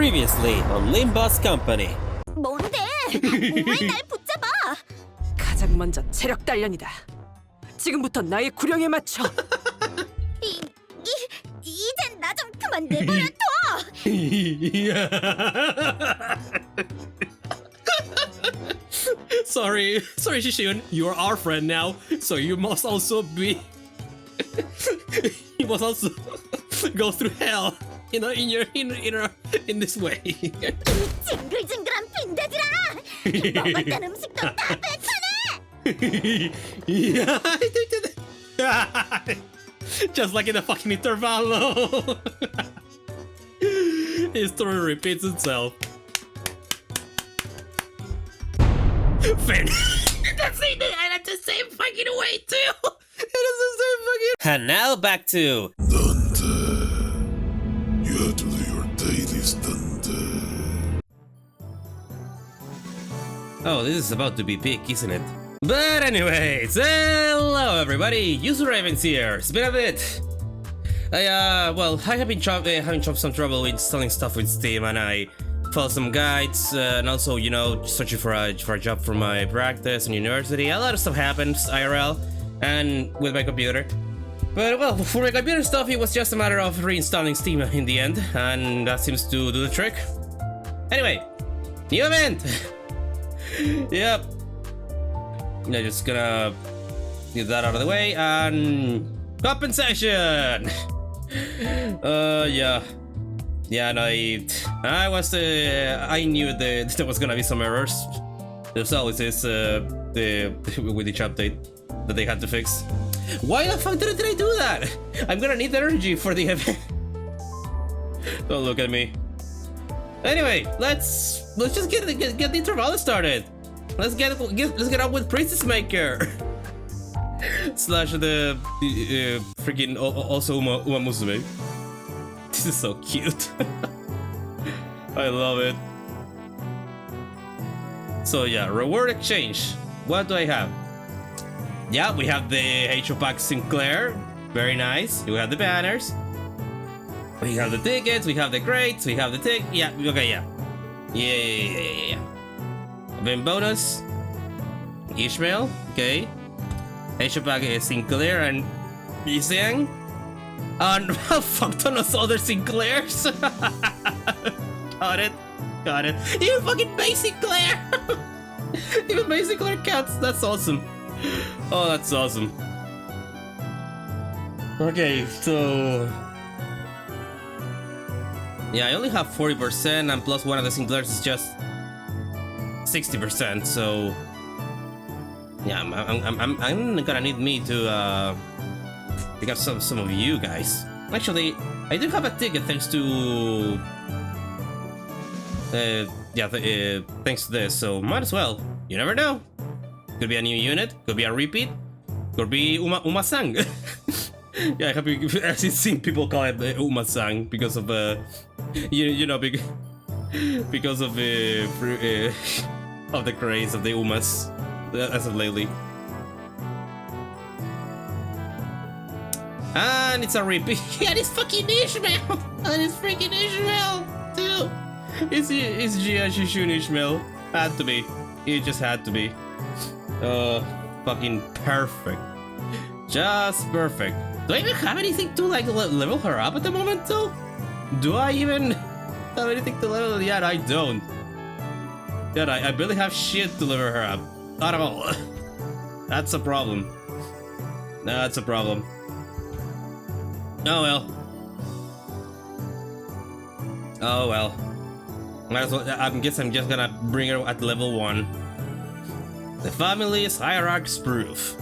Previously on Limbus Company. 뭔데? 왜 날 붙잡아? 가장 먼저 체력 단련이다. 지금부터 나의 구령에 맞춰. 이젠 나 좀 그만 내버려둬. Sorry, Xichun. You are our friend now, so you must also be. You must also go through hell, you know, in this way. 이 징글징글한 빈대들아! 먹었던 음식도 다 뱉어내! Just like in the fucking Intervallo. History repeats itself. Finn. That's the same fucking way too. It is the same fucking. And now back to Dante, you have to do your dailies, Dante. Oh, this is about to be big, isn't it? But anyways, hello everybody, User Ravens here. It's been a bit. I have been having some trouble installing stuff with Steam, and I followed some guides, and also, you know, searching for a job for my practice and university. A lot of stuff happens IRL and with my computer. But well, for my computer stuff, it was just a matter of reinstalling Steam in the end, and that seems to do the trick. Anyway, new event. Yep. I'm just gonna get that out of the way, and compensation. Yeah, no, I knew that there was gonna be some errors. There's always this with each update that they had to fix. Why the fuck did I do that? I'm gonna need energy for the event. Don't look at me. Anyway, let's just get the Intervallo started. Let's get up with Princess Maker. Slash the freaking also Uma Musume. This is so cute. I love it. So yeah, reward exchange. What do I have? Yeah, we have the H-Pack Sinclair. Very nice. We have the banners. We have the tickets. We have the crates. We have the tick. Yeah. Okay. Yeah. Yeah. Then bonus. Ishmael. Okay. H-Pack Sinclair and Isang. And fuck ton of other Sinclairs. Got it. Even fucking basic Sinclair. Even basic Sinclair counts. That's awesome. Oh, that's awesome. Okay, so yeah, I only have 40%, and plus one of the Sinclairs is just 60%. So yeah, I'm gonna need me to pick up some of you guys. Actually, I do have a ticket thanks to thanks to this. So might as well. You never know. Could be a new unit. Could be a repeat. Could be Uma-sang. Yeah, I have actually seen people call it Uma-sang because of because of the craze of the Umas as of lately. And it's a repeat. Yeah, it's fucking Ishmael. And it's freaking Ishmael too. It's Xichun Ishmael. Had to be. It just had to be. Fucking perfect. Just perfect. Do I even have anything to like level her up at the moment though? Do I even have anything to level? Yeah, I don't. Yeah, I barely have shit to level her up. Not at all. That's a problem. That's a problem. Oh well. Oh well. Might as well, I guess I'm just gonna bring her at level 1. The family's Hierarch's proof.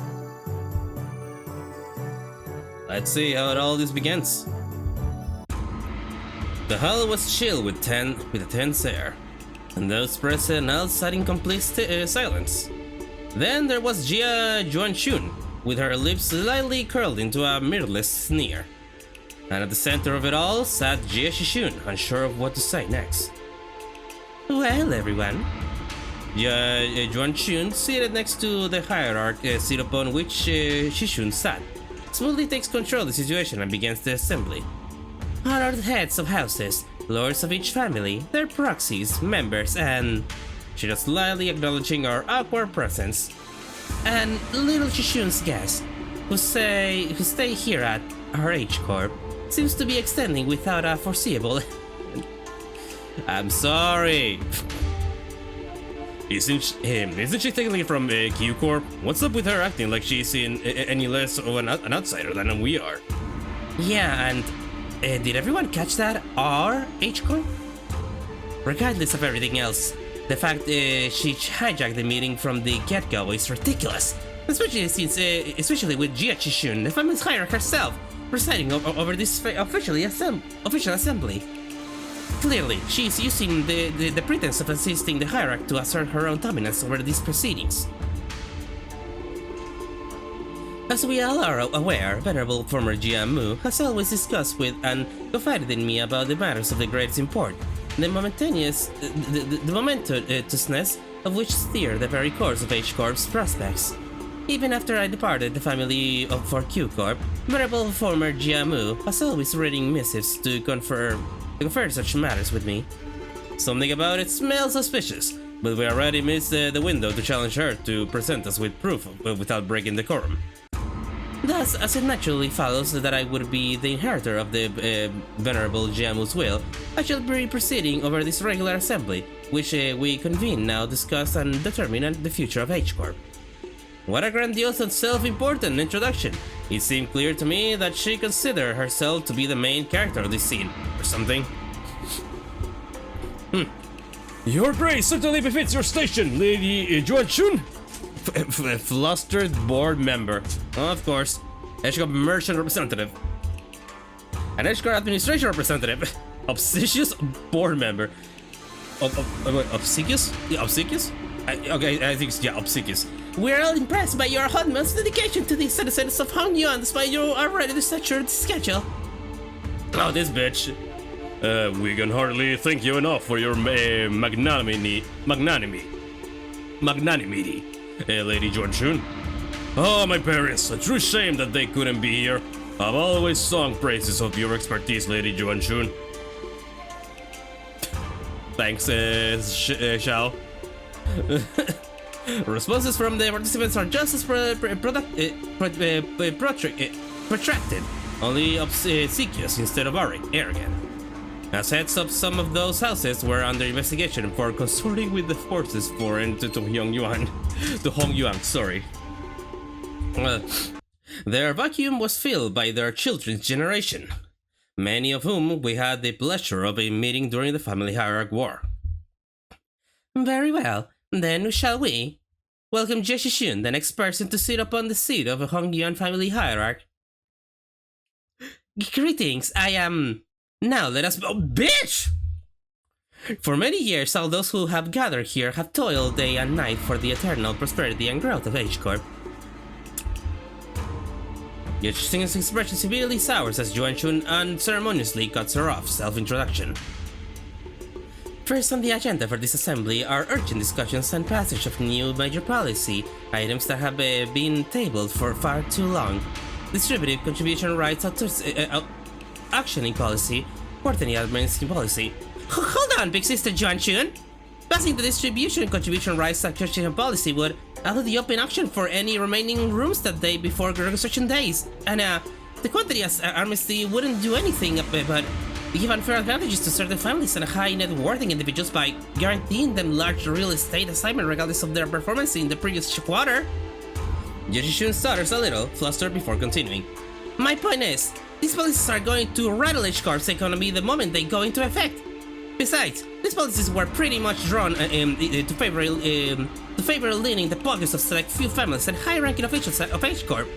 Let's see how all this begins. The hall was chill with a tense air, and those present all sat in complete silence. Then there was Xichun, with her lips slightly curled into a mirthless sneer. And at the center of it all sat Xichun, unsure of what to say next. Well, everyone. Xichun, seated next to the Hierarch, seat upon which Xichun sat, smoothly takes control of the situation and begins the assembly. Honored heads of houses, lords of each family, their proxies, members, and she was slightly acknowledging our awkward presence, and little Xichun's guests, who stay here at our H Corp, seems to be extending without a foreseeable. I'm sorry. Isn't she technically from Q Corp? What's up with her acting like she's any less of an outsider than we are? Yeah, and did everyone catch that? Our H Corp? Regardless of everything else, the fact she hijacked the meeting from the get-go is ridiculous. Especially with Xichun, the family's hierarch herself, presiding over this official assembly. Clearly, she is using the pretense of assisting the hierarch to assert her own dominance over these proceedings. As we all are aware, Venerable former GM Mu has always discussed with and confided in me about the matters of the greatest import, the momentousness of which steer the very course of H Corp's prospects. Even after I departed the family for Q Corp, Venerable former GM Mu has always written missives to confer such matters with me. Something about it smells suspicious, but we already missed the window to challenge her to present us with proof without breaking decorum. Thus, as it naturally follows that I would be the inheritor of the Venerable Jiamu's will, I shall be proceeding over this regular assembly, which we convene now, discuss and determine the future of H Corp. What a grandiose and self-important introduction! It seemed clear to me that she considered herself to be the main character of this scene, or something. Your grace certainly befits your station, Lady Xichun. Flustered board member. Of course. H-Corp merchant representative. An H-Corp administration representative. Obsequious board member. Obsequious? Yeah, obsequious? Okay, I think it's, yeah, obsequious. We're all impressed by your utmost dedication to the citizens of Hongyuan despite your already saturated schedule. Oh, this bitch. We can hardly thank you enough for your magnanimity, Lady Xichun. Oh, my parents, a true shame that they couldn't be here. I've always sung praises of your expertise, Lady Xichun. Thanks, Xiao. Responses from the participants are just as protracted, only obsequious instead of arrogant. As heads of some of those houses were under investigation for consorting with the forces foreign to Hongyuan, sorry. Their vacuum was filled by their children's generation, many of whom we had the pleasure of meeting during the family hierarch war. Very well, then shall we? Welcome Xichun, the next person to sit upon the seat of a Hongyuan family hierarch. Greetings, I am... Now let us... Oh, bitch! For many years, all those who have gathered here have toiled day and night for the eternal prosperity and growth of H Corp. Xichun's expression severely sours as Xichun unceremoniously cuts her off. Self-introduction. First on the agenda for this assembly are urgent discussions and passage of new major policy items that have been tabled for far too long. Distributive contribution rights auctioning policy, quarterly administration policy. Hold on, big sister Xichun! Passing the distribution contribution rights auctioning policy would allow the open auction for any remaining rooms that day before reconstruction days, and the quantity amnesty wouldn't do anything but give unfair advantages to certain families and high net worthing individuals by guaranteeing them large real estate assignment regardless of their performance in the previous quarter. Xichun stutters a little, flustered before continuing. My point is, these policies are going to rattle H Corp's economy the moment they go into effect. Besides, these policies were pretty much drawn to favor leaning the pockets of select few families and high-ranking officials of H Corp.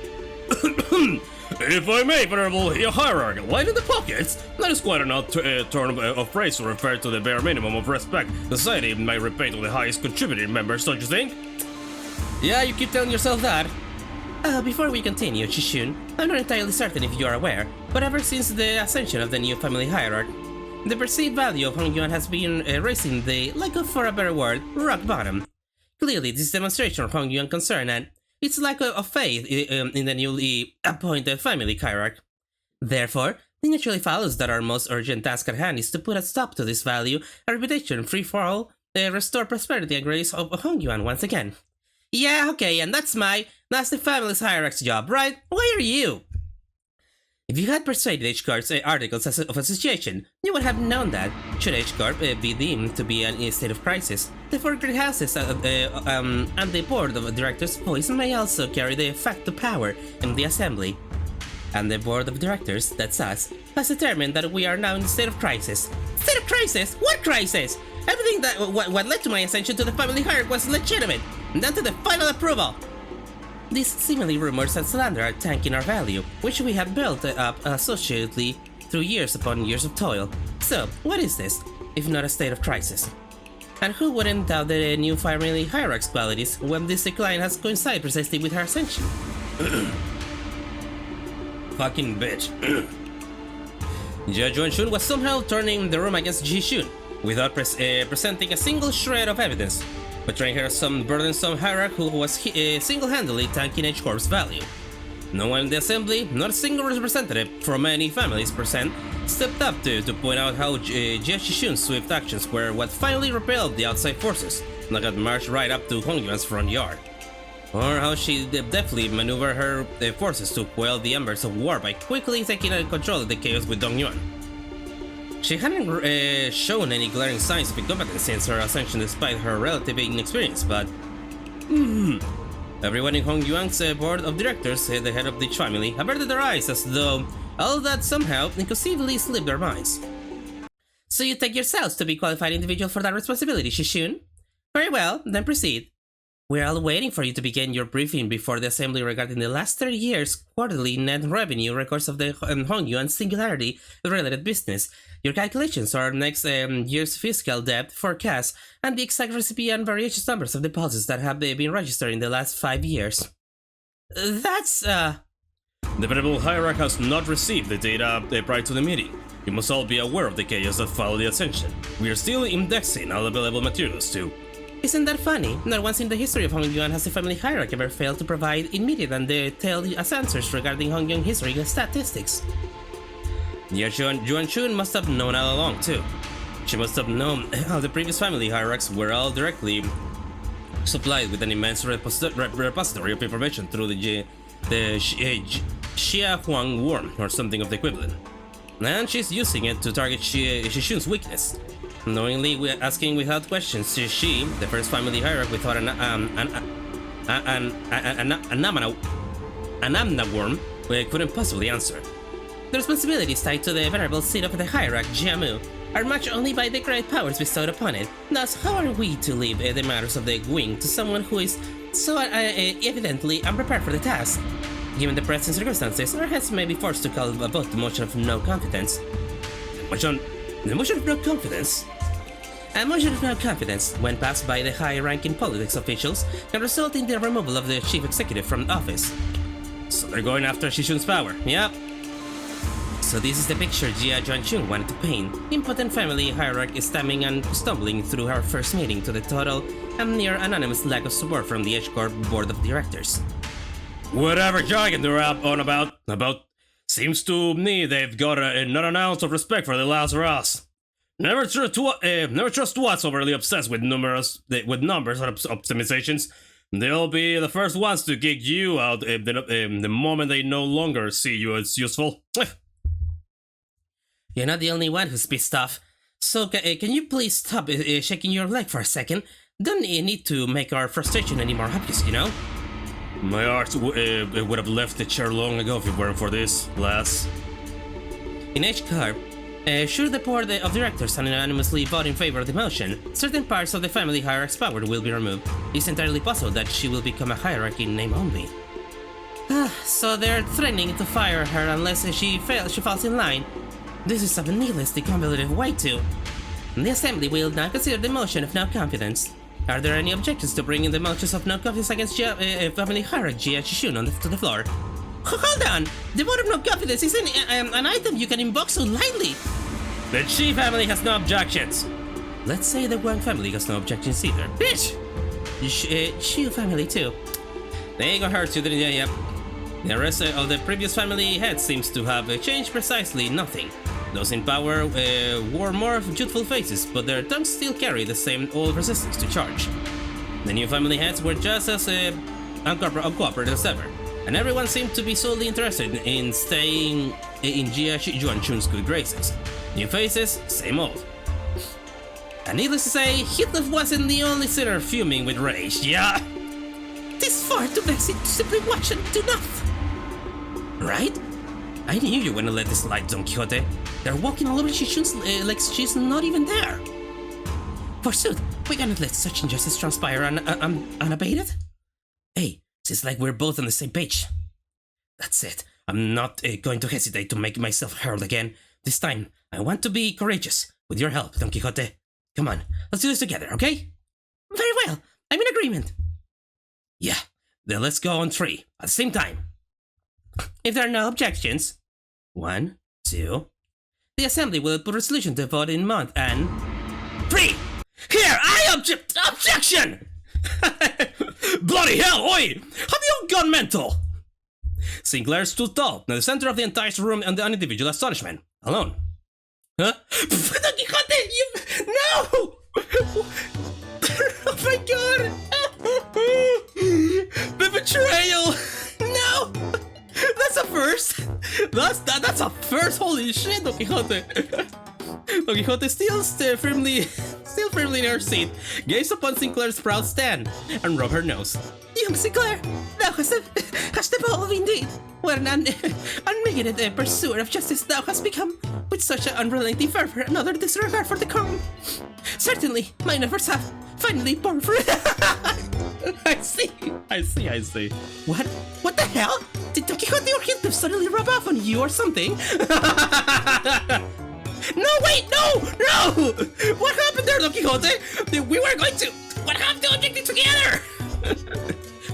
If I may, Venerable Hierarch, light in the pockets? That is quite an odd turn of phrase to refer to the bare minimum of respect society might repay to the highest contributing members, don't you think? Yeah, you keep telling yourself that. Before we continue, Xichun, I'm not entirely certain if you are aware, but ever since the ascension of the new family hierarch, the perceived value of Hongyuan has been raising the, lack of for a better word, rock bottom. Clearly, this is a demonstration of Hongyuan concern and its lack of faith in the newly appointed family hierarch. Therefore, It naturally follows that our most urgent task at hand is to put a stop to this value, a reputation free for all, restore prosperity and grace of Hongyuan once again. Yeah, okay, and that's the family's Hierarch's job, right? Why are you? If you had persuaded H-Corp's articles of association, you would have known that, should H-Corp be deemed to be in a state of crisis, the four great houses and the board of directors' voice may also carry the facto power in the assembly. And the board of directors, that's us, has determined that we are now in a state of crisis. State of crisis? What crisis? Everything that what led to my ascension to the family hierarchy was legitimate, and down to the final approval. These seemingly rumors and slander are tanking our value, which we have built up associatedly through years upon years of toil. So, what is this, if not a state of crisis? And who wouldn't doubt the new family hierarch's qualities when this decline has coincided precisely with her ascension? Fucking bitch. Jia Juanshun was somehow turning the room against Xichun, without presenting a single shred of evidence, portraying her as some burdensome hierarch who was single-handedly tanking H-Corp's value. No one in the assembly, not a single representative from any families present, stepped up to point out how Jia Xichun's swift actions were what finally repelled the outside forces that had marched right up to Hongyuan's front yard. Or how she deftly maneuvered her forces to quell the embers of war by quickly taking control of the chaos with Dongyuan. She hadn't shown any glaring signs of incompetence since her ascension despite her relative inexperience, but everyone in Hongyuan's board of directors, the head of each family, averted their eyes as though all that somehow inconceivably slipped their minds. So you take yourselves to be qualified individual for that responsibility, Xichun? Very well, then proceed. We're all waiting for you to begin your briefing before the assembly regarding the last 30 years' quarterly net revenue records of the Hongyuan singularity-related business, your calculations are next year's fiscal debt forecast, and the exact recipe and various numbers of deposits that have been registered in the last 5 years. That's, The Venerable Hierarch has not received the data prior to the meeting. You must all be aware of the chaos that followed the ascension. We are still indexing all available materials too. Isn't that funny? Not once in the history of Hongyuan has the family hierarchy ever failed to provide immediate and detailed answers regarding Hongyuan history and statistics. Juanshun must have known all along too. She must have known how the previous family hierarchs were all directly supplied with an immense repository of information through the Xia Huang worm or something of the equivalent. And she's using it to target Xichun's weakness. Knowingly asking without questions, she, the first family hierarch without an amna worm, couldn't possibly answer. The responsibilities tied to the venerable seat of the hierarch, Jiamu, are matched only by the great powers bestowed upon it. Thus, how are we to leave the matters of the wing to someone who is so evidently unprepared for the task? Given the present circumstances, our heads may be forced to call about the motion of no confidence. The motion of no confidence? A motion of no confidence, when passed by the high-ranking politics officials, can result in the removal of the chief executive from office. So they're going after Xichun's power, yep. So this is the picture Jia Juanshun wanted to paint. Impotent family hierarch is stammering and stumbling through her first meeting to the total and near anonymous lack of support from the H-Corp board of directors. Whatever jargon they're on about, seems to me they've got not an ounce of respect for the last Ross. Never trust what's overly obsessed with numbers and optimizations. They'll be the first ones to kick you out the moment they no longer see you as useful. You're not the only one who's pissed off. So can you please stop shaking your leg for a second? Don't need to make our frustration any more obvious, you know? My heart would have left the chair long ago if it weren't for this, lass. In H-Corp, should the board of directors unanimously vote in favor of the motion, certain parts of the family hierarch's power will be removed. It's entirely possible that she will become a hierarch in name only. So they're threatening to fire her unless she falls in line. This is a needlessly convoluted way to. The assembly will now consider the motion of no confidence. Are there any objections to bringing the motions of no confidence against family hierarch Jia Xichun to the floor? Hold on! The vote of no confidence isn't an item you can invoke so lightly! The Chi family has no objections! Let's say the Wang family has no objections either. Bitch! Xiu family too. They got hurt too, didn't you? Yep. The rest of the previous family heads seems to have changed precisely nothing. Those in power wore more youthful faces, but their tongues still carry the same old resistance to charge. The new family heads were just as uncooperative as ever, and everyone seemed to be solely interested in staying in Jia Xichun's good graces. New faces, same old. And needless to say, Hitler wasn't the only sinner fuming with rage, yeah? This far too messy to simply watch and do nothing. Right? I knew you wouldn't let this slide, Don Quixote. They're walking all over Xichun's like she's not even there. Forsooth, we cannot let such injustice transpire unabated. Hey, seems like we're both on the same page. That's it. I'm not going to hesitate to make myself heard again. This time, I want to be courageous. With your help, Don Quixote. Come on, let's do this together, okay? Very well. I'm in agreement. Yeah, then let's go on 3 at the same time. If there are no objections. 1, 2. The assembly will put resolution to vote in month and 3. Here, I objection! Bloody hell, oi! Have you gone mental? Sinclair stood tall, in the center of the entire room and the individual astonishment. Alone. Huh? Don Quixote, you... No! Oh my god! The betrayal! No! That's a first! That's a first! Holy shit, Don Quixote! Don Quixote still firmly in her seat, gazed upon Sinclair's proud stand, and rubbed her nose. Young Sinclair, thou hast evolved indeed. What an unmitigated pursuer of justice thou hast become, with such an unrelenting fervor and utter disregard for decorum. Certainly, mine efforts have finally borne fruit. I see. What the hell? Did Don Quixote or Heathcliff suddenly rub off on you or something? No, wait, no! What happened there, Don Quixote? We were going to... What happened to objecting together?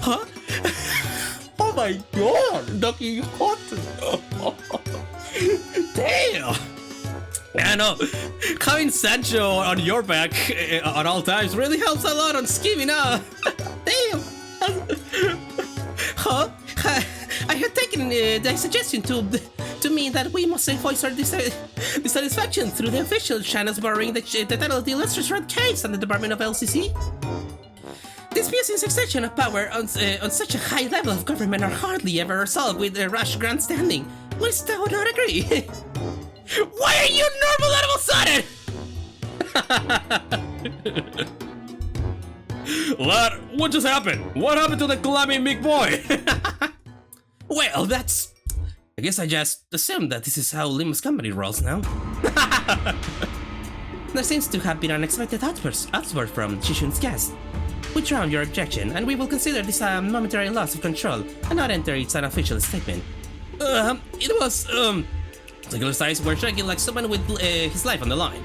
Huh? Oh my god, Don Quixote. Damn! I know, having Sancho on your back at all times really helps a lot on scheming, huh? Damn! Huh? I had taken the suggestion to mean that we must voice our dissatisfaction through the official channels borrowing the title of the illustrious Red Case and the Department of LCC. Disputes in succession of power on such a high level of government are hardly ever resolved with rash grandstanding. Wouldst thou not agree? Why are you normal all of a sudden? Lad, what just happened? What happened to the clammy meek boy? Well, that's... I guess I just assumed that this is how Limbus Company rolls now. There seems to have been an unexpected outburst from Xichun's guest. Withdraw your objection, and we will consider this a momentary loss of control and not enter its unofficial statement. It was, Sinclair's eyes were shaking like someone with his life on the line.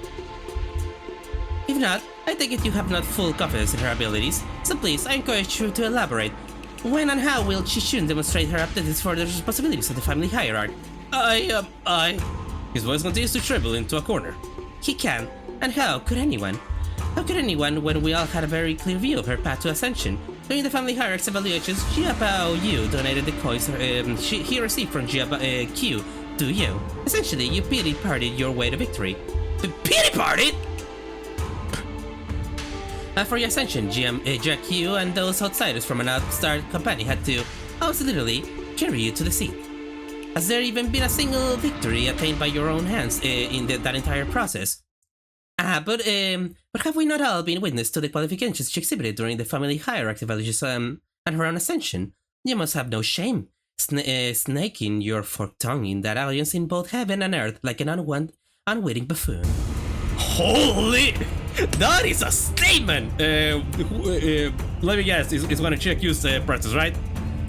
If not, I take it you have not full confidence in her abilities, so please, I encourage you to elaborate. When and how will Xichun demonstrate her aptitudes for the responsibilities of the family hierarch? His voice continues to tremble into a corner. He can, and how could anyone? How could anyone when we all had a very clear view of her path to ascension? During the family hierarch's evaluations, Jia Bao Yu donated the coins he received from Jia Q to you. Essentially, you pity-partied your way to victory. Pity-partied? For your ascension, Jia Q and those outsiders from an upstart company had to, literally, carry you to the seat. Has there even been a single victory attained by your own hands in that entire process? But have we not all been witness to the qualifications she exhibited during the family hierarchy evaluation and her own ascension? You must have no shame, snaking your forked tongue in that alliance in both heaven and earth like an unwitting buffoon. Holy! That is a statement! Let me guess, it's when Xichu's presence, right?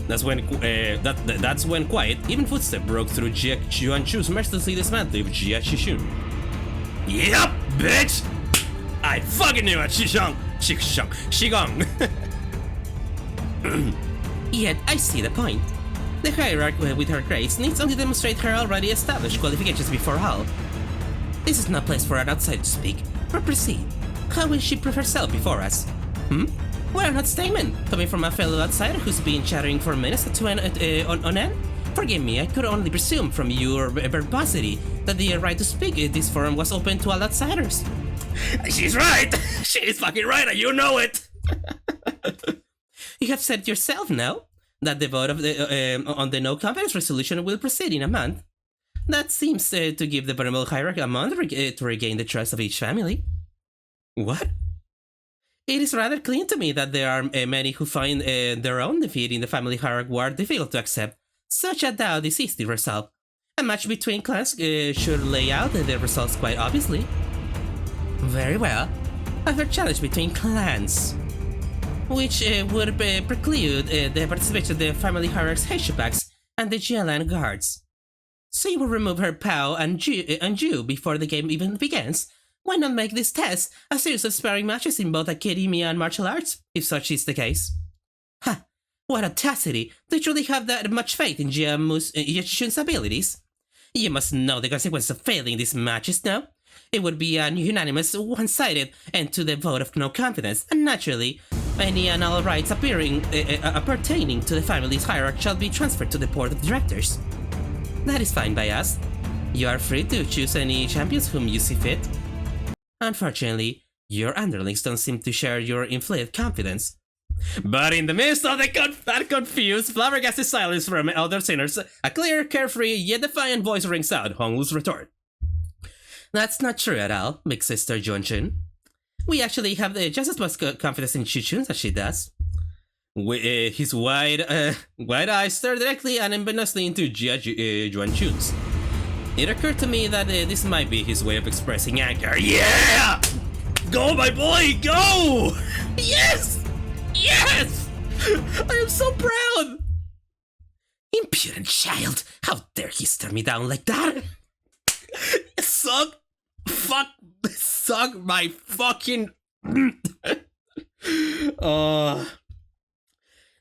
That's when quiet, even footsteps broke through Jia Chuanchu's mercilessly dismantling of Jia Xichun. Yep, bitch! I fucking knew it, Xigong! Yet, I see the point. The hierarch with her grace needs only demonstrate her already established qualifications before all. This is no place for an outsider to speak, but proceed. How will she prove herself before us? What an odd statement, coming from a fellow outsider who's been chattering for minutes on end? Forgive me, I could only presume from your verbosity that the right to speak at this forum was open to all outsiders. She's right! She's fucking right, and you know it! You have said yourself now that the vote of on the no confidence resolution will proceed in a month. That seems to give the Paramount Hierarch a month to regain the trust of each family. What? It is rather clear to me that there are many who find their own defeat in the family hierarch war difficult to accept. Such a doubt is easily resolved. A match between clans should lay out the results quite obviously. Very well. A fair challenge between clans, which would preclude the participation of the family hierarch's Heshipaks and the Jialan guards. So you will remove her POW and Ju before the game even begins. Why not make this test a series of sparring matches in both academia and martial arts, if such is the case? Ha! What audacity! Do you truly have that much faith in Xichun's abilities? You must know the consequences of failing these matches now. It would be an unanimous, one-sided end to the vote of no confidence, and naturally, any and all rights appertaining to the family's hierarchy shall be transferred to the board of directors. That is fine by us. You are free to choose any champions whom you see fit. Unfortunately, your underlings don't seem to share your inflated confidence. But in the midst of that confused, flabbergasted silence from elder sinners, a clear, carefree, yet defiant voice rings out, Honglu's retort. That's not true at all, big sister Xichun. We actually have just as much confidence in Xichun as she does. His wide eyes stare directly and ominously into Xichun's. It occurred to me that this might be his way of expressing anger. Yeah! Go, my boy, go! Yes! Yes! I am so proud! Impudent child! How dare he stare me down like that? Suck my fucking...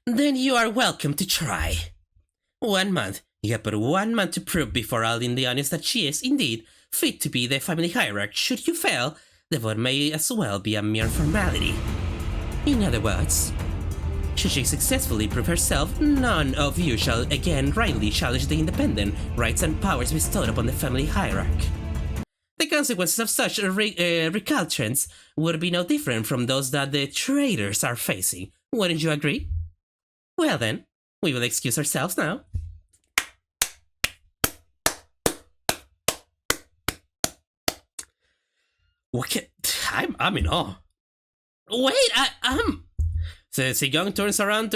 Then you are welcome to try. 1 month. You have but 1 month to prove before all Indianos that she is, indeed, fit to be the family hierarch. Should you fail, the vote may as well be a mere formality. In other words, should she successfully prove herself, none of you shall again rightly challenge the independent rights and powers bestowed upon the family hierarch. The consequences of such recalcitrance would be no different from those that the traitors are facing. Wouldn't you agree? Well then, we will excuse ourselves now. What can... I'm in awe. Wait, So Xichun turns around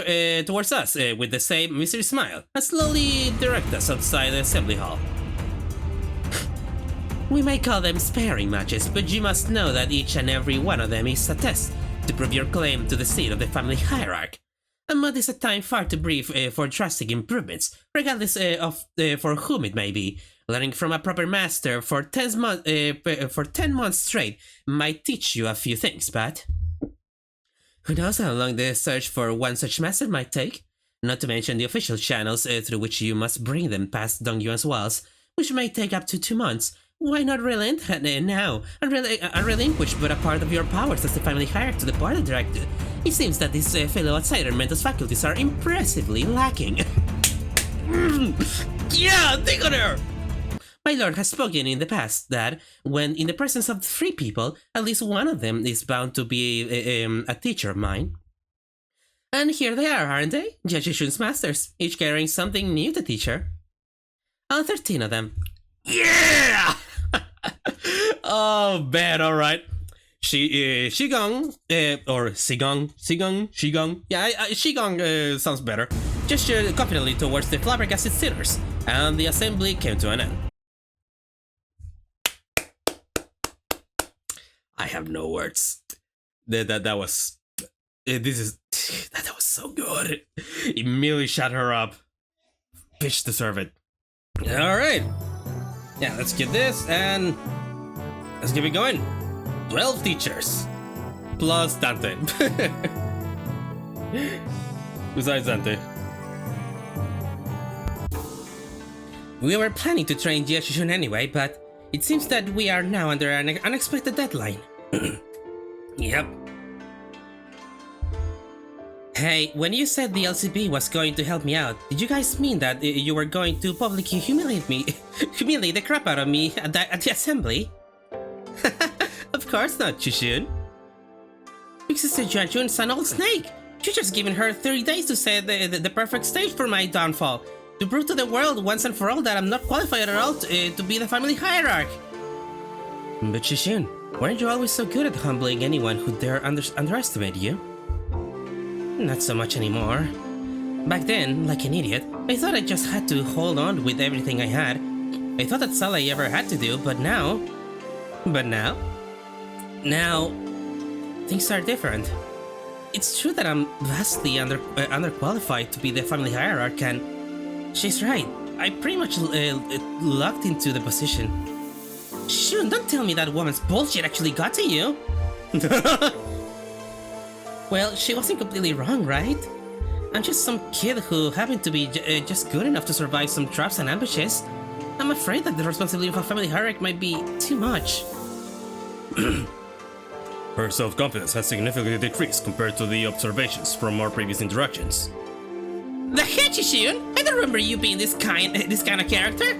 towards us with the same misery smile and slowly directs us outside the assembly hall. We may call them sparring matches, but you must know that each and every one of them is a test to prove your claim to the seat of the family hierarch. A month is a time far too brief for drastic improvements, regardless of for whom it may be. Learning from a proper master for 10 months straight might teach you a few things, but who knows how long the search for one such master might take? Not to mention the official channels through which you must bring them past Dong Yuan's walls, which may take up to 2 months. Why not relent now and relinquish but a part of your powers as the family hierarch to the board of directors? It seems that this fellow outsider mental faculties are impressively lacking. Yeah, think on her! My lord has spoken in the past that, when in the presence of 3 people, at least one of them is bound to be a teacher of mine. And here they are, aren't they? Xichun's masters, each carrying something new to teach her. All 13 of them. Yeah! Oh, man, alright. Xigong. Yeah, Xigong sounds better. Gestured confidently towards the flabbergasted sinners, and the assembly came to an end. I have no words. That was so good. Immediately shut her up. Bitch deserve it. All right. Yeah, let's get this and let's keep it going. 12 teachers plus Dante. Besides Dante. We were planning to train Xichun anyway, but it seems that we are now under an unexpected deadline. Yep. Hey, when you said the LCP was going to help me out, did you guys mean that you were going to publicly humiliate me, humiliate the crap out of me at the assembly? Of course not, Xichun. Big Sister Xichun's an old snake. You just given her 30 days to set the perfect stage for my downfall, to prove to the world once and for all that I'm not qualified at all to be the family hierarch. But Xichun, weren't you always so good at humbling anyone who dare underestimate you? Not so much anymore. Back then, like an idiot, I thought I just had to hold on with everything I had. I thought that's all I ever had to do, but now... Now... things are different. It's true that I'm vastly underqualified to be the family hierarch, and she's right. I pretty much locked into the position. Xichun, don't tell me that woman's bullshit actually got to you. Well, she wasn't completely wrong, right? I'm just some kid who happened to be just good enough to survive some traps and ambushes. I'm afraid that the responsibility of a family hierarch might be too much. Her self-confidence has significantly decreased compared to the observations from our previous interactions. The heck, Xichun? I don't remember you being this kind of character.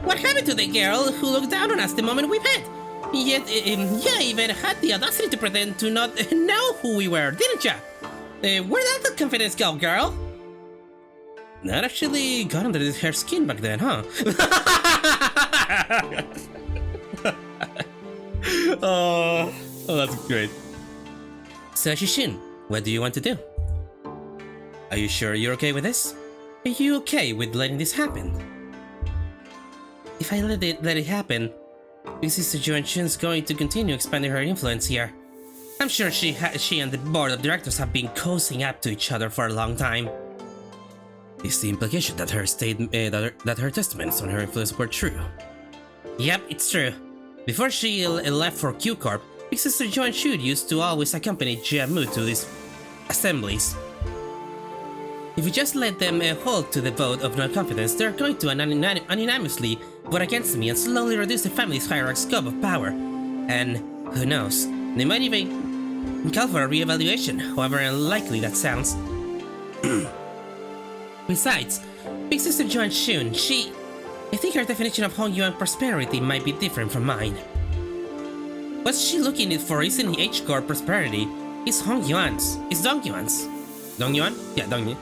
What happened to the girl who looked down on us the moment we met? Yet, you even had the audacity to pretend to not know who we were, didn't ya? Where did that confidence go, girl? That actually got under her skin back then, huh? Oh, that's great. So, Xichun, what do you want to do? Are you sure you're okay with this? Are you okay with letting this happen? If I let it happen, Big Sister Xichun's going to continue expanding her influence here. I'm sure she and the board of directors have been cozying up to each other for a long time. Is the implication that her that her testaments on her influence were true? Yep, it's true. Before she left for Q Corp, Big Sister Xichun used to always accompany Jiamu to these assemblies. If we just let them hold to the vote of no-confidence, they're going to unanimously vote against me and slowly reduce the family's hierarch's scope of power. And who knows, they might even call for a re-evaluation, however unlikely that sounds. Besides, Big Sister Xichun, I think her definition of Hongyuan prosperity might be different from mine. What she's looking for isn't H-Corp prosperity, it's Hongyuan's. It's Dongyuan's. Dongyuan? Yeah, Dongyuan.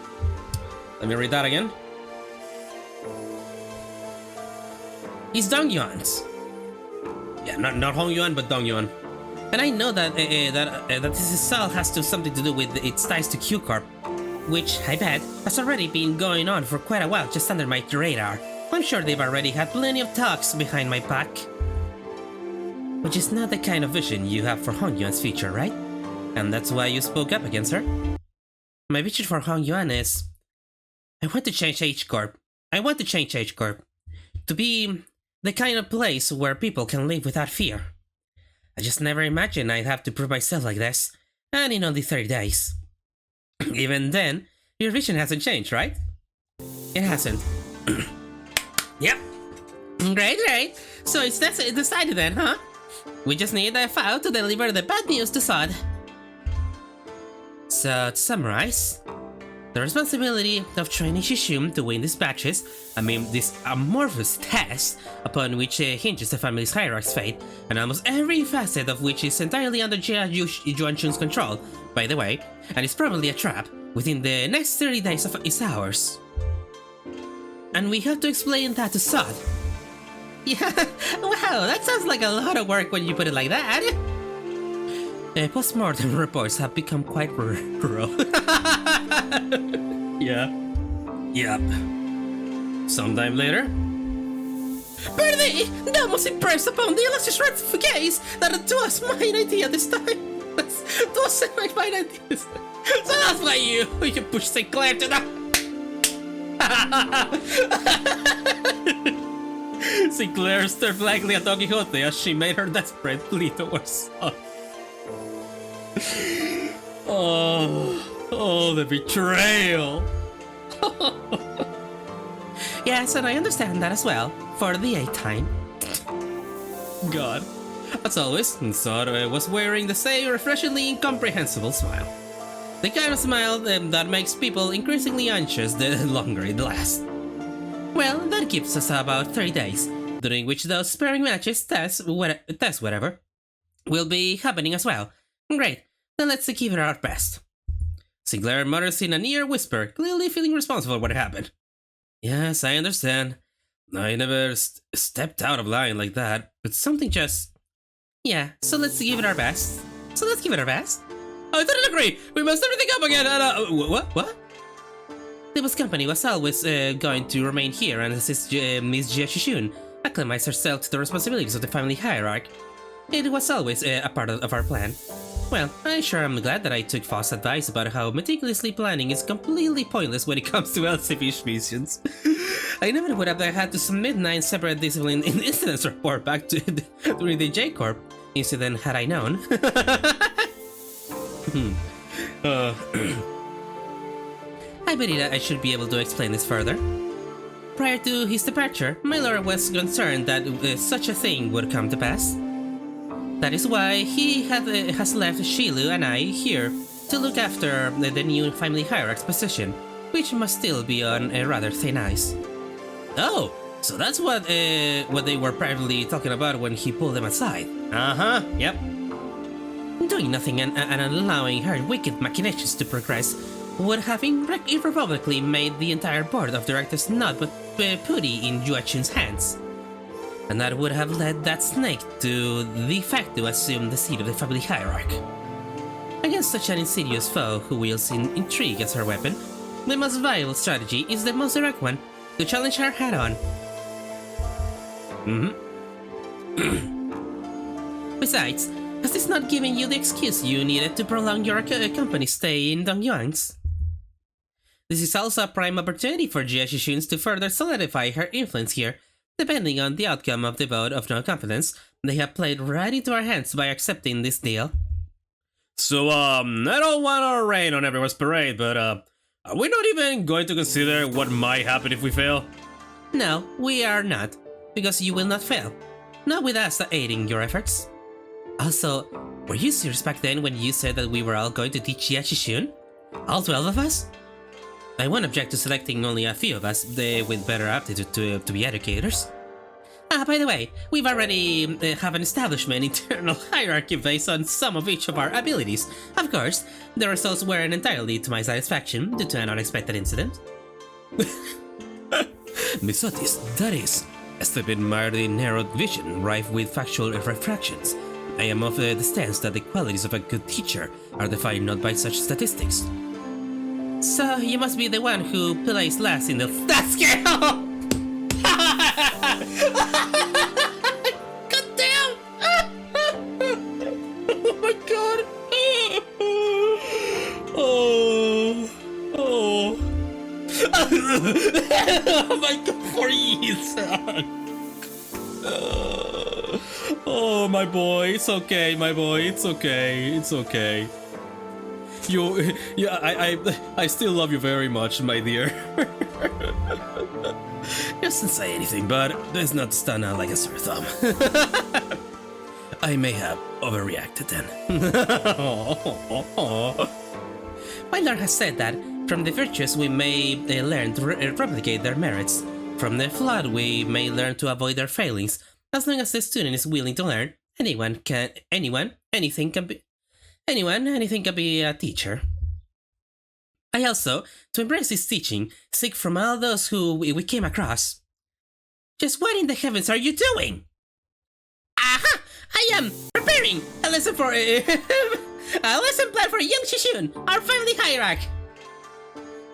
Let me read that again. It's Dongyuan's. Yeah, not Hongyuan, but Dongyuan. And I know that that this all has something to do with its ties to Q Corp, which I bet has already been going on for quite a while just under my radar. I'm sure they've already had plenty of talks behind my back. Which is not the kind of vision you have for Hongyuan's future, right? And that's why you spoke up against her? My vision for Hongyuan is... I want to change H-Corp. I want to change H-Corp. To be the kind of place where people can live without fear. I just never imagined I'd have to prove myself like this, and in only 30 days. Even then, your vision hasn't changed, right? It hasn't. Yep. Great. So it's decided then, huh? We just need a file to deliver the bad news to Sod. So, to summarize, the responsibility of training Xichun to win these batches, this amorphous test upon which hinges the family's hierarch's fate, and almost every facet of which is entirely under Xichun's control, by the way, and is probably a trap, within the next 30 days is ours. And we have to explain that to Sod. Yeah, wow, that sounds like a lot of work when you put it like that. Post-mortem reports have become quite raw. Yeah. Yep. Sometime later. Birdie! That was impressed upon the illustrious ratificates that it was mine idea this time. It wasn't my fine idea this time. So that's why you pushed Sinclair to the... Sinclair stared blankly at Don Quixote as she made her desperate plea towards Sod. Oh, the betrayal! Yes, and I understand that as well, for the 8th time. God. As always, Sod was wearing the same refreshingly incomprehensible smile. The kind of smile that makes people increasingly anxious the longer it lasts. Well, that gives us about 30 days, during which those sparring matches, tests, whatever, will be happening as well. Great, then let's give it our best. Sinclair mutters in an ear whisper, clearly feeling responsible for what happened. Yes, I understand. I never stepped out of line like that, but something just... Yeah, so let's give it our best. I totally agree! We must everything up again and What? Limbus Company was always going to remain here and assist Miss Xichun acclimatize herself to the responsibilities of the family hierarch. It was always a part of our plan. Well, I'm glad that I took Foss' advice about how meticulously planning is completely pointless when it comes to LCP missions. I never would have had to submit 9 separate discipline incidents report back to during the J-Corp incident had I known. I believe I should be able to explain this further. Prior to his departure, my lord was concerned that such a thing would come to pass. That is why he has left Shilu and I here to look after the new family hierarch's position, which must still be on rather thin ice. Oh, so that's what they were privately talking about when he pulled them aside. Yep. Doing nothing and allowing her wicked machinations to progress would have irrevocably made the entire board of directors not but putty in Xichun's hands. And that would have led that snake to de facto assume the seat of the family hierarch. Against such an insidious foe who wields intrigue as her weapon, the most viable strategy is the most direct one, to challenge her head-on. Besides, has this not given you the excuse you needed to prolong your company's stay in Dongyuan's? This is also a prime opportunity for Xichun to further solidify her influence here. Depending on the outcome of the vote of no confidence, they have played right into our hands by accepting this deal. So, I don't want to rain on everyone's parade, but, are we not even going to consider what might happen if we fail? No, we are not, because you will not fail. Not with us aiding your efforts. Also, were you serious back then when you said that we were all going to teach Xichun? All 12 of us? I won't object to selecting only a few of us with better aptitude to be educators. By the way, we've already have an establishment internal hierarchy based on some of each of our abilities. Of course, the results weren't entirely to my satisfaction due to an unexpected incident. Miss Otis, that is a step in mildly narrowed vision rife with factual refractions. I am of the stance that the qualities of a good teacher are defined not by such statistics. So, you must be the one who plays last in the stat scale! God damn! Oh my god! Oh my god, please! Oh my boy, it's okay, my boy, it's okay. I still love you very much, my dear. Doesn't say anything, but does not stand out like a sore thumb. I may have overreacted then. My lord has said that from the virtuous we may learn to replicate their merits. From the flawed we may learn to avoid their failings. As long as the student is willing to learn, anything can be a teacher. I also, to embrace this teaching, seek from all those who we came across. Just what in the heavens are you doing? Aha! I am preparing a lesson for a lesson plan for young Xichun, our family hierarch.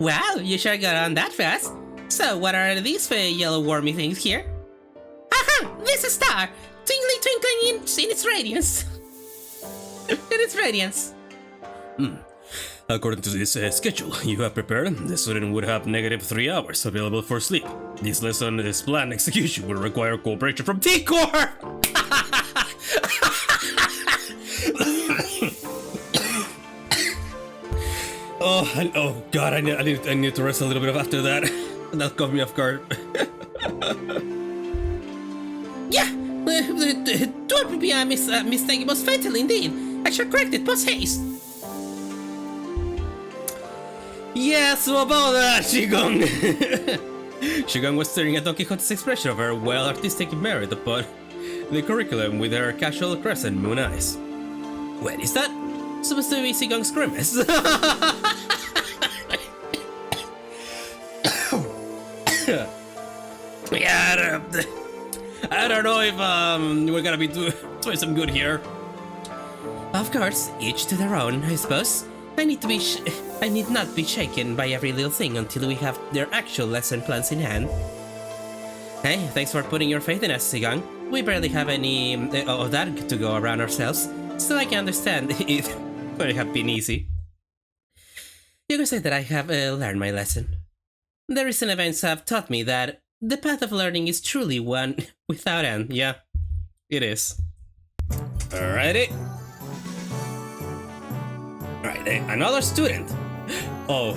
Wow, you sure got on that fast. So, what are these yellow wormy things here? Aha! This is a star, twinkling in its radiance. According to this schedule you have prepared, the student would have -3 hours available for sleep. This lesson's planned execution will require cooperation from T-Corps! oh god, I need to rest a little bit after that. That caught me off guard. Yeah, don't be a mistake. It was fatal indeed. I shall correct it post haste. Yeah, so about that, Xichun. Xichun was staring at Don Quixote's expression of her well-artistic merit upon the curriculum with her casual crescent moon eyes. Wait, is that supposed to be Xichun's grimace? Yeah, I don't know if we're gonna be doing some good here. Of course, each to their own, I suppose. I need not be shaken by every little thing until we have their actual lesson plans in hand. Hey, thanks for putting your faith in us, Xichun. We barely have any of that to go around ourselves, so I can understand it would have been easy. You can say that I have learned my lesson. The recent events have taught me that the path of learning is truly one without end. Yeah, it is. Alrighty. Right, another student. Oh,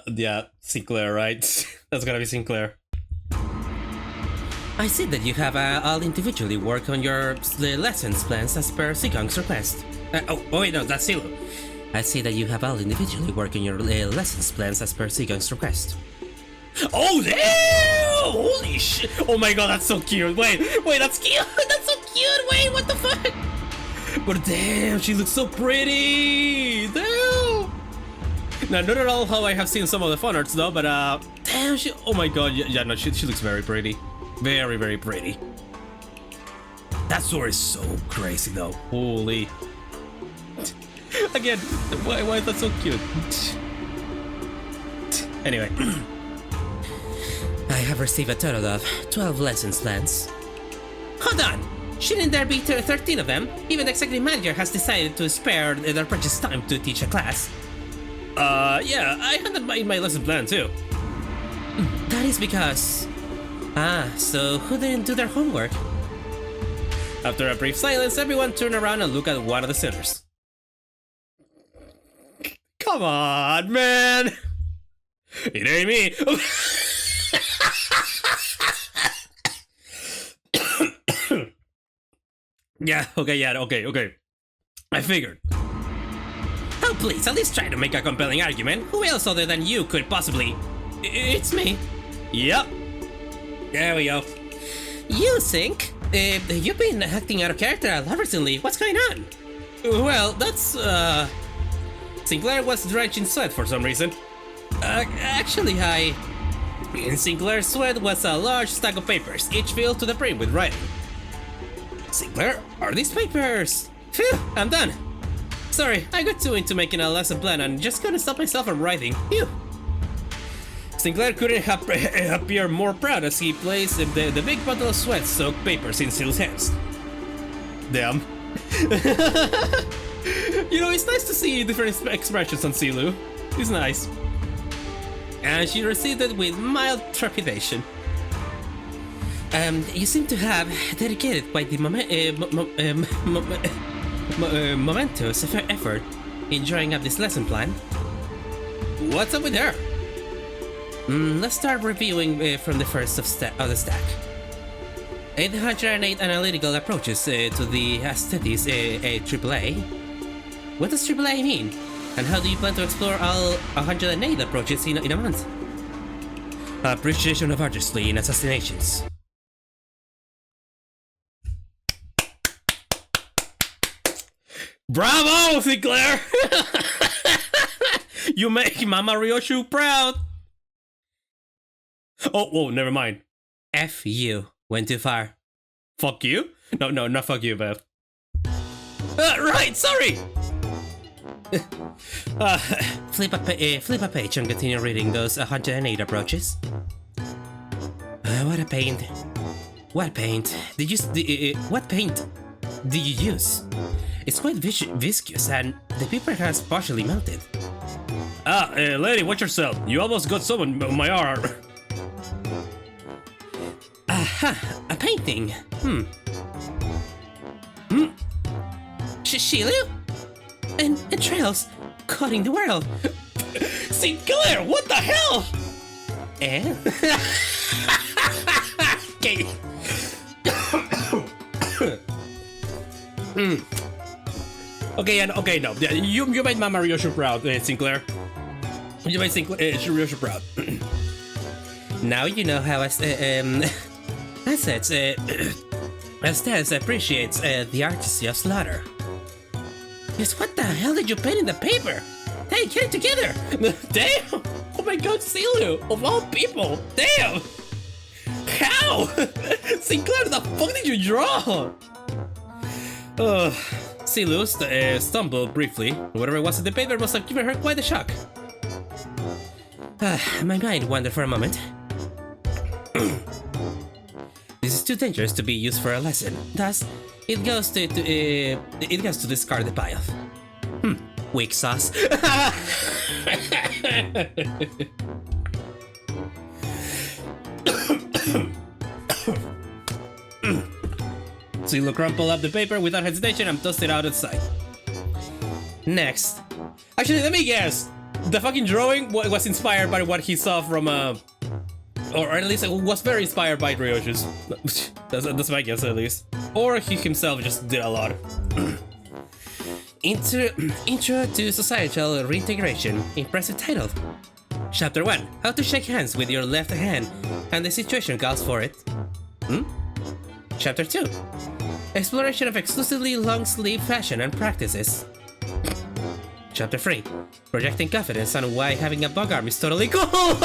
yeah, Sinclair, right? That's gonna be Sinclair. I see that you have all individually worked on your lessons plans as per Xichun's request. Oh, wait, no, that's Silu. I see that you have all individually worked on your lessons plans as per Xichun's request. Oh, damn! Holy shit! Oh my god, that's so cute. Wait, that's cute. That's so cute. Wait, what the fuck? But damn, she looks so pretty. Damn. Now, not at all how I have seen some of the fan arts though, but damn, she. Oh my god, yeah, no, she looks very pretty, very, very pretty. That sword is so crazy though. Holy. Again, why is that so cute? Anyway. I have received a total of 12 lessons plans. Hold on! Shouldn't there be 13 of them? Even the executive manager has decided to spare their precious time to teach a class. Yeah, I had that in my lesson plan too. That is because... so who didn't do their homework? After a brief silence, everyone turned around and looked at one of the sinners. Come on, man! It ain't me! Yeah, okay. I figured. Oh, please, at least try to make a compelling argument. Who else other than you could possibly... It's me. Yep. There we go. You think? You've been acting out of character a lot recently. What's going on? Well, that's, Sinclair was drenched in sweat for some reason. Actually, in Sinclair's sweat was a large stack of papers, each filled to the brim with writing. Sinclair, are these papers? Phew, I'm done. Sorry, I got too into making a lesson plan and just couldn't stop myself from writing. Phew. Sinclair couldn't appear more proud as he placed the big bundle of sweat-soaked papers in Silu's hands. Damn. You know, it's nice to see different expressions on Silu. It's nice. And she received it with mild trepidation. You seem to have dedicated quite the momentous effort in drawing up this lesson plan. What's up with her? Let's start reviewing from the first of the stack. 808 analytical approaches to the aesthetics AAA. What does AAA mean? And how do you plan to explore all 108 approaches in a month? Appreciation of artistry in assassinations. Bravo, Sinclair! You make Mama Ryoshu proud! Oh, whoa, never mind. F you. Went too far. Fuck you? No, not fuck you, Beth. Right, sorry! Flip a page and continue reading those 108 approaches. What a paint. What paint did you use? It's quite viscous and the paper has partially melted. Lady, watch yourself. You almost got someone on my arm. Aha, a painting. Shilu? And trails cutting the world. Sinclair, what the hell? Eh? Okay. Okay, no. You made Mama Ryoshu proud, Sinclair. You might think Shiryu proud. Now you know how Estes appreciates the artistry of slaughter. Yes, what the hell did you paint in the paper? Hey, get it together! Damn! Oh my god, Silu! Of all people! Damn! How? Sinclair, the fuck did you draw? Silu stumbled briefly. Whatever it was in the paper must have given her quite a shock. My mind wandered for a moment. This is too dangerous to be used for a lesson. Thus, it goes to discard the pile. Weak sauce. So you crumple up the paper without hesitation and toss it out outside. Next. Actually, let me guess. The fucking drawing was inspired by what he saw from or at least it was very inspired by Ryoshi's. That's my guess, at least. Or he himself just did a lot. Intro to Societal Reintegration. Impressive title. Chapter 1. How to shake hands with your left hand, and the situation calls for it. Chapter 2. Exploration of exclusively long-sleeve fashion and practices. Chapter 3. Projecting confidence on why having a bug arm is totally cool.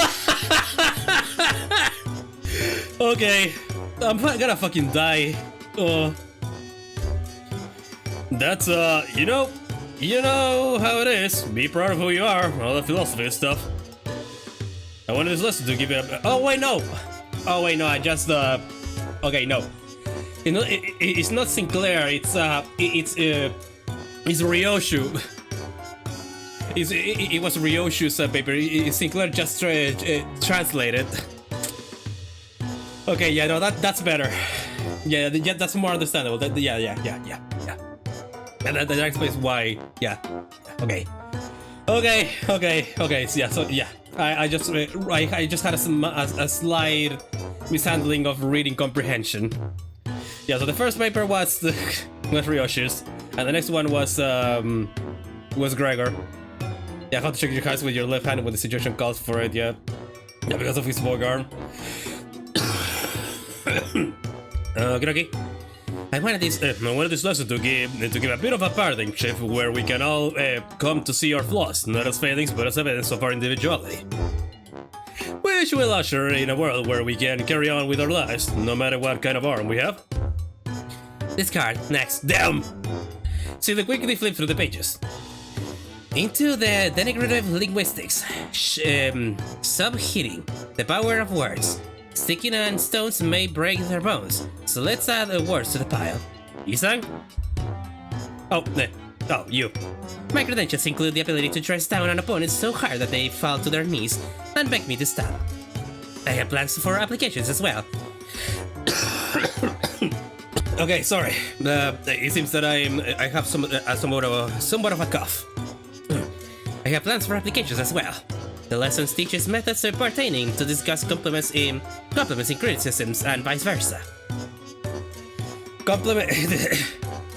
Okay, I'm gonna fucking die. That's you know how it is. Be proud of who you are. All the philosophy stuff. I wanted this lesson to give you a. Oh wait, no. I just Okay, no. You know, it's not Sinclair. It's Ryoshu. It was Ryoshu's paper. Sinclair just translated. Okay, yeah, no, that's better. Yeah, that's more understandable. Yeah. And that explains why. Yeah. Okay. So yeah. I just had a slight mishandling of reading comprehension. Yeah. So the first paper was Ryoshi's, and the next one was Gregor. Yeah, how to shake your hands with your left hand when the situation calls for it. Yeah. Yeah, because of his bog arm. Okay. I wanted this lesson to give a bit of a paradigm shift where we can all come to see our flaws, not as failings but as evidence of our individuality. Which will usher in a world where we can carry on with our lives, no matter what kind of arm we have. Discard. Next. Damn! See the quickly flip through the pages. Into the denigrative linguistics. Subheating. The power of words. Sticking on stones may break their bones, so let's add words to the pile. Isang? You. My credentials include the ability to dress down on opponents so hard that they fall to their knees and beg me to stop. I have plans for applications as well. Okay, sorry. It seems that I have somewhat of a cough. I have plans for applications as well. The lessons teaches methods pertaining to discuss complements in criticisms and vice versa.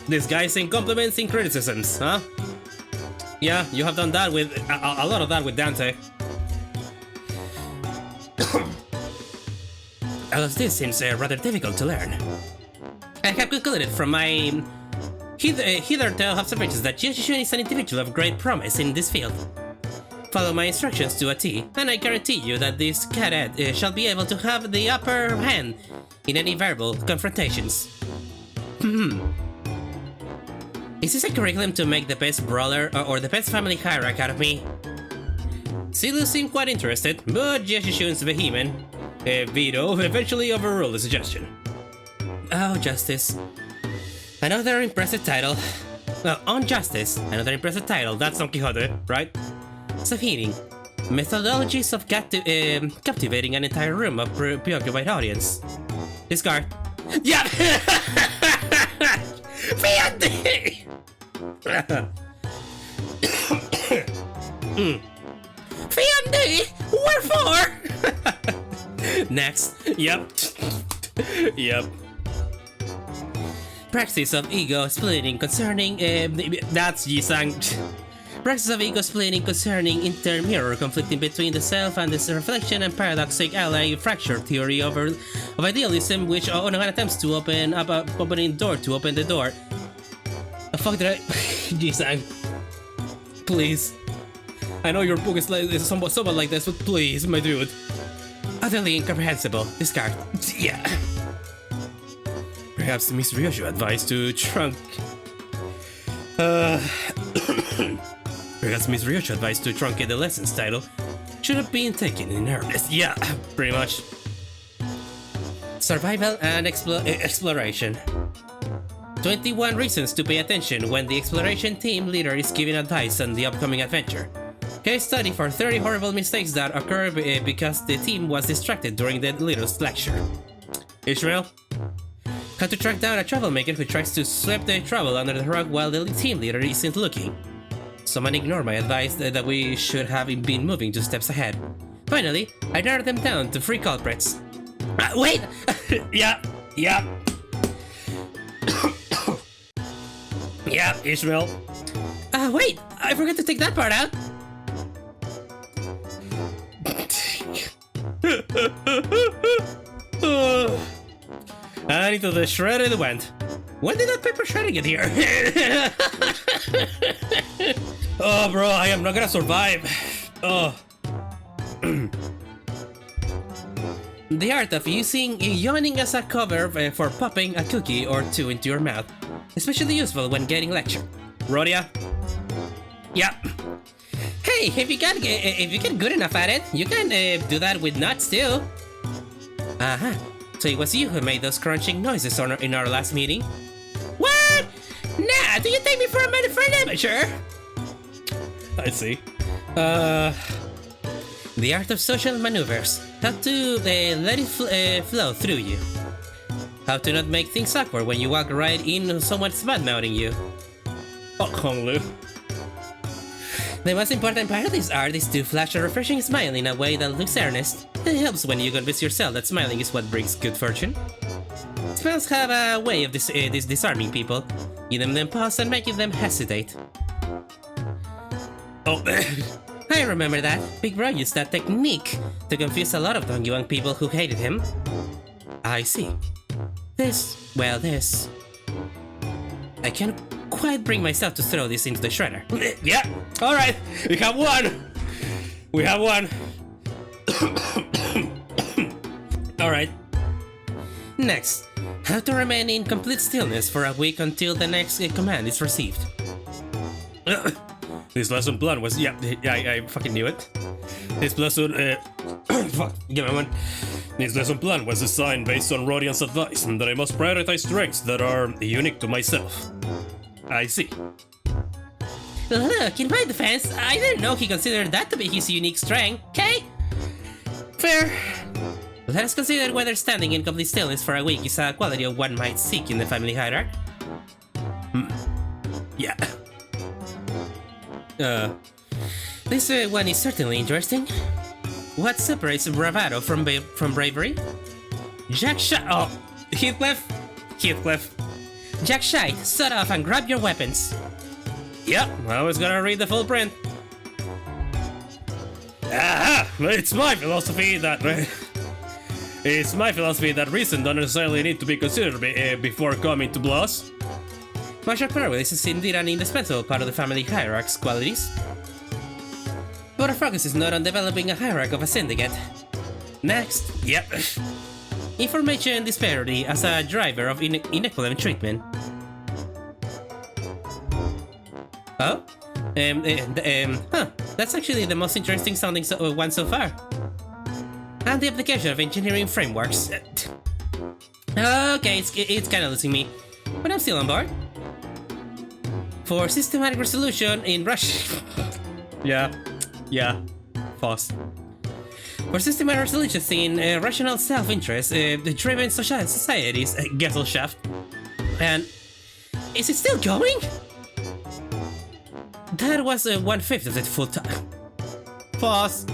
Disguising compliments in criticisms, huh? Yeah, you have done that with a lot of that with Dante. All of this seems rather difficult to learn. I have concluded from my hitherto observations that Xichun is an individual of great promise in this field. Follow my instructions to a T, and I guarantee you that this cadet shall be able to have the upper hand in any verbal confrontations. Is this a curriculum to make the best brawler or the best family hierarch out of me? Silu seemed quite interested, but Xichun's vehement veto eventually overruled the suggestion. Oh, Justice. Another impressive title. Well, on Justice, another impressive title. That's Don Quixote, right? Subheating. Methodologies of captivating an entire room of preoccupied audience. Discard. Yeah! Fiante! Fiante! Wherefore? Next. Yep. Practice of ego splitting concerning that's Yisang. Practice of ego splitting concerning inter-mirror conflicting between the self and its reflection and paradoxic ally fracture theory of idealism, which Onagan attempts to open up opening door to open the door. The fuck did I... Jisang. Please. I know your book is like somewhat like this, but please, my dude. Utterly incomprehensible. Discard. Yeah. Perhaps Miss Ryoshu advised to Perhaps Miss Ryoshu advised to truncate the lessons title. Should have been taken in earnest. Yeah, pretty much. Survival and exploration. 21 reasons to pay attention when the exploration team leader is giving advice on the upcoming adventure. Case study for 30 horrible mistakes that occurred because the team was distracted during the leader's lecture. Ishmael? How to track down a troublemaker who tries to sweep the trouble under the rug while the team leader isn't looking. Someone ignored my advice that we should have been moving 2 steps ahead. Finally, I narrowed them down to 3 culprits. Wait! Yeah. Yeah, Ishmael. Wait! I forgot to take that part out! And into the shredder it went. When did that paper shredding get here? Oh, bro, I am not gonna survive. Oh. The art of using yawning as a cover for popping a cookie or 2 into your mouth. Especially useful when getting lectured. Rodia? Yeah. Hey, if you get good enough at it, you can do that with nuts too. Uh-huh. So it was you who made those crunching noises in our last meeting? What? Nah, do you take me for an amateur? I see. The art of social maneuvers. How to let it flow through you. How to not make things awkward when you walk right in someone's bad-mouthing you. Oh, Honglu. The most important part of this art is to flash a refreshing smile in a way that looks earnest. It helps when you convince yourself that smiling is what brings good fortune. Spells have a way of disarming people, giving them pause and making them hesitate. Oh, I remember that. Big Bro used that technique to confuse a lot of young people who hated him. I see. This. I can't quite bring myself to throw this into the shredder. Yeah, alright, we have one! Alright. Next, how to remain in complete stillness for a week until the next command is received. This lesson plan was... Yeah, I fucking knew it. This lesson... fuck, give me one. This lesson plan was designed based on Rodian's advice that I must prioritize strengths that are unique to myself. I see. Look, in my defense, I didn't know he considered that to be his unique strength, okay? Fair. Let us consider whether standing in complete stillness for a week is a quality one might seek in the family hierarch. Yeah. This one is certainly interesting. What separates bravado from bravery? Oh, Heathcliff. Jack Shite, set off and grab your weapons. Yep, I was gonna read the full print. Aha! It's my philosophy that reason don't necessarily need to be considered before coming to blows. Martial prowess is indeed an indispensable part of the family hierarch's qualities. But our focus is not on developing a hierarch of a syndicate. Next, yep. Information disparity as a driver of inequitable treatment. Oh? That's actually the most interesting sounding one so far. And the application of engineering frameworks. Okay, it's kind of losing me, but I'm still on board. For systematic resolution in Rush. Yeah. Fast. For systematic resolutions in rational self-interest, driven societies, Gesellschaft. And is it still going? That was 1/5 of it full time. Fast.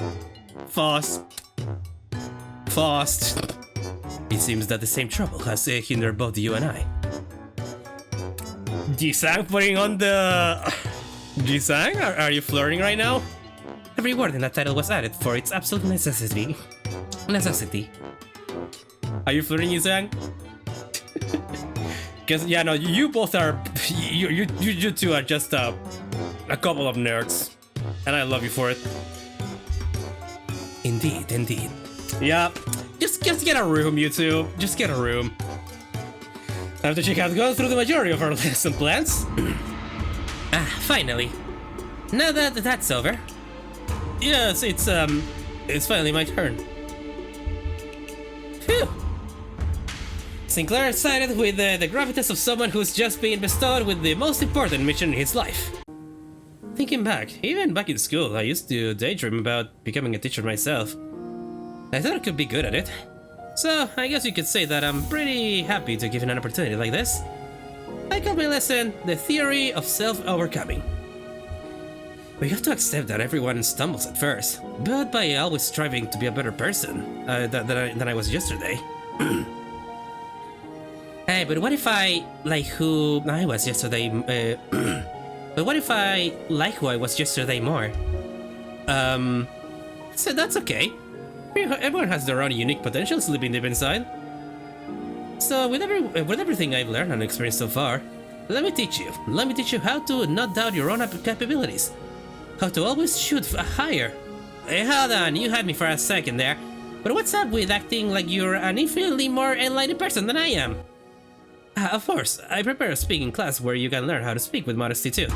It seems that the same trouble has hindered both you and I. Jisang putting on the Jisang, are you flirting right now? Every word in that title was added for its absolute necessity. Are you flirting, Jisang? Because, yeah, no, you both are... You two are just a couple of nerds. And I love you for it. Indeed, indeed. Yeah, just get a room, you two. Just get a room. After she had gone through the majority of her lesson plans. Finally. Now that that's over. Yes, it's finally my turn. Phew. Sinclair sided with the gravitas of someone who's just been bestowed with the most important mission in his life. Thinking back, even back in school, I used to daydream about becoming a teacher myself. I thought I could be good at it. So, I guess you could say that I'm pretty happy to give an opportunity like this. I call my lesson The Theory of Self-Overcoming. We have to accept that everyone stumbles at first, but by always striving to be a better person than I was yesterday. Hey, but what if I like who I was yesterday? But what if I like who I was yesterday more? So that's okay. Everyone has their own unique potential sleeping deep inside. So with everything I've learned and experienced so far, let me teach you. Let me teach you how to not doubt your own capabilities. How to always shoot higher. Hey, hold on, you had me for a second there. But what's up with acting like you're an infinitely more enlightened person than I am? Of course, I prepare a speaking class where you can learn how to speak with modesty too.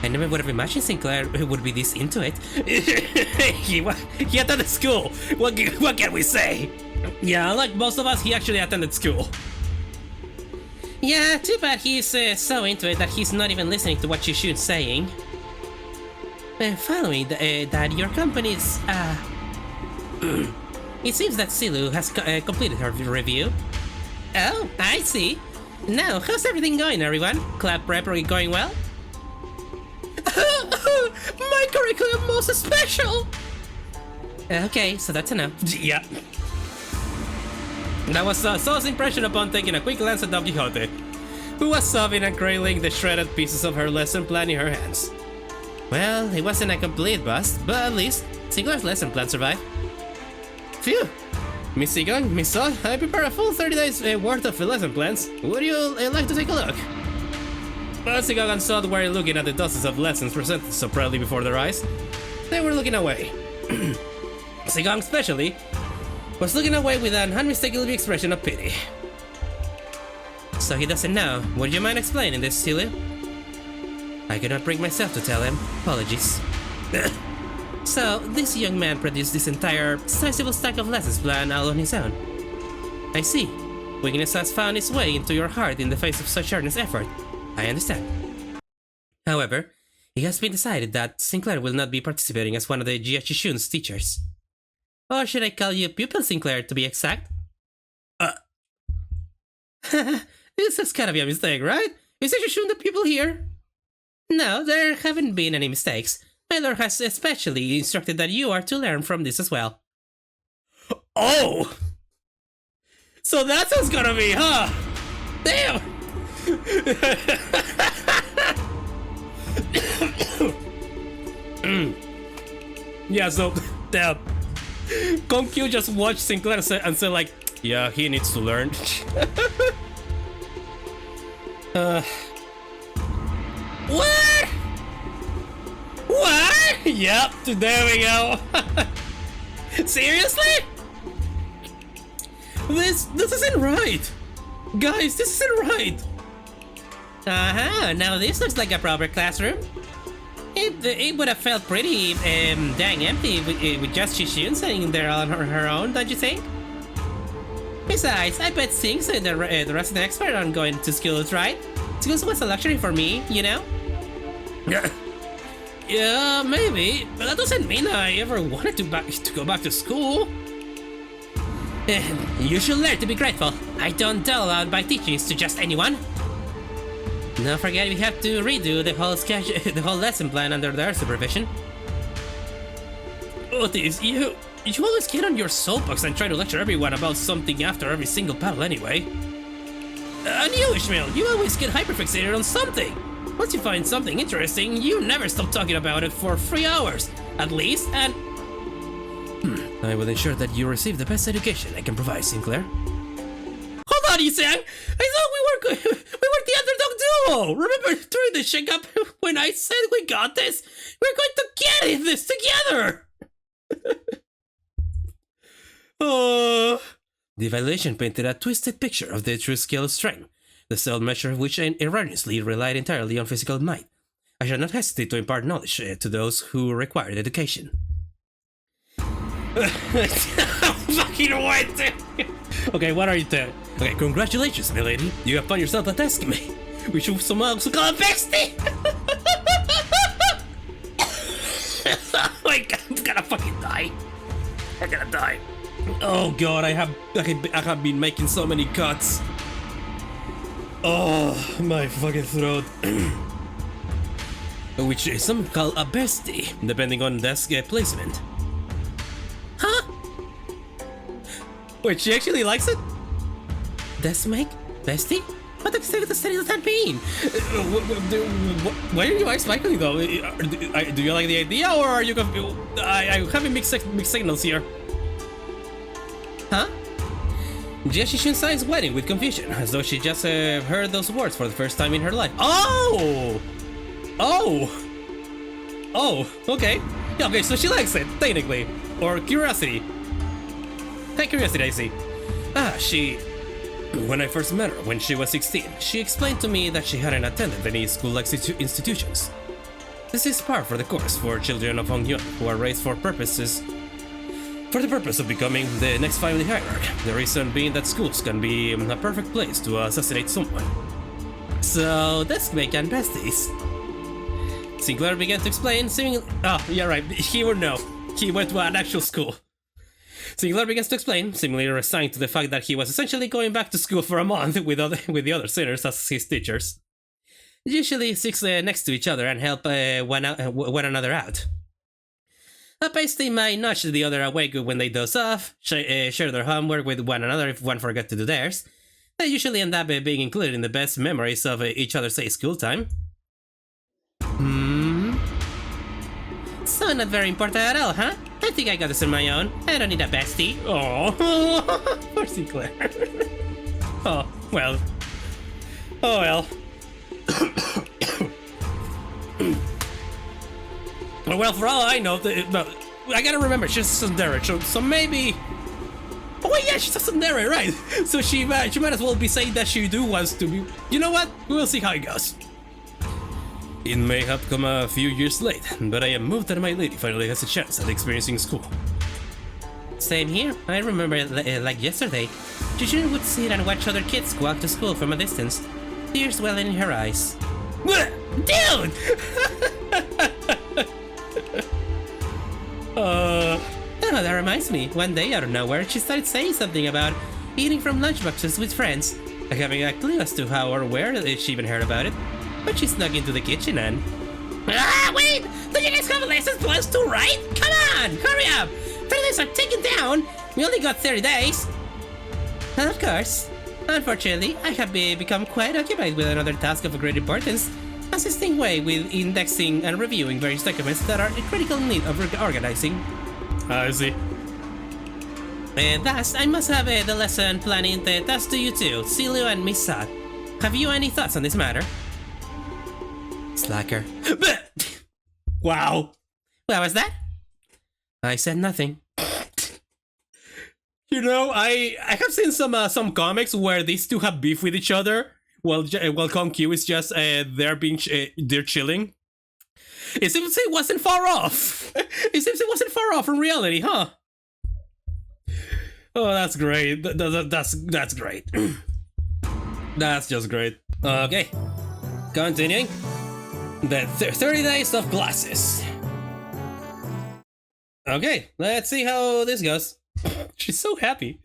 I never would have imagined Sinclair would be this into it. he attended school. What can we say? Yeah, unlike most of us, he actually attended school. Yeah, too bad he's so into it that he's not even listening to what Xichun's saying. Following that, your company's... It seems that Silu has completed her review. Oh, I see. Now, how's everything going, everyone? Club prep going well? My curriculum most special! Okay, so that's enough. Yeah. That was So's impression upon taking a quick glance at Don Quixote, who was sobbing and cradling the shredded pieces of her lesson plan in her hands. Well, it wasn't a complete bust, but at least Sinclair's lesson plan survived. Phew! Miss Seagon, Miss So, I prepared a full 30 days worth of lesson plans. Would you like to take a look? But Seagon and Sod were looking at the dozens of lessons presented so proudly before their eyes. They were looking away. Seagon especially was looking away with an unmistakable expression of pity. So he doesn't know. Would you mind explaining this, Silu? I could not bring myself to tell him. Apologies. So, this young man produced this entire sizable stack of lessons plan all on his own. I see. Weakness has found its way into your heart in the face of such earnest effort. I understand. However, it has been decided that Sinclair will not be participating as one of the Xichun's teachers. Or should I call you Pupil Sinclair to be exact? This has gotta be a mistake, right? Is Xichun the pupil here? No, there haven't been any mistakes. My lord has especially instructed that you are to learn from this as well. Oh! So that's how it's gonna be, huh? Damn! Yeah, so, damn. Konkyu just watched Sinclair and said like, yeah, he needs to learn. What? What? Yep, there we go. Seriously? This isn't right. Guys, this isn't right. Now this looks like a proper classroom. It would have felt pretty dang empty with just Xichun sitting there on her own, don't you think? Besides, I bet Sing's the resident expert on going to schools, right? Schools was a luxury for me, you know? Yeah, maybe, but that doesn't mean I ever wanted to go back to school. You should learn to be grateful. I don't dole out my teachings to just anyone. Don't forget we have to redo the whole lesson plan under their supervision. Otis, you always get on your soapbox and try to lecture everyone about something after every single battle anyway. And you, Ishmael, you always get hyperfixated on something. Once you find something interesting, you never stop talking about it for 3 hours, at least, and... I will ensure that you receive the best education I can provide, Sinclair. Hold on, Yisang! I thought we were the underdog duo! Remember during the shake-up when I said we got this? We're going to get this together! Oh... The evaluation painted a twisted picture of the true scale of strength, the sole measure of which erroneously relied entirely on physical might. I shall not hesitate to impart knowledge to those who require education. Fucking what? Okay, what are you doing? Okay, congratulations, milady. You have found yourself a task mate. We should somehow call a bestie. Oh my god, I'm gonna fucking die. I'm gonna die. Oh god, I have been making so many cuts. Oh, my fucking throat. Which some call a bestie, depending on desk placement. Huh? Wait, she actually likes it? Desk make? Bestie? What the fuck does that mean? Why are you smiling though? Do you like the idea, or are you I'm having mixed signals here. Huh? Xichun signs wedding with confusion, as though she just heard those words for the first time in her life. Oh! Oh! Oh, okay. Yeah, okay, so she likes it, technically. Or curiosity. Hey, curiosity, I see. When I first met her, when she was 16, she explained to me that she hadn't attended any school-like institutions. This is par for the course for children of Hong Yuan who are raised for the purpose of becoming the next family hierarch, the reason being that schools can be a perfect place to assassinate someone. So, deskmate and besties. Sinclair began to explain, seemingly... Oh, yeah, right, he would know. He went to an actual school. Sinclair begins to explain, seemingly resigned to the fact that he was essentially going back to school for a month with the other sinners as his teachers. Usually sits next to each other and help one another out. A bestie might nudge the other awake when they doze off, share their homework with one another if one forgot to do theirs. They usually end up being included in the best memories of each other's school time. So not very important at all, huh? I think I got this on my own. I don't need a bestie. Oh, poor Sinclair. Oh, well. Oh, well. Well, for all I know, I gotta remember, she's a tsundere, so maybe... Oh wait, yeah, she's a tsundere, right? So she might as well be saying that she wants to be... You know what? We'll see how it goes. It may have come a few years late, but I am moved that my lady finally has a chance at experiencing school. Same here. I remember like yesterday. Xichun would sit and watch other kids go out to school from a distance, tears welling in her eyes. Dude! Oh, that reminds me. One day out of nowhere, she started saying something about eating from lunchboxes with friends. I haven't a clue as to how or where she even heard about it, but she snuck into the kitchen and... Ah, wait! Do you guys have lessons plans too, right? Come on! Hurry up! 30 days are ticking down! We only got 30 days! Of course. Unfortunately, I have become quite occupied with another task of great importance, assisting Wei with indexing and reviewing various documents that are in critical need of organizing. I see. And thus, I must have the lesson planning the task to you two, Silu and Miss Sat. Have you any thoughts on this matter? Slacker. Wow. What was that? I said nothing. You know, I have seen some comics where these two have beef with each other. While Kong Q is just they're chilling. It seems it wasn't far off. It seems it wasn't far off from reality, huh? Oh, that's great. That's great. That's just great. Okay, continuing. The 30 days of classes. Okay, let's see how this goes. She's so happy.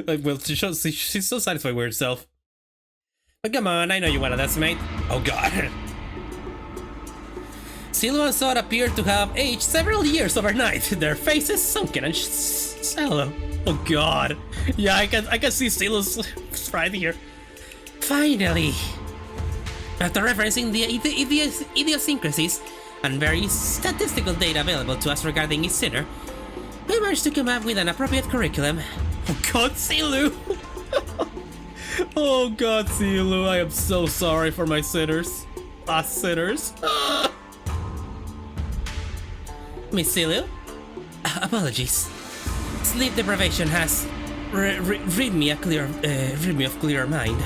Like, well, she's so satisfied with herself. But come on, I know you want to decimate. Oh god. Silu and Sot appear to have aged several years overnight, their faces sunken and sallow. Oh god. Yeah, I can see Silu's right here. Finally. After referencing the idiosyncrasies and various statistical data available to us regarding each sinner, we managed to come up with an appropriate curriculum. Oh God, Silu! Oh God, Silu, I am so sorry for my sinners. Us sinners. Miss Silu? Apologies. Sleep deprivation has rid me of clearer mind.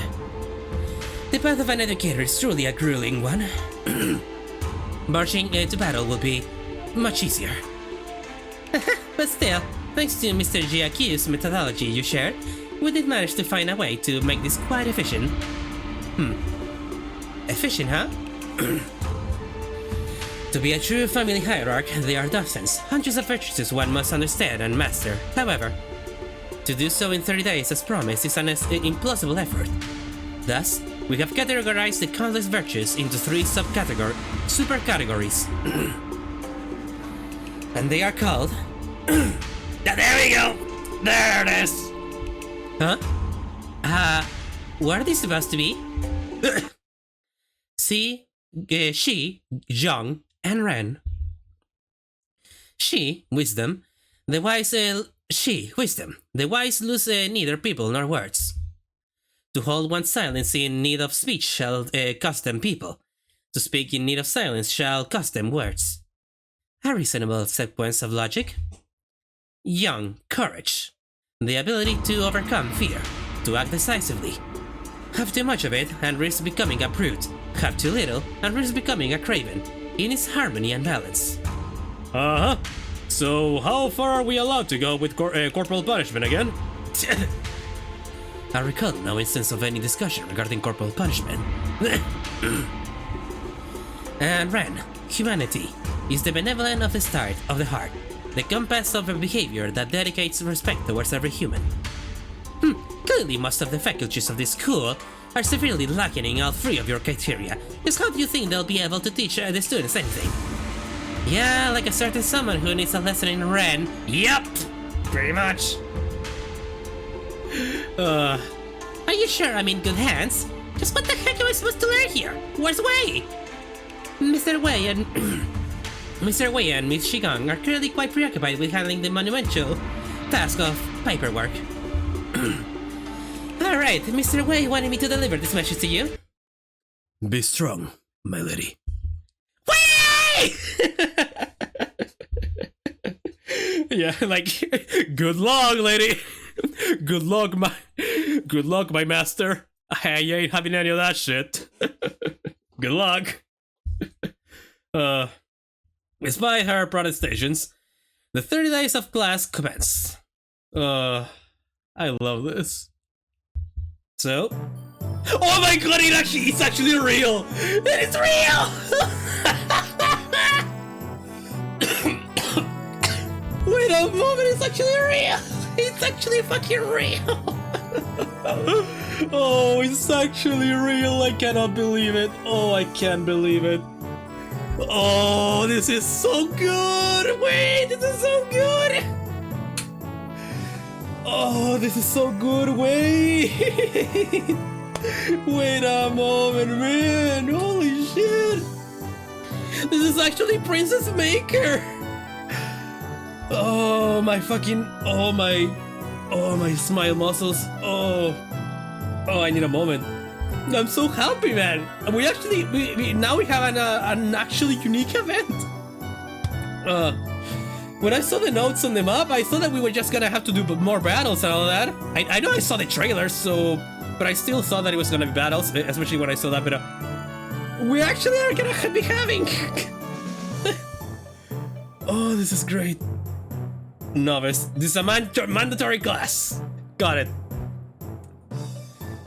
The path of an educator is truly a grueling one. Marching to battle will be much easier. But still, thanks to Mr. GIQ's methodology you shared, we did manage to find a way to make this quite efficient. Efficient, huh? To be a true family hierarch, there are dozens, hundreds of virtues one must understand and master. However, to do so in 30 days as promised is an implausible effort. Thus, we have categorized the countless virtues into 3 supercategories. And they are called... There we go! There it is! Huh? What are these supposed to be? Xi, Zhang, and Ren. Xi, wisdom. The wise, wisdom. The wise lose neither people nor words. To hold one's silence in need of speech shall cost them people. To speak in need of silence shall cost them words. A reasonable sequence of logic. Young, courage. The ability to overcome fear, to act decisively. Have too much of it and risk becoming a brute. Have too little and risk becoming a craven. In its harmony and balance. Uh-huh. So how far are we allowed to go with corporal punishment again? I recall no instance of any discussion regarding corporal punishment. And Ren, humanity, is the benevolent of the start of the heart, the compass of a behavior that dedicates respect towards every human. Clearly most of the faculties of this school are severely lacking in all 3 of your criteria. Just how do you think they'll be able to teach the students anything? Yeah, like a certain someone who needs a lesson in Ren. Yup! Pretty much. Are you sure I'm in good hands? Just what the heck am I supposed to learn here? Where's Wei? Mr. Wei and... Mr. Wei and Miss Shigang are clearly quite preoccupied with handling the monumental task of paperwork. Alright, Mr. Wei wanted me to deliver this message to you. Be strong, my lady. Wei! Yeah, like, good luck, lady. Good luck, my master. I ain't having any of that shit. Good luck. Despite her protestations, the 30 days of class commence. I love this. So... Oh my god, it's actually real! It is real! Wait a moment, it's actually real! It's actually fucking real! Oh, it's actually real, I cannot believe it. Oh, I can't believe it. Oh, this is so good! Wait, this is so good! Oh, this is so good, wait! Wait a moment, man! Holy shit! This is actually Princess Maker! Oh, my fucking... Oh, my smile muscles. Oh, I need a moment. I'm so happy, man. We actually... now we have an actually unique event. When I saw the notes on the map, I thought that we were just gonna have to do more battles and all that. I know I saw the trailers, so... But I still thought that it was gonna be battles, especially when I saw that, but... we actually are gonna be having... Oh, this is great. Novice. This is a mandatory class. Got it.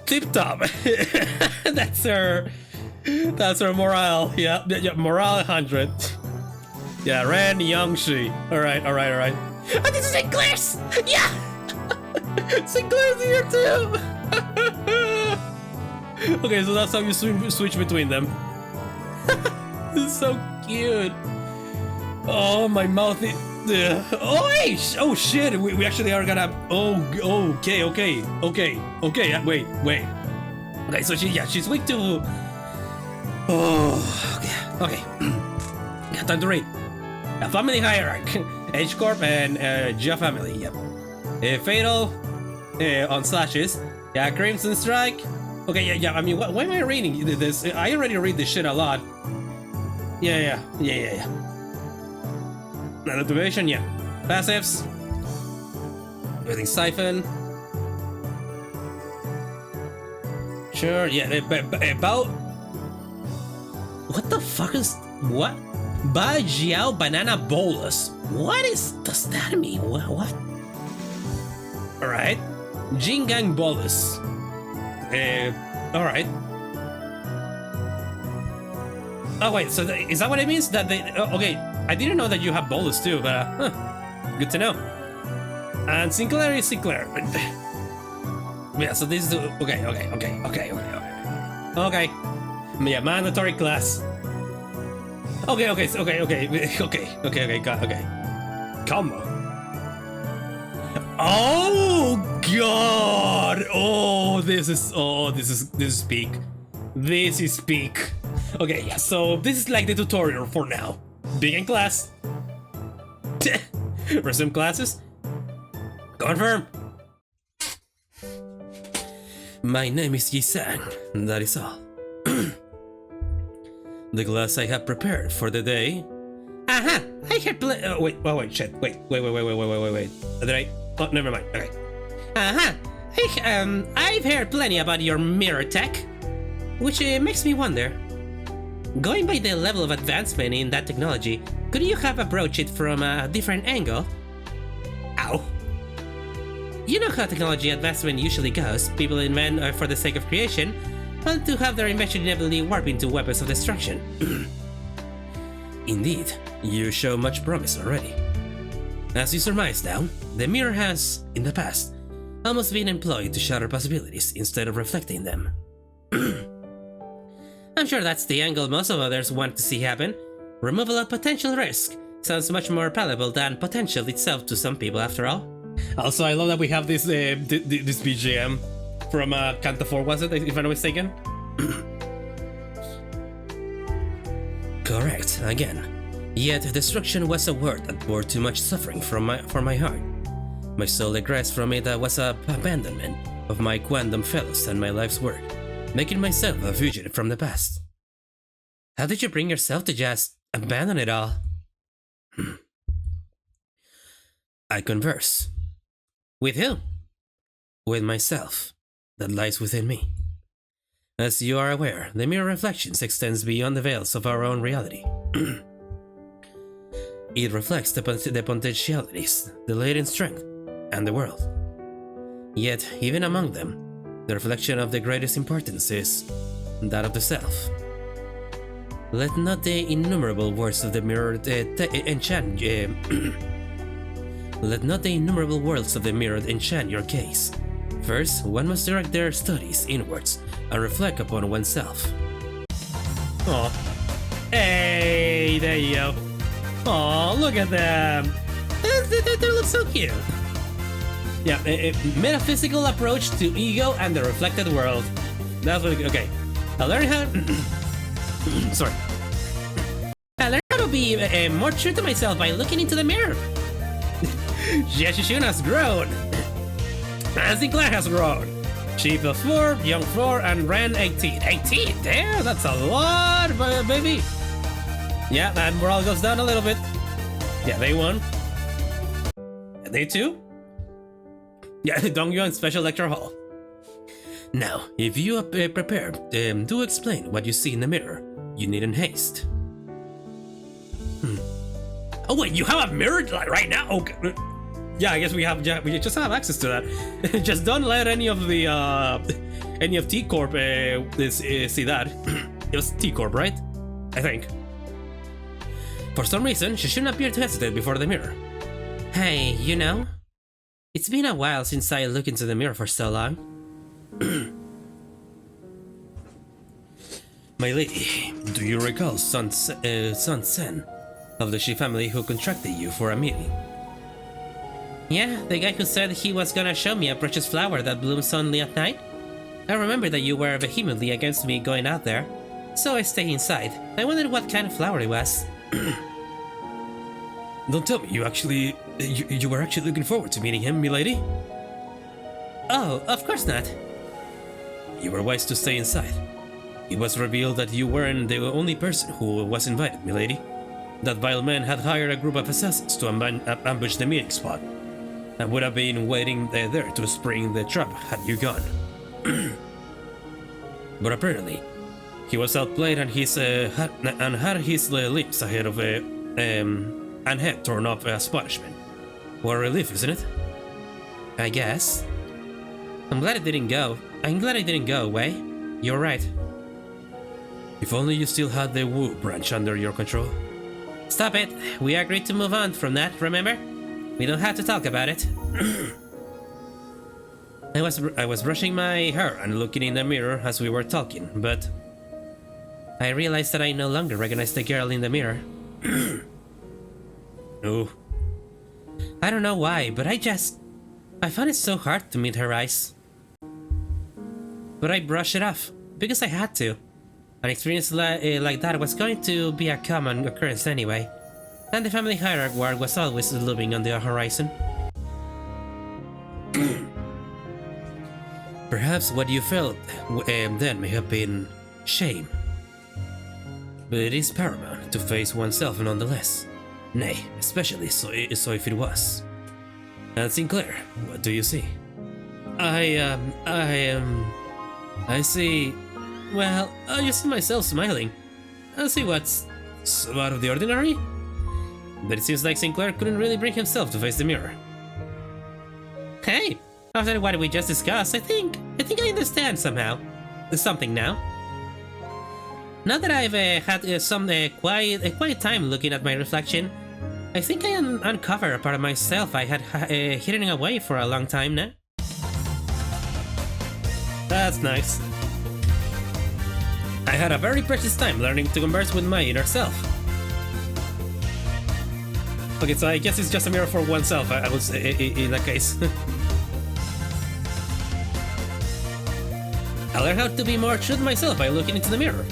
Tip top. That's her morale. Yeah, morale 100. Yeah, Ren Yangshi. Alright. Oh, this is Sinclair's! Yeah! Sinclair's here too! Okay, so that's how you switch between them. This is so cute. Oh, my mouth is... Oh, hey! Oh, shit! We actually are gonna... Oh, okay. Wait. Okay, so she's weak to... Oh, okay. Got time to read. A family hierarch. H Corp and Gia family. Yep. Fatal on slashes. Yeah, Crimson Strike. Okay, yeah. I mean, why am I reading this? I already read this shit a lot. Yeah. Activation, yeah. Passives. Everything Siphon. Sure, yeah. About. What the fuck is. What? Ba Jiao Banana Bolus. Does that mean? What? Alright. Jingang Bolus. Alright. Oh, wait, so is that what it means? That they. Okay, I didn't know that you have Bolus too, but. Good to know. And Sinclair is Sinclair. Yeah, so this is. Okay. Okay. Yeah, mandatory class. Okay. Combo. Oh god! This is peak. This is peak. Okay, yeah, so this is like the tutorial for now. Begin class. Resume classes. Confirm. My name is Xichun, that is all. The class I have prepared for the day. Aha! I had wait, shit. Wait. Did I? Oh, never mind. Okay. Aha! I've heard plenty about your mirror tech, which makes me wonder. Going by the level of advancement in that technology, could you have approached it from a different angle? Ow. You know how technology advancement usually goes. People invent for the sake of creation, but to have their invention inevitably warp into weapons of destruction. Indeed, you show much promise already. As you surmise now, the mirror has, in the past, almost been employed to shatter possibilities instead of reflecting them. I'm sure that's the angle most of others want to see happen. Removal of potential risk sounds much more palatable than potential itself to some people, after all. Also, I love that we have this this BGM from Canto 4, was it, if I'm not mistaken? Correct, again. Yet destruction was a word that bore too much suffering for my heart. My soul egressed from it was a abandonment of my quantum fellows and my life's work, making myself a fugitive from the past. How did you bring yourself to just abandon it all? I converse. With who? With myself, that lies within me. As you are aware, the mirror reflections extends beyond the veils of our own reality. It reflects the potentialities, the latent strength, and the world. Yet, even among them, the reflection of the greatest importance is that of the self. Let not the innumerable words of the mirror enchant. Let not the innumerable worlds of the mirror enchant your gaze. First, one must direct their studies inwards and reflect upon oneself. Aw. Hey, there you go. Aw, look at them. They look so cute. Yeah, a metaphysical approach to ego and the reflected world. That's what. Okay. I learned how. Sorry. I learned how to be more true to myself by looking into the mirror. Xichun has grown. And Sinclair has grown. She +4, Young 4, and Ren 18. 18? Damn, that's a lot, baby. Yeah, and morale goes down a little bit. Yeah, they won. And they too? Yeah, Dongyuan Special Lecture Hall. Now, if you are prepared, do explain what you see in the mirror. You needn't haste. Oh wait, you have a mirror right now? Okay. Yeah, I guess we just have access to that. Just don't let any of T Corp see that. It was T Corp, right? I think. For some reason, she shouldn't appear to hesitate before the mirror. Hey, you know, it's been a while since I looked into the mirror for so long. My lady, do you recall Sun Sen of the Shi family who contracted you for a meeting? Yeah, the guy who said he was gonna show me a precious flower that blooms only at night? I remember that you were vehemently against me going out there. so I stayed inside. I wondered what kind of flower it was. Don't tell me you actually... You were actually looking forward to meeting him, milady? Oh, of course not. You were wise to stay inside. It was revealed that you weren't the only person who was invited, milady. That vile man had hired a group of assassins to ambush the meeting spot, and would have been waiting there to spring the trap had you gone. But apparently, he was outplayed and had his limbs ahead of and head torn off as punishment. What a relief, isn't it? I guess. I'm glad it didn't go away. You're right. If only you still had the Wu branch under your control. Stop it. We agreed to move on from that, remember? We don't have to talk about it. I was brushing my hair and looking in the mirror as we were talking, but I realized that I no longer recognized the girl in the mirror. Oh. I don't know why, but I found it so hard to meet her eyes. But I brushed it off, because I had to. An experience like that was going to be a common occurrence anyway, and the family hierarch war was always looming on the horizon. Perhaps what you felt then may have been shame. But it is paramount to face oneself nonetheless. Nay, especially so if it was. And Sinclair, what do you see? I see... Well, I just see myself smiling. I see what's so out of the ordinary? But it seems like Sinclair couldn't really bring himself to face the mirror. Hey, after what we just discussed, I think I understand somehow. Something now. Now that I've had some quiet time looking at my reflection, I think I uncovered a part of myself I had hidden away for a long time now. That's nice. I had a very precious time learning to converse with my inner self. Okay, so I guess it's just a mirror for oneself, I would say, in that case. I learned how to be more true to myself by looking into the mirror.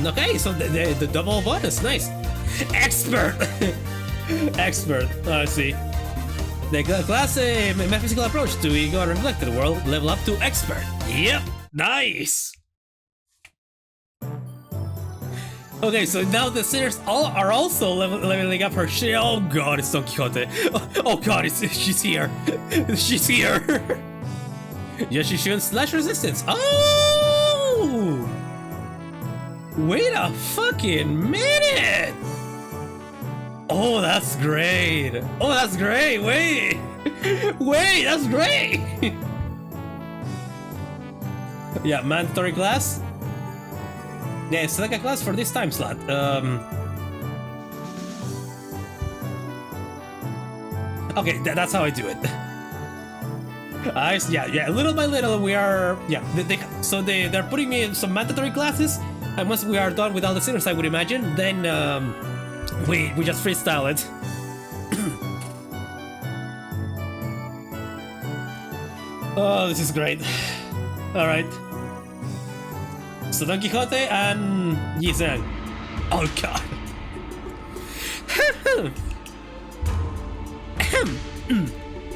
Okay, so the double bonus, nice. Expert! Expert, I see. The class metaphysical approach to ego and reflected world level up to expert. Yep, nice! Okay, so now the sinners are also leveling up her shit. Oh god, it's Don Quixote. Oh god, she's here. She's here. Yeah, Xichun slash resistance. Oh! Wait a fucking minute! Oh, that's great! Oh, that's great! Wait! Wait, that's great! Yeah, mandatory class? Yeah, select a class for this time slot. Okay, that's how I do it. Yeah, little by little we are... Yeah, they're putting me in some mandatory classes, and once we are done with all the sinners, I would imagine, then we just freestyle it. Oh, this is great. Alright. So Don Quixote and Yizeng. Oh god.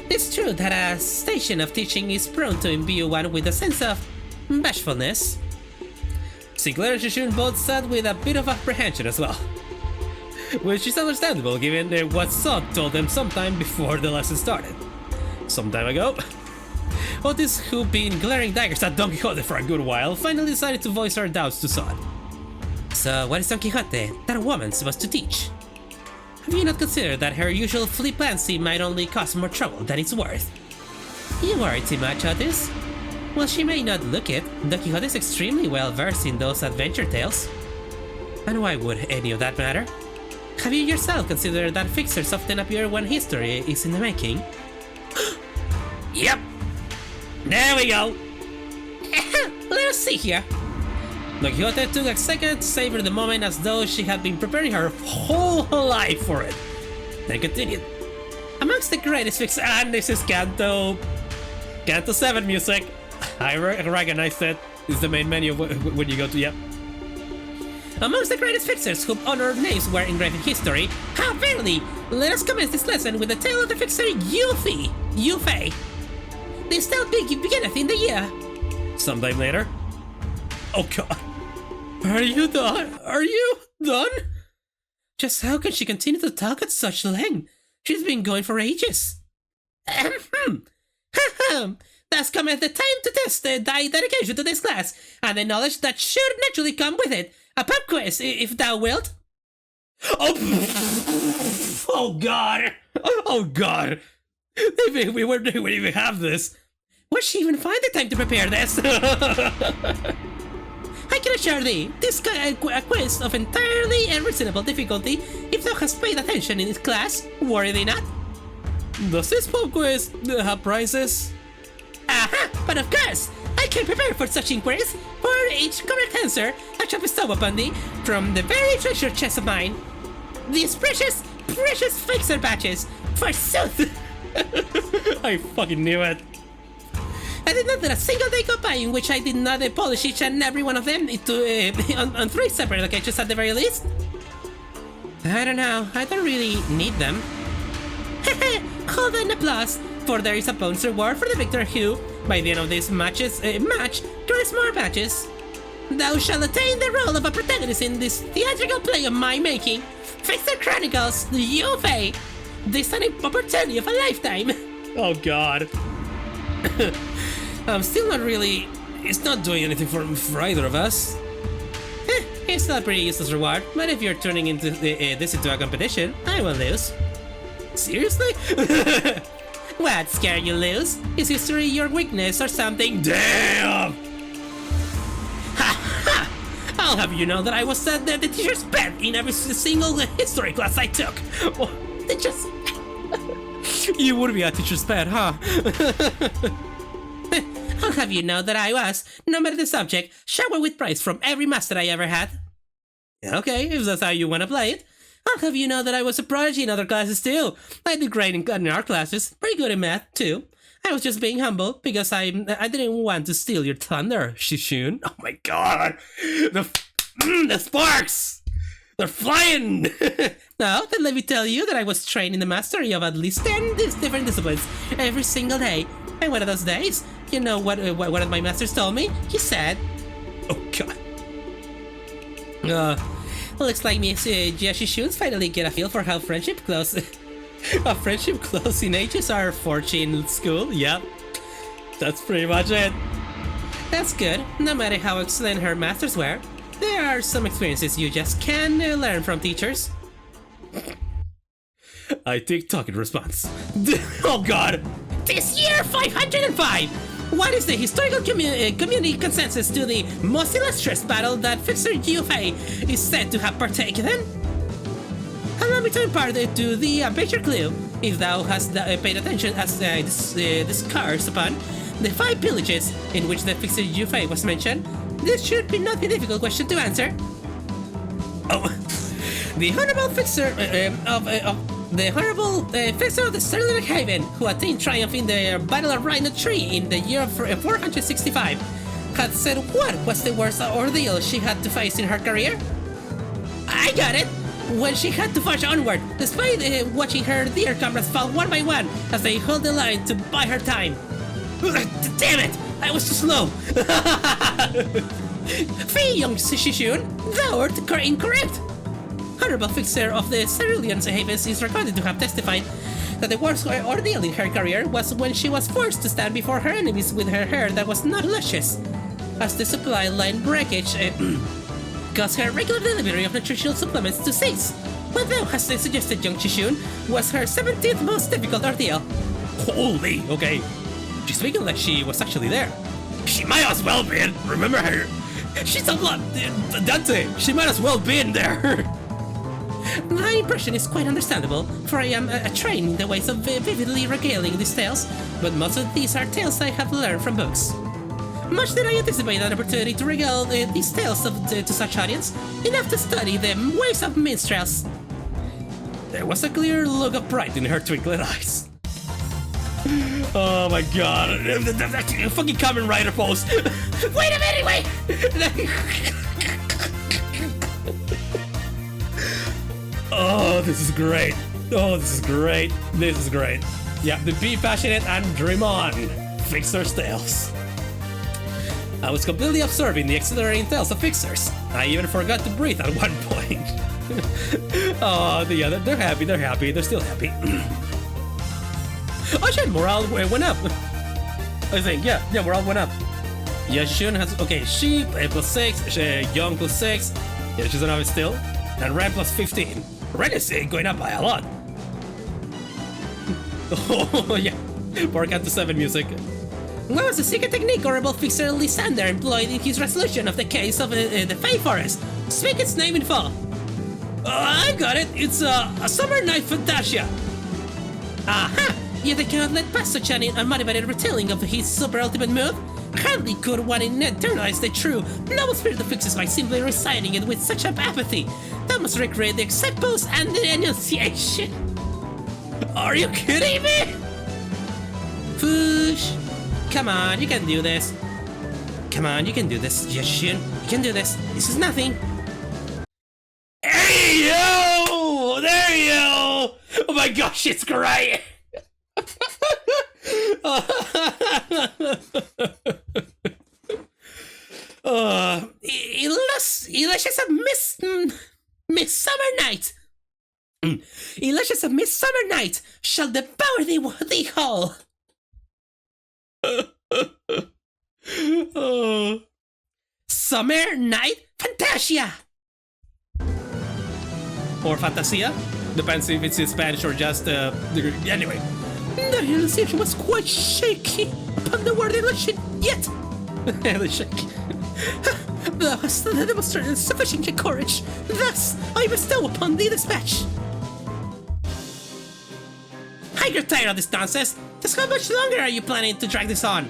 It's true that a station of teaching is prone to imbue one with a sense of bashfulness. Sinclair and Xichun both sat with a bit of apprehension as well, which is understandable given what Sod told them sometime before the lesson started. Some time ago. Otis, who'd been glaring daggers at Don Quixote for a good while, finally decided to voice her doubts to Sod. So what is Don Quixote, that woman, supposed to teach? Have you not considered that her usual flippancy might only cause more trouble than it's worth? You worry too much, Otis. While she may not look it, Don Quixote is extremely well versed in those adventure tales. And why would any of that matter? Have you yourself considered that fixers often appear when history is in the making? Yep! There we go! Let us see here. Don Quixote took a second to savor the moment as though she had been preparing her whole life for it. Then continued. Amongst the greatest fixers... And this is Canto 7 music. I recognized it. It's the main menu when you go to, yeah. Amongst the greatest fixers whose honored names were engraved in history, how verily, let us commence this lesson with the tale of the fixer Yufei. This tale beginneth in the year. Sometime later. Oh god. Are you done? Are you done? Just how can she continue to talk at such length? She's been going for ages. Thus cometh the time to test thy dedication to this class, and the knowledge that should naturally come with it. A pub quiz, if thou wilt. Oh god! Oh god! We wouldn't even have this. Where'd she even find the time to prepare this? I can assure thee, this a quiz of entirely unreasonable difficulty, if thou hast paid attention in this class, worry thee not. Does this pub quiz have prizes? Aha! But of course! I can prepare for such inquiries. For each correct answer, I shall bestow upon thee, from the very treasure chest of mine, these precious fixer badges, forsooth! I fucking knew it. I did not let a single day go by in which I did not polish each and every one of them on 3 separate occasions at the very least. I don't know, I don't really need them. Hold an applause, for there is a bonus reward for the victor who, by the end of this match, carries more badges. Thou shalt attain the role of a protagonist in this theatrical play of my making, Fixer Chronicles, Yufei. This an opportunity of a lifetime. Oh god. I'm still not really... It's not doing anything for either of us. It's not a pretty useless reward, but if you're turning into this into a competition, I will lose. Seriously? What, scare you lose? Is history your weakness or something? Damn! Ha ha! I'll have you know that I was the teacher's pet in every single history class I took. Oh, Just... you would be a teacher's pet, huh? I'll have you know that I was, no matter the subject, showered with praise from every master I ever had. Okay, if that's how you want to play it. I'll have you know that I was a prodigy in other classes too. I did great in art classes, pretty good in math too. I was just being humble because I didn't want to steal your thunder, Xichun. Oh my god! The sparks! They're flying! Now, then let me tell you that I was trained in the mastery of at least 10 different disciplines every single day. And one of those days, you know what one of my masters told me? He said... Oh god. Looks like Miss Xichun's finally get a feel for how friendship close in ages are forging in school. Yep. That's pretty much it. That's good. No matter how excellent her masters were, there are some experiences you just can't learn from teachers. I TikTok in response. Oh god! This year 505! What is the historical community consensus to the most illustrious battle that Fixer Yufei is said to have partaken in? Allow me to impart to thee a major clue, if thou hast paid attention as this cars upon the 5 villages in which the Fixer Yufei was mentioned. This should not be a difficult question to answer. Oh, the Honorable Fixer the Honorable Fixer of the Sterling Haven, who attained triumph in the Battle of Rhino Tree in the year 465, had said what was the worst ordeal she had to face in her career? I got it! When she had to march onward, despite watching her dear comrades fall one by one as they held the line to buy her time. Damn it! I was too slow! Fee, young Xichun, thou art incorrect! Honorable Fixer of the Cerulean Havens is recorded to have testified that the worst ordeal in her career was when she was forced to stand before her enemies with her hair that was not luscious, as the supply line breakage caused her regular delivery of nutritional supplements to cease. What thou hast suggested, young Xichun, was her 17th most difficult ordeal. Holy, okay. She's speaking like she was actually there. She might as well be. Remember her? She's a lot. Dante, she might as well be in there. My impression is quite understandable, for I am trained in the ways of vividly regaling these tales, but most of these are tales I have learned from books. Much did I anticipate an opportunity to regale these tales to such audience, enough to study the ways of minstrels. There was a clear look of pride in her twinkling eyes. Oh my god, fucking Kamen Rider pose. Wait a minute, wait! Oh, this is great. Oh, this is great. This is great. Yeah, the Be Passionate and Dream On. Fixer's Tales. I was completely absorbing the exhilarating tales of Fixers. I even forgot to breathe at one point. Oh, yeah, they're happy, they're still happy. Oh shit, morale went up. I think, yeah, morale went up. Yeah, Xichun has, okay, Sheep, +6, Young +6. Yeah, she's an novice still. And Ren +15. Ren is going up by a lot. Oh, yeah. 4-7 music. What was the secret technique Honorable Fixer Lysander employed in his resolution of the case of the Fey Forest? Speak its name in full. I got it. It's a Summer Night Fantasia. Aha! Yet I cannot let pass such an unmotivated retelling of his super ultimate move. Hardly could one internalize the true noble spirit of Fixers by simply reciting it with such apathy. That must recreate the exact pose and the enunciation. Are you kidding me? Push. Come on, you can do this. Come on, you can do this, Xichun. You can do this. This is nothing. Hey, yo! There you go! Oh my gosh, it's great! Illustrious of Miss Summer Night. Illustrious of Miss Summer Night shall devour thee whole. Summer Night Fantasia. Or Fantasia? Depends if it's in Spanish or just, anyway. The realization was quite shaky upon the word illusion, yet thus the demonstrated sufficient courage. Thus I bestow upon thee dispatch. I get tired of this nonsense. Just how much longer are you planning to drag this on?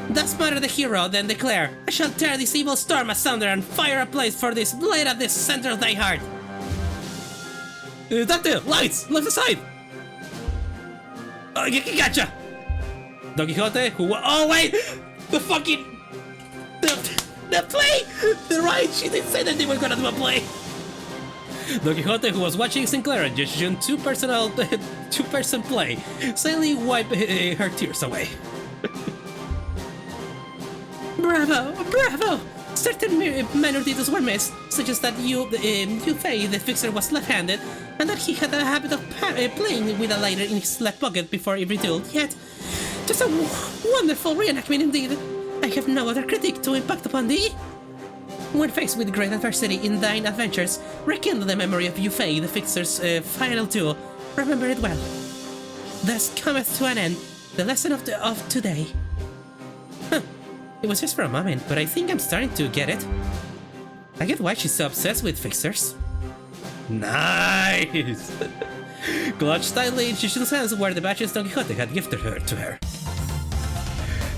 Thus muttered the hero, then declare, I shall tear this evil storm asunder and fire a place for this blade at the center of thy heart. Doctor, lights, left aside. Gotcha. Don Quixote, who? Oh wait, the fucking the play. The right, she didn't say that they were gonna do a play. Don Quixote, who was watching Sinclair and Xichun two-person play, silently wiped her tears away. Bravo, bravo! Certain minor details were missed, such as that Fei, the Fixer, was left-handed, and that he had a habit of playing with a lighter in his left pocket before every duel. Yet, just a wonderful reenactment indeed. I have no other critique to impact upon thee. When faced with great adversity in thine adventures, rekindle the memory of Fei, the Fixer's final duel. Remember it well. Thus cometh to an end the lesson of today. Huh. It was just for a moment, but I think I'm starting to get it. I get why she's so obsessed with Fixers. Nice! Clutched tightly in Xichun's hands were the badges Don Quixote had gifted to her.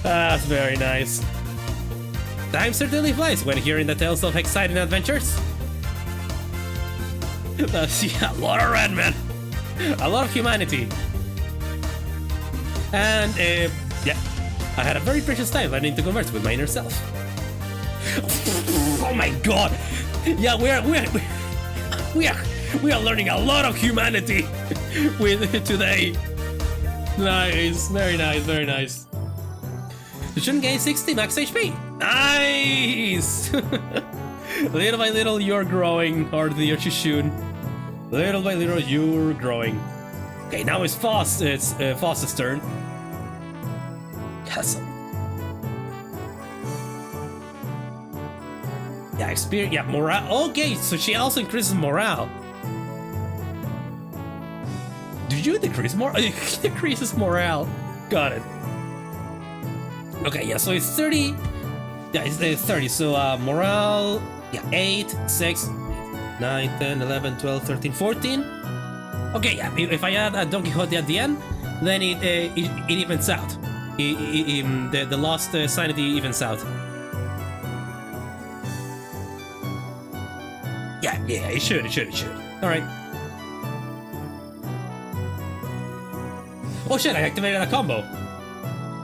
That's very nice. Time certainly flies when hearing the tales of exciting adventures. Yeah, a lot of red, man. A lot of humanity. And, yeah. I had a very precious time learning to converse with my inner self. Oh my god! Yeah, we are learning a lot of humanity with today. Nice, very nice, very nice. Xichun gained 60 max HP. Nice! Little by little, you're growing, or the Xichun. Little by little, you're growing. Okay, now it's Foss's turn. Awesome. Yeah, experience. Yeah, morale. Okay, so she also increases morale. Did you decrease morale? It decreases morale. Got it. Okay, yeah, so it's 30. Yeah, it's 30. So morale. Yeah, 8, 6, 9, 10, 11, 12, 13, 14. Okay, yeah. If I add a Don Quixote at the end, then it evens out. The lost sanity evens out. Yeah, it should. Alright. Oh shit, I activated a combo.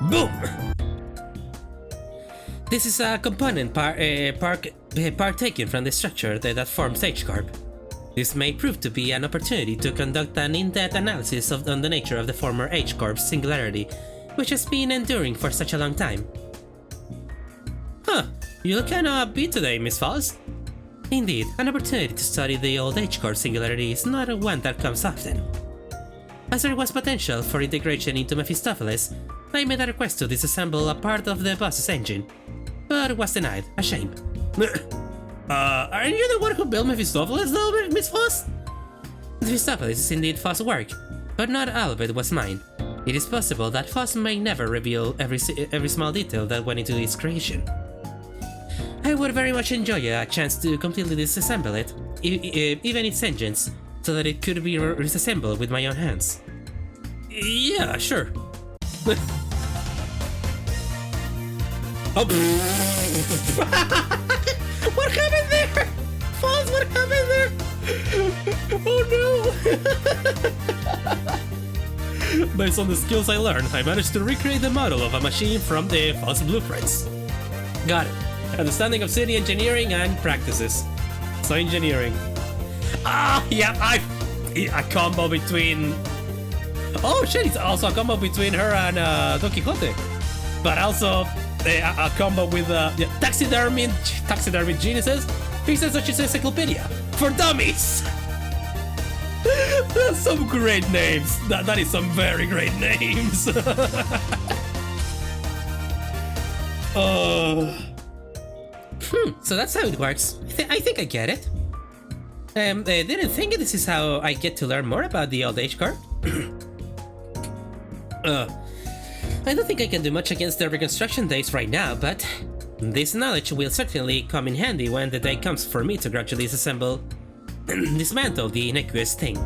Boom! This is a component partaken from the structure that forms H-Corp. This may prove to be an opportunity to conduct an in-depth analysis on the nature of the former H-Corp's singularity, which has been enduring for such a long time. Huh, you look kinda upbeat today, Miss Falls. Indeed, an opportunity to study the old H-Corp singularity is not one that comes often. As there was potential for integration into Mephistopheles, I made a request to disassemble a part of the boss's engine, but was denied. A shame. Aren't you the one who built Mephistopheles though, Miss Foss? Mephistopheles is indeed Foss' work, but not all of it was mine. It is possible that Foss may never reveal every small detail that went into its creation. I would very much enjoy a chance to completely disassemble it, even its engines, so that it could be reassembled with my own hands. Yeah, sure. Oh, what happened there? Falls, what happened there? Oh no! Based on the skills I learned, I managed to recreate the model of a machine from the Falls blueprints. Got it. Understanding of city engineering and practices. So engineering. Ah, yeah, a combo between... Oh shit, it's also a combo between her and Don Quixote. But also a combo with taxidermy geniuses. Pieces such as encyclopedia for dummies. That's some great names. That is some very great names. So that's how it works. I think I get it. Didn't think this is how I get to learn more about the old H-Corp. I don't think I can do much against the reconstruction days right now, but this knowledge will certainly come in handy when the day comes for me to gradually disassemble, dismantle the innocuous thing.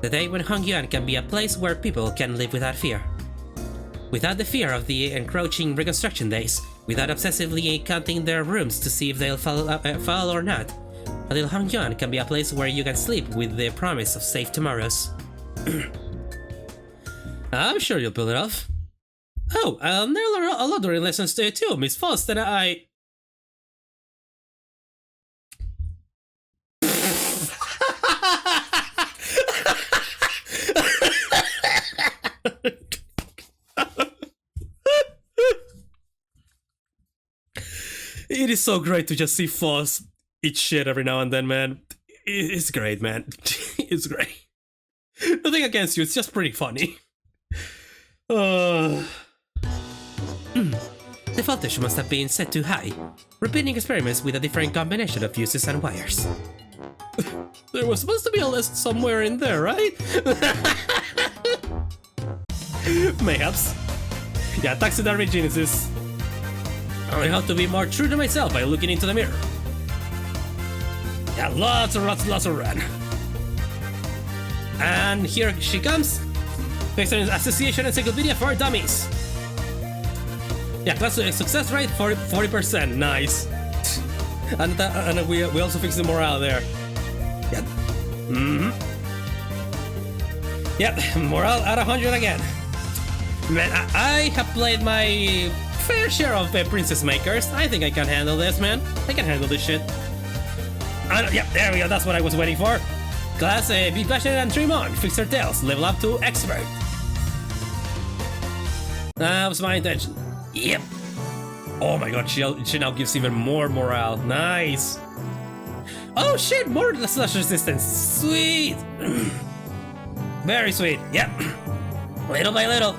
The day when Hongyuan can be a place where people can live without fear. Without the fear of the encroaching reconstruction days, without obsessively counting their rooms to see if they'll fall or not, a little Hongyuan can be a place where you can sleep with the promise of safe tomorrows. I'm sure you'll pull it off. Oh, there are a lot of lessons too, Miss Faust, and I... It is so great to just see Foss eat shit every now and then, man. It's great, man. It's great. Nothing against you, it's just pretty funny. The voltage must have been set too high, repeating experiments with a different combination of fuses and wires. There was supposed to be a lesson somewhere in there, right? Mayhaps. Yeah, taxidermy geniuses. I have to be more true to myself by looking into the mirror. Yeah, lots of run. And here she comes. Based on Association Encyclopedia for Dummies. Yeah, class success rate 40%. Nice. And we also fixed the morale there. Yeah. Yep, morale at 100 again. Man, I have played my fair share of Princess Makers. I think I can handle this, man. I can handle this shit. Yeah, there we go. That's what I was waiting for. Class, be passionate and dream on. Fix your tails. Level up to expert. That was my intention. Yep. Oh my god, she now gives even more morale. Nice. Oh shit, more slash resistance. Sweet. Very sweet. Yep. Little by little.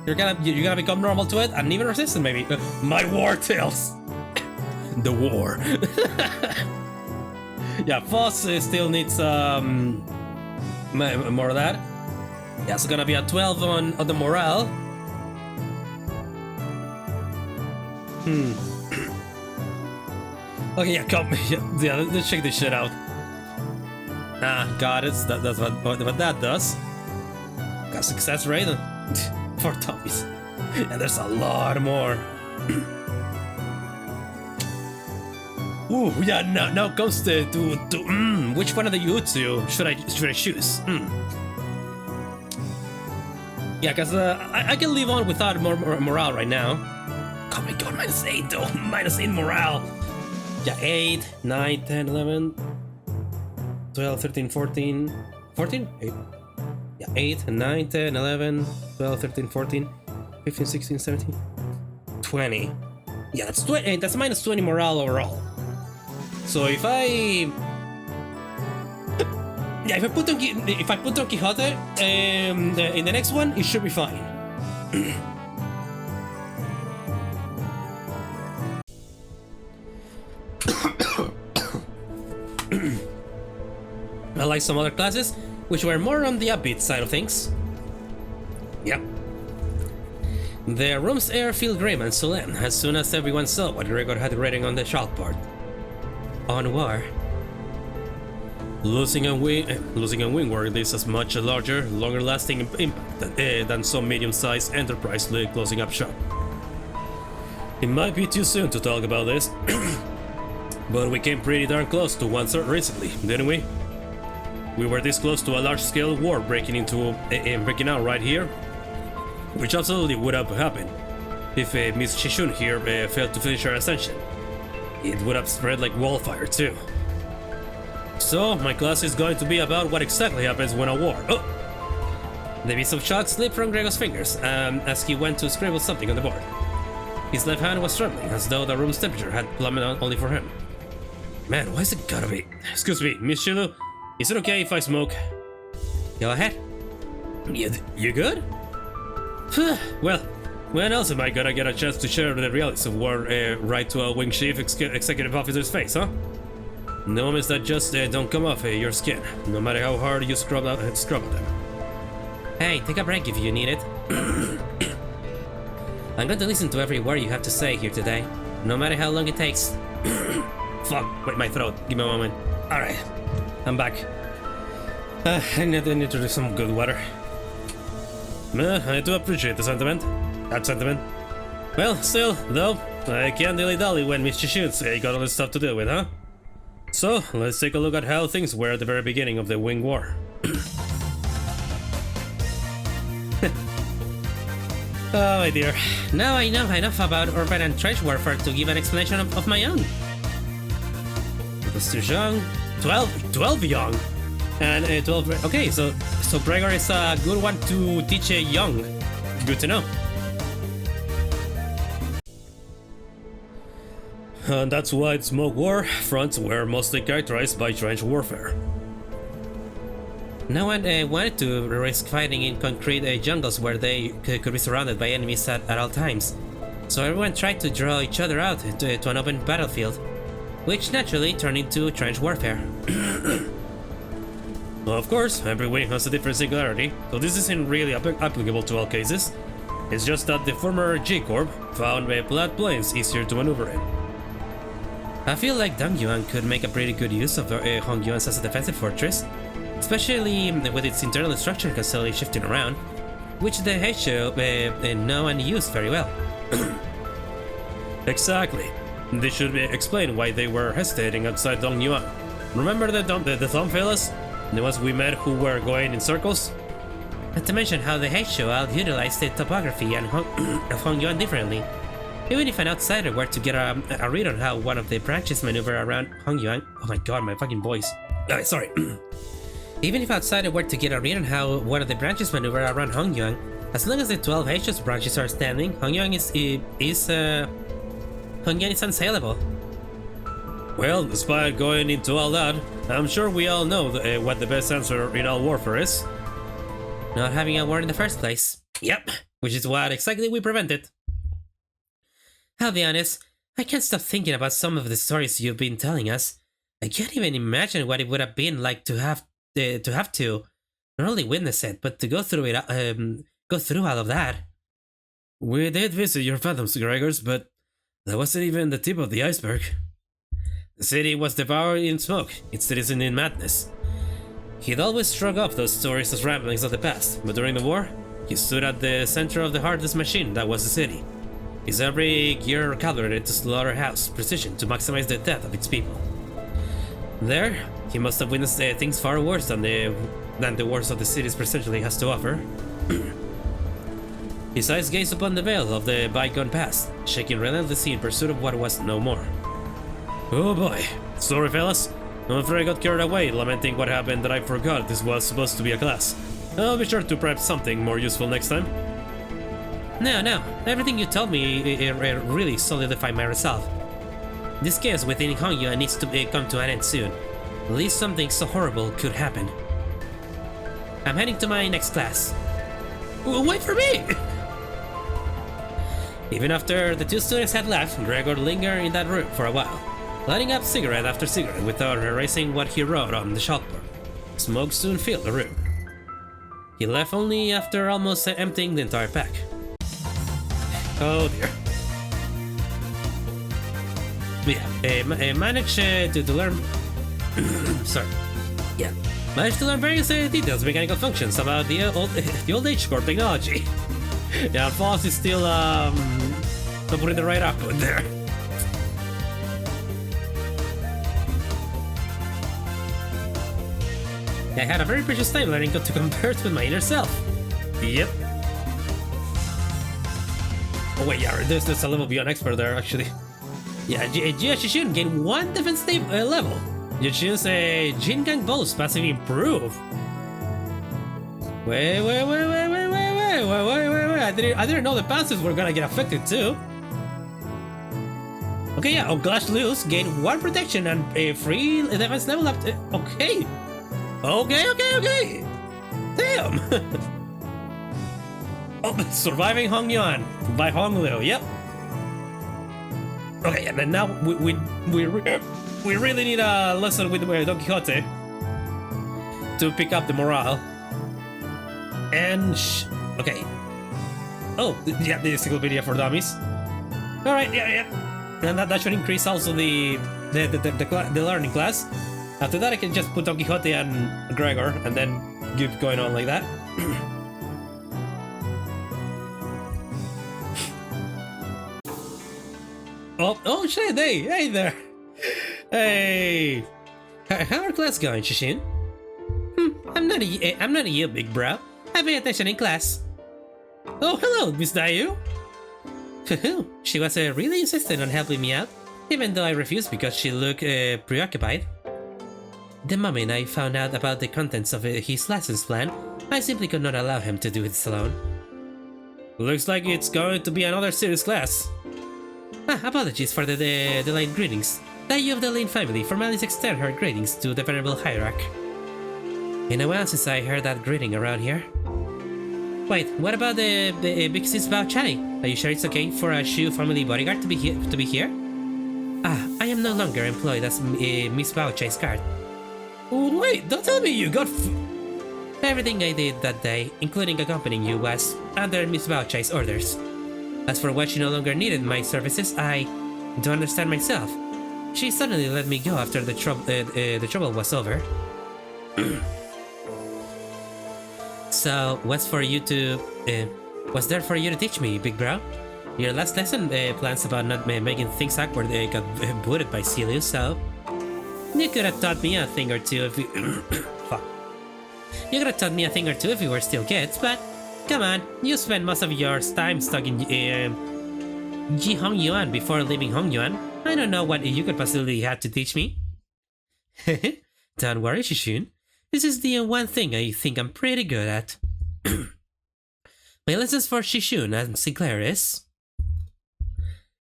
You're gonna become normal to it and even resistant maybe. My war tails. The war. Yeah, Foss still needs more of that. Yeah, it's gonna be a 12 on the morale. Okay, yeah, come. Yeah, let's check this shit out. Ah, got it. That's what that does. Got success rate for dummies. And there's a lot more. Ooh, yeah, now comes to which one of the Jutsu should I choose? Yeah, because I can leave on without more morale right now. Oh my god, -8 though. -8 morale. Yeah, 8, 9, 10, 11, 12, 13, 14. 14? 8. Yeah, 8, 9, 10, 11, 12, 13, 14, 15, 16, 17, 20. Yeah, that's 20. That's -20 morale overall. So if I put Don Quixote in the next one, it should be fine. Unlike some other classes, which were more on the upbeat side of things. Yep. The room's air felt grim and solemn as soon as everyone saw what Gregor had written on the chalkboard. On war. Losing a wingward is as much a larger, longer-lasting impact than some medium-sized enterprise closing up shop. It might be too soon to talk about this, but we came pretty darn close to one recently, didn't we? We were this close to a large-scale war breaking out right here, which absolutely would have happened if Miss Xichun here failed to finish her ascension. It would have spread like wildfire too. So, my class is going to be about what exactly happens when a war... Oh! The piece of chalk slipped from Gregor's fingers as he went to scribble something on the board. His left hand was trembling, as though the room's temperature had plummeted only for him. Man, why is it gotta be? Excuse me, Miss Shilu, is it okay if I smoke? Go ahead. You good? Well, when else am I gonna get a chance to share the realities of war right to a wing chief executive officer's face, huh? The moments that just don't come off your skin, no matter how hard you scrub at them. Hey, take a break if you need it. I'm going to listen to every word you have to say here today, no matter how long it takes. Fuck, wait, my throat. Give me a moment. Alright, I'm back. I need to drink some good water. I do appreciate the sentiment. That sentiment. Well, still, though, I can't dilly-dally when Miss Xichun got all this stuff to deal with, huh? So, let's take a look at how things were at the very beginning of the Wing War. Oh my dear. Now I know enough about urban and trench warfare to give an explanation of my own. It was too young. 12 young. And 12... Okay, so Gregor is a good one to teach a young. Good to know. And that's why the smoke war fronts were mostly characterized by trench warfare. No one wanted to risk fighting in concrete jungles where they could be surrounded by enemies at all times, so everyone tried to draw each other out to an open battlefield, which naturally turned into trench warfare. Well, of course, every wing has a different singularity, so this isn't really applicable to all cases. It's just that the former G-Corp found flat plains easier to maneuver in. I feel like Dongyuan could make a pretty good use of Hongyuan as a defensive fortress, especially with its internal structure constantly shifting around, which the Heisho know and use very well. Exactly. This should explain why they were hesitating outside Dongyuan. Remember the thumb fellas? The ones we met who were going in circles? Not to mention how the Heisho utilized the topography and of Hongyuan differently. Even if an outsider were to get a read on how one of the branches maneuver around Hongyuan... Oh my god, my fucking voice. Sorry. Even if outsider were to get a read on how one of the branches maneuver around Hongyuan, as long as the 12 Heisho's branches are standing, Hongyuan is unassailable. Well, despite going into all that, I'm sure we all know what the best answer in all warfare is. Not having a war in the first place. Yep, which is what exactly we prevented. I'll be honest, I can't stop thinking about some of the stories you've been telling us. I can't even imagine what it would have been like to have to not only witness it, but to go through it, go through all of that. We did visit your phantoms, Gregors, but that wasn't even the tip of the iceberg. The city was devoured in smoke, its citizens in madness. He'd always shrugged off those stories as ramblings of the past, but during the war, he stood at the center of the hardest machine that was the city. His every gear calibrated to slaughterhouse precision to maximize the death of its people. There, he must have witnessed things far worse than the wars of the cities presently has to offer. His eyes gazed upon the veil of the bygone past, shaking relentlessly in pursuit of what was no more. Oh boy. Sorry, fellas. I'm afraid I got carried away, lamenting what happened that I forgot this was supposed to be a class. I'll be sure to prep something more useful next time. No. Everything you told me really solidified my resolve. This chaos within Hongyuan needs to come to an end soon. At least something so horrible could happen. I'm heading to my next class. Wait for me! Even after the two students had left, Gregor lingered in that room for a while, lighting up cigarette after cigarette without erasing what he wrote on the chalkboard. Smoke soon filled the room. He left only after almost emptying the entire pack. Oh dear. Yeah, managed to learn... Sorry. Yeah. Managed to learn various details, mechanical functions about the old age core technology. Yeah, Foss is still not putting the right output there. I had a very precious time learning to converse with my inner self. Yep. Oh wait, yeah, there's a level beyond expert there actually. Yeah, Xichun gained 1 defense level. Xichun's Jingang Bolts passive improve. Wait. I didn't know the passives were gonna get affected too. Okay, yeah, Oglash Loose gained 1 protection and a free defense level up to... Okay. Damn! Oh, Surviving Hongyuan by Honglu, yep. Okay, and then now we really need a lesson with Don Quixote to pick up the morale. And okay. Oh, yeah, the encyclopedia for dummies. All right, yeah. And that should increase also the learning class. After that, I can just put Don Quixote and Gregor, and then keep going on like that. Oh shit! Hey there! Hey, how are class going, Xichun? I'm not a you, big bro. I pay attention in class. Oh, hello, Miss Dayu. She was really insistent on helping me out, even though I refused because she looked preoccupied. The moment I found out about the contents of his lessons plan, I simply could not allow him to do it alone. Looks like it's going to be another serious class. Apologies for the delayed greetings. Dayu of the Lin family formally extend her greetings to the venerable Hierarch. In a while since I heard that greeting around here. Wait, what about the big sis Bao Chai? Are you sure it's okay for a Shu family bodyguard to be here? I am no longer employed as Miss Bao Chai's guard. Wait, don't tell me you got Everything I did that day, including accompanying you, was under Miss Bao Chai's orders. As for why she no longer needed my services, I don't understand myself. She suddenly let me go after the trouble was over. So, what's there for you to teach me, big bro? Your last lesson plans about not making things awkward got booted by Celius, so... You could have taught me a thing or two if you... Fuck. You could have taught me a thing or two if you were still kids, but... Come on, you spent most of your time stuck in Ji Hongyuan before leaving Hongyuan. I don't know what you could possibly have to teach me. Don't worry, Xichun. This is the one thing I think I'm pretty good at. My lessons for Xichun and Sinclair is...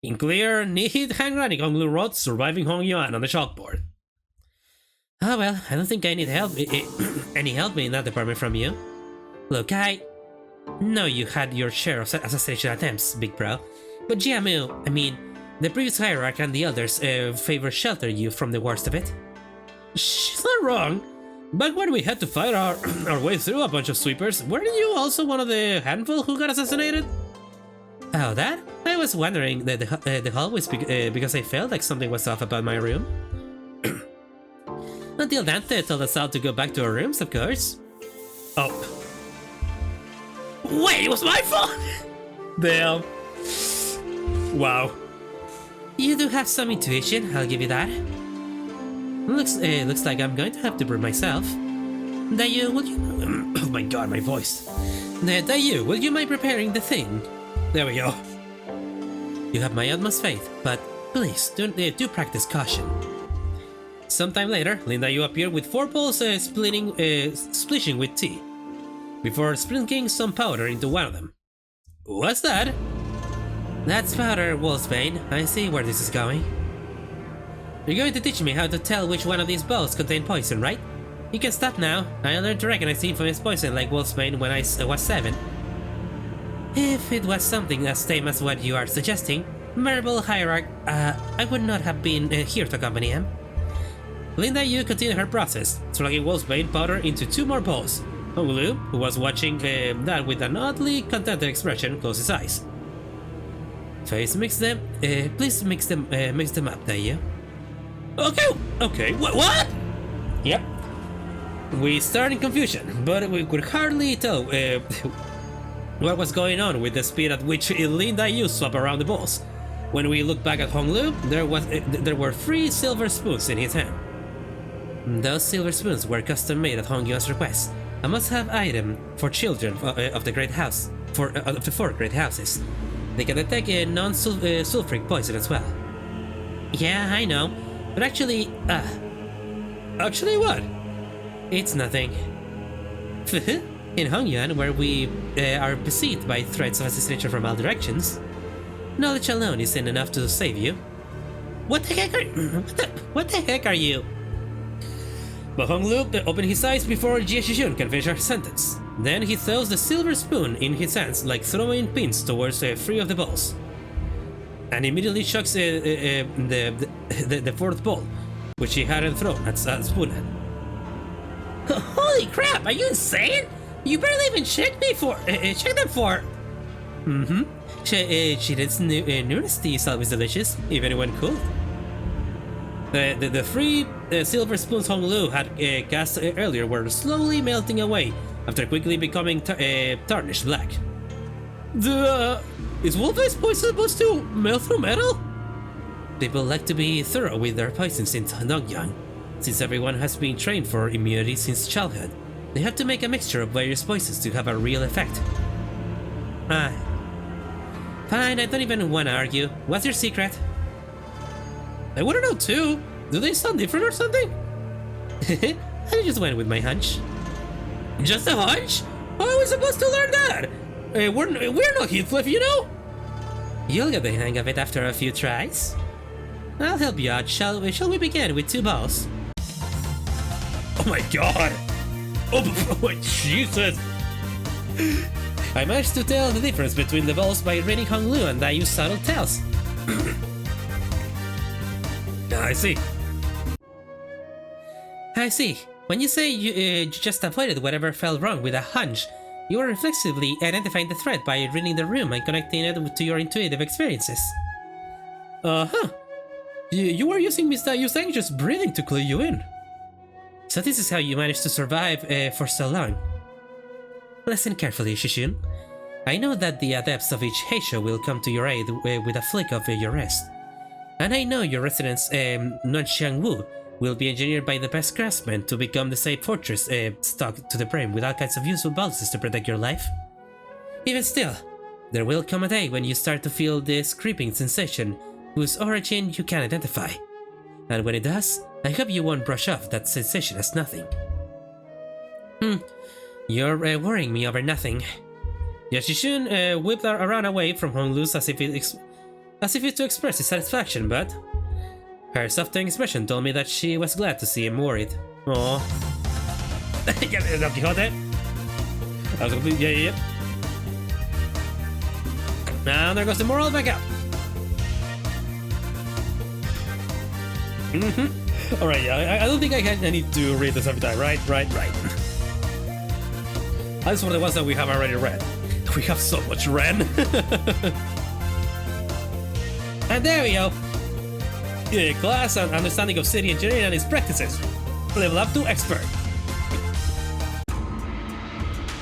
In clear, need handwriting on Blue Road, surviving Hongyuan on the chalkboard. Oh well, I don't think I need help, any help in that department from you. Look, I know you had your share of assassination attempts, big bro, but the previous Hierarch and the elders shelter you from the worst of it. She's not wrong. Back when we had to fight our way through a bunch of sweepers, weren't you also one of the handful who got assassinated? Oh, that? I was wondering the hallways because I felt like something was off about my room. Until Dante told us all to go back to our rooms, of course. Oh. Wait, it was my fault? Damn. Wow. You do have some intuition, I'll give you that. Looks like I'm going to have to prove myself. Dayu, would you... Oh my god, my voice. Dayu, will you mind preparing the thing? There we go. You have my utmost faith, but please do practice caution. Sometime later, Linda Yu appeared with 4 balls splishing with tea, before sprinkling some powder into one of them. What's that? That's powder, Wolfsbane. I see where this is going. You're going to teach me how to tell which one of these balls contain poison, right? You can stop now. I learned to recognize the infamous poison like Wolfsbane when I was 7. If it was something as tame as what you are suggesting, Marble Hierarch, I would not have been here to accompany him. Linda Yu continued her process, slugging Wolfsbane powder into 2 more balls. Hong Lu, who was watching that with an oddly contented expression, closed his eyes. Please mix them up, Dayu. Okay, what? Yep. We started in confusion, but we could hardly tell what was going on with the speed at which Linda Yu swapped around the balls. When we looked back at Hong Lu, there were 3 silver spoons in his hand. Those silver spoons were custom made at Hong Yuan's request, a must-have item for children of the Great House, of the 4 Great Houses. They can detect a non-sulfuric poison as well. Yeah, I know, but actually, Actually what? it's nothing. In Hongyuan, where we are besieged by threats of assassination from all directions, knowledge alone isn't enough to save you. What the heck are you? But Hong Lu opened his eyes before Xichun can finish her sentence. Then he throws the silver spoon in his hands like throwing pins towards 3 of the balls, and immediately chucks the 4th ball, which he hadn't thrown at spoon at. Holy crap! Are you insane? You barely even checked them for. Chidin's newness tea is always delicious, even when cooled. The 3 silver spoons Hong Lu had cast earlier were slowly melting away after quickly becoming tarnished black. Is Wolf's poison supposed to melt through metal? People like to be thorough with their poisons in Dongyang. Since everyone has been trained for immunity since childhood, they have to make a mixture of various poisons to have a real effect. Fine, I don't even want to argue. What's your secret? I want to know too. Do they sound different or something? I just went with my hunch. Just a hunch? How are we supposed to learn that? We're not Heathcliff, you know? You'll get the hang of it after a few tries. I'll help you out. Shall we begin with 2 balls? Oh my god! Oh my Jesus! I managed to tell the difference between the balls by reading Hong Lu and Dayu's subtle tells. I see. I see. When you say you just avoided whatever felt wrong with a hunch, you are reflexively identifying the threat by reading the room and connecting it to your intuitive experiences. Uh-huh. You were using Miss Dayu's anxious breathing to clue you in. So this is how you managed to survive for so long. Listen carefully, Xichun. I know that the adepts of each Heisho will come to your aid with a flick of your wrist. And I know your residence, Nunxiang Wu, will be engineered by the best craftsmen to become the safe fortress stocked to the brim with all kinds of useful bonuses to protect your life. Even still, there will come a day when you start to feel this creeping sensation whose origin you can identify. And when it does, I hope you won't brush off that sensation as nothing. You're worrying me over nothing. Xichun whipped around away from Hong Lu as if to express his satisfaction, but her softening expression told me that she was glad to see him worried. Aww. Don Quixote. I was completely, yeah. Now there goes the moral back up. Alright, yeah, I don't think I need to read this every time, right. That's for the ones that we have already read. We have so much Ren. And there we go. Class and understanding of city engineering and its practices. Level up to expert.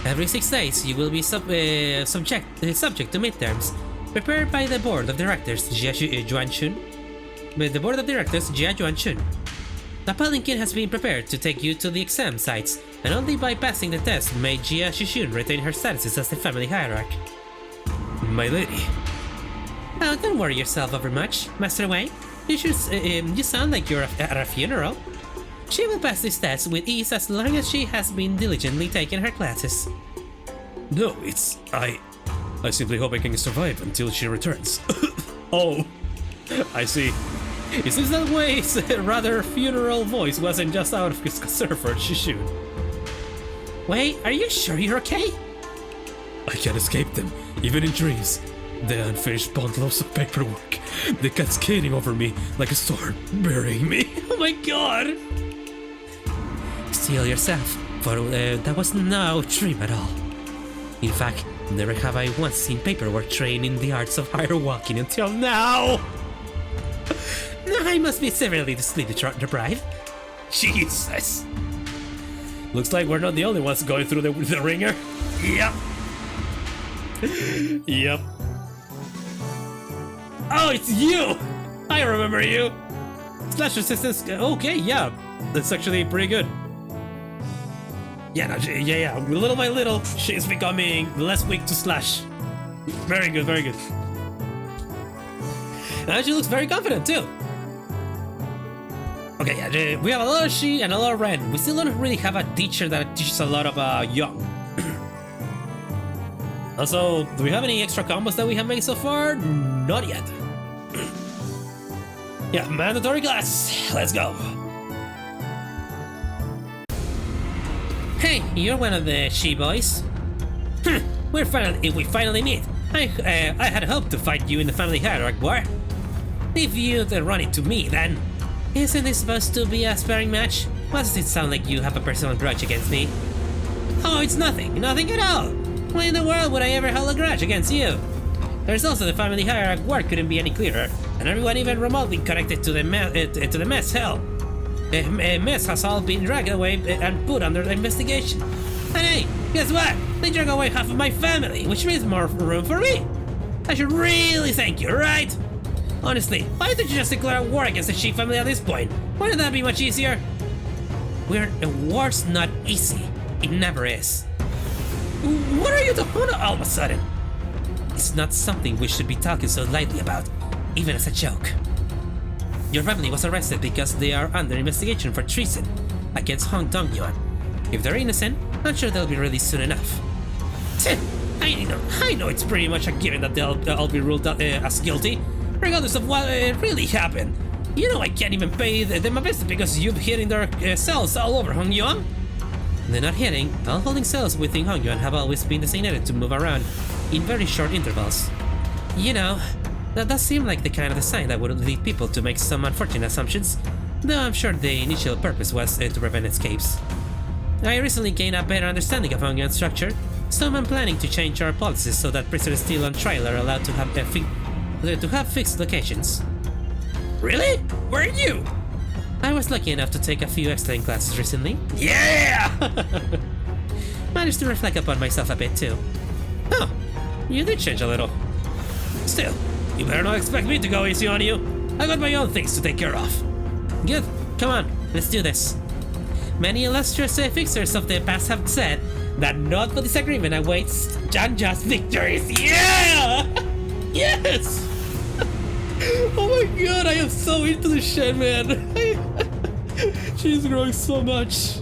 Every 6 days, you will be subject to midterms, prepared by the board of directors Xichun. The board of directors Xichun. A palanquin has been prepared to take you to the exam sites and only by passing the test may Jia Xichun retain her status as the family hierarch. My lady. Oh, don't worry yourself over much, Master Wei. You sound like you're at a funeral. She will pass this test with ease as long as she has been diligently taking her classes. No, it's... I simply hope I can survive until she returns. Oh, I see. It seems that Wei's rather funeral voice wasn't just out of his concern for Xichun. Wei, are you sure you're okay? I can't escape them, even in dreams. The unfinished bundles of paperwork. They cascading over me like a storm, burying me. Oh my god! Steel yourself, for that was no dream at all. In fact, never have I once seen paperwork trained in the arts of higher walking until now. I must be severely sleep deprived. Jesus! Looks like we're not the only ones going through the ringer. Yep. Yep. Oh, it's you! I remember you! Slash resistance, okay, yeah. That's actually pretty good. Yeah, no, yeah. Little by little, she's becoming less weak to slash. Very good, very good. And she looks very confident too. Okay, yeah, we have a lot of She and a lot of Ren. We still don't really have a teacher that teaches a lot of Young. Also, do we have any extra combos that we have made so far? Not yet. Yeah, mandatory class. Let's go. Hey, you're one of the She boys. We finally meet. I had hoped to fight you in the family hierarch war. If you'd run into me, then. Isn't this supposed to be a sparring match? Why does it sound like you have a personal grudge against me? Oh, it's nothing at all. Why in the world would I ever hold a grudge against you? There's also the family hierarch war couldn't be any clearer, and everyone even remotely connected to the mess hell. The mess has all been dragged away and put under investigation. And hey, guess what? They dragged away half of my family, which means more room for me. I should really thank you, right? Honestly, why did you just declare war against the She family at this point? Wouldn't that be much easier? War's not easy. It never is. What are you doing all of a sudden? It's not something we should be talking so lightly about, even as a joke. Your family was arrested because they are under investigation for treason against Hong Dongyuan. If they're innocent, I'm sure they'll be released soon enough. I know it's pretty much a given that they'll all be ruled out, as guilty, regardless of what really happened. You know I can't even pay them a visit because you've hitting their cells all over Hongyuan. They're not hitting. All holding cells within Hongyuan have always been designated to move around in very short intervals. You know, that does seem like the kind of design that would lead people to make some unfortunate assumptions, though I'm sure the initial purpose was to prevent escapes. I recently gained a better understanding of Hongyuan's structure, so I'm planning to change our policies so that prisoners still on trial are allowed to have fixed locations. Really? Where are you? I was lucky enough to take a few extra classes recently. Yeah! Managed to reflect upon myself a bit too. Huh, you did change a little. Still, you better not expect me to go easy on you. I got my own things to take care of. Good, come on, let's do this. Many illustrious fixers of the past have said that not for disagreement awaits unjust victories. Yeah! Yes! Oh my god, I am so into this shit, man. She's growing so much.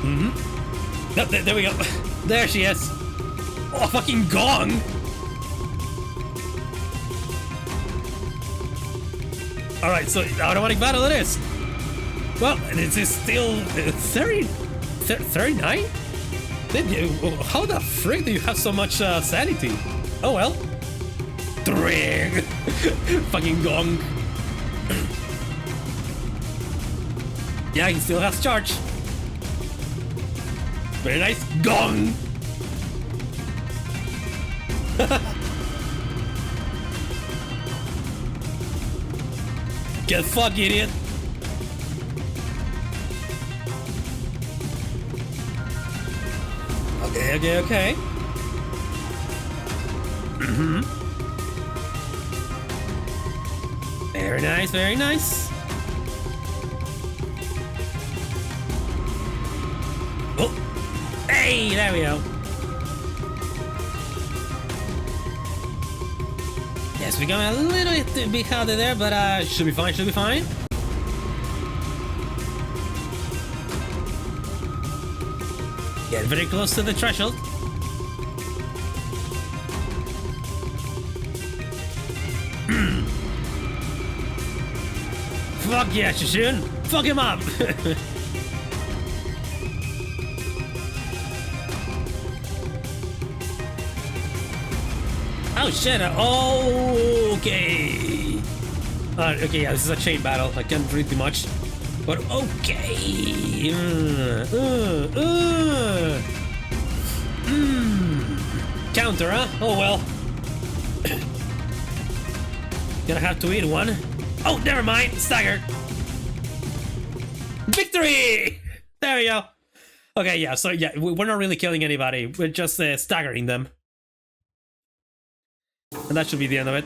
No, there we go. There she is. Oh, fucking gong. Alright, so automatic battle it is. Well, this is still 39? How the frick do you have so much sanity? Oh well. Trig! Fucking gong. Yeah, he still has charge. Very nice. Gong! Get fucked, idiot! Okay. Very nice. Oh! Hey, there we go. Yes, we got a little bit behind there, but should be fine, should be fine. Get very close to the threshold. Fuck yeah, Xichun! Fuck him up! Oh shit! Oh, okay. Okay, yeah, this is a chain battle. I can't really do much, but okay. Counter, huh? Oh well. Gonna have to eat one. Oh, never mind. Stagger. Victory! There we go. Okay, yeah. So yeah, we're not really killing anybody. We're just staggering them. And that should be the end of it.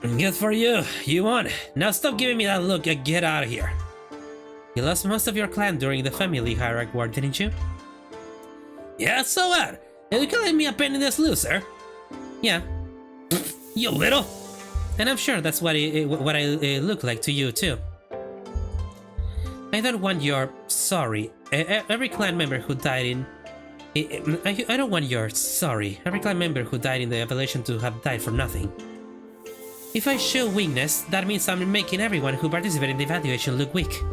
Good for you. You won. Now stop giving me that look and get out of here. You lost most of your clan during the family Hierarch war, didn't you? Yeah, so what? Are you calling me a penniless loser? Yeah. You little. And I'm sure that's what I look like to you too. I don't want your sorry. Every clan member who died in... I don't want your sorry. Every clan member who died in the evaluation to have died for nothing. If I show weakness, that means I'm making everyone who participated in the evaluation look weak.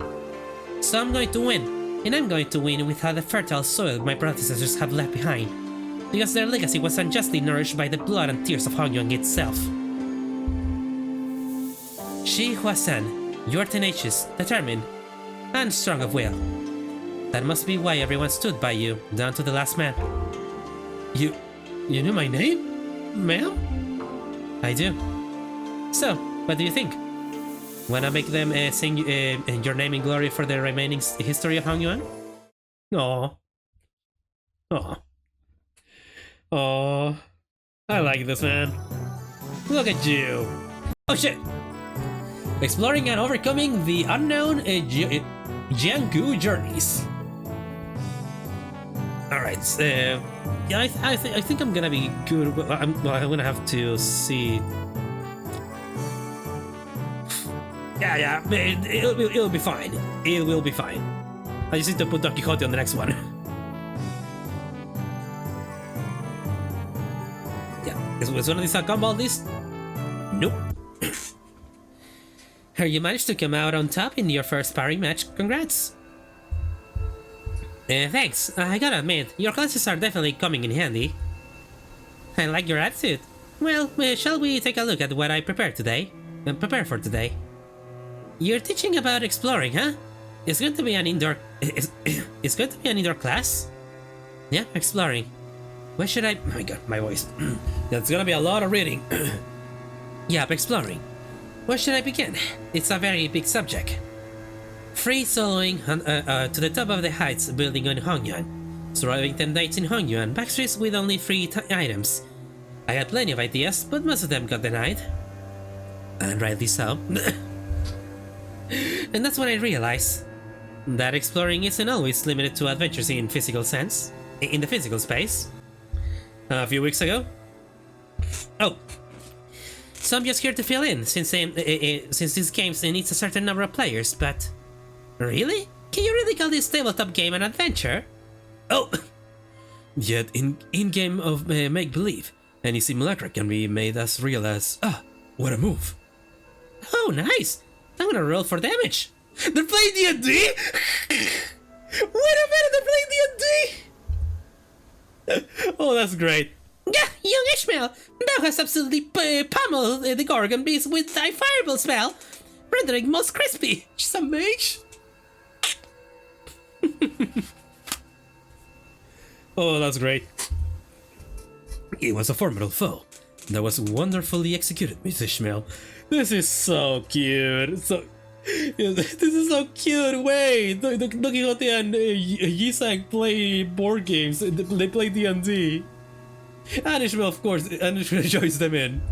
So I'm going to win. And I'm going to win without the fertile soil my predecessors have left behind. Because their legacy was unjustly nourished by the blood and tears of Hongyang itself. Shi Huasan, you're tenacious, determined, and strong of will. That must be why everyone stood by you, down to the last man. You knew my name, ma'am? I do. So, what do you think? Wanna make them sing your name in glory for the remaining history of Hongyuan? Aww. Aww. Aww. I like this, man. Look at you. Oh shit! Exploring and overcoming the unknown Jianggu journeys. Alright, yeah, I think I'm gonna be good. I'm gonna have to see. Yeah, it'll be fine. It will be fine. I just need to put Don Quixote on the next one. Yeah, is one of these a gumball list? Nope. You managed to come out on top in your first sparring match. Congrats. Thanks. I gotta admit, your classes are definitely coming in handy. I like your attitude. Well, shall we take a look at what I prepared today? Prepare for today. You're teaching about exploring, huh? It's going to be an indoor... It's going to be an indoor class? Yeah, exploring. Where should I... Oh my god, my voice. That's gonna be a lot of reading. Yep, exploring. Where should I begin? It's a very big subject. Free soloing to the top of the heights building on Hongyuan. Surviving 10 nights in Hongyuan, backstreets with only 3 items. I had plenty of ideas, but most of them got denied. And rightly so. And that's when I realized that exploring isn't always limited to adventures in physical sense, in the physical space. A few weeks ago. Oh. So I'm just here to fill in, since this game needs a certain number of players, but... Really? Can you really call this tabletop game an adventure? Oh! Yet in-game of make-believe, any simulacra can be made as real as... Ah, what a move! Oh, nice! I'm gonna roll for damage! They're playing D&D?! Wait a minute, they're playing D&D?! Oh, that's great. Yeah, young Ishmael, thou hast absolutely pummeled the Gorgon beast with thy fireball spell, rendering most crispy. She's a mage. Oh, that's great. It was a formidable foe. That was wonderfully executed, Miss Ishmael. This is so cute. This is so cute. Wait, Don Quixote and Yisak play board games. They play D&D. And Ishmael, of course, joins them in.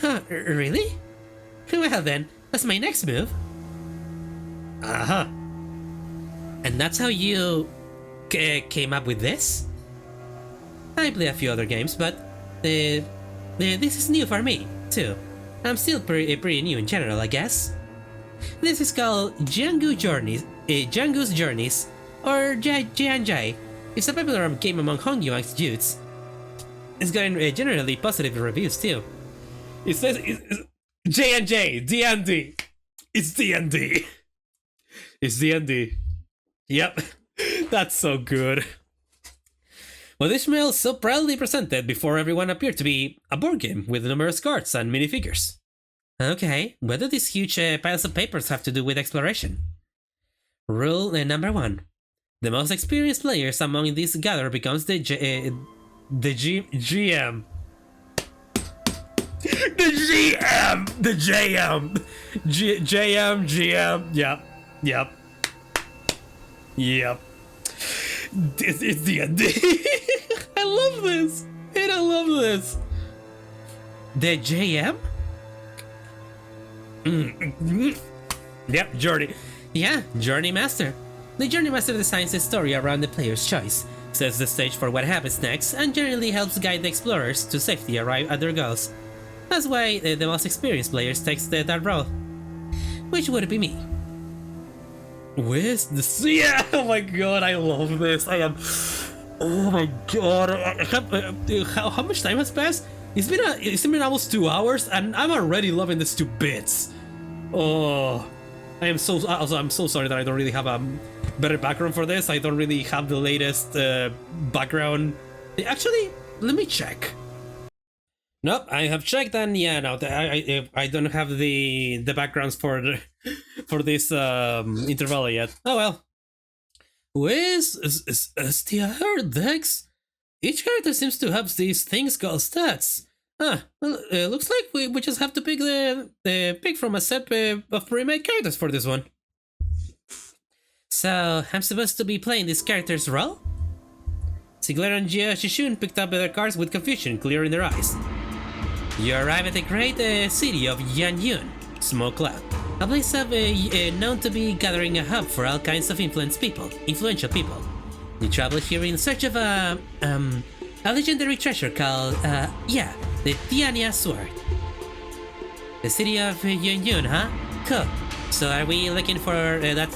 Huh, really? Well then, that's my next move. Uh-huh. And that's how you... came up with this? I play a few other games, but this is new for me, too. I'm still pretty new in general, I guess. This is called Django's Journeys, or J&J. It's a popular game among Hongyuan's youths. It's getting generally positive reviews, too. It says J&J, D&D. It's D&D. It's D&D. Yep. That's so good. Well, Ishmael so proudly presented before everyone appeared to be a board game with numerous cards and minifigures. Okay, what do these huge piles of papers have to do with exploration? Rule number 1. The most experienced players among these gather becomes the GM. The GM. The JM. JM, GM. Yep. It's D&D. I love this. And I love this. The JM? Yep, Journey. Yeah, Journey Master. The Journey Master designs the story around the player's choice, sets the stage for what happens next, and generally helps guide the explorers to safety arrive at their goals. That's why the most experienced players takes that role. Which would be me. Where's this? Yeah, oh my god, I love this. I am. Oh my god, how much time has passed? It's been almost 2 hours, and I'm already loving this to bits. Oh, I'm so sorry that I don't really have a better background for this. I don't really have the latest background. Actually, let me check. Nope, I have checked, and yeah, no, I don't have the backgrounds for this interval yet. Oh well. Who is the other decks? Each character seems to have these things called stats. Well, looks like we just have to pick pick from a set of pre-made characters for this one. So, I'm supposed to be playing this character's role? Ziegler and Xichun picked up their cards with confusion clear in their eyes. You arrive at the great city of Yanyun, Smoke cloud. a place known to be gathering a hub for all kinds of influential people. You travel here in search of a legendary treasure called, the Tianya Sword. The city of Yanyun, huh? Cool. So are we looking for that?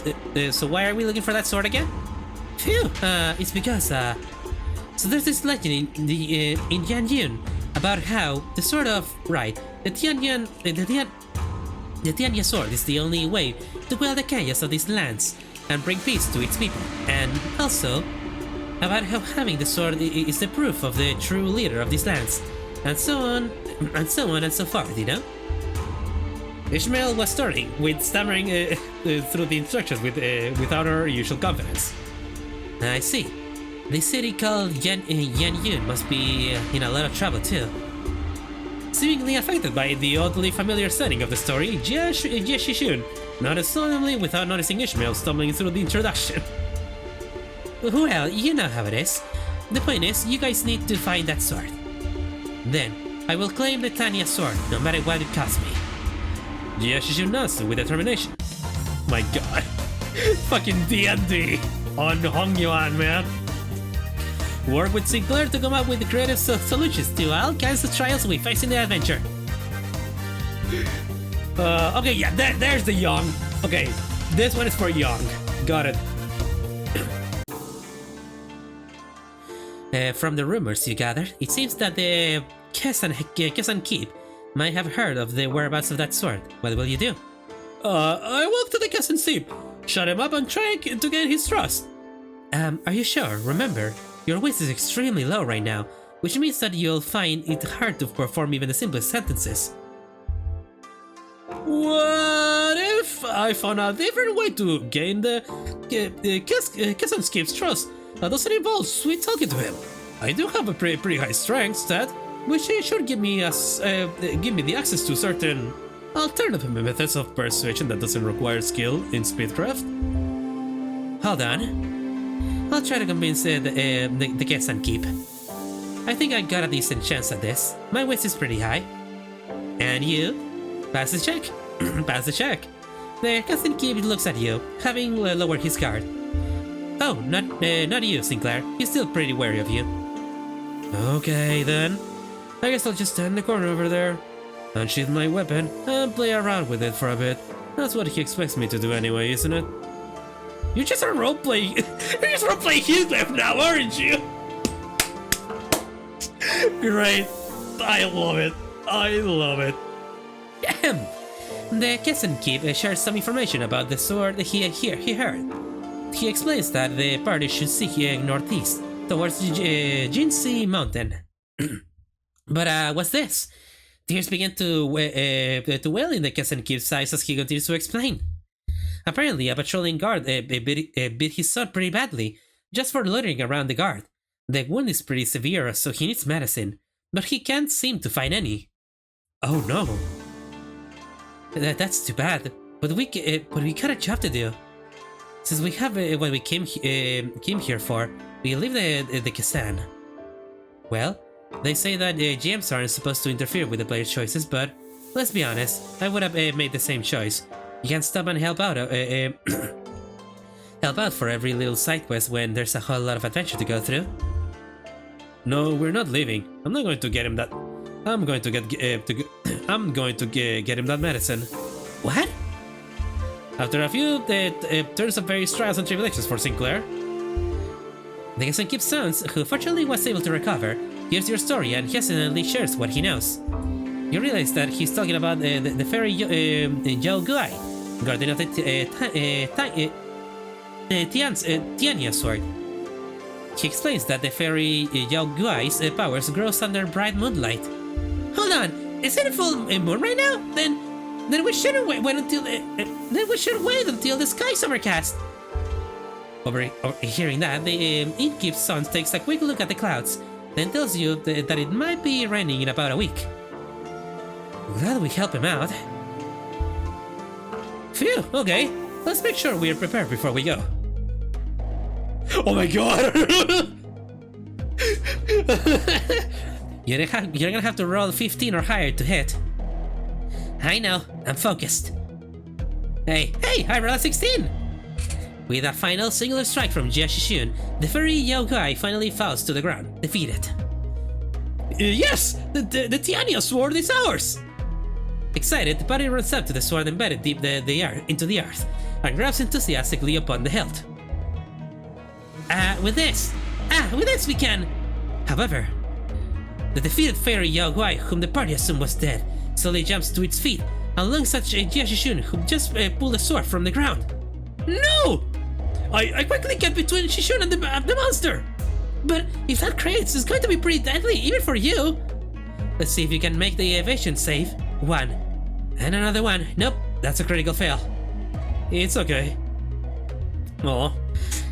So why are we looking for that sword again? Phew. It's because so there's this legend in Yanyun about how the sword of the Tianya sword is the only way to quell the chaos of these lands and bring peace to its people, and also about how having the sword is the proof of the true leader of these lands, and so on and so forth, you know? Ishmael was starting with stammering through the instructions without her usual confidence. I see. The city called Yanyun must be in a lot of trouble too. Seemingly affected by the oddly familiar setting of the story, Xichun nodded solemnly without noticing Ishmael stumbling through the introduction. Well, you know how it is. The point is, you guys need to find that sword. Then, I will claim the Tanya sword, no matter what it costs me. Xichun nods with determination. My god. Fucking D&D on Hongyuan, man. Work with Sinclair to come up with the creative solutions to all kinds of trials we face in the adventure. Okay, yeah, there's the Young. Okay, this one is for Young. Got it. From the rumors you gathered, it seems that the Kesan Keep might have heard of the whereabouts of that sword. What will you do? I walk to the Kesan Keep, shut him up and try to gain his trust. Are you sure? Remember, your wit is extremely low right now, which means that you'll find it hard to perform even the simplest sentences. What if I found a different way to gain the Kesan Keep's trust that doesn't involve sweet talking to him? I do have a pretty high strength stat, which should give me the access to certain alternative methods of persuasion that doesn't require skill in speedcraft. Hold on. I'll try to convince the Kesan Keep. I think I got a decent chance at this. My wit is pretty high. And you? Pass the check. Pass the check. The Kesan Keep looks at you, having lowered his guard. Oh, not you, Sinclair. He's still pretty wary of you. Okay then. I guess I'll just stand in the corner over there, unsheath my weapon, and play around with it for a bit. That's what he expects me to do anyway, isn't it? You're just a roleplay. You're just roleplaying Heathcliff now, aren't you? Great. I love it. I love it. Ahem. The Keep shares some information about the sword he heard. He explains that the party should seek northeast, towards Jinsei Mountain. But what's this? Tears begin to well in the Keep's eyes as he continues to explain. Apparently, a patrolling guard beat his son pretty badly, just for loitering around the guard. The wound is pretty severe, so he needs medicine, but he can't seem to find any. Oh no. That's too bad, but we got a job to do. Since we have what we came here for, we leave the Kasan. Well, they say that GMs aren't supposed to interfere with the player's choices, but let's be honest, I would have made the same choice. You can't stop and help out help out for every little side quest when there's a whole lot of adventure to go through. No, we're not leaving. I'm not going to get him that. I'm going to get him that medicine. What? After a few turns of various trials and tribulations for Sinclair, the Keep Sons, who fortunately was able to recover, hears your story and hesitantly shares what he knows. You realize that he's talking about the fairy Yao Guai, guardian of the Tianya sword. He explains that the fairy Yao Guai's powers grows under bright moonlight. Hold on, is it a full moon right now? Then we shouldn't wait until the skies overcast. Hearing that, the Innkeep's son takes a quick look at the clouds, then tells you that it might be raining in about a week. Glad we help him out. Phew, okay. Let's make sure we're prepared before we go. Oh my god! You're gonna have to roll 15 or higher to hit. I know, I'm focused. Hey, I rolled a 16! With a final singular strike from Xichun, the fairy Yao Guai finally falls to the ground, defeated. Yes! The Tianya sword is ours! Excited, the party runs up to the sword embedded deep into the earth, and grabs enthusiastically upon the hilt. With this we can... However, the defeated fairy Yao Guai, whom the party assumed was dead, slowly jumps to its feet, alongside Xichun, who just pulled the sword from the ground. No! I quickly get between Xichun and the monster! But if that creates, it's going to be pretty deadly, even for you! Let's see if you can make the evasion save. 1. And another 1. Nope, that's a critical fail. It's okay. Aw.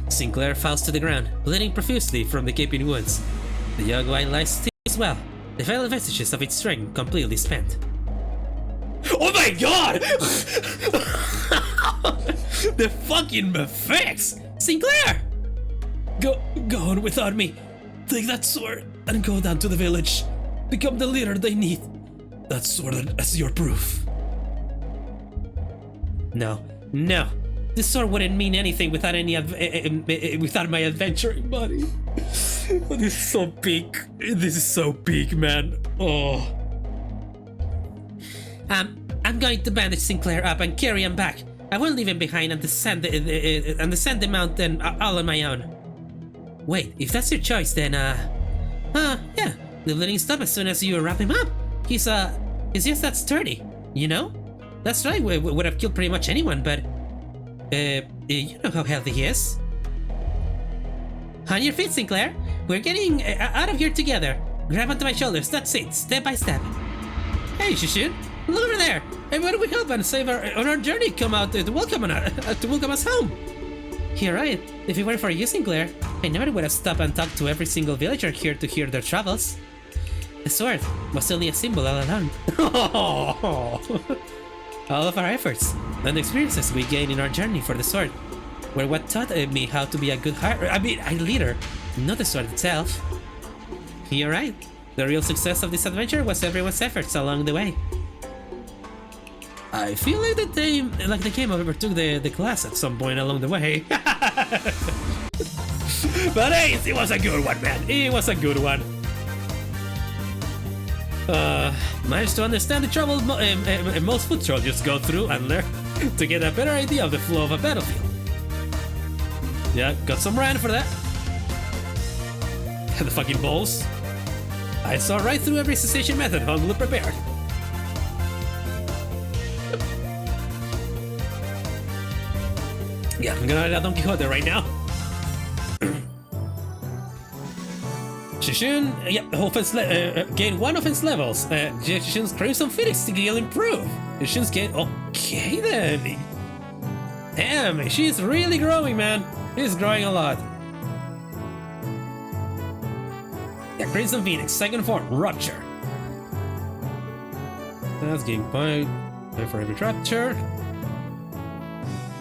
Sinclair falls to the ground, bleeding profusely from the gaping wounds. The Yao Guai lies still as well, the final vestiges of its strength completely spent. Oh my god! The fucking effects! Sinclair! Go on without me. Take that sword and go down to the village. Become the leader they need. That sword as your proof. No. This sword wouldn't mean anything without without my adventuring buddy. This is so peak. This is so peak, man. Oh. I'm going to bandage Sinclair up and carry him back. I won't leave him behind and descend the mountain all on my own. Wait, if that's your choice, then yeah, the bleeding stop as soon as you wrap him up. He's just that sturdy, you know? That's right, we would have killed pretty much anyone, but you know how healthy he is. On your feet, Sinclair. We're getting out of here together. Grab onto my shoulders, that's it, step by step. Hey, Xichun, look over there. Everybody we help and save on our journey come out to welcome us home. You're right. If it weren't for you, Sinclair, I never would have stopped and talked to every single villager here to hear their travels. The sword was only a symbol all along. All of our efforts and the experiences we gained in our journey for the sword were what taught me how to be a good a leader, not the sword itself. You're right. The real success of this adventure was everyone's efforts along the way. I feel like the game overtook the class at some point along the way. But hey, it was a good one, man. It was a good one. Managed to understand the trouble most foot soldiers go through and learn to get a better idea of the flow of a battlefield. Yeah, got some rand for that. The fucking balls. I saw right through every cessation method humbly prepared. Yeah, I'm gonna let Don Quixote right now. Xichun, gain 1 offense levels. Xichun's Crimson Phoenix skill improve. Xichun's gain. Okay then. Damn, she's really growing, man. She's growing a lot. Yeah, Crimson Phoenix, second form, Rupture. That's gain point for every Rupture.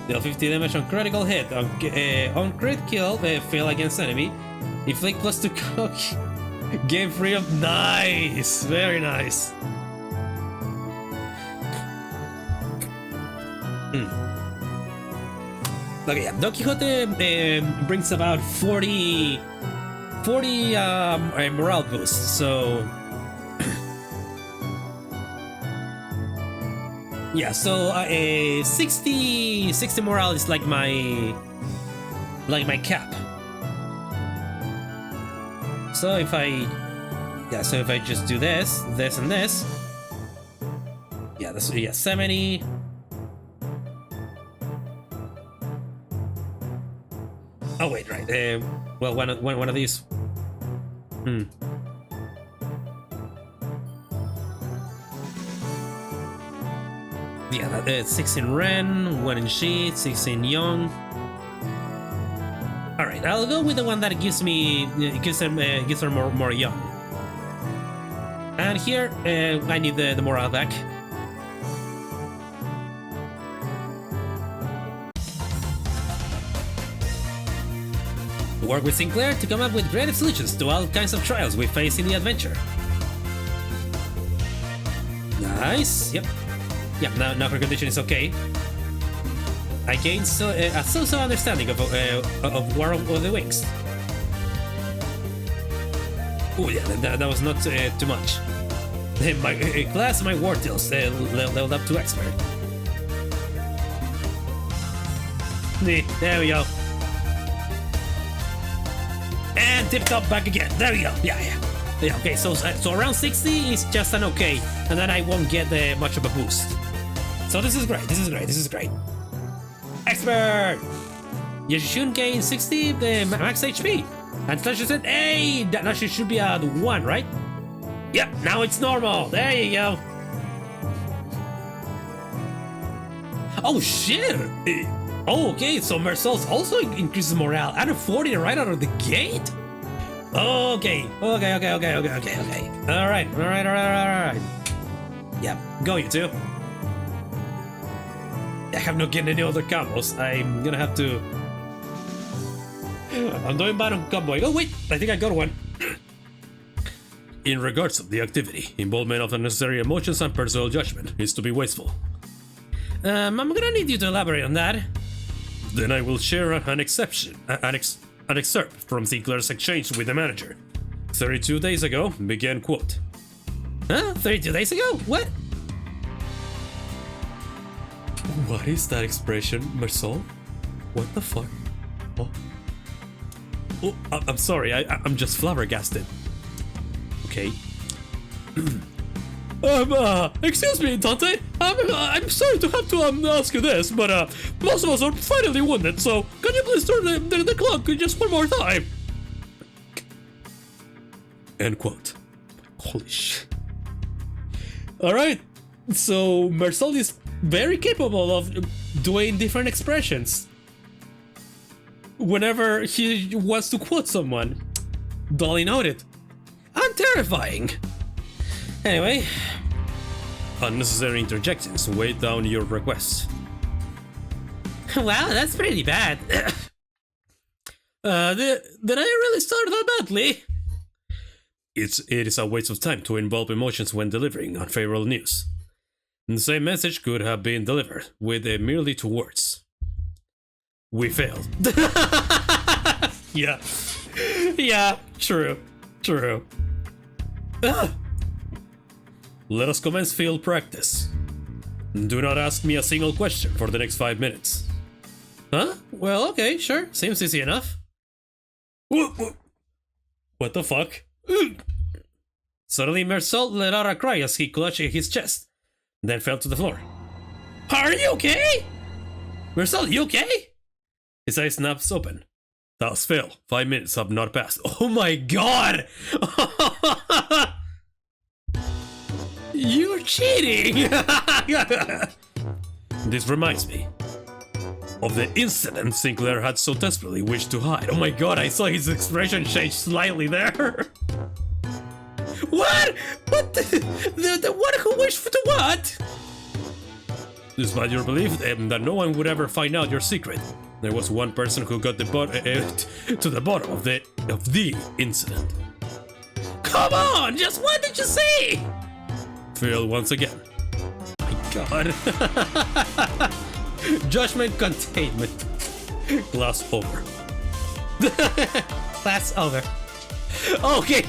Deal 50 damage on critical hit. On crit kill, fail against enemy. Inflict +2 cock. Game free of. Nice! Very nice. Okay, yeah. Don Quixote brings about 40 morale boosts, so. Yeah, so 60 morale is like my cap. So if I just do this, and this, yeah, that's 70. Oh wait, right. Well, one of these. Yeah, 6 in Ren, 1 in Shi, 6 in Young. All right, I'll go with the one that gives her more Young. And here, I need the morale back. Work with Sinclair to come up with creative solutions to all kinds of trials we face in the adventure. Nice. Yep. Now her condition is okay. I gained a so-so understanding of War of the Wings. Oh yeah, that was not too much. My class, my war deals leveled up to expert. There we go. And tipped up back again. There we go. Yeah. Okay, so around 60 is just an okay, and then I won't get much of a boost. So this is great. Expert. You shouldn't gain 60 max HP. And Slash said, hey, that should be at 1, right? Yep. Now it's normal. There you go. Oh shit. Oh, okay, so Merceau's also increases morale and a 40 right out of the gate? Okay. Alright. Yeah, go you two. I have not getting any other combos. I'm gonna have to. I'm doing bad on comboing. Oh wait, I think I got one. In regards of the activity, involvement of unnecessary emotions and personal judgment is to be wasteful. I'm gonna need you to elaborate on that. Then I will share an excerpt from Sinclair's exchange with the manager. 32 days ago, began quote. Huh? 32 days ago? What? What is that expression, Merceau? What the fuck? Oh, I'm sorry, I'm just flabbergasted. Okay. Excuse me, Dante. I'm sorry to have to ask you this, but most of us are finally wounded. So can you please turn the clock just one more time? End quote. Holy shit. All right. So Merceau is very capable of doing different expressions whenever he wants to quote someone. Duly noted. And terrifying. Anyway, unnecessary interjections weigh down your request. Wow, that's pretty bad. Did I really start that badly? It is a waste of time to involve emotions when delivering unfavorable news. The same message could have been delivered with merely 2 words. We failed. Yeah. Yeah, true. True. Ah. Let us commence field practice. Do not ask me a single question for the next 5 minutes. Huh? Well, okay, sure. Seems easy enough. What the fuck? Suddenly, Mersol let out a cry as he clutched his chest, then fell to the floor. Are you okay? Mersol, you okay? His eyes snapped open. That was fail. 5 minutes have not passed. Oh my god! You're cheating! This reminds me of the incident Sinclair had so desperately wished to hide. Oh my god, I saw his expression change slightly there. What? What? The one who wished to what? Despite your belief that no one would ever find out your secret, there was one person who got to the bottom of the incident. Come on, just what did you see? Failed once again. My god. Judgment containment. Class over. Class over. Okay,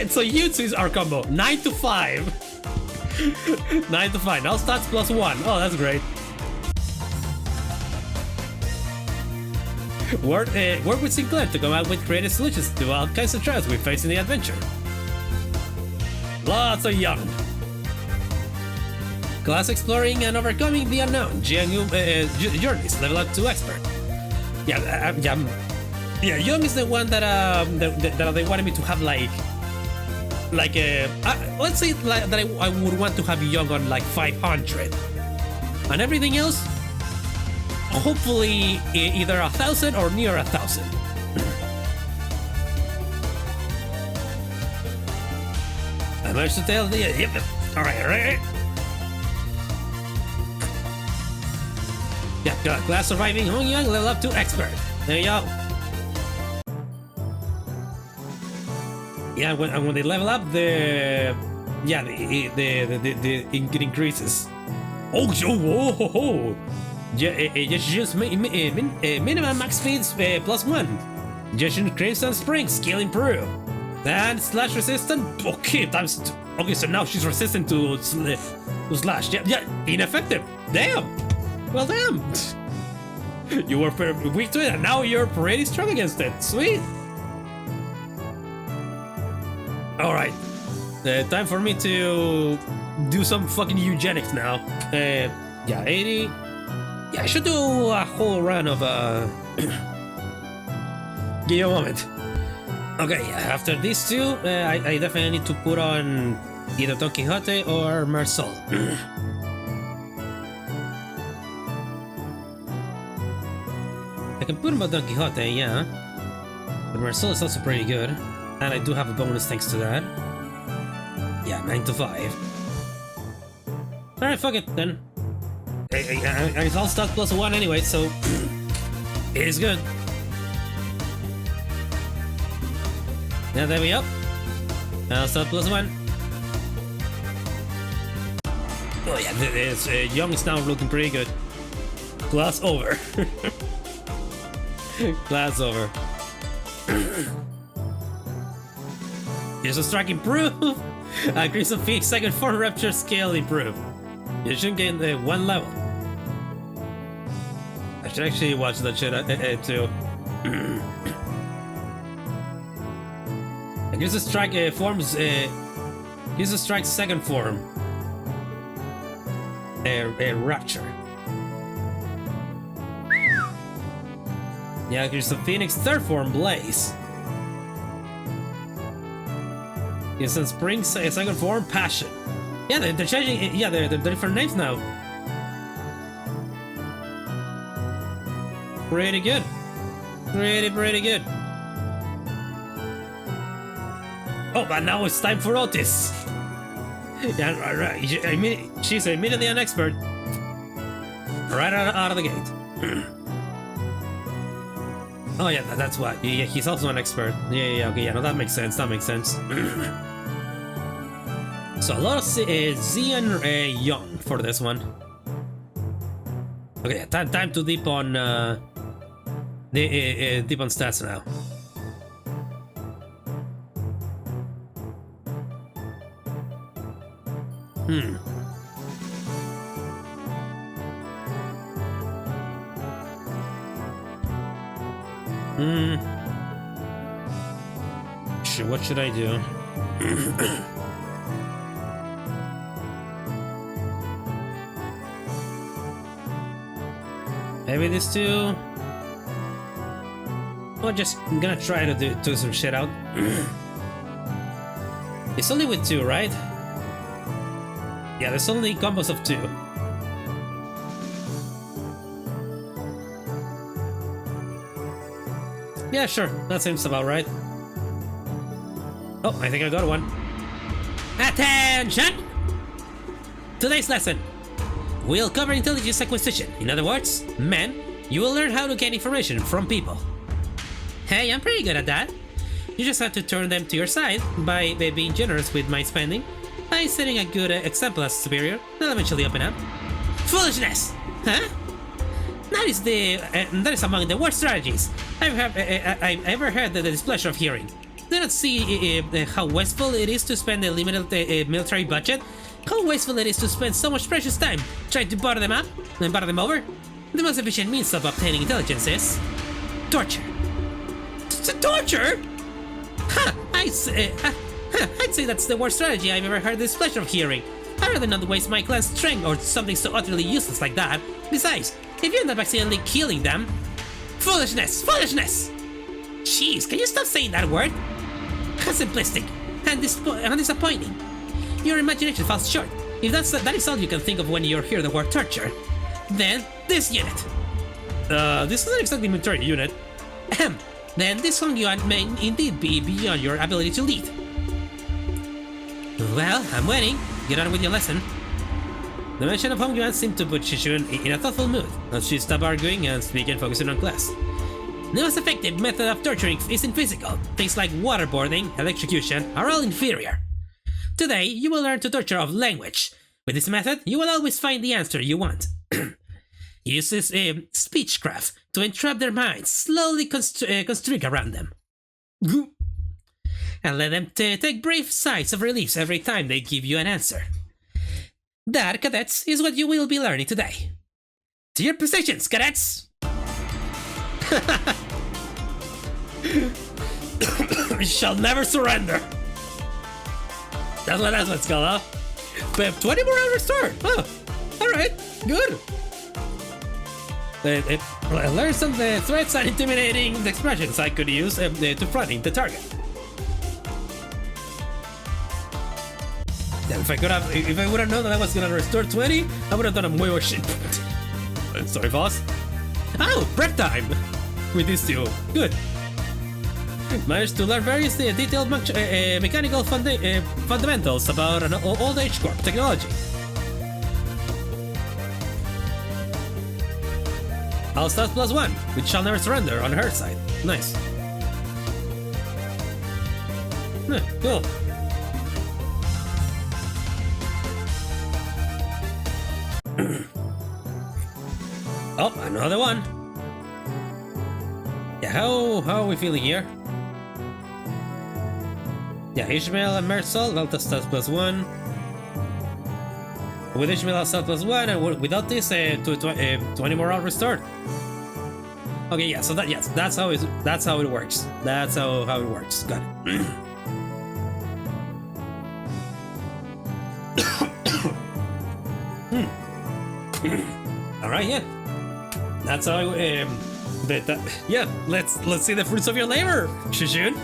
so Jutsu's our combo. 9 to 5. 9 to 5. Now stats +1. Oh, that's great. Work with Sinclair to come out with creative solutions to all kinds of trials we face in the adventure. Lots of young. Class exploring and overcoming the unknown. Journeys level up to expert. Yeah, Young is the one that they wanted me to have let's say that I would want to have Young on like 500, and everything else, hopefully either 1,000 or near 1,000. I managed to tell the yep. All right. Yeah, class surviving Hong Young level up to expert. There you go. Yeah, when they level up, it increases. Oh, whoa! Yeah, just minimum max speeds +1. Xichun Crimson Spring skill improve. And slash resistant. Okay, okay. So now she's resistant to slash. Yeah, ineffective. Damn. Well, damn. You were weak to it, and now you're pretty strong against it. Sweet. Alright, time for me to do some fucking eugenics now. Yeah, 80. Yeah, I should do a whole run of, Give me a moment. Okay, after these two, I definitely need to put on either Don Quixote or Mersol. I can put him on Don Quixote, yeah. But Mersol is also pretty good. And I do have a bonus thanks to that. Yeah, 9 to 5. Alright, fuck it then. It's all stat +1 anyway, so it is good. Yeah, there we go. Now stat +1. Oh yeah, Young is now looking pretty good. Class over. Class over. Here's a strike improve. Crimson Phoenix second form rapture scale improve. You should gain 1 level. I should actually watch that shit too. Here's a strike forms. Here's a strike second form. Rapture. Yeah, here's a Phoenix third form Blaze. It's in Spring second form Passion. Yeah, they're changing. Yeah, they're different names now. Pretty good. Pretty good. Oh, but now it's time for Otis. Yeah, right. I mean, she's immediately an expert. Right out of the gate. Oh yeah, that's what. Yeah, he's also an expert. Yeah, okay, yeah, no, that makes sense. So a lot of Z and Young for this one. Okay, time to deep on stats now. What should I do? Maybe these two. Or just I'm gonna try to do some shit out. It's only with two, right? Yeah, there's only combos of two. Yeah, sure. That seems about right. Oh, I think I got one. Attention! Today's lesson. We'll cover intelligence acquisition. In other words, men, you will learn how to gain information from people. Hey, I'm pretty good at that. You just have to turn them to your side by being generous with my spending, by setting a good example as superior. They'll eventually open up. Foolishness! Huh? That is among the worst strategies I've ever heard the displeasure of hearing. Do not see how wasteful it is to spend a limited military budget? How wasteful it is to spend so much precious time trying to butter them up and butter them over? The most efficient means of obtaining intelligence is torture. Torture? Ha! I'd say that's the worst strategy I've ever heard the displeasure of hearing. I'd rather not waste my clan's strength or something so utterly useless like that. Besides, if you end up accidentally killing them... Foolishness! Foolishness! Jeez, can you stop saying that word? How simplistic and disappointing. Your imagination falls short. If that is all you can think of when you hear the word torture, then this unit. This isn't exactly a military unit. Then this Hong Yuan may indeed be beyond your ability to lead. Well, I'm waiting. Get on with your lesson. The mention of Hong Yuan seemed to put Xichun in a thoughtful mood, as she stopped arguing and began focusing on class. The most effective method of torturing isn't physical. Things like waterboarding, electrocution are all inferior. Today, you will learn to torture of language. With this method, you will always find the answer you want. Use this speechcraft to entrap their minds, slowly constrict around them. And let them take brief sighs of relief every time they give you an answer. That, cadets, is what you will be learning today. To your positions, cadets! We shall never surrender! That's what it's called, huh? We have 20 morale restored! Oh, alright, good! Learn some threats and intimidating expressions I could use to front the target. Damn, if I would have known that I was gonna restore 20, I would have done a way more shit. Sorry, boss. Oh, break time! With these two. Good. Managed to learn various detailed mechanical fundamentals about an old age corp technology. All stats +1, which shall never surrender on her side. Nice. Cool. Oh, another one. Yeah, how are we feeling here? Yeah, Ishmael and Mersal, Delta stats +1. With Ishmael stats +1, and without this, 20 morale restored. Okay, yeah, so that's how it works. That's how it works. Got it. All right, yeah. That's how. Yeah. Let's see the fruits of your labor, Xichun.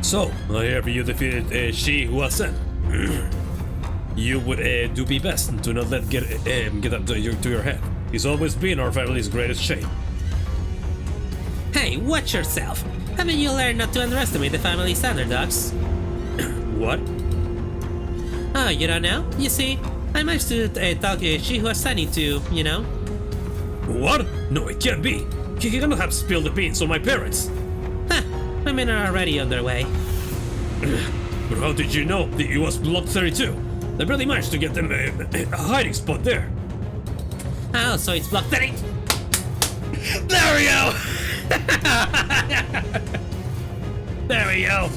So I hear you defeated she who was sent. You would do be best to not let get up to your head. He's always been our family's greatest shame. Hey, watch yourself. Haven't you learned not to underestimate the family's underdogs? What? Oh, you don't know? You see, I managed to talk she who was sending to, you know. What? No, it can't be. He cannot have spilled the beans on my parents. Huh, my men are already on their way. But how did you know that it was Block 32? They barely managed to get them a hiding spot there. Oh, so it's Block 30. There we go! There we go!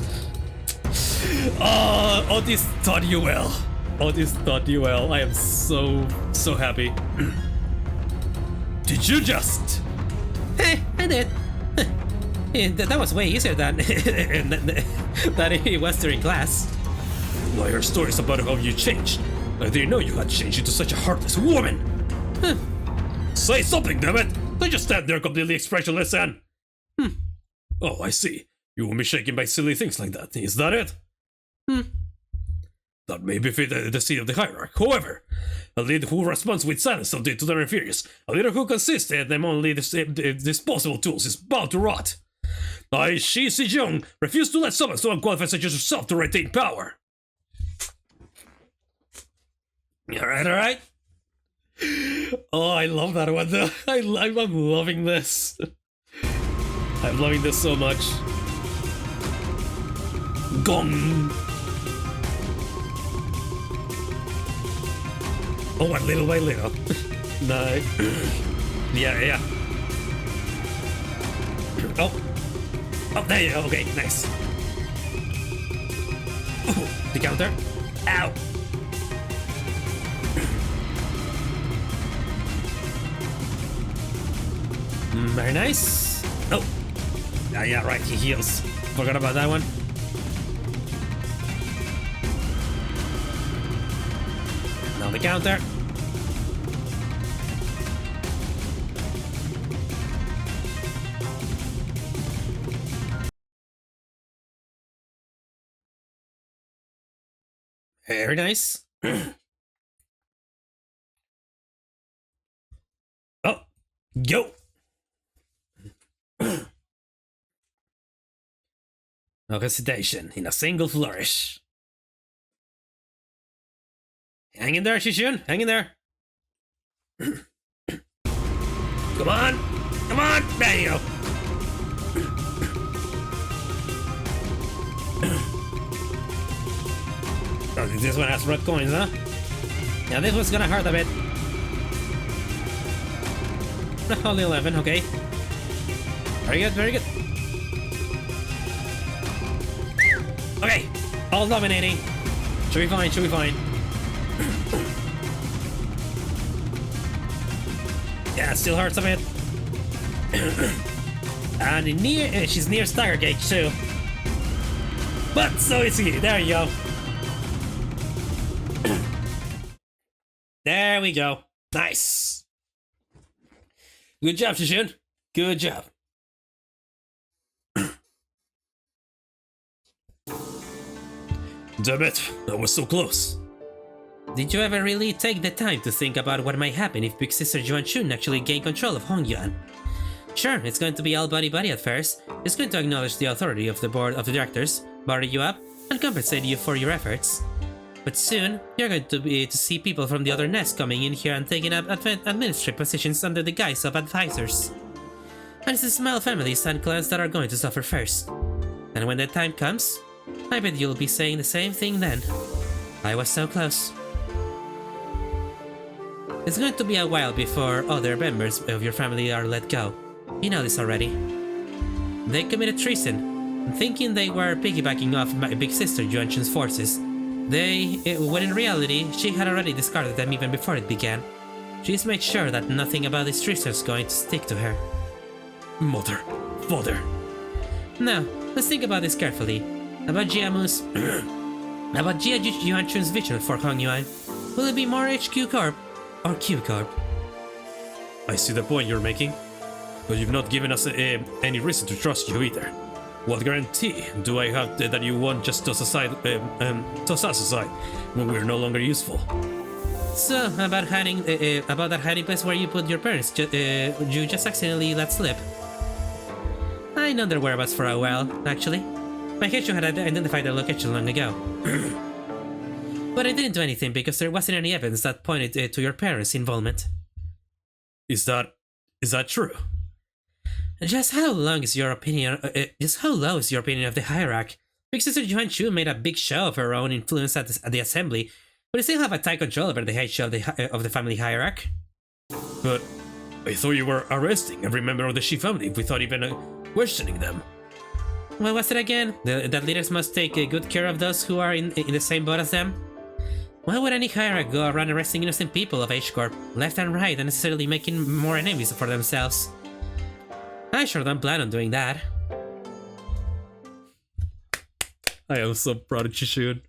Oh, this taught you well. Oh, this taught you well. I am so happy. Did you just? I did. That was way easier than than it was during class. Well, your stories about how you changed. I didn't know you had changed into such a heartless woman. Say something, damn it! Don't just stand there completely expressionless and... Oh, I see. You won't be shaken by silly things like that. Is that it? That may be the seat of the hierarch. However, a leader who responds with silence to their inferiors, a leader who consists in them only disposable tools, is bound to rot. I, Xichun, refuse to let someone so unqualified such as yourself to retain power. Alright. Oh, I love that one though. I'm loving this. I'm loving this so much. Gong! Oh, and little by little. No. Yeah. Oh, there you go. Okay, nice. Oh, the counter. Ow. Very nice. Oh. Yeah, right, he heals. Forgot about that one. Now the counter. Very nice. Oh, yo. No hesitation, in a single flourish. Hang in there, Xichun, hang in there. Come on, there you go. Oh, this one has red coins, huh? Yeah, this one's gonna hurt a bit. Only 11, okay. Very good, very good. Okay, All dominating. Should be fine, should be fine. yeah, it still hurts a bit. And she's near stagger gauge too. But so is he, there you go. There we go. Nice. Good job, Xichun. Good job. Damn it, that was so close. Did you ever really take the time to think about what might happen if Big Sister Xichun actually gained control of Hongyuan? Sure, it's going to be all buddy-buddy at first. It's going to acknowledge the authority of the board of directors, butter you up, and compensate you for your efforts. But soon, you're going to see people from the other nest coming in here and taking up administrative positions under the guise of advisors. And it's the small families and clans that are going to suffer first. And when that time comes, I bet you'll be saying the same thing then. I was so close. It's going to be a while before other members of your family are let go. You know this already. They committed treason, thinking they were piggybacking off my big sister Yuanchun's forces. When in reality, she had already discarded them even before it began. She's made sure that nothing about this treason is going to stick to her. Mother, father. Now, let's think about this carefully. About Jiamu's... about Jia Yuanchun's vision for Hongyuan. Will it be more HQ Corp or Q Corp? I see the point you're making, but you've not given us any reason to trust you either. What guarantee do I have that you won't just toss us aside when we're no longer useful? So, about that hiding place where you put your parents, you just accidentally let slip. I know their whereabouts for a while, actually. My Xichun had identified their location long ago. But I didn't do anything because there wasn't any evidence that pointed to your parents' involvement. Is that true? Just how low is your opinion of the Hierarch? Big Sister Xichun made a big show of her own influence at the assembly, but you still have a tight control over the HQ of the family Hierarch. But I thought you were arresting every member of the Shi family without even questioning them. What was it again? That leaders must take good care of those who are in the same boat as them? Why would any hierarch go around arresting innocent people of H-Corp, left and right, and necessarily making more enemies for themselves? I sure don't plan on doing that. I am so proud of Xichun.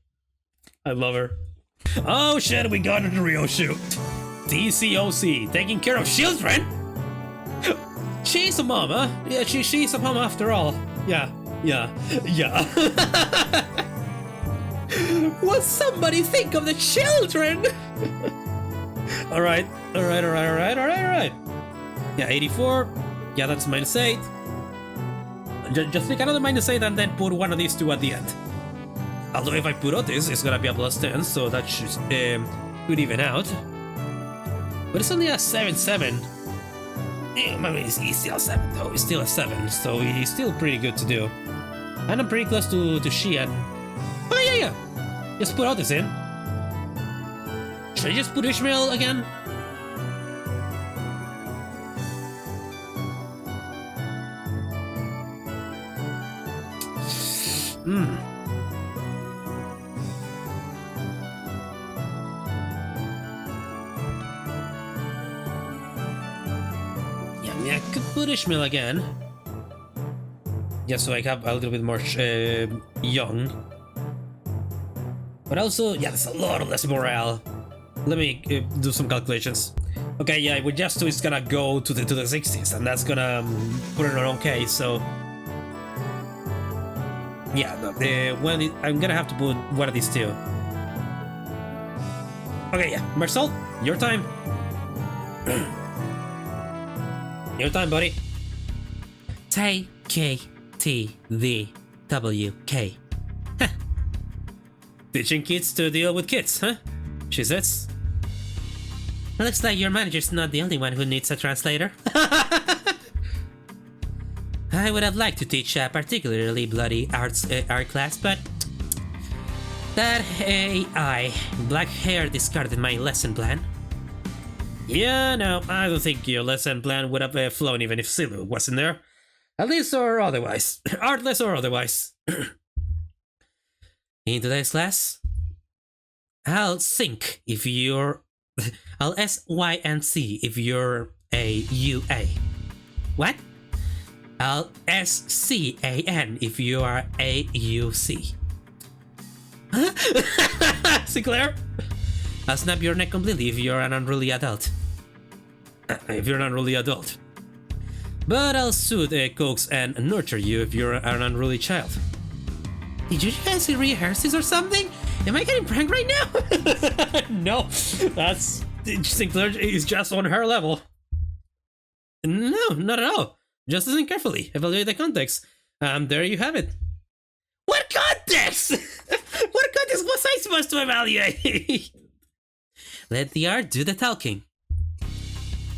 I love her. Oh shit, we got the real shoot. DCOC, taking care of children? She's a mom, huh? Yeah, she's a mom after all. Yeah. Will somebody think of the children? Alright. Yeah, 84. Yeah, that's -8. Just make another -8 and then put one of these two at the end. Although if I put Otis, it's gonna be a +10, so that should even out. But it's only a 7-7. I mean, he's still a 7 though. He's still a 7, so he's still pretty good to do. And I'm pretty close to Xian. Oh yeah. Just put Otis in. Should I just put Ishmael again? Yeah, I could put Ishmael again. Yeah, so I have a little bit more young. But also, yeah, there's a lot less morale. Let me do some calculations. Okay, yeah, with just 2 it's gonna go to the 60s, and that's gonna put it on okay, so... Yeah, I'm gonna have to put one of these two. Okay, yeah, Marcel, your time. Your time, buddy. T-K-T-V-W-K. Huh. Teaching kids to deal with kids, huh? She says. Looks like your manager's not the only one who needs a translator. I would have liked to teach a particularly bloody art class, but that AI black hair discarded my lesson plan. Yeah, no, I don't think your lesson plan would have flown even if Silu wasn't there. At least or otherwise. Artless or otherwise. In today's class, I'll sync if you're... I'll S-Y and C if you're a UA. What? I'll S-C-A-N if you are a UC. Huh? Sinclair? I'll snap your neck completely if you're an unruly adult. If you're an unruly adult. But I'll soothe, coax, and nurture you if you're an unruly child. Did you guys rehearse this or something? Am I getting pranked right now? No, that's... Sinclair is just on her level. No, not at all. Just listen carefully. Evaluate the context. There you have it. What context? What context was I supposed to evaluate? Let the art do the talking.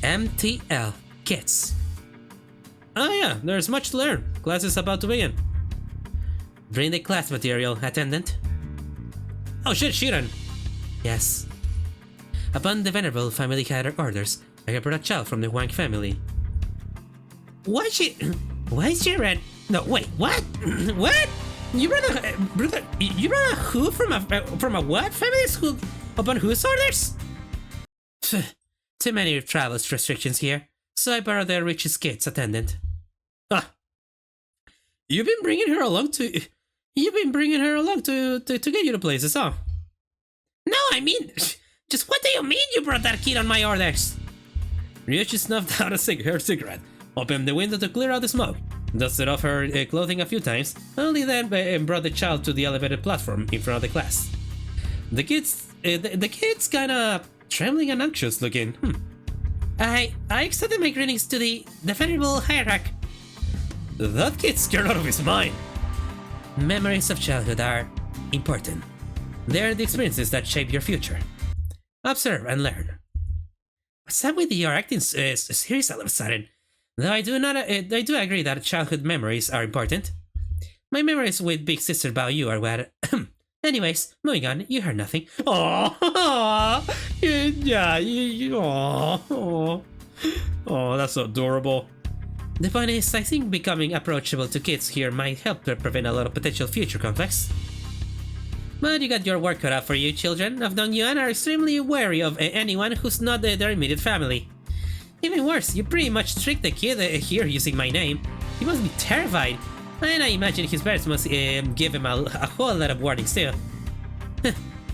MTL Kids. Oh yeah, there's much to learn. Class is about to begin. Bring the class material, attendant. Oh shit, Xichun. Yes. Upon the venerable family hierarch orders, I have brought a child from the Wang family. Why is she red? No, wait, what? What? You brought a who from a what family school? Upon whose orders? Too many travel restrictions here, so I borrowed the richest kids, attendant. Ah. You've been bringing her along to get you to places, huh? No, I mean, just what do you mean you brought that kid on my orders? Ryoshi snuffed out her cigarette, opened the window to clear out the smoke, dusted off her clothing a few times, only then brought the child to the elevated platform in front of the class. The kid's kinda trembling and anxious looking. I extended my greetings to the venerable hierarch. That kid's scared out of his mind. Memories of childhood are important. They're the experiences that shape your future. Observe and learn. What's up with your acting serious all of a sudden? Though I do agree that childhood memories are important. My memories with Big Sister Bao Yu are what... Anyways, moving on, you heard nothing. Oh, yeah, oh, that's adorable. The point is, I think becoming approachable to kids here might help to prevent a lot of potential future conflicts. But you got your work cut out for you. Children of Dongyuan are extremely wary of anyone who's not their immediate family. Even worse, you pretty much tricked the kid here using my name. He must be terrified, and I imagine his parents must give him a whole lot of warnings too.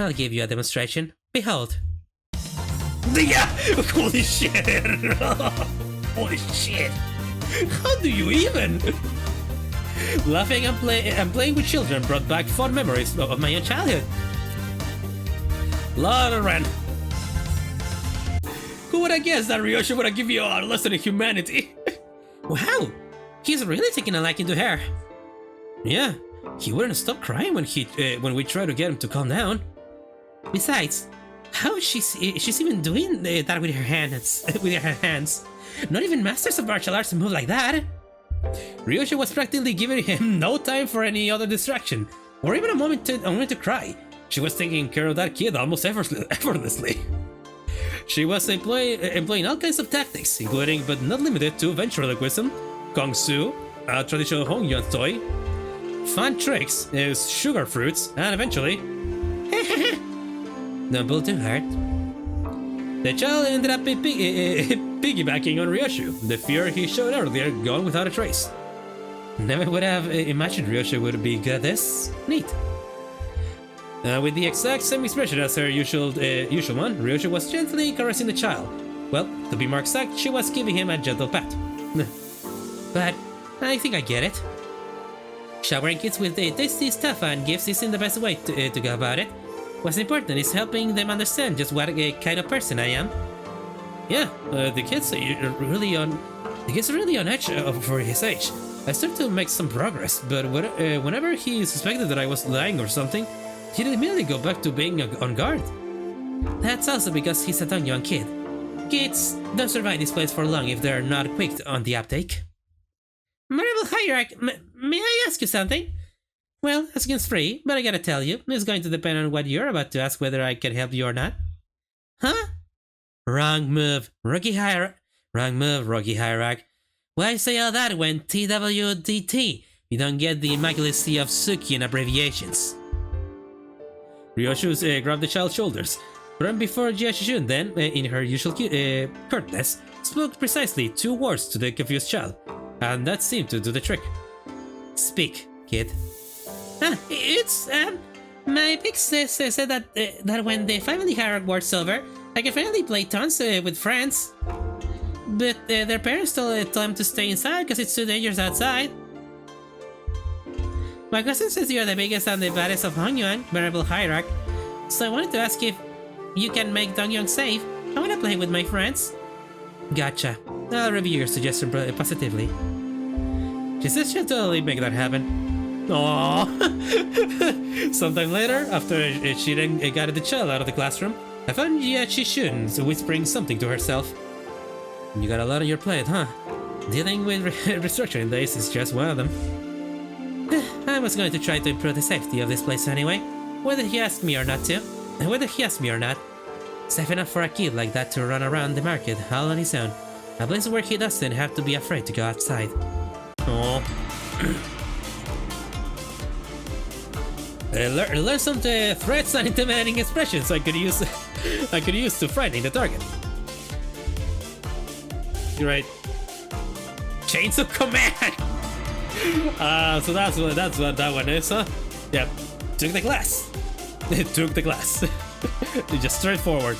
I'll give you a demonstration. Behold. Yeah! Holy shit! Holy shit! How do you even? Laughing and playing with children brought back fond memories of my own childhood. Lauren! Who would have guessed that Ryoshi would have given you a lesson in humanity? Wow! He's really taking a liking to her. Yeah, he wouldn't stop crying when we tried to get him to calm down. Besides, how she's even doing that with her hands? With her hands, not even masters of martial arts move like that. Ryoshi was practically giving him no time for any other distraction, or even a moment to cry. She was taking care of that kid almost effortlessly. She was employing all kinds of tactics, including but not limited to ventriloquism, kung fu, a traditional Hongyuan toy, fun tricks, sugar fruits, and eventually... Don't pull too hard. The child ended up piggybacking on Ryoshi, the fear he showed earlier gone without a trace. Never would have imagined Ryoshi would be good at this. Neat. With the exact same expression as her usual one, Ryoshi was gently caressing the child. Well, to be more exact, she was giving him a gentle pat. But I think I get it. Showering kids with tasty stuff and gifts isn't the best way to go about it. What's important is helping them understand just what kind of person I am. Yeah, the kids are really on edge for his age. I started to make some progress, but whenever he suspected that I was lying or something, he'd immediately go back to being on guard. That's also because he's a Dongyuan kid. Kids don't survive this place for long if they're not quick on the uptake. Marble Hierarch, may I ask you something? Well, asking's free, but I gotta tell you, it's going to depend on what you're about to ask whether I can help you or not. Huh? Wrong move, Rookie Hierarch. Wrong move, Rookie Hierarch. Why say all that when TWDT? You don't get the Immaculate Sea of Xichun abbreviations. Ryoshi grabbed the child's shoulders, but before Xichun then, in her usual curtness, spoke precisely 2 words to the confused child, and that seemed to do the trick. Speak, kid. It's, my pics said that when the family hierarchy war's over, I can finally play tons with friends. But their parents told them to stay inside because it's too dangerous outside. My cousin says you're the biggest and the baddest of Dongyuan, Venerable Hierarch. So I wanted to ask if you can make Dongyuan safe. I want to play with my friends. Gotcha. I'll review your suggestion positively. She says she'll totally make that happen. Aww. Sometime later, after she then guided the child out of the classroom, I found Xichun whispering something to herself. You got a lot on your plate, huh? Dealing with restructuring days is just one of them. I was going to try to improve the safety of this place anyway, whether he asked me or not. Safe enough for a kid like that to run around the market all on his own. A place where he doesn't have to be afraid to go outside. Aww. Learn some threats and intimidating expressions I could use to frighten the target. You're right. Chains of command. So that's what that one is, huh? Yep. Took the class. Took the class. Just straightforward.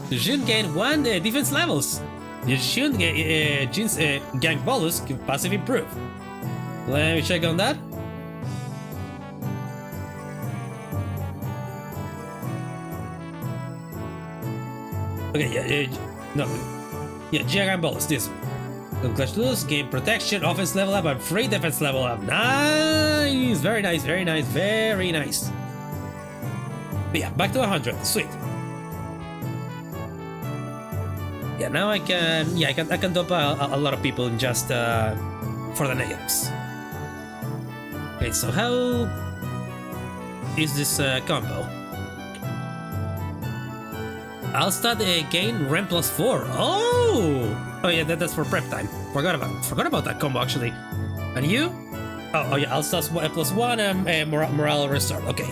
Xichun gained 1 defense levels. Xichun Jin's gang bonus can passive improve. Let me check on that. Okay, Jagan Balls, this one. Clash loose, gain protection, offense level up, and free defense level up. Nice! Very nice, very nice, very nice. But yeah, back to 100, sweet. Yeah, now I can dump a lot of people just for the negatives. Okay, so how is this combo? Alstad gain Rem +4. Oh yeah, that's for prep time. Forgot about that combo actually. And you? Oh yeah, Alstad's +1 and morale restart. Okay.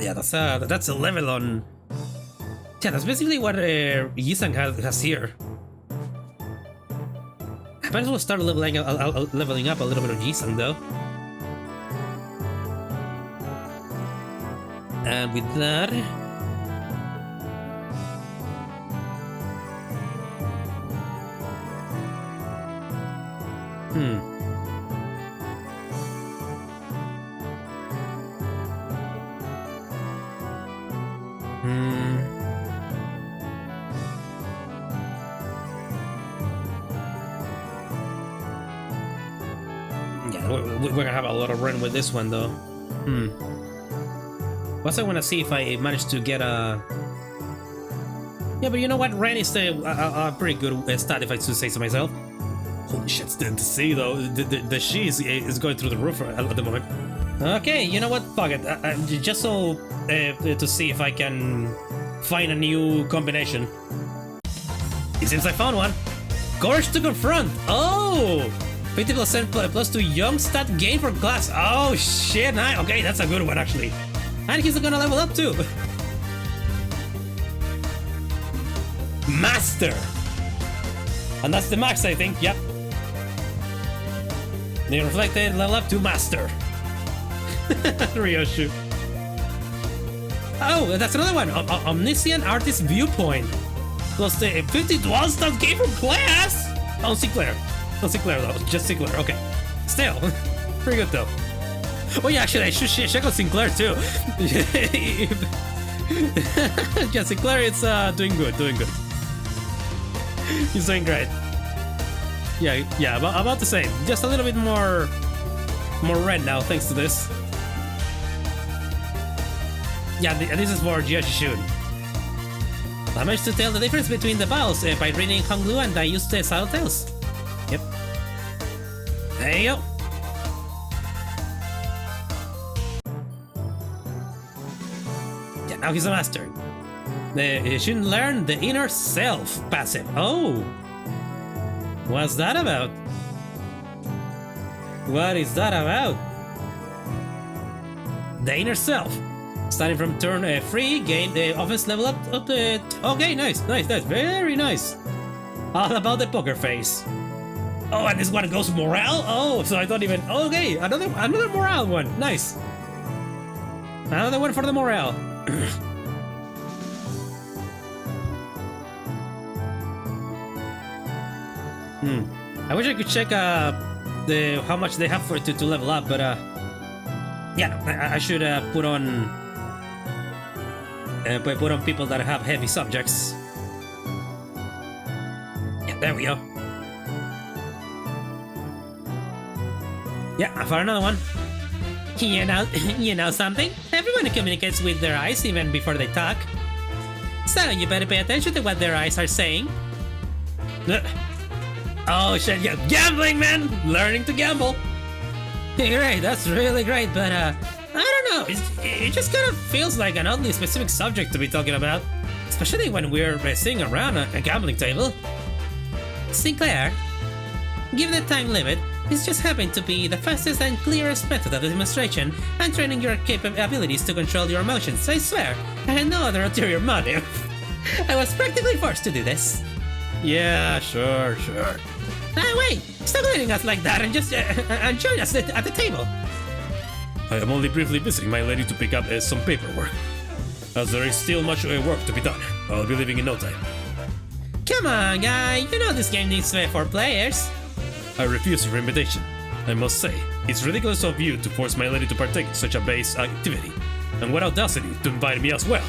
Yeah, that's a level on. Yeah, that's basically what Xichun has here. I might as well start leveling up a little bit of Xichun though. And with that, we're gonna have a lot of run with this one though. Plus I wanna see if I manage to get a... Yeah, but you know what? Ren is a pretty good stat if I should say so myself. Holy shit, to see though, the she is going through the roof at the moment. Okay, you know what? Fuck it. Just so to see if I can find a new combination. It seems I found one. Courage to confront. Oh! 50% plus 2 young stat gain for class. Oh shit, nice. Okay, that's a good one actually. And he's gonna level up too. Master. And that's the max, I think. Yep. They reflected, level up to Master. Ryoshu. Oh, that's another one. Omniscient Artist Viewpoint. Plus the 50 dual stat gain for class. Oh, Sinclair. Not Sinclair though, just Sinclair, okay. Still, pretty good though. Oh yeah, actually I should check out Sinclair too. Yeah, Sinclair is doing good. He's doing great. Yeah, about the same. Just a little bit more red now thanks to this. Yeah, this is for Xichun. I managed to tell the difference between the vowels by reading Honglu and I used the subtle tales. Yep. There you go. Yeah, now he's a master. He shouldn't learn the inner self passive. Oh! What's that about? What is that about? The inner self. Starting from turn 3, gain the offense level up to... Okay, nice. Very nice. All about the poker face. Oh, and this one goes morale? Oh, so I thought even... Okay, another morale one. Nice. Another one for the morale. I wish I could check how much they have for to level up, but yeah, I should put on people that have heavy subjects. Yeah, there we go. Yeah, I found another one. You know something? Everyone communicates with their eyes even before they talk. So you better pay attention to what their eyes are saying. Oh shit, yeah, gambling, man! Learning to gamble. Great, that's really great, but I don't know, it just kind of feels like an oddly specific subject to be talking about. Especially when we're sitting around a gambling table. Sinclair, given the time limit, this just happened to be the fastest and clearest method of demonstration and training your capabilities to control your emotions. I swear, I had no other ulterior motive. I was practically forced to do this. Yeah, sure. Wait! Stop letting us like that and just and join us at the table. I am only briefly visiting my lady to pick up some paperwork. As there is still much work to be done, I'll be leaving in no time. Come on, guy. You know this game needs 4 players. I refuse your invitation. I must say, it's ridiculous of you to force my lady to partake in such a base activity, and what audacity to invite me as well.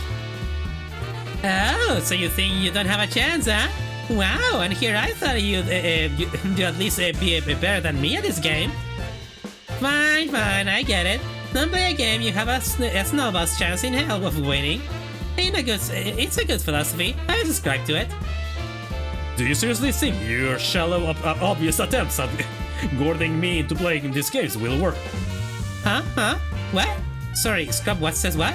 Oh, so you think you don't have a chance, huh? Wow, and here I thought you'd at least be better than me at this game. Fine, I get it. Don't play a game you have a snowball's chance in hell of winning. It's a good philosophy. I subscribe to it. Do you seriously think your shallow, obvious attempts at goading me into playing these games will work? Huh? What? Sorry, Scrub, what says what?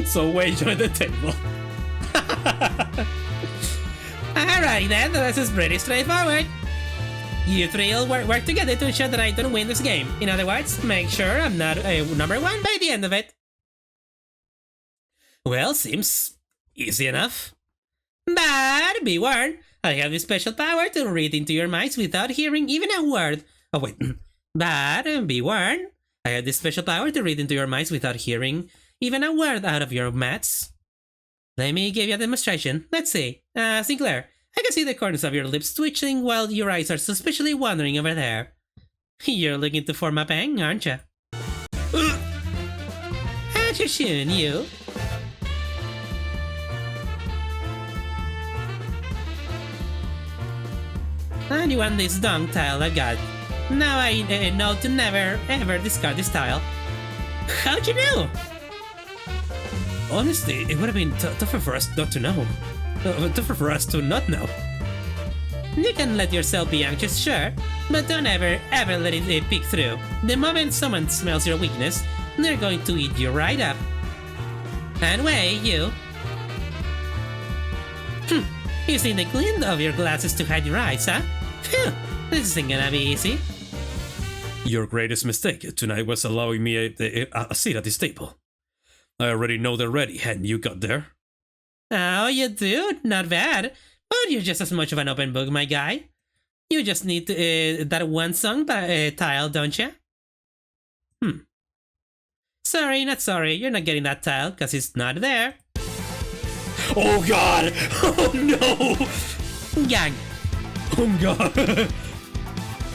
So Wei joined the table. Alright then, this is pretty straightforward. You three will work together to ensure that I don't win this game. In other words, make sure I'm not number one by the end of it. Well, seems easy enough. But be warned, I have the special power to read into your minds without hearing even a word. Oh wait, but be warned, I have this special power to read into your minds without hearing even a word out of your mouths. Let me give you a demonstration. Let's see. Sinclair, I can see the corners of your lips twitching while your eyes are suspiciously wandering over there. You're looking to form a bang, aren't you? Xichun, you. And you want this dung tile I got. Now I know to never ever discard this tile. How'd you know? Honestly, it would have been tougher for us not to know. Tougher for us to not know. You can let yourself be anxious, sure, but don't ever let it peek through. The moment someone smells your weakness, they're going to eat you right up. And Wei, you. Using the glint of your glasses to hide your eyes, huh? Phew, this isn't gonna be easy. Your greatest mistake tonight was allowing me a seat at this table. I already know they're ready, and you got there. Oh, you do? Not bad. But you're just as much of an open book, my guy. You just need that one song tile, don't you? Sorry, not sorry. You're not getting that tile, because it's not there. Oh god! Oh no! Gang. Oh god!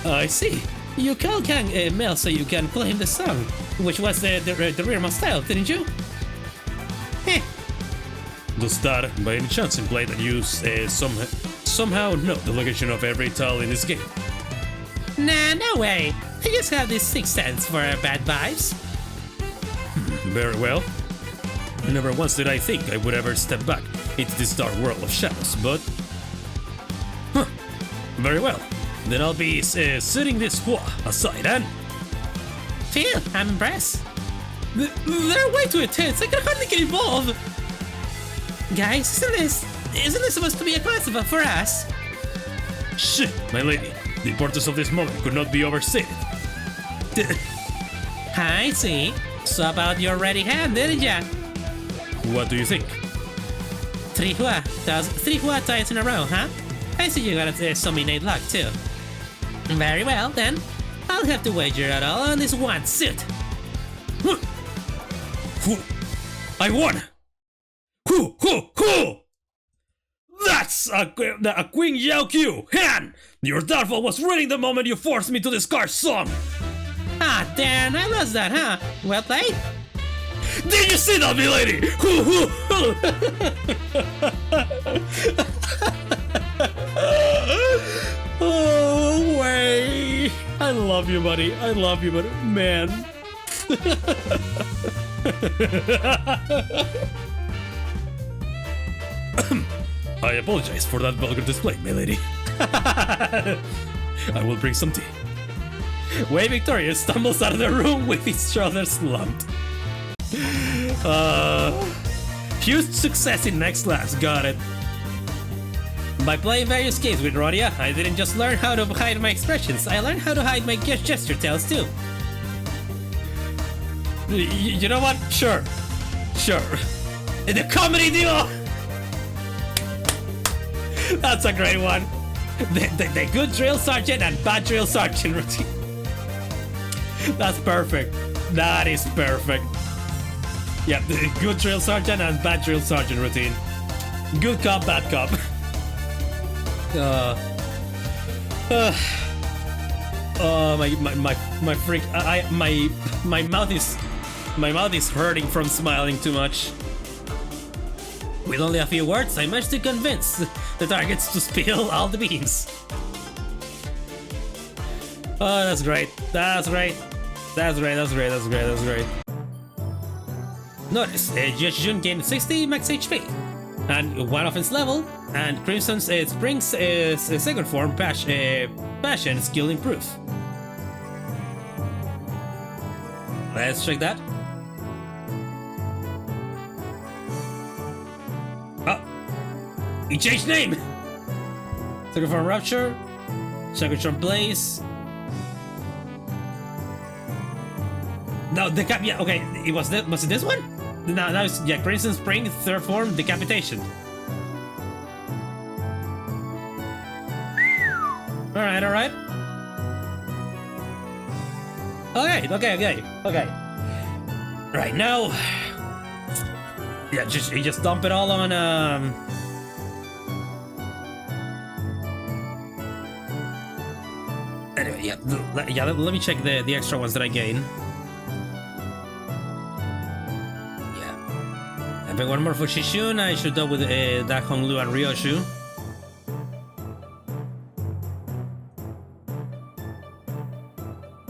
I see. You called Kang Mel so you can play him the song, which was the rearmost tile, didn't you? Heh. Does that, by any chance, imply that you somehow know the location of every tile in this game? Nah, no way. I just have this sixth sense for bad vibes. Very well. Never once did I think I would ever step back into this dark world of shadows, but... Very well. Then I'll be setting this aside and... Phil, I'm impressed. They're way too intense. I can hardly get involved. Guys, isn't this supposed to be a class for us? Shit, my lady. The importance of this moment could not be overstated. I see. So about your ready hand, didn't ya? What do you think? Three hua tiles in a row, huh? I see you got some innate luck too. Very well then. I'll have to wager it all on this one suit. I won! That's a Queen Yao Q! Han! Your downfall was winning the moment you forced me to discard song! Ah, damn, I lost that, huh? Well played. Did you see that, milady? Oh, Wei! I love you, buddy. I love you, buddy. Man. I apologize for that vulgar display, milady. I will bring some tea. Wei Victorious stumbles out of the room with his shoulders slumped. Huge success in next class, got it. By playing various games with Rodia, I didn't just learn how to hide my expressions, I learned how to hide my gesture tells too. You know what? Sure. The comedy duo! That's a great one. The good drill sergeant and bad drill sergeant routine. That's perfect. That is perfect. Yeah, the good drill sergeant and bad drill sergeant routine. Good cop, bad cop. My freak. My mouth is hurting from smiling too much. With only a few words, I managed to convince the targets to spill all the beans. Oh, that's great. That's great. That's great. That's great. That's great. That's great. Notice, Xichun gained 60 max HP and 1 offense level, and Crimson's Spring's second form passion skill improve. Let's check that. Oh, he changed name. Second form Rapture, second form Blaze. No, yeah, okay, was it this one? Now it's, yeah, Crimson Spring, third form, Decapitation. Alright, alright. Okay. Right, now... Yeah, you just dump it all on, Anyway, yeah, let me check the extra ones that I gain. I pick one more for Xichun. I should go with Da Honglu and Ryoshu.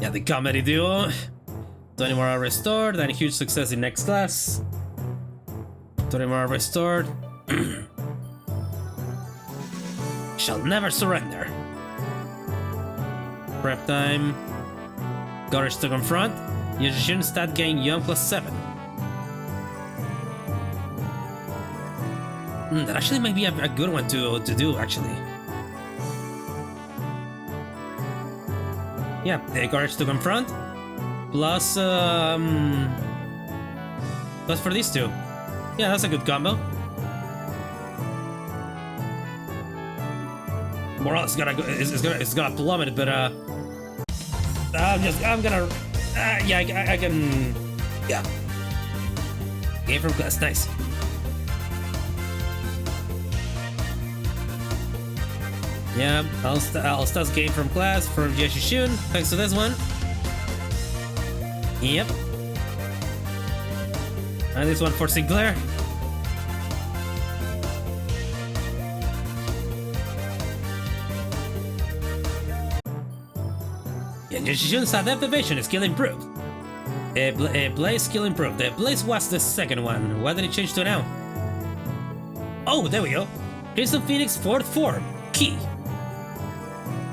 Yeah, the comedy duo. 20 morale restored, and a huge success in next class. 20 morale restored. Shall never surrender. Prep time. Courage to confront. Xichun stat gain Young +7. That actually might be a good one to do, actually. Yeah, the courage to confront, plus for these two. Yeah, that's a good combo. Morale is gonna plummet, but I'm gonna yeah, I can, yeah. Game from class, nice. Yeah, I'll start game from class from Xichun, thanks to this one. Yep. And this one for Sinclair. Yeah, Xichun's Adept evasion is skill improved. Blaze skill improved. Blaze was the second one. What did it change to now? Oh, there we go. Crimson Phoenix 4th form. Key.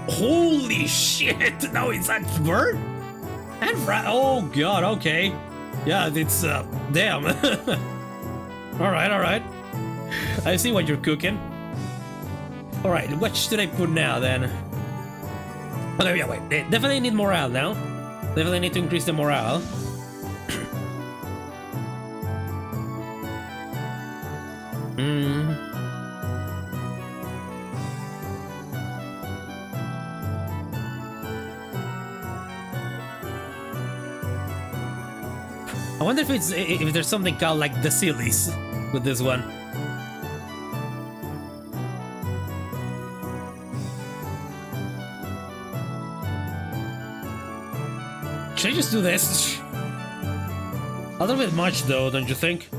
Holy shit! Now it's a bird? And oh god, okay. Yeah, it's damn. Alright. I see what you're cooking. Alright, what should I put now then? Okay, yeah, wait. Definitely need morale now. Definitely need to increase the morale. I wonder if there's something called like the sillies with this one. Should I just do this? A little bit much though, don't you think?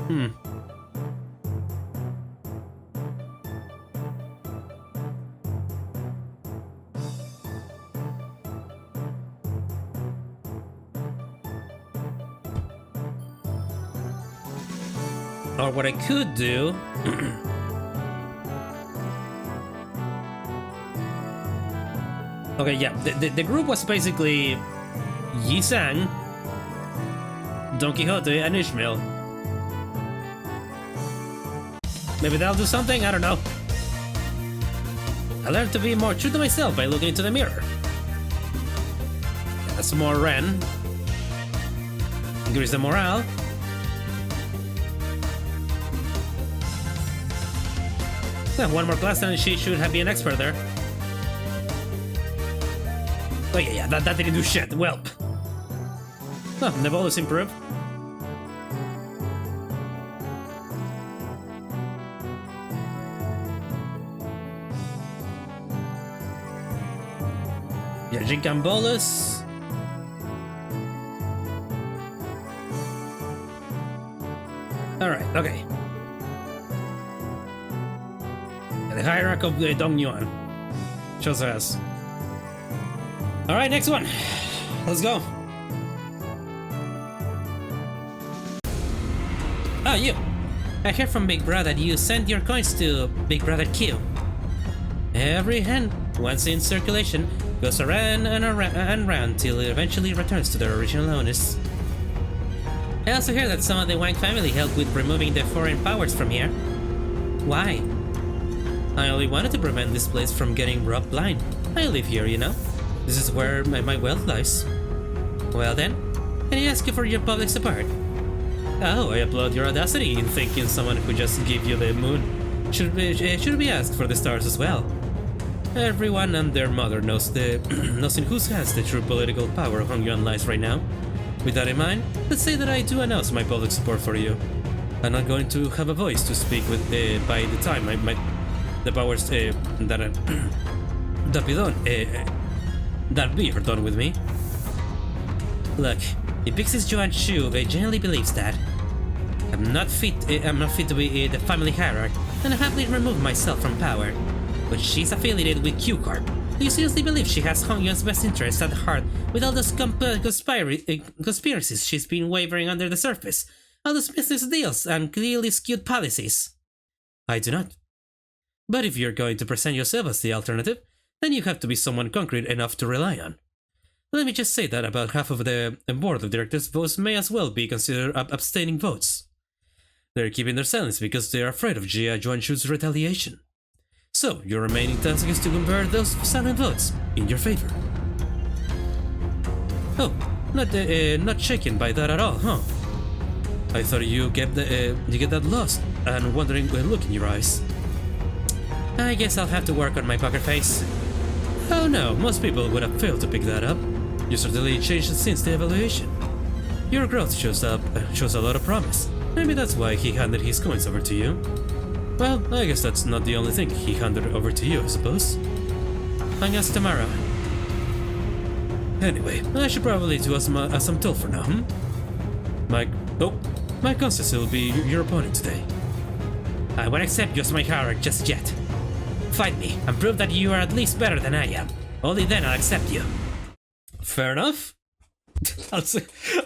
Or what I could do... Okay, yeah, the group was basically Yi Sang, Don Quixote, and Ishmael. Maybe that'll do something? I don't know. I learned to be more true to myself by looking into the mirror. That's more Ren. Increase the morale. One more class and she should have been an expert there. Oh yeah, that didn't do shit. Well. Oh, the bonus improved. Yeah, Jinkan bolus. Alright, okay. The Hierarch of the Dongyuan shows us. Alright, next one. Let's go. Oh, you. I heard from Big Brother that you sent your coins to Big Brother Q. Every hand, once in circulation, goes around and around and round till it eventually returns to their original owners. I also heard that some of the Wang family helped with removing the foreign powers from here. Why? I only wanted to prevent this place from getting robbed blind. I live here, you know. This is where my wealth lies. Well then, can I ask you for your public support? Oh, I applaud your audacity in thinking someone who just gave you the moon should be asked for the stars as well. Everyone and their mother knows knows in whose hands the true political power of Hongyuan lies right now. With that in mind, let's say that I do announce my public support for you. I'm not going to have a voice to speak with by the time the powers that be are done with me. Look, if Pixie's Yuan Shu genuinely believes that I'm not fit to be the family hierarch, then I happily remove myself from power. But she's affiliated with Q Corp. Do you seriously believe she has Hongyuan's best interests at heart with all those conspiracies she's been wavering under the surface? All those business deals and clearly skewed policies? I do not. But if you're going to present yourself as the alternative, then you have to be someone concrete enough to rely on. Let me just say that about half of the board of directors' votes may as well be considered abstaining votes. They're keeping their silence because they're afraid of Jia Juanshu's retaliation. So, your remaining task is to convert those silent votes in your favor. Oh, not shaken by that at all, huh? I thought you get that lost and wondering look in your eyes. I guess I'll have to work on my poker face. Oh no, most people would have failed to pick that up. You certainly changed since the evaluation. Your growth shows a lot of promise. Maybe that's why he handed his coins over to you. Well, I guess that's not the only thing he handed over to you, I suppose. I guess tomorrow. Anyway, I should probably do as I'm told for now, My conscience will be your opponent today. I won't accept you as my hierarch just yet. Fight me and prove that you are at least better than I am. Only then I'll accept you. Fair enough.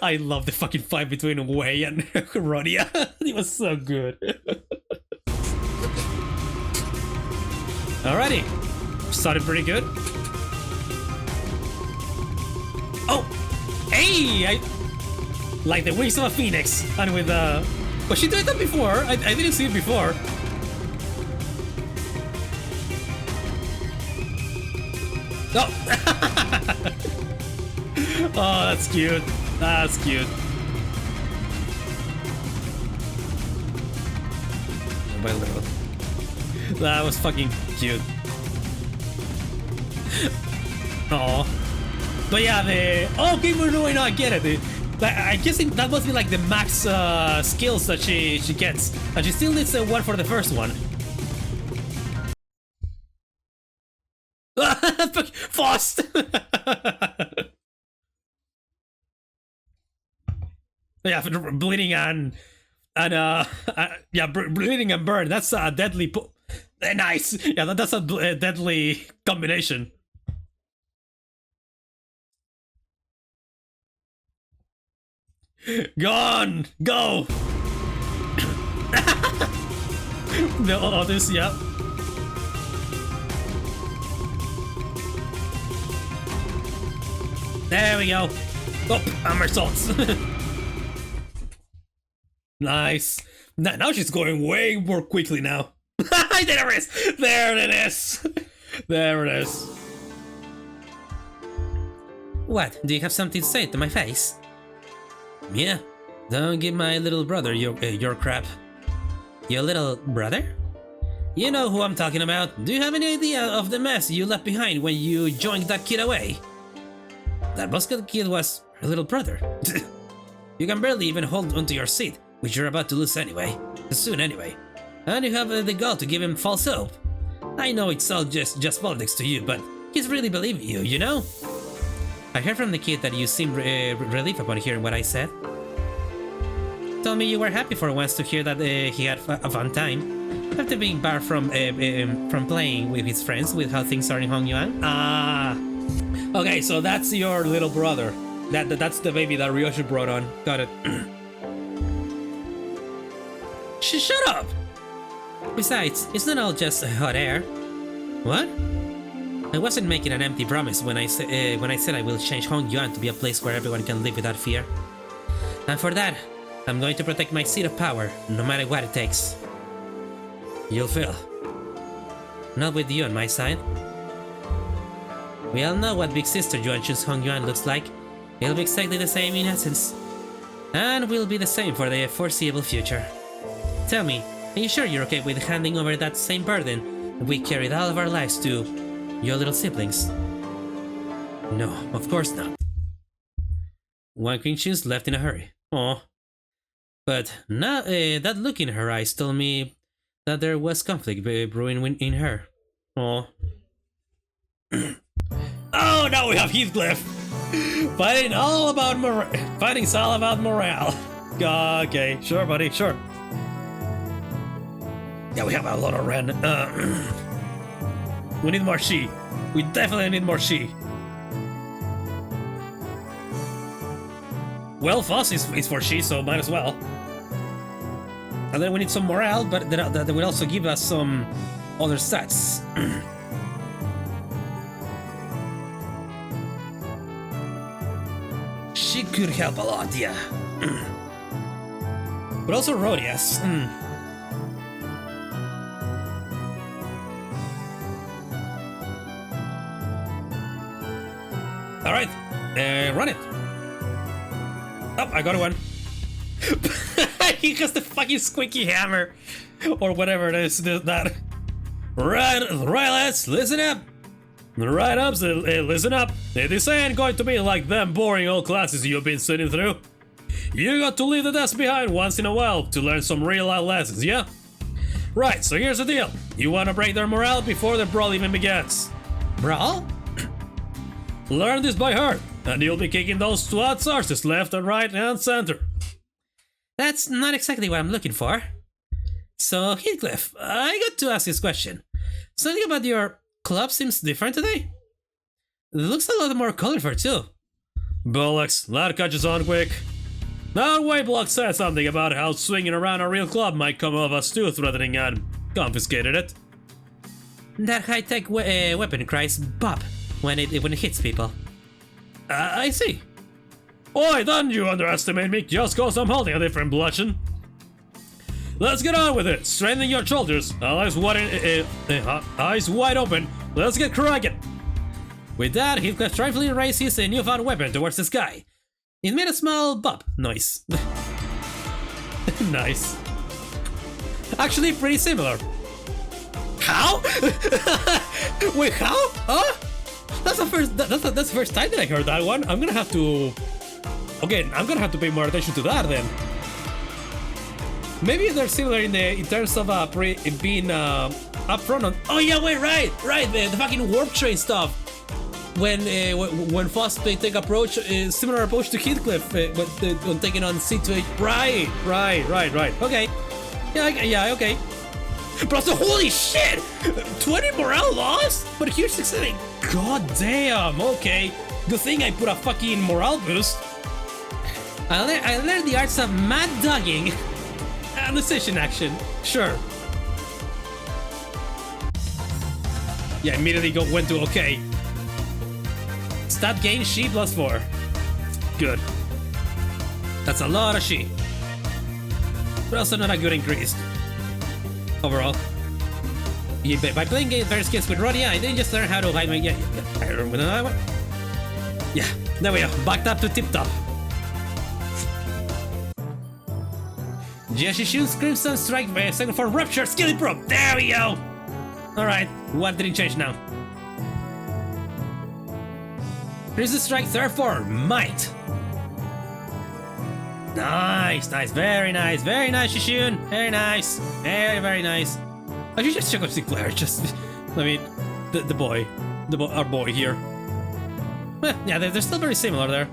I love the fucking fight between Wei and Rodia. It was so good. Alrighty. Started pretty good. Oh! Hey! I like the wings of a phoenix. And with was she doing that before? I didn't see it before. Oh! Oh, that's cute. That's cute. That was fucking cute. Oh. But yeah, okay, no, I get it. I guess that must be like the max skills that she gets. And she still needs one for the first one. Fast! Yeah, bleeding and yeah, bleeding and burn. That's a deadly. Nice. Yeah, that's a deadly combination. Gone. Go. The others, yeah. There we go. Oh, somersaults. Nice. Now she's going way more quickly now. There it is. There it is. There it is. What? Do you have something to say to my face? Yeah. Don't give my little brother your crap. Your little brother? You know who I'm talking about. Do you have any idea of the mess you left behind when you joined that kid away? That Busket kid was her little brother. You can barely even hold onto your seat, which you're about to lose anyway. Soon anyway. And you have the gall to give him false hope. I know it's all just politics to you, but he's really believing you, you know? I heard from the kid that you seemed relieved upon hearing what I said. Told me you were happy for once to hear that he had a fun time. After being barred from playing with his friends with how things are in Hongyuan. Ah. Okay, so that's your little brother. That's the baby that Ryoshi brought on. Got it. Shut up! Besides, it's not all just hot air. What? I wasn't making an empty promise when I said I will change Hongyuan to be a place where everyone can live without fear. And for that, I'm going to protect my seat of power, no matter what it takes. You'll feel. Not with you on my side. We all know what Big Sister Yuanchu's Hongyuan looks like. It'll be exactly the same in essence. And will be the same for the foreseeable future. Tell me, are you sure you're okay with handing over that same burden we carried all of our lives to your little siblings? No, of course not. Wang Qingqun's left in a hurry. Aw. But now that look in her eyes told me that there was conflict brewing in her. Aw. Oh, now we have Heathcliff! Fighting's all about morale. Okay, sure, buddy, sure. Yeah, we have a lot of Ren. We need more Shi. We definitely need more Shi. Well, Fuss is for Shi, so might as well. And then we need some morale, but that will also give us some other stats. She could help a lot, yeah. But also Rodias. Alright, run it. Oh, I got one. He has the fucking squeaky hammer. Or whatever it is, that. Right, lads, listen up. Right ups, listen up. This ain't going to be like them boring old classes you've been sitting through. You got to leave the desk behind once in a while to learn some real life lessons, yeah? Right, so here's the deal. You wanna break their morale before the brawl even begins. Brawl? Learn this by heart, and you'll be kicking those twats' arses left and right and center. That's not exactly what I'm looking for. So, Heathcliff, I got to ask this question. Something about your club seems different today? It looks a lot more colorful too. Bollocks, that catches on quick. That way Block said something about how swinging around a real club might come off as too threatening and confiscated it. That high-tech weapon cries "bop" when it hits people. I see. Oi, don't you underestimate me just cause I'm holding a different bludgeon. Let's get on with it. Straighten your shoulders, eyes wide open. Let's get cracking. With that, Heathcliff trifling raised his newfound weapon towards the sky. It made a small bop noise. Nice. Actually, pretty similar. How? Wait, how? Huh? That's the first time that I heard that one. I'm gonna have to. Okay, I'm gonna have to pay more attention to that then. Maybe they're similar in terms of being up front on. Oh yeah, wait, right, the fucking warp train stuff. When Foss they take approach, similar approach to Heathcliff when taking on C2H. Right. Okay. Yeah, okay. But also, holy shit! 20 morale loss? But here's 6. God damn, okay. Good thing I put a fucking morale boost. I learned the arts of mad dogging. And decision action, sure. Yeah, immediately went to okay. Stat gain Shi +4. Good. That's a lot of Shi. But also not a good increase. Overall. Yeah, by playing various games with Rodia, I didn't just learn how to hide my... Yeah, I remember that one. Yeah, there we go. Backed up to tip-top. Xichun's Crimson Strike second form Rupture Skill Improve. There we go. Alright, what didn't change now? Crimson Strike third form Might. Nice, very nice, Xichun. Very nice, very nice. I should just check on Stick Player. I mean, our boy here. Yeah, they're still very similar there.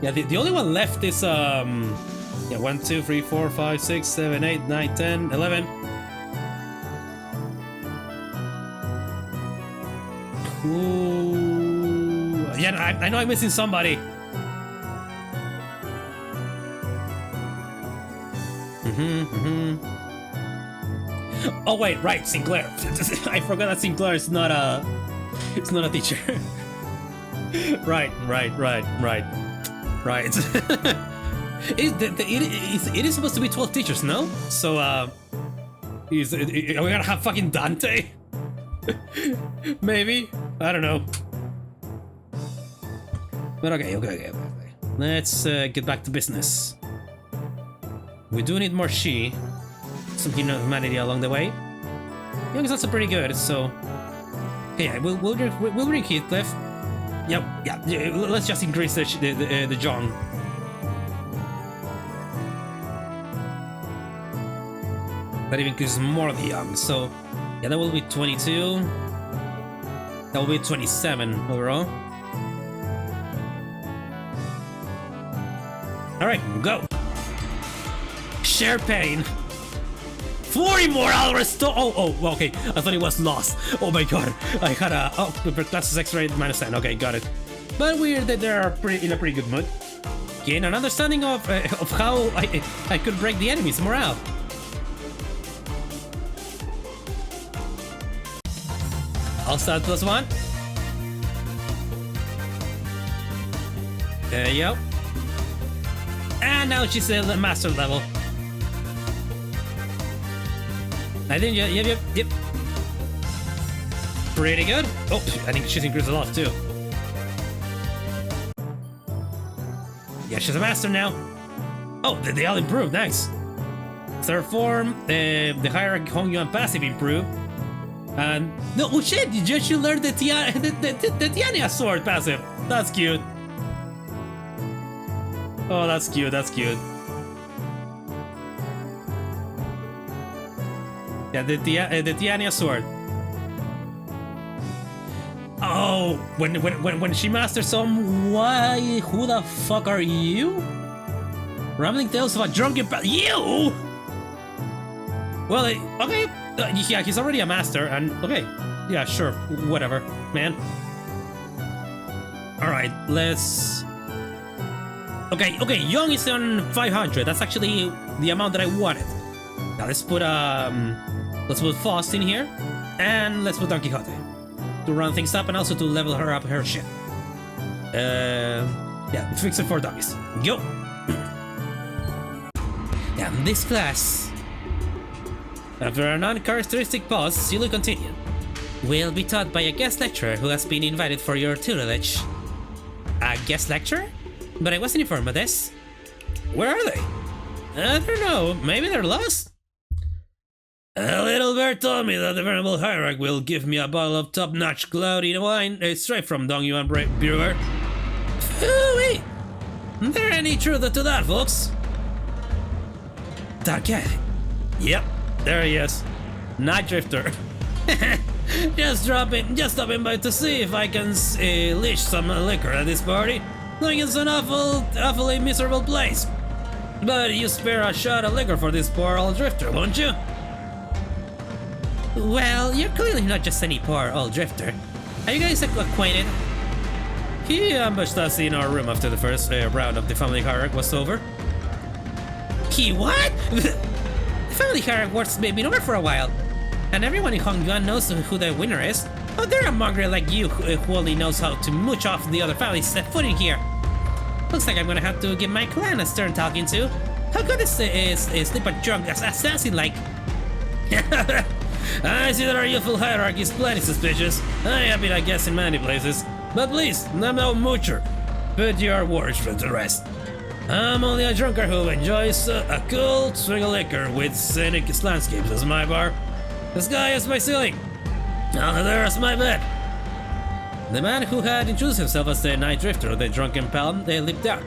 Yeah, the only one left is, yeah, 1, 2, 3, 4, 5, 6, 7, 8, 9, 10, 11. I know I'm missing somebody. Oh wait, right, Sinclair. I forgot that Sinclair is not a... It's not a teacher. Right. It is supposed to be 12 teachers, no? So, are we gonna have fucking Dante? Maybe? I don't know. But okay. Let's get back to business. We do need more Shi. Some humanity along the way. Young's also pretty good, so... Yeah, we'll drink Heathcliff. Yep, yeah, let's just increase the John. That even increases more of the Young, so... Yeah, that will be 22. That will be 27 overall. Alright, go! Share pain! 40 morale restore! Oh, okay. I thought it was lost. Oh my god. I had a... Oh, classes extra rate minus 10. Okay, got it. But weird that they're in a pretty good mood. Gain an understanding of how I could break the enemy's morale. I'll start +1. Yep. And now she's at the master level. I think, yep. Pretty good. Oh, I think she's increased a lot too. Yeah, she's a master now. Oh, they all improved, nice. Third form, the Hierarch Hongyuan passive improved. And no, oh shit, you learned the Tiania sword passive. That's cute. Oh, that's cute. Yeah, the Tiania sword. Oh, when she masters some, why? Who the fuck are you? Rambling tales of a drunken you. Well, okay, yeah, he's already a master, and okay, yeah, sure, whatever, man. All right, let's. Okay, Young is on 500. That's actually the amount that I wanted. Now let's put Faust in here, and let's put Don Quixote to run things up and also to level her up her shit. Yeah, fix it for dummies. Go. Now this class, after an uncharacteristic pause, you'll continue. Will be taught by a guest lecturer who has been invited for your tutelage. A guest lecturer? But I wasn't informed of this. Where are they? I don't know. Maybe they're lost? A little bird told me that the Venerable Hierarch will give me a bottle of top-notch cloudy wine straight from Dong Yuan Brewer. Phooey! There any truth to that, folks? That guy. Yep, there he is. Night Drifter. Just stopping by to see if I can leash some liquor at this party. Like it's an awfully miserable place. But you spare a shot of liquor for this poor old drifter, won't you? Well, you're clearly not just any poor old drifter. Are you guys acquainted? He ambushed us in our room after the first round of the Family Hierarch was over. He what? The Family Hierarch wars may been over for a while. And everyone in Hongyuan knows who the winner is. Oh, they're a mongrel like you who only knows how to mooch off the other families set foot in here. Looks like I'm gonna have to give my clan a stern talking to. How good is sleep a drunk assassin like? I see that our youthful hierarch is plenty suspicious. I have been, I guess, in many places. But please, I'm no moocher. Put your words to rest. I'm only a drunkard who enjoys a cool swig of liquor with scenic landscapes as my bar. The sky is my ceiling. Now there's my bed. The man who had introduced himself as the Night Drifter, the drunken palm, they leaped down,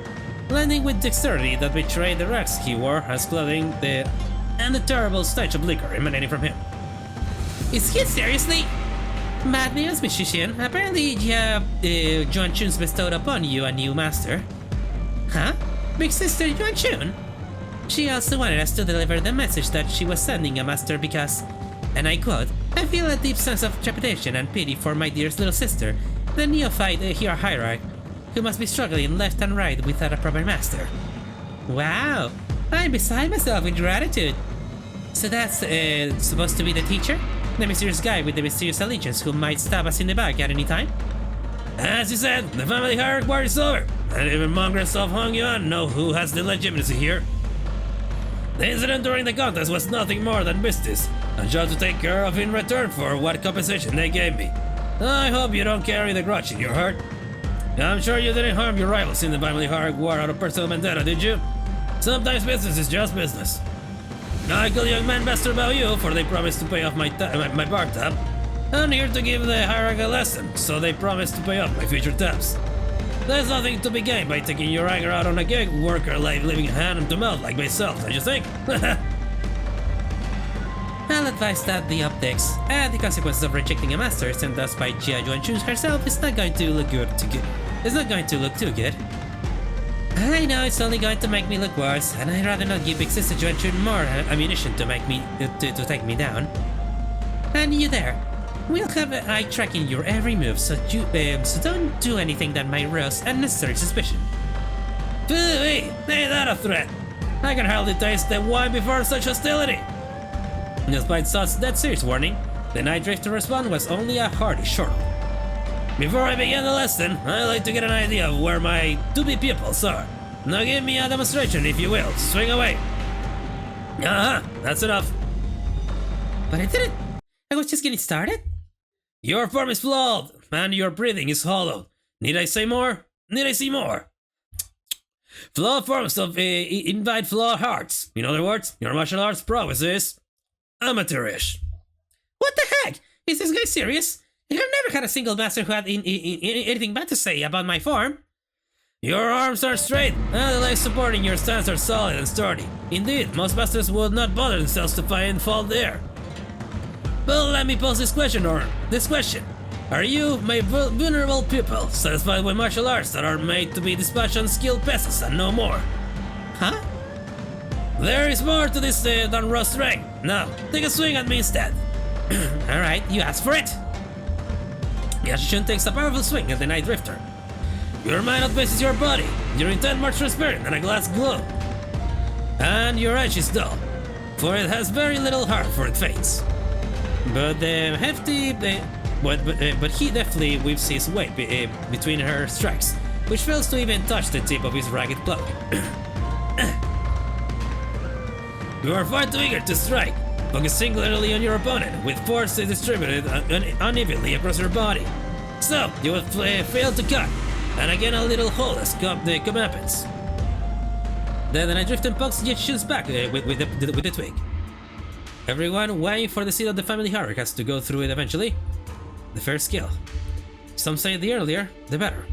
landing with dexterity that betrayed the rags he wore as clothing and the terrible stench of liquor emanating from him. Is he seriously? Bad news, Miss Xichun. Apparently, Xichun's bestowed upon you a new master. Huh? Big sister Xichun? She also wanted us to deliver the message that she was sending a master because, and I quote, I feel a deep sense of trepidation and pity for my dearest little sister, the neophyte Hierarch. who must be struggling left and right without a proper master. Wow, I'm beside myself with gratitude. So that's supposed to be the teacher? The mysterious guy with the mysterious allegiance who might stab us in the back at any time? As you said, the family hierarch war is over, and even mongrels of Hongyuan know who has the legitimacy here. The incident during the contest was nothing more than business, a job to take care of in return for what compensation they gave me. I hope you don't carry the grudge in your heart. I'm sure you didn't harm your rivals in the family hierarch war out of personal vendetta, did you? Sometimes business is just business. I call young man best about you, for they promised to pay off my bar tab. I'm here to give the hierarch a lesson, so they promised to pay off my future tabs. There's nothing to be gained by taking your anger out on a gig worker like living hand to mouth like myself, don't you think? I'll advise that the optics and the consequences of rejecting a master sent us by Jia Yuanchun herself is not going to look It's not going to look too good. I know it's only going to make me look worse, and I'd rather not give big sister Yuanchun more ammunition to make me to take me down. And you there. We'll have an eye tracking your every move, so don't do anything that might rouse unnecessary suspicion. Phooey! Ain't that a threat? I can hardly taste the wine before such hostility. Despite such that serious warning, the Night Drifter response was only a hearty chortle. Before I begin the lesson, I'd like to get an idea of where my to-be pupils are. Now give me a demonstration, if you will. Swing away. That's enough. But I was just getting started. Your form is flawed, and your breathing is hollow. Need I say more? Need I see more? Flawed forms of invite flawed hearts. In other words, your martial arts prowess is amateurish. What the heck? Is this guy serious? I've never had a single master who had anything bad to say about my form. Your arms are straight, and the legs supporting your stance are solid and sturdy. Indeed, most masters would not bother themselves to find fault there. But let me pose this question. Are you, my vulnerable pupil, satisfied with martial arts that are made to be dispatched on skilled peasants and no more? Huh? There is more to this than raw strength. Now, take a swing at me instead. Alright, you asked for it. Xichun takes a powerful swing at the Night Drifter. Your mind outpaces your body, your intent more transparent than a glass globe. And your edge is dull, for it has very little heart for its veins. But but he deftly weaves his way between her strikes, which fails to even touch the tip of his ragged cloak. You are far too eager to strike, focus singularly on your opponent, with force distributed unevenly across your body. So, you will fail to cut, and again a little hole has come the comeuppance. Then the Night Drifter pokes Xichun's back with the twig. Everyone vying for the seat of the family hierarch has to go through it eventually. The first skill. Some say the earlier, the better.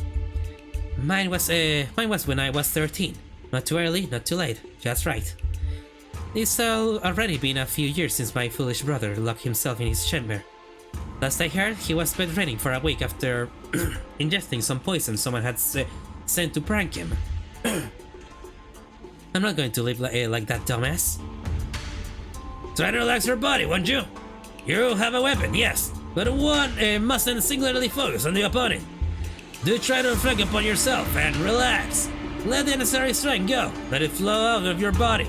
Mine was when I was 13. Not too early, not too late. Just right. It's already been a few years since my foolish brother locked himself in his chamber. Last I heard, he was bedridden for a week after ingesting some poison someone had sent to prank him. I'm not going to live like that, dumbass. Try to relax your body, won't you? You have a weapon, yes, but one mustn't singularly focus on the opponent. Do try to reflect upon yourself and relax. Let the unnecessary strength go. Let it flow out of your body.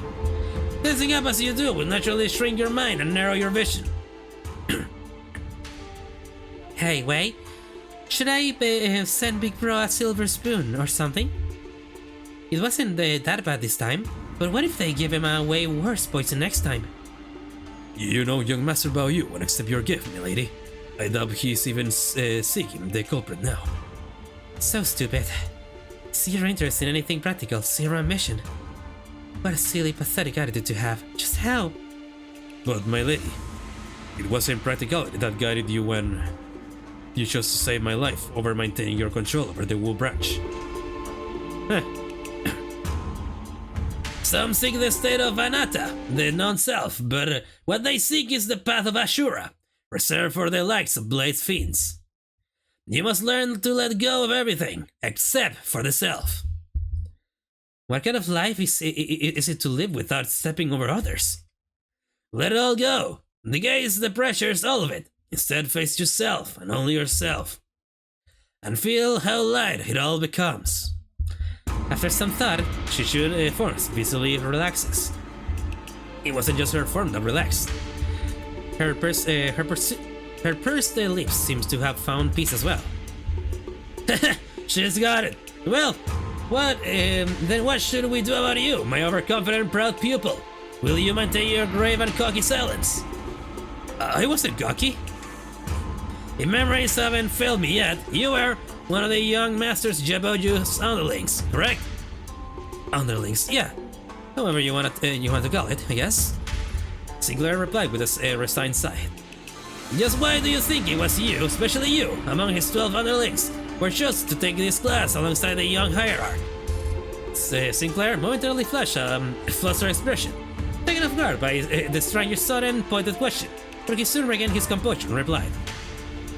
Tensing up as you do will naturally shrink your mind and narrow your vision. Hey, Wei, should I send Big Bro a silver spoon or something? It wasn't that bad this time, but what if they give him a way worse poison next time? You know young Master Bao Yu won't accept your gift, milady. I doubt he's even seeking the culprit now. So stupid. Zero interest in anything practical, zero ambition. What a silly, pathetic attitude to have. Just help. But my lady, it wasn't practicality that guided you when you chose to save my life over maintaining your control over the Wu branch. Some seek the state of anatta, the non-self, but what they seek is the path of Ashura, reserved for the likes of Blade's fiends. You must learn to let go of everything, except for the self. What kind of life is it to live without stepping over others? Let it all go. Negate the pressures, all of it. Instead, face yourself, and only yourself. and feel how light it all becomes. After some thought, Xichun forms visibly relaxes. It wasn't just her form that relaxed. Her pursed lips seems to have found peace as well. She's got it. Well, then what should we do about you, my overconfident and proud pupil? Will you maintain your grave and cocky silence? I wasn't cocky. If memories haven't failed me yet, you were one of the young master's Jaboju's underlings, correct? Underlings, yeah. However you want to call it, I guess. Sinclair replied with a resigned sigh. Just why do you think it was you, especially you, among his 12 underlings, were chosen to take this class alongside the young Hierarch? Sinclair momentarily flashed a flustered expression, taken off guard by the stranger's sudden pointed question, but he soon regained his composure and replied.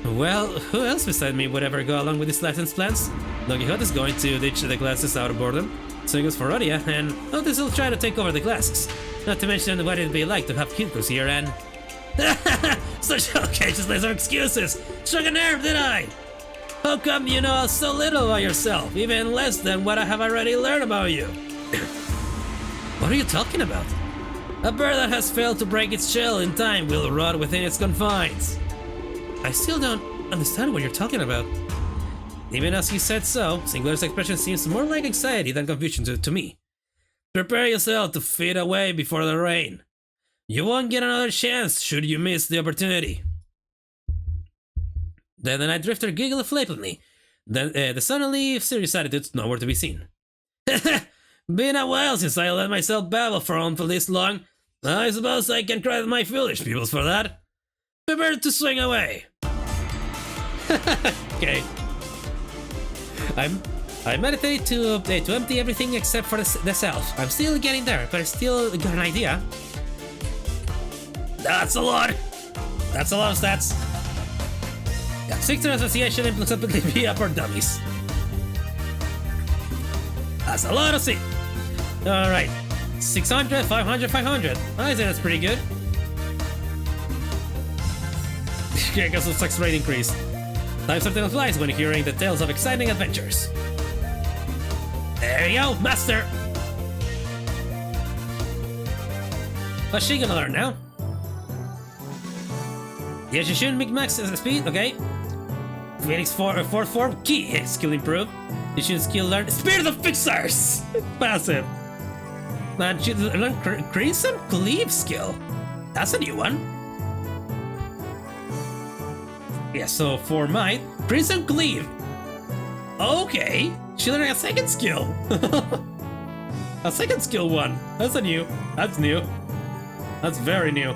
Well, who else beside me would ever go along with his lessons plans? Don Quixote is going to ditch the classes out of boredom, so he goes for Rodia, and Otis will try to take over the classes. Not to mention what it'd be like to have Hilcruz here and... Such occasions of excuses! Struck a nerve, did I? How come you know so little about yourself, even less than what I have already learned about you? What are you talking about? A bird that has failed to break its shell in time will rot within its confines. I still don't understand what you're talking about. Even as he said so, Sinclair's expression seems more like anxiety than confusion to me. Prepare yourself to fade away before the rain. You won't get another chance should you miss the opportunity. Then the Night Drifter giggled flippantly. Then the suddenly serious attitude's nowhere to be seen. Been a while since I let myself babble for this long. I suppose I can credit my foolish pupils for that. Prepare to swing away. Okay. I meditate to empty everything except for the self. I'm still getting there, but I still got an idea. That's a lot. That's a lot of stats. Yeah, 6 association implicitly be up for dummies. That's a lot of C. Alright. 600, 500, 500. I think that's pretty good. I guess the sex rate increase. Time certainly flies when hearing the tales of exciting adventures. There you go, master! What's she gonna learn now? Yeah, Xichun max speed, okay. Phoenix 4th form, key skill improved. Xichun skill learned Spirit of Fixers! Passive. And she learned Crimson Cleave skill. That's a new one. Yeah, so for might, Crimson Cleave. Okay, she learned a second skill. A second skill one. That's new. That's very new.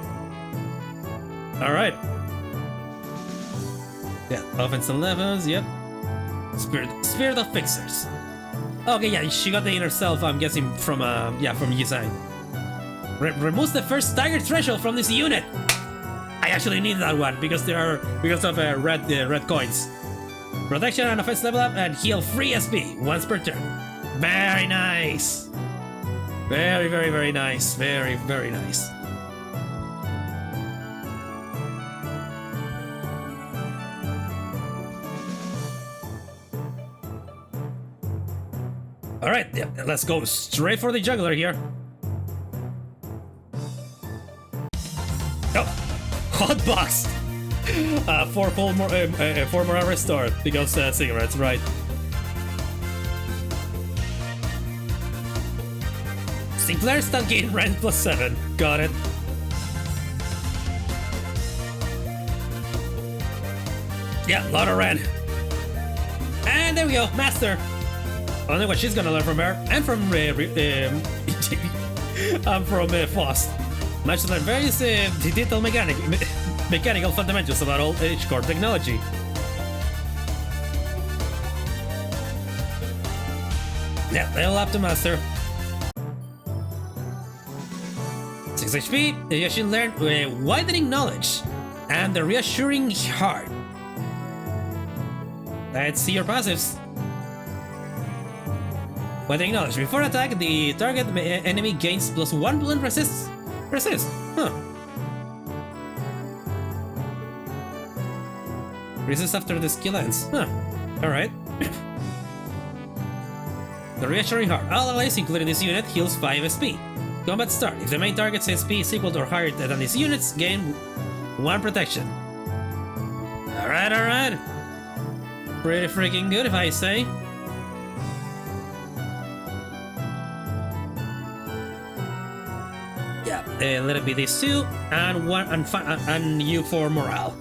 Alright. Yeah, offense and levels, yep. Spirit of Fixers. Okay, yeah, she got the inner self, I'm guessing, from Yusai. Removes the first stagger threshold from this unit. I actually need that one because of red coins. Protection and offense level up and heal free SP once per turn. Very nice. Very, very, very nice. Very, very nice. Alright, yeah, let's go straight for the juggler here. Oh! Hotbox! 4 more restored because cigarettes, right? Sinclair stun gain rank +7. Got it. Yeah, lot of red. And there we go, master. I don't know what she's gonna learn from her and from Faust. Match to learn various detailed mechanical fundamentals about old H-core technology. Yeah, level up to master. 6 HP, you should learn widening knowledge and the reassuring heart. Let's see your passives. Widening knowledge. Before attack, the target enemy gains +1 blunt resist. Huh. Resist after the skill ends. Huh. Alright. The Reassuring Heart. All allies, including this unit, heals 5 SP. Combat start. If the main target's SP is equal to or higher than these units, gain 1 protection. Alright, alright. Pretty freaking good if I say. Yeah, let it be these 2 and 1 and you for morale.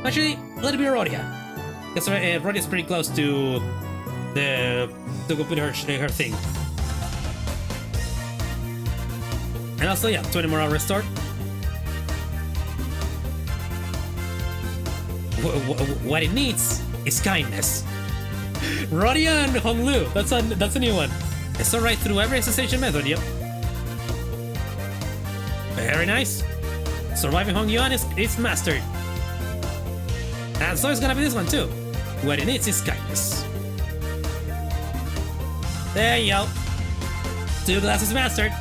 Actually, let it be Rodia. Because Rodia's pretty close to complete her thing. And also, yeah, 20 morale restored. What it needs is kindness. Rodia and Honglu, that's a new one. It's alright through every association method, yep. Very nice. Surviving Hong Yuan is mastered. And so it's gonna be this one too. What it needs is kindness. There you go. 2 classes mastered.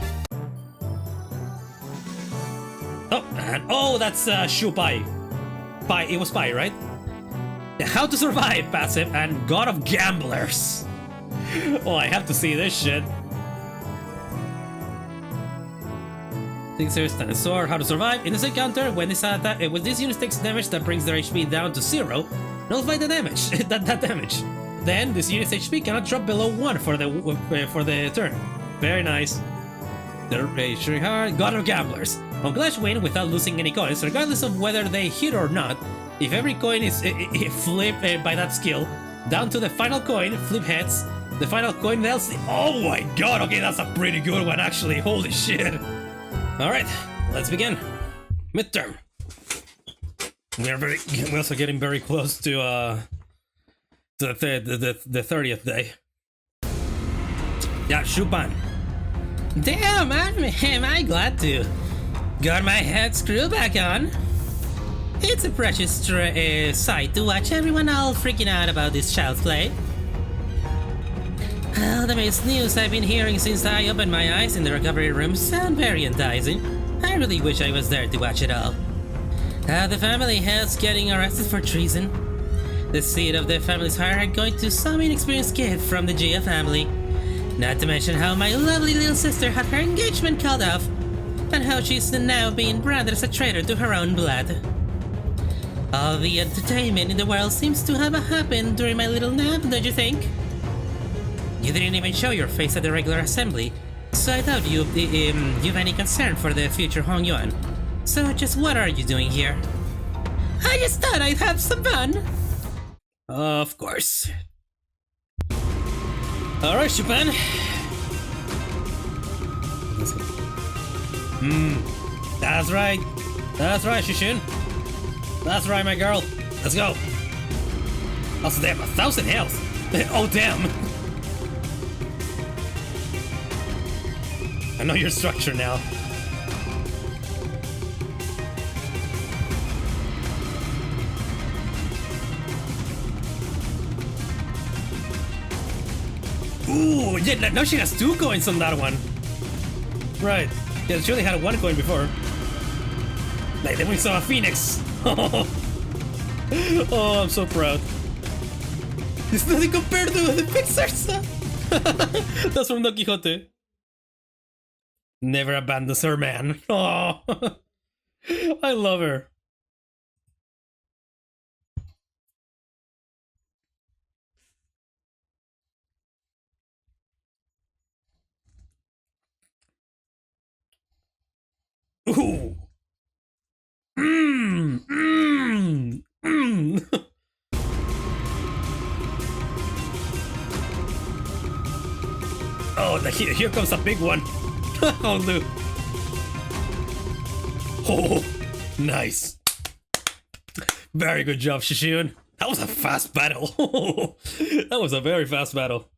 Oh, and oh, that's Shu Pai. Pai, it was Pai, right? How to Survive passive and God of Gamblers. Oh, I have to see this shit. Things here stand sword. How to Survive. In this encounter, when this unit takes damage that brings their HP down to 0, nullify the damage. that damage. Then this unit's HP cannot drop below 1 for the turn. Very nice. The Reassuring Heart, God of Gamblers. On Clash win without losing any coins, regardless of whether they hit or not. If every coin is flipped by that skill, down to the final coin, flip heads. The final coin tells. Oh my god! Okay, that's a pretty good one actually. Holy shit! All right, let's begin. Midterm. We're also getting very close to the 30th day. Yeah, Shupan. Damn, am I glad to. Got my head screwed back on. It's a precious sight to watch everyone all freaking out about this child's play. All the best news I've been hearing since I opened my eyes in the recovery room sound very enticing. I really wish I was there to watch it all. The family head's getting arrested for treason. The seat of the family's hierarch going to some inexperienced kid from the Gia family. Not to mention how my lovely little sister had her engagement called off, and how she's now being branded as a traitor to her own blood. All the entertainment in the world seems to have happened during my little nap, don't you think? You didn't even show your face at the regular assembly, so I doubt you've any concern for the future Hong Yuan. So just what are you doing here? I just thought I'd have some fun! Of course. Alright, Japan. That's right. That's right, Xichun. That's right, my girl. Let's go. Also, they have 1,000 health. Oh, damn. I know your structure now. Ooh, yeah, now she has 2 coins on that one. Right. Yeah, she only had 1 coin before. Like, then we saw a phoenix. Oh, I'm so proud. It's nothing compared to the Pixar's. That's from Don Quixote. Never abandons her man. Oh, I love her. Ooh. Oh, here comes a big one. Oh, Luke. Oh, nice. Very good job, Xichun. That was a fast battle. That was a very fast battle.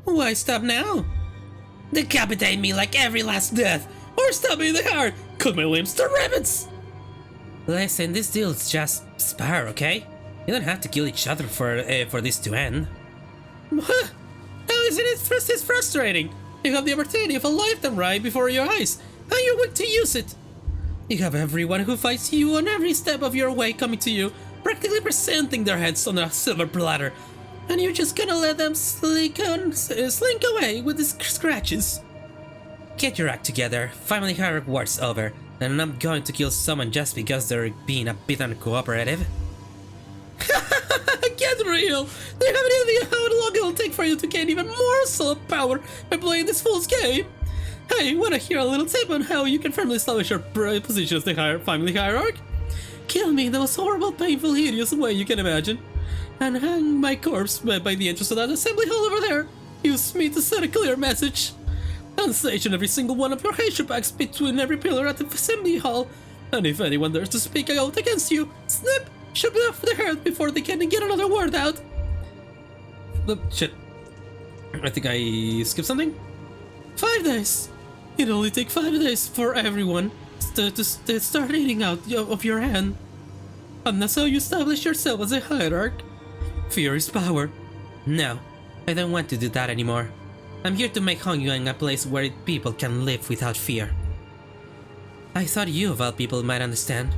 Why stop now? Decapitate me like every last death, or stab me in the heart. Cut my limbs to ribbons. Listen, this deal is just spar, okay? You don't have to kill each other for this to end. What? How isn't it it's frustrating? You have the opportunity of a lifetime right before your eyes, and you want to use it. You have everyone who fights you on every step of your way coming to you, practically presenting their heads on a silver platter, and you're just gonna let them slink away with the scratches. Get your act together. Family Hierarch war's over, and I'm going to kill someone just because they're being a bit uncooperative. Get real! Do you have any idea how long it'll take for you to gain even more solid power by playing this fool's game? Hey, wanna hear a little tip on how you can firmly establish your position as the family hierarch? Kill me in the most horrible, painful, hideous way you can imagine, and hang my corpse by the entrance of that assembly hall over there. Use me to send a clear message. And station every single one of your Hierarch packs between every pillar at the assembly hall, and if anyone dares to speak out against you, snip! Shoot them off the head before they can get another word out. Shit. I think I skipped something. 5 days. It'll only take 5 days for everyone to start eating out of your hand. And that's how you establish yourself as a hierarch. Fear is power. No, I don't want to do that anymore. I'm here to make Hongyuan a place where people can live without fear. I thought you of all people might understand.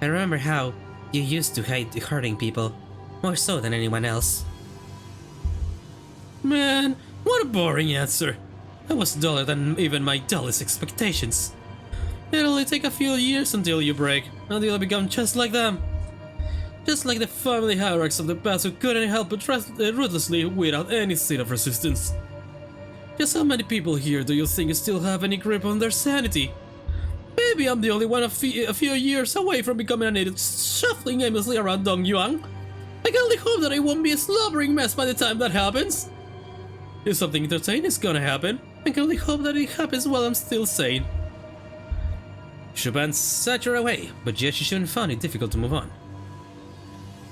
I remember how you used to hate hurting people, more so than anyone else. Man, what a boring answer. That was duller than even my dullest expectations. It'll only take a few years until you break, and you'll become just like them. Just like the family hierarchs of the past who couldn't help but ruthlessly without any seed of resistance. Just how many people here do you think still have any grip on their sanity? Maybe I'm the only one a few years away from becoming an idiot shuffling aimlessly around Dongyuan. I can only hope that I won't be a slobbering mess by the time that happens. If something entertaining is gonna happen, I can only hope that it happens while I'm still sane. Shuban sat her away, but Xichun found it difficult to move on.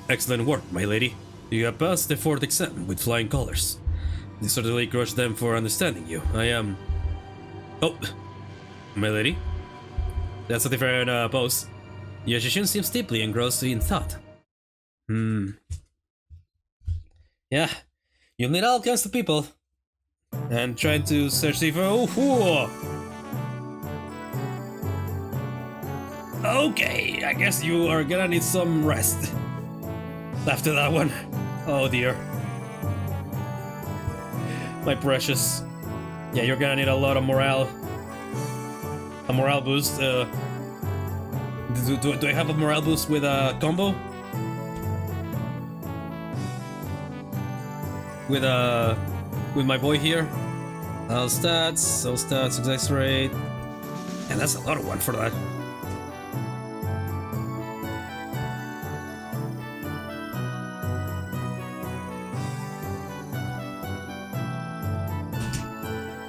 Excellent work, my lady. You have passed the 4th exam with flying colors. This certainly crushed them for understanding you. I am... Oh, my lady? That's a different pose. Xichun seems deeply engrossed in thought. Yeah, you'll meet all kinds of people. And trying to search the... Okay, I guess you are gonna need some rest. After that one. Oh dear. My precious. Yeah, you're gonna need a lot of morale. A morale boost. Do I have a morale boost with a combo? With my boy here? All stats, success rate. And that's a lot of one for that.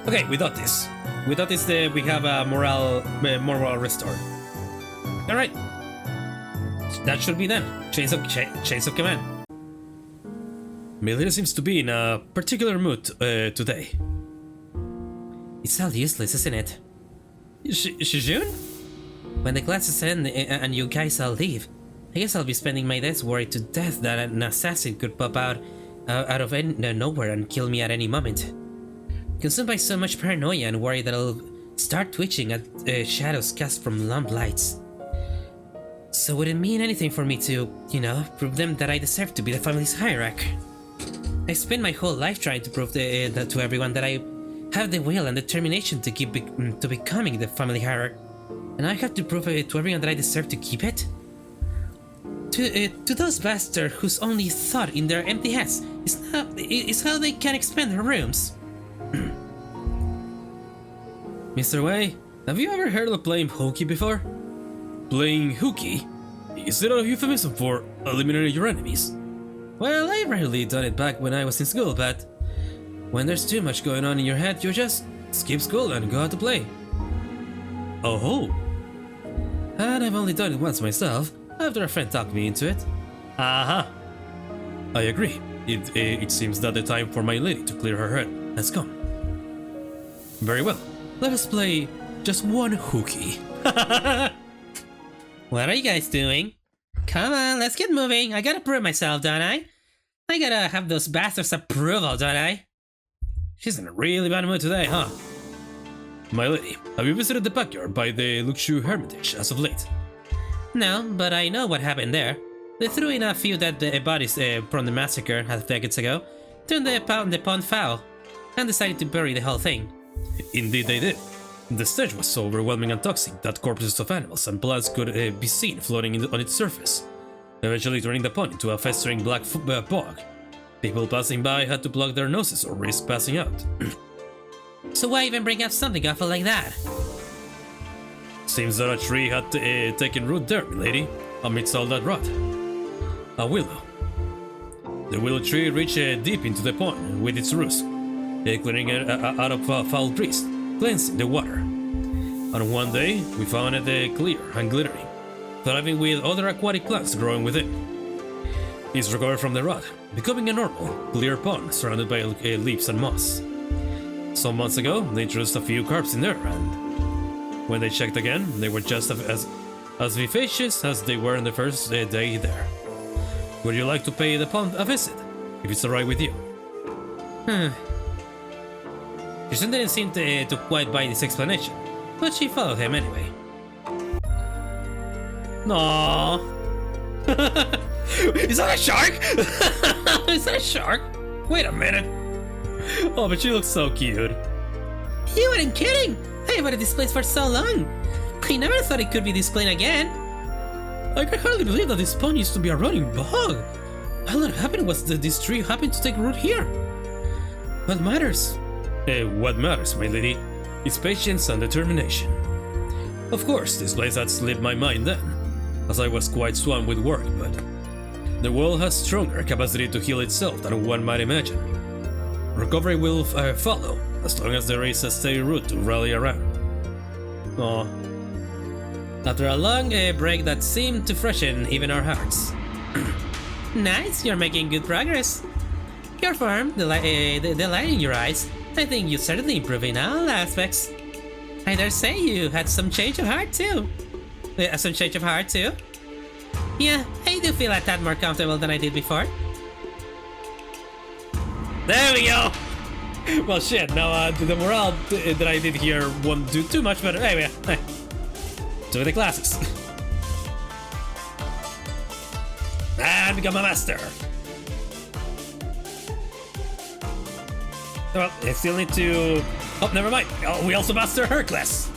Okay, we got this. We got this. We have a more morale restore. All right, that should be done. Chains of command. Milena seems to be in a particular mood today. It's all useless, isn't it? Xichun? When the classes end and you guys all leave, I guess I'll be spending my days worried to death that an assassin could pop out of nowhere and kill me at any moment. Consumed by so much paranoia and worry that I'll start twitching at shadows cast from lamp lights. So would it mean anything for me to, prove them that I deserve to be the family's hierarch? I spent my whole life trying to prove that to everyone that I have the will and determination to keep to becoming the family hierarch, and I have to prove it to everyone that I deserve to keep it. To those bastards whose only thought in their empty heads is how they can expand their rooms. Mr. Wei, have you ever heard of playing hooky before? Playing hooky? Is it a euphemism for eliminating your enemies? Well, I rarely done it back when I was in school, but when there's too much going on in your head, you just skip school and go out to play. Oh, and I've only done it once myself, after a friend talked me into it. Aha! I agree. It seems that the time for my lady to clear her head has come. Very well. Let us play just one hooky. What are you guys doing? Come on, let's get moving. I gotta prove myself, don't I? I gotta have those bastards' approval, don't I? She's in a really bad mood today, huh? My lady, have you visited the backyard by the Luxu Hermitage as of late? No, but I know what happened there. They threw in a few dead bodies from the massacre a few decades ago, turned the pond foul, and decided to bury the whole thing. Indeed they did. The stench was so overwhelming and toxic that corpses of animals and plants could be seen floating on its surface, eventually turning the pond into a festering black bog. People passing by had to plug their noses or risk passing out. So why even bring up something awful like that? Seems that a tree had taken root there, milady, amidst all that rot. A willow. The willow tree reached deep into the pond with its roots, clearing it out of foul breeze, cleansing the water. And one day, we found it clear and glittering, thriving with other aquatic plants growing within. It's recovered from the rot, becoming a normal, clear pond surrounded by leaves and moss. Some months ago, they introduced a few carps in there, and when they checked again, they were just as vivacious as they were on the first day there. Would you like to pay the pond a visit, if it's alright with you? Xichun didn't seem to quite buy this explanation, but she followed him anyway. Aww. Is that a shark? Is that a shark? Wait a minute. Oh, but she looks so cute. You weren't kidding! I avoided this place for so long. I never thought it could be this clean again. I can hardly believe that this pond used to be a rotting bog. All that happened was that this tree happened to take root here. What matters? What matters, my lady, is patience and determination. Of course, this place had slipped my mind then, as I was quite swamped with work, but the world has stronger capacity to heal itself than one might imagine. Recovery will follow, as long as there is a steady root to rally around. Aw. After a long break that seemed to freshen even our hearts. Nice, you're making good progress. Your form, the light in your eyes, I think you certainly improve in all aspects. I dare say you had some change of heart too. Yeah, I do feel a tad more comfortable than I did before. There we go! Well, shit, now the morale that I did here won't do too much better. Anyway, to the classes. And become a master. Well, I still need to... Oh, never mind. Oh, we also master her class.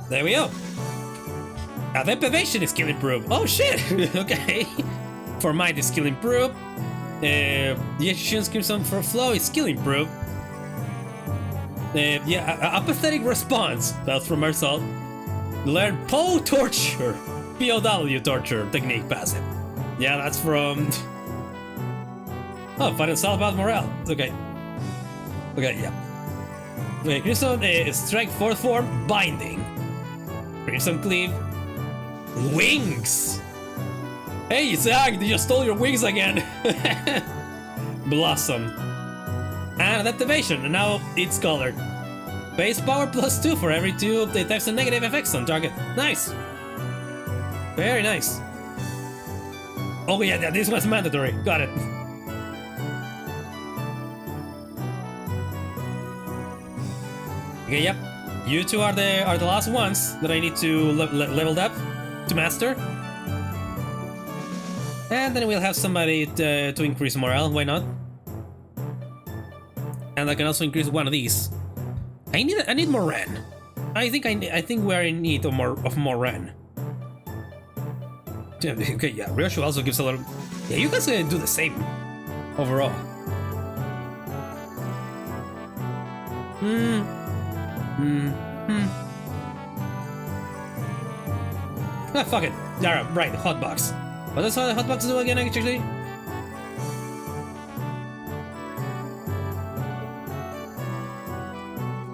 There we go. Adept evasion is skill improved. Oh shit! Okay. For mine, the skill improved. The Xichun skill for flow is skill improved. Yeah, apathetic response. That's from Marcel. Learn POW torture. POW torture technique passive. Yeah, that's from... Oh, final solve about morale. Okay. Okay, yeah. Crimson Strike 4th form, Binding. Crimson Cleave, Wings! Hey, Zag, you just stole your wings again! Blossom. And Adaptation, and now it's colored. Base power +2 for every 2 types of negative effects on target. Nice! Very nice. Oh yeah, this was mandatory. Got it. Okay, yep. You two are the last ones that I need to level up to master. And then we'll have somebody to increase morale. Why not? And I can also increase one of these. I need more Ren. I think we're in need of more Ren. Okay, yeah, Ryoshu also gives a lot of... Yeah, you guys do the same, overall. Ah, fuck it. Yeah, right, hotbox. What does the hotbox do again, actually?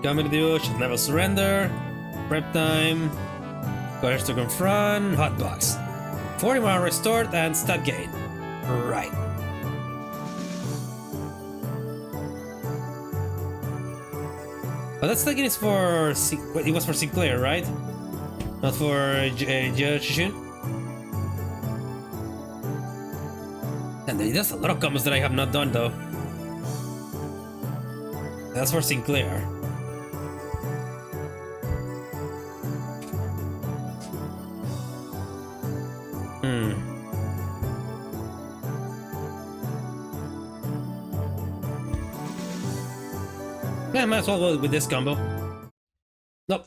Coming to should never surrender. Prep time. Courage to confront. Hotbox. 40 morale restored and stat gain. Right. But that stat gain is for... It was for Sinclair, right? Not for Xichun? And there's a lot of combos that I have not done, though. That's for Sinclair. Yeah, might as well go with this combo. Nope.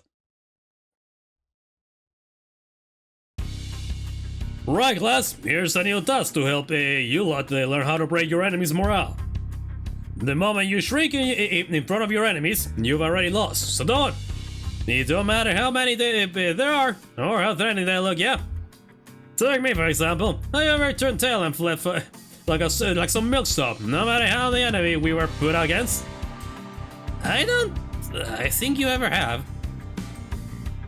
Right, class, here's a new task to help you lot learn how to break your enemy's morale. The moment you shrink in front of your enemies, you've already lost, so don't. It don't matter how many there are, or how threatening they look, yeah. Take me, for example. I ever turned tail and fled like some milksop, no matter how the enemy we were put against. I think you ever have.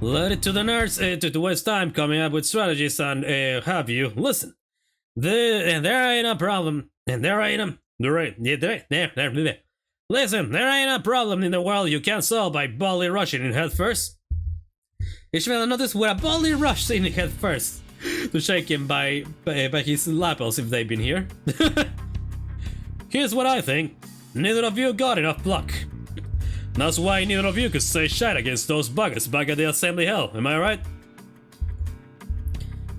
Let it to the nerds to waste time coming up with strategies and have you. Listen, there ain't a problem, and there ain't a... Listen, there ain't a problem in the world you can't solve by boldly rushing in head first. Ishmael noticed where a boldly rushed in head first To shake him by his lapels if they've been here. Here's what I think. Neither of you got enough pluck. That's why neither of you could say shit against those buggers back at the assembly hell, am I right?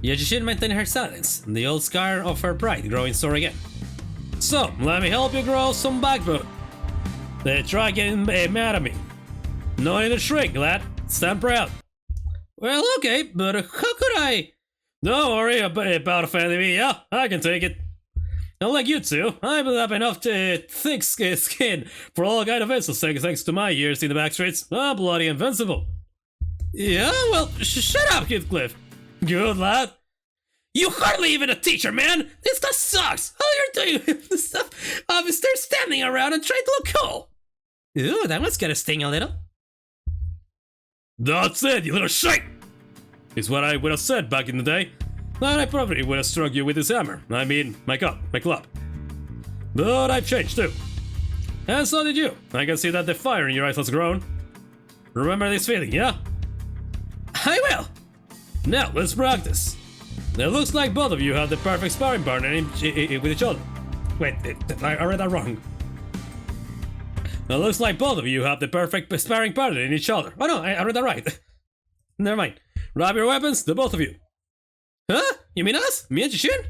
Yet she should maintain her silence, the old scar of her pride growing sore again. So, let me help you grow some backbone. Try getting mad at me. No need to shrink, lad. Stand proud. Well, okay, but how could I? Don't worry about offending me, yeah? I can take it. And like you two, I built up enough thick skin for all kind of insults thanks to my years in the backstreets. I'm bloody invincible. Yeah, well, shut up, Heathcliff. Good, lad. You hardly even a teacher, man! This stuff sucks! All you're doing is stuff is they're standing around and trying to look cool! Ooh, that one's gonna sting a little. That's it, you little shite! Is what I would have said back in the day. And I probably would have struck you with this hammer. I mean, my club. But I've changed too. And so did you. I can see that the fire in your eyes has grown. Remember this feeling, yeah? I will! Now, let's practice. It looks like both of you have the perfect sparring partner with each other. Wait, I read that wrong. It looks like both of you have the perfect sparring partner in each other. Oh no, I read that right. Never mind. Grab your weapons, the both of you. Huh? You mean us? Me and Xichun?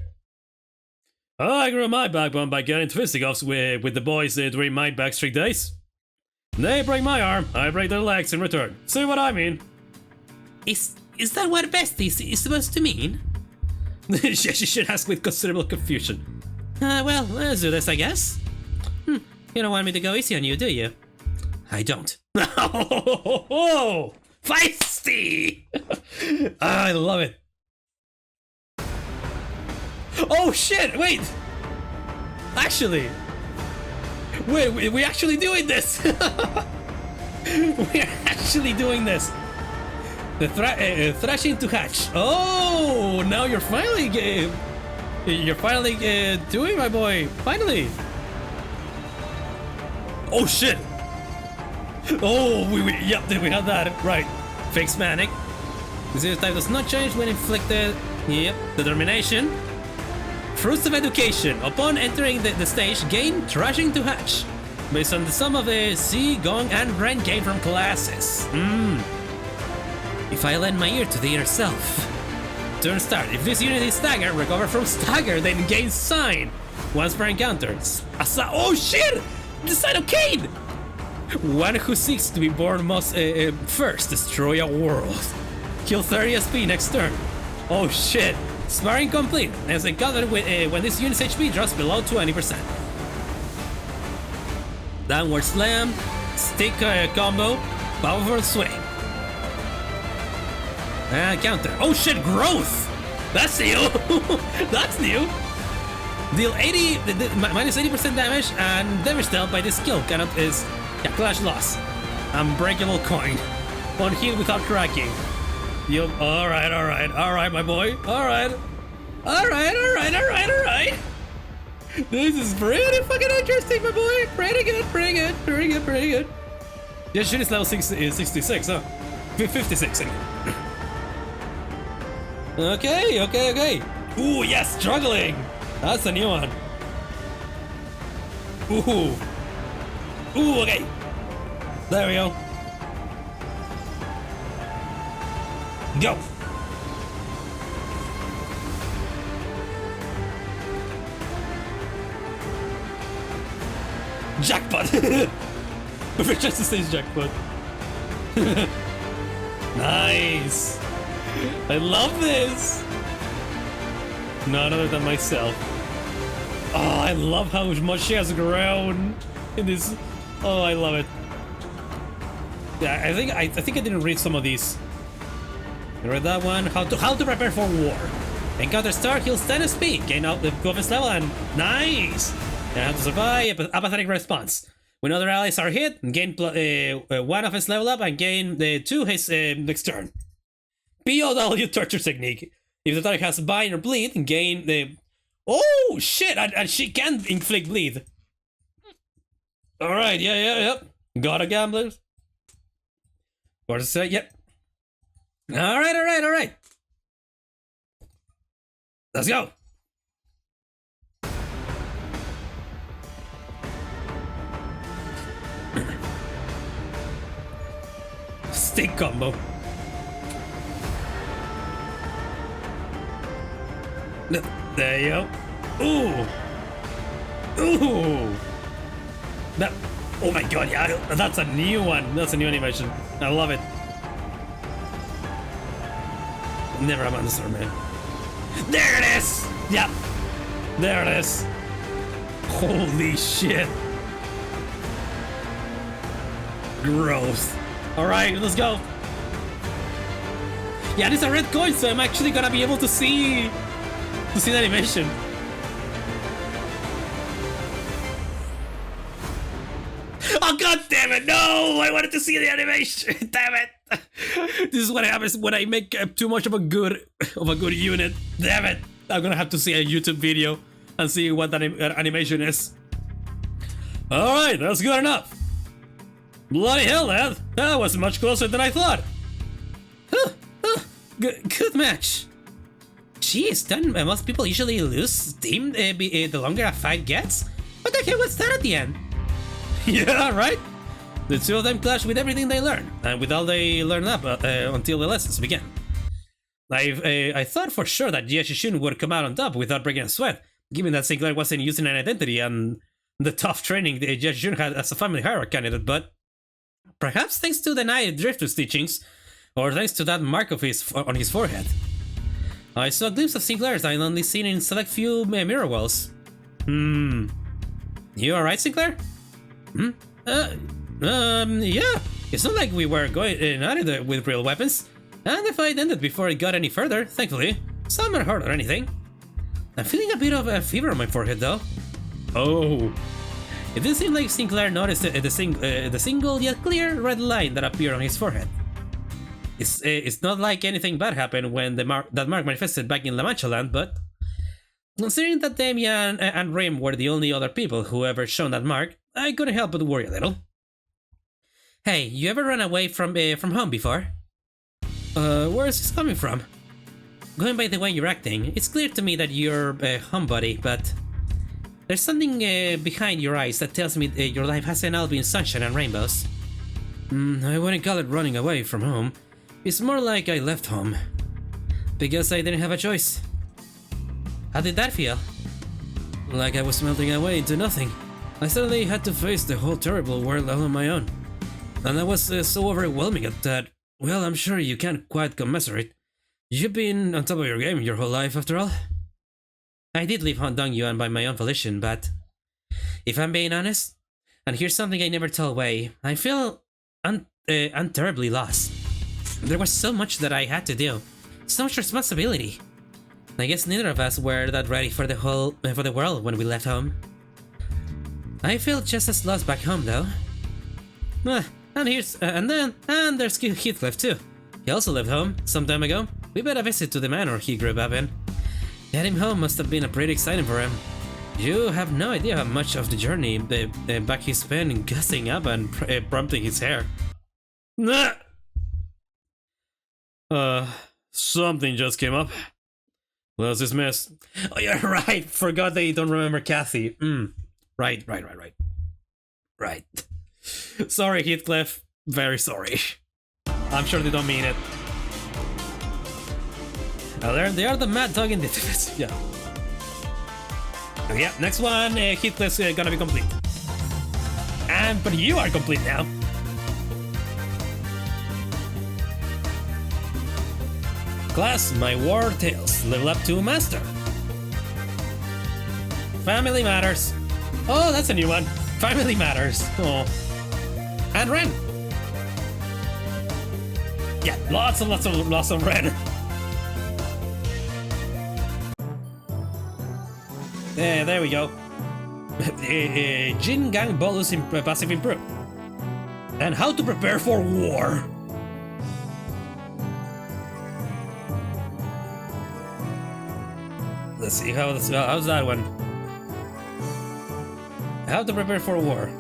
I grew my backbone by getting fisticuffs with the boys during my backstreet days. They break my arm, I break their legs in return. See what I mean? Is that what besties is supposed to mean? She should ask with considerable confusion. Well, let's do this, I guess. You don't want me to go easy on you, do you? I don't. Oh, feisty! I love it. Oh shit! Wait. Actually, wait, we're actually doing this. We're actually doing this. The thrashing to hatch. Oh, now you're finally doing, my boy. Finally. Oh shit. Oh, yep, we had that right. Fixed manic. This type does not change when inflicted. Yep, determination. Fruits of education. Upon entering the stage, gain thrashing to hatch, based on the sum of the C, Gong, and rank gain from classes. If I lend my ear to the inner self. Turn start. If this unit is stagger, recover from stagger, then gain sign. Once per encounter. Oh shit! The sign of Cain! One who seeks to be born must first destroy a world. Kill 30 SP next turn. Oh shit! Sparring complete. As encountered when this unit's HP drops below 20%. Downward slam, stick combo, powerful swing. And counter. Oh shit, growth! That's new! That's new! Deal minus 80% damage and damage dealt by this skill cannot is clash loss. Unbreakable coin. On heal without cracking. Alright, my boy. Alright. This is pretty fucking interesting, my boy. Pretty good. Yeah, shit is level 66, huh? 56, I mean. Okay. Ooh, yes, struggling. That's a new one. Ooh, okay. There we go. Go. Jackpot. Perfect chance to stage jackpot. Nice! I love this! None other than myself. Oh, I love how much she has grown in this. Oh, I love it. Yeah, I think I didn't read some of these. I read that one. How to prepare for war. Encounter start, he'll stand and speak. Gain out the governance level and nice. And how to survive apathetic response. When other allies are hit, gain one of his level up and gain 2 his next turn. POW torture technique. If the target has bind or bleed, gain the. Oh shit! And she can inflict bleed. All right, yep. Got a gambler. What to say? Yep. All right. Let's go. Stick combo. There you go. Ooh. That. Oh my god, yeah, that's a new one. That's a new animation. I love it. Never a monster, man. There it is! Yep. There it is. Holy shit. Gross. Alright, let's go. Yeah, these are red coins, so I'm actually gonna be able to see the animation. Oh god damn it, no! I wanted to see the animation. Damn it. This is what happens when I make too much of a good unit. Damn it. I'm gonna have to see a YouTube video and see what that animation is. Alright, that's good enough. Bloody hell, lad. That was much closer than I thought. Good match. Jeez, then most people usually lose steam the longer a fight gets. What the hell was that at the end? Yeah, right? The two of them clash with everything they learn, and with all they learn up until the lessons begin. I thought for sure that Xichun would come out on top without breaking a sweat, given that Sinclair wasn't using an identity and the tough training Xichun had as a family hierarch candidate, but perhaps thanks to the Night Drifter's teachings, or thanks to that mark of on his forehead. I saw a glimpse of Sinclair's I'd only seen in select few mirror walls. You alright, Sinclair? Yeah. It's not like we were going at it with real weapons. And the fight ended before it got any further, thankfully. Some not hurt or anything. I'm feeling a bit of a fever on my forehead, though. Oh. It didn't seem like Sinclair noticed the single yet clear red line that appeared on his forehead. It's not like anything bad happened when that mark manifested back in La Mancha land, but considering that Damian and Rim were the only other people who ever shown that mark, I couldn't help but worry a little. Hey, you ever run away from home before? Where is this coming from? Going by the way you're acting, it's clear to me that you're a homebody, but there's something behind your eyes that tells me your life hasn't all been sunshine and rainbows. I wouldn't call it running away from home. It's more like I left home. Because I didn't have a choice. How did that feel? Like I was melting away into nothing. I suddenly had to face the whole terrible world all on my own. And that was so overwhelming that, well, I'm sure you can't quite commiserate. You've been on top of your game your whole life, after all. I did leave Hongyuan by my own volition, but if I'm being honest, and here's something I never told Wei, I feel terribly lost. There was so much that I had to do, so much responsibility. I guess neither of us were that ready for the world when we left home. I feel just as lost back home, though. And there's Heathcliff too. He also left home some time ago. We paid a visit to the manor he grew up in. Getting home must have been pretty exciting for him. You have no idea how much of the journey back he spent gussing up and prompting his hair. Something just came up. What's this mess? Oh, you're right. Forgot that you don't remember Kathy. Right. Sorry, Heathcliff. Very sorry. I'm sure they don't mean it. They are the mad dog in this. Yeah. Yeah, next one, Heathcliff's gonna be complete. But you are complete now. Class, my war tales. Level up to master. Family matters. Oh, that's a new one. Family matters. Oh. And Ren. Yeah, lots of Ren. There we go. Jin Gang Bolus passive improve. And how to prepare for war. Let's see how's that one. How to prepare for war.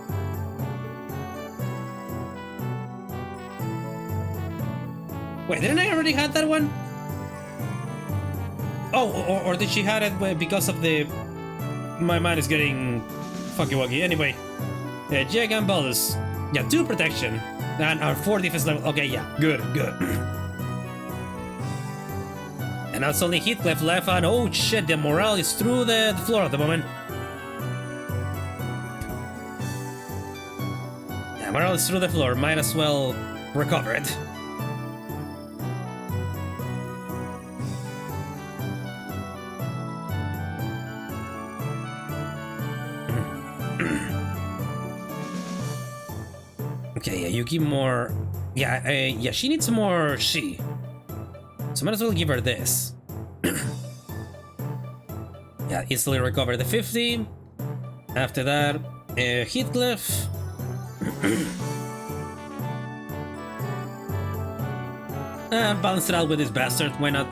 Wait, didn't I already have that one? Oh, or did she have it because of the... My mind is getting funky wuggy. Anyway, Jagan Bolus. Yeah, 2 protection and 4 defense level. Okay, yeah, good. And now it's only Heathcliff left, and oh shit, the morale is through the floor at the moment. Yeah, morale is through the floor. Might as well recover it. Okay, yeah, you give more... Yeah, she needs more she. So might as well give her this. Yeah, instantly recover the 50. After that, Heathcliff. And balance it out with this bastard, why not?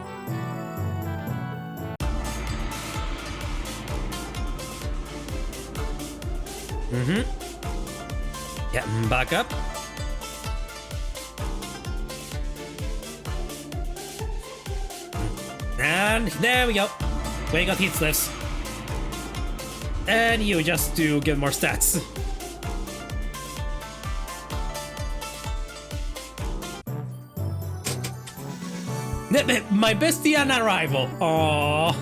Yeah, back up. And there we go. We got Heathcliffs. And you just do get more stats. My bestie on arrival. Aww.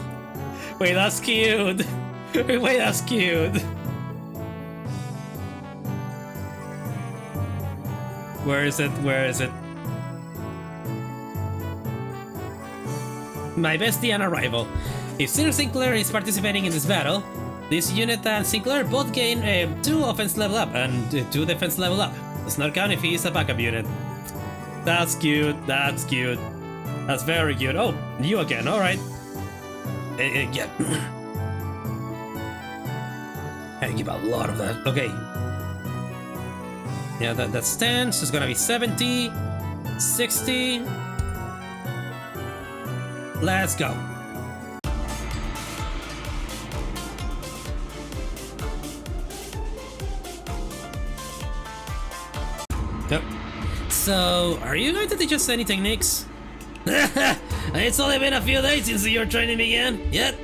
Wait, that's cute. Wait, that's cute. Where is it? Where is it? My bestie on arrival. If Senior Sinclair is participating in this battle, this unit and Sinclair both gain 2 offense level up and 2 defense level up. Does not count if he is a backup unit. That's cute. That's cute. That's very cute. Oh, you again. All right. Yeah. I give a lot of that. Okay. Yeah, that stands. It's gonna be 70, 60. Let's go. Yep. So, are you going to teach us any techniques? It's only been a few days since your training began. Yet.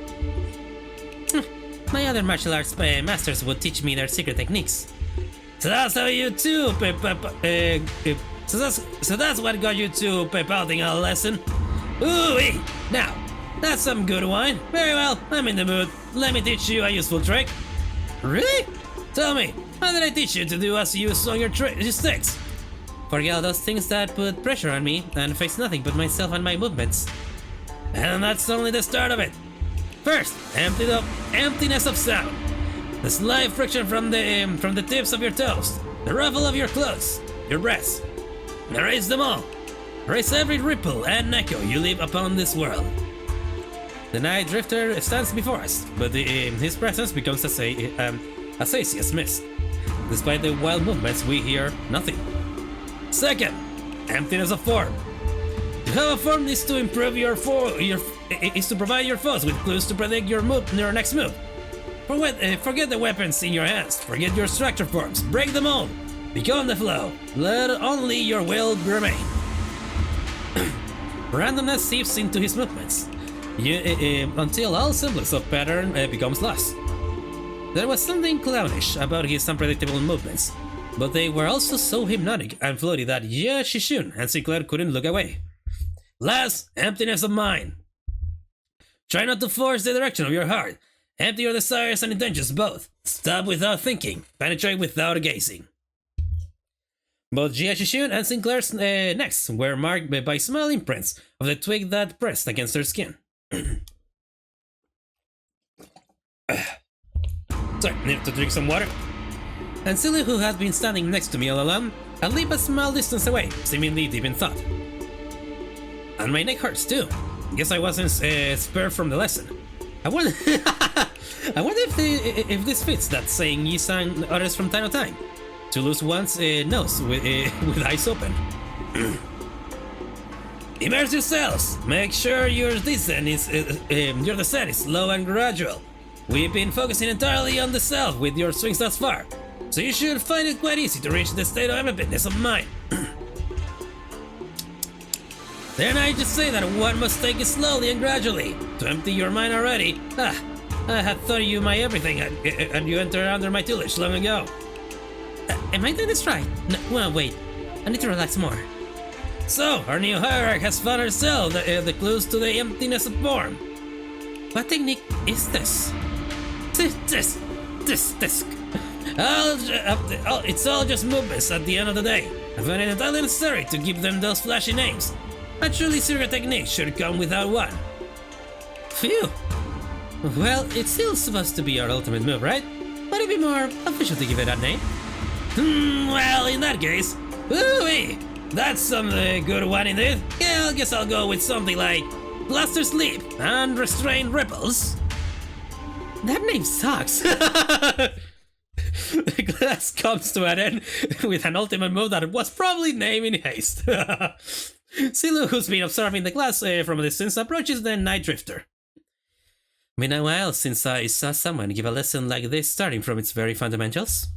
My other martial arts masters would teach me their secret techniques. So that's how you two, so that's what got you two pouting a lesson. Ooh-wee! Now, that's some good wine. Very well, I'm in the mood. Let me teach you a useful trick. Really? Tell me, how did I teach you to do as you use on your sticks? Forget all those things that put pressure on me and face nothing but myself and my movements. And that's only the start of it. First, emptiness of sound. The slight friction from the tips of your toes, the ruffle of your clothes, your breaths. Erase them all. Erase every ripple and echo you leave upon this world. The Night Drifter stands before us, but his presence becomes a hazy as mist. Despite the wild movements, we hear nothing. Second, emptiness of form. To have a form is to improve is to provide your foes with clues to predict your next move. Forget the weapons in your hands. Forget your structure forms. Break them all. Become the flow. Let only your will remain. Randomness seeps into his movements until all semblance of pattern becomes lost. There was something clownish about his unpredictable movements, but they were also so hypnotic and floaty that Xichun and Sinclair couldn't look away. Last, emptiness of mind. Try not to force the direction of your heart, Empty your desires and intentions both. Stop without thinking. Penetrate without gazing. Both Xichun and Sinclair's necks were marked by small imprints of the twig that pressed against her skin. Sorry, need to drink some water. And Silly, who had been standing next to me all along, had leaped a small distance away, seemingly deep in thought. And my neck hurts too. Guess I wasn't spared from the lesson. I wonder, I wonder if this fits that saying Yi-san utters from time to time. To lose one's nose with eyes open. Immerse yourselves. Make sure your descent is slow and gradual. We've been focusing entirely on the self with your swings thus far, so you should find it quite easy to reach the state of emptiness of mind. Then I just say that one must take it slowly and gradually. To empty your mind already. I had thought you my everything, and you entered under my tutelage long ago. Am I doing this right? No, well, wait. I need to relax more. So, our new Hierarch has found herself the clues to the emptiness of form. What technique is this? This. It's all just movements at the end of the day. I find it entirely necessary to give them those flashy names. A truly secret technique should come without one. Phew. Well, it's still supposed to be our ultimate move, right? Would it be more official to give it that name? Well, in that case, ooh-wee, that's some good one indeed. Yeah, I guess I'll go with something like Blaster Sleep and Restrained Ripples. That name sucks. The class comes to an end with an ultimate move that was probably named in haste. Silu, who's been observing the class from a distance, approaches the Night Drifter. Been a while since I saw someone give a lesson like this, starting from its very fundamentals.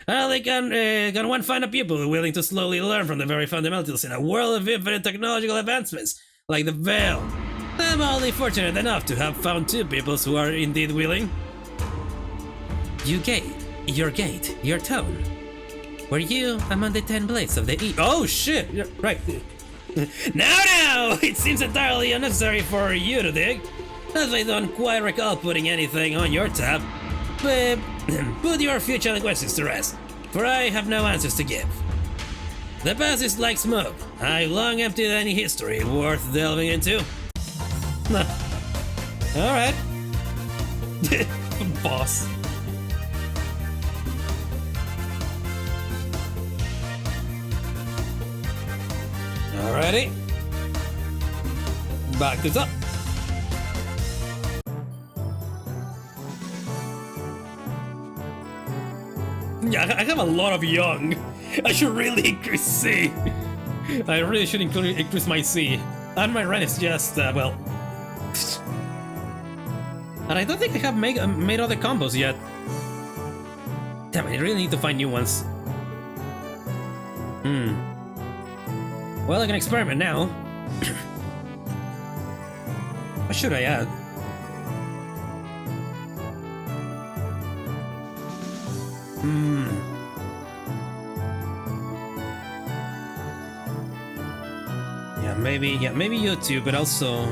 Well, can one find a pupil willing to slowly learn from the very fundamentals in a world of infinite technological advancements, like the Veil? I'm only fortunate enough to have found two pupils who are indeed willing. Your gait, your tone. Were you among the 10 blades of the E? Oh shit! Yeah, right. Now! It seems entirely unnecessary for you to dig, as I don't quite recall putting anything on your tab. But put your future questions to rest, for I have no answers to give. The past is like smoke. I long emptied any history worth delving into. Alright. Boss. Alrighty. Back this up. Yeah, I have a lot of young. I should really increase C. I really should increase my C. And my rent is just, well... And I don't think I have made other combos yet. Damn, I really need to find new ones. Well, I can experiment now. What should I add? Yeah, maybe YouTube, but also...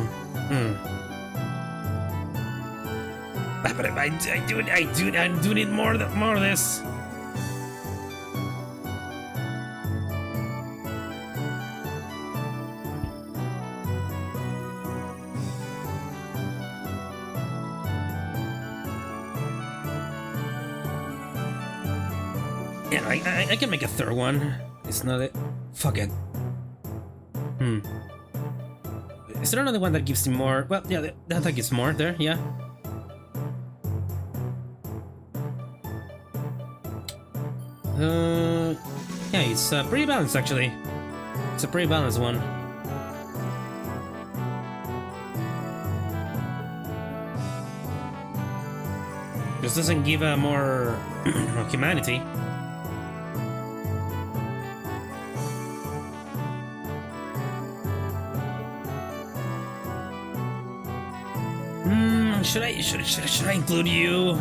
But I do need more of this. Yeah, I can make a third one. It's not it. Fuck it. Is there another one that gives me more? Well, yeah, that gives more there, yeah. Yeah, it's pretty balanced actually. It's a pretty balanced one. This doesn't give a more humanity. Should I include you?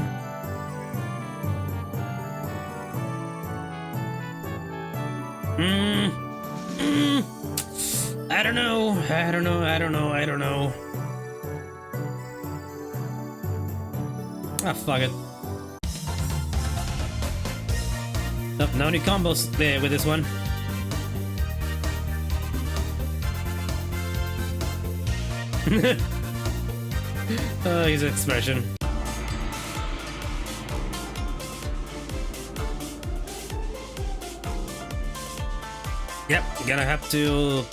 I don't know. Ah, fuck it. Oh, no new combos with this one. Oh, his expression. Yep, gonna have to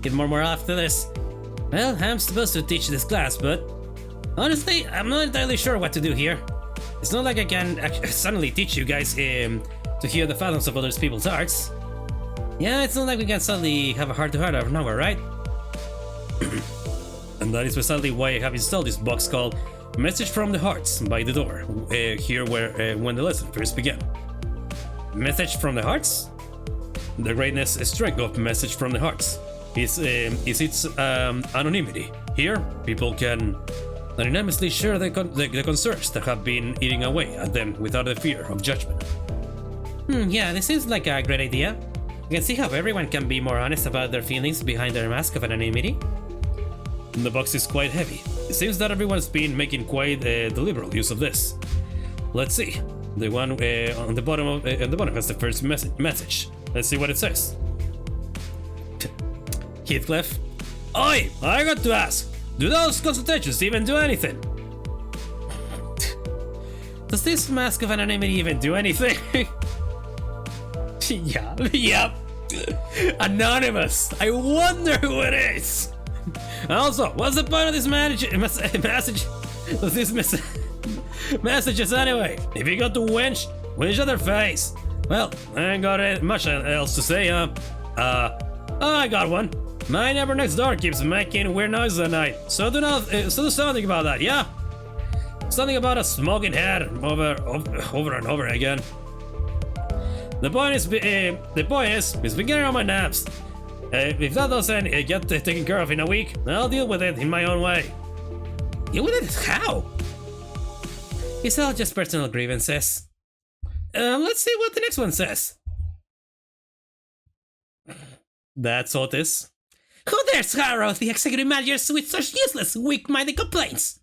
get more morale after this. Well, I'm supposed to teach this class, but honestly, I'm not entirely sure what to do here. It's not like I can suddenly teach you guys to hear the fathoms of other people's arts. Yeah, it's not like we can suddenly have a heart-to-heart out of nowhere, right? And that is precisely why I have installed this box called Message from the Hearts by the door, here where when the lesson first began. Message from the Hearts? The greatness and strength of Message from the Hearts is its anonymity. Here, people can anonymously share the concerns that have been eating away at them without the fear of judgment. Yeah, this seems like a great idea. You can see how everyone can be more honest about their feelings behind their mask of anonymity. The box is quite heavy. It seems that everyone's been making quite deliberate use of this. Let's see. The one on the bottom has the first message. Let's see what it says. Heathcliff. Oi! I got to ask, do those consultations even do anything? Does this mask of anonymity even do anything? Yeah, yep. Anonymous. I wonder who it is. Also, what's the point of this messages anyway? If you got to winch other face. Well, I ain't got much else to say, I got one. My neighbor next door keeps making weird noises at night, so do something about that, yeah? Something about a smoking head over and over again. The point is, it's been getting on my nerves. If that doesn't get taken care of in a week, I'll deal with it in my own way. Deal with it? How? It's all just personal grievances. Let's see what the next one says. That's Otis. Who dares harrow the executive managers with such useless, weak-minded complaints?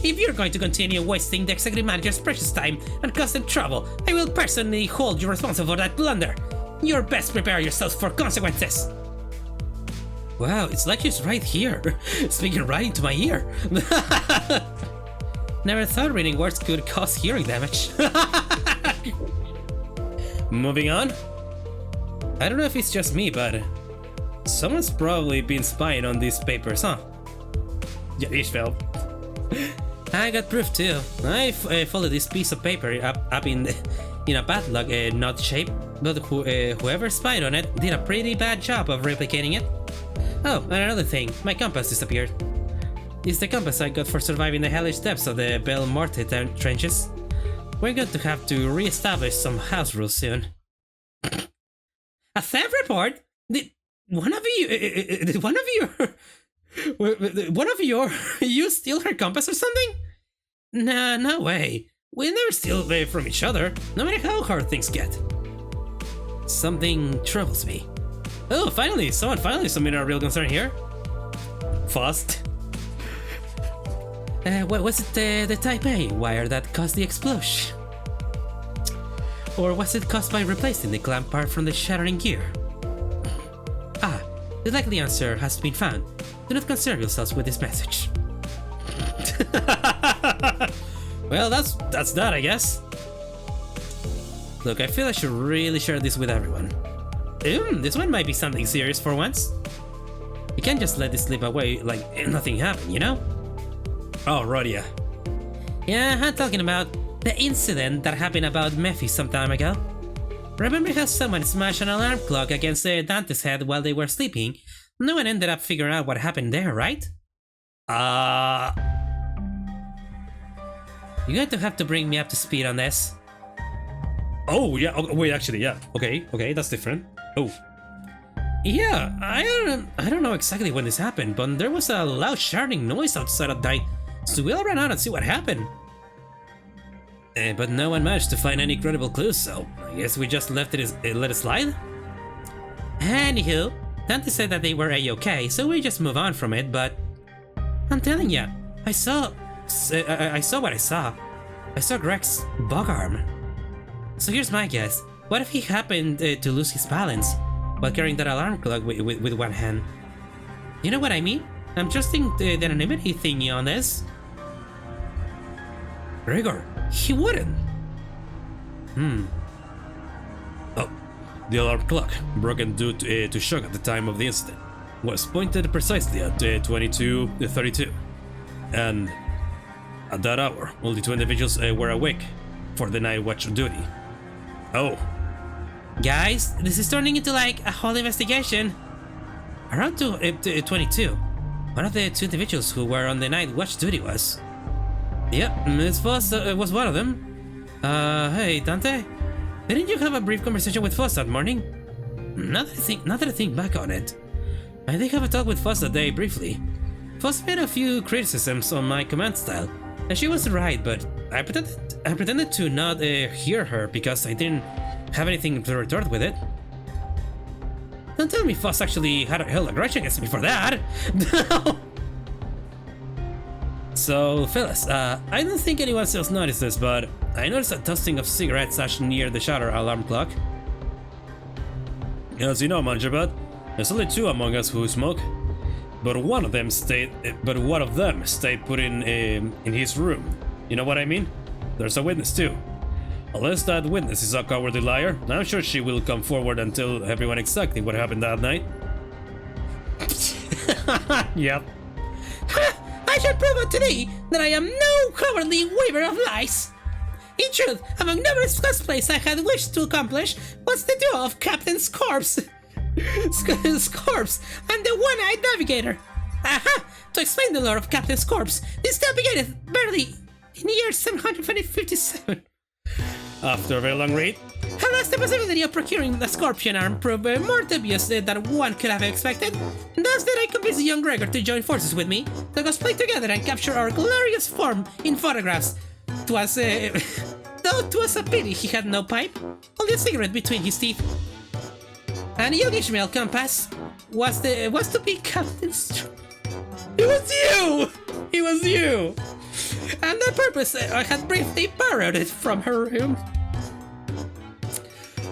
If you're going to continue wasting the executive manager's precious time and cause them trouble, I will personally hold you responsible for that blunder. You're best prepare yourself for consequences. Wow, it's like she's right here, speaking right into my ear. Never thought reading words could cause hearing damage. Moving on. I don't know if it's just me, but someone's probably been spying on these papers, huh? Yeah, Ishveld. I got proof too. I folded this piece of paper up in a padlock knot shape, but whoever spied on it did a pretty bad job of replicating it. Oh, and another thing, my compass disappeared. It's the compass I got for surviving the hellish depths of the Bel Morte trenches. We're going to have to re-establish some house rules soon. A theft report? Did one of you steal her compass or something? Nah, no way. We never steal from each other, no matter how hard things get. Something troubles me. Oh, finally! Someone finally submitted a real concern here. Fast. Was it the Type A wire that caused the explosion? Or was it caused by replacing the clamp part from the shattering gear? Ah, the likely answer has been found. Do not concern yourselves with this message. Well, that's that, I guess. Look, I feel I should really share this with everyone. This one might be something serious for once. You can't just let this slip away like nothing happened, you know? Oh, right, yeah. Yeah, I'm talking about the incident that happened about Mephi some time ago. Remember how someone smashed an alarm clock against Dante's head while they were sleeping? No one ended up figuring out what happened there, right? You're going to have to bring me up to speed on this. Oh, yeah, wait, actually, yeah. Okay, that's different. Oh. Yeah, I don't know exactly when this happened, but there was a loud shouting noise outside at night, so we all ran out and see what happened. But no one managed to find any credible clues, so I guess we just let it slide? Anywho, Dante said that they were a-okay, so we just move on from it, but I'm telling ya, I saw I saw what I saw. I saw Greg's bug arm. So here's my guess. What if he happened to lose his balance while carrying that alarm clock with one hand? You know what I mean? I'm trusting the anonymity thingy on this. Gregor, he wouldn't. Oh, the alarm clock, broken due to shock at the time of the incident, was pointed precisely at 22:32. And at that hour, only 2 individuals were awake for the night watch duty. Oh. Guys, this is turning into like a whole investigation. Around 22, one of the 2 individuals who were on the night watch duty was... Yep, Miss Foss was one of them. Hey, Dante? Didn't you have a brief conversation with Foss that morning? Not that I think back on it. I did have a talk with Foss that day briefly. Foss made a few criticisms on my command style, and she was right, but I pretended to not hear her because I didn't have anything to retort with it. Don't tell me Foss actually held a grudge against me for that! No! So, fellas, I don't think anyone else noticed this, but I noticed a dusting of cigarettes ash near the shutter alarm clock. As you know, Manjabat, there's only 2 among us who smoke, but one of them stayed put in his room. You know what I mean? There's a witness too. Unless that witness is a cowardly liar, I'm sure she will come forward and tell everyone exactly what happened that night. Yep. I shall prove it today that I am no cowardly weaver of lies. In truth, among numerous cosplays I had wished to accomplish was the duo of Captain's corpse. Corpse and the one-eyed navigator. Aha! To explain the lore of Captain's corpse, this navigated barely in the year 757. After a very long read, Alas, the possibility of procuring the scorpion arm proved more dubious than one could have expected. Thus did I convince the young Gregor to join forces with me, to cosplay together and capture our glorious form in photographs. Though 'twas a pity he had no pipe, only a cigarette between his teeth. And young Ishmael Compass was to be Captain's... It was you! It was you! And the purpose I had briefly borrowed it from her room.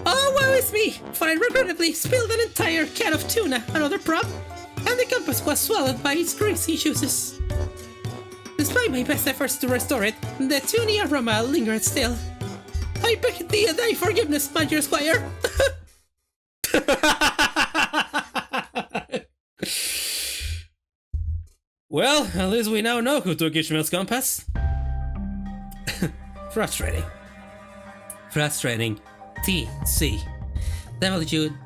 Oh, woe is me, for I regrettably spilled an entire can of tuna, another prop, and the compass was swallowed by its greasy juices. Despite my best efforts to restore it, the tunny aroma lingered still. I beg thee thy forgiveness, my dear squire. well, at least we now know who took Ishmael's compass. Frustrating. Frustrating. T-C W-G-W-N-N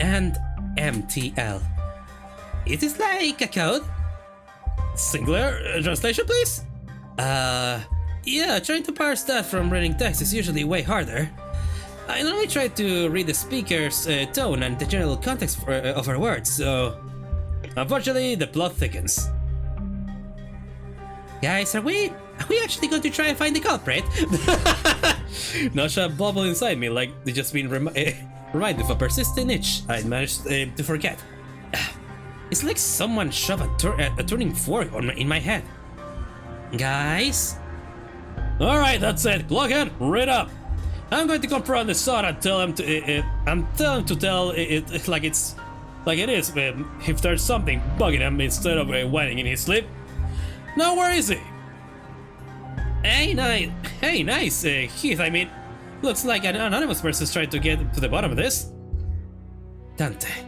and M-T-L. Is this like a code? Singular translation, please? Yeah, trying to parse that from reading text is usually way harder. I normally try to read the speaker's tone and the general context of her words, so... Unfortunately, the plot thickens. Guys, are we actually going to try and find the culprit? Nasha bubbled inside me like they just been reminded of a persistent itch I managed to forget. It's like someone shoved a turning fork in my head. Guys? Alright, that's it. Blockhead, read up. I'm going to confront the son and tell him to tell it like it is. If there's something bugging him instead of whining in his sleep. Now where is he? Hey, nice, Heath. I mean, looks like an anonymous person's trying to get to the bottom of this. Dante.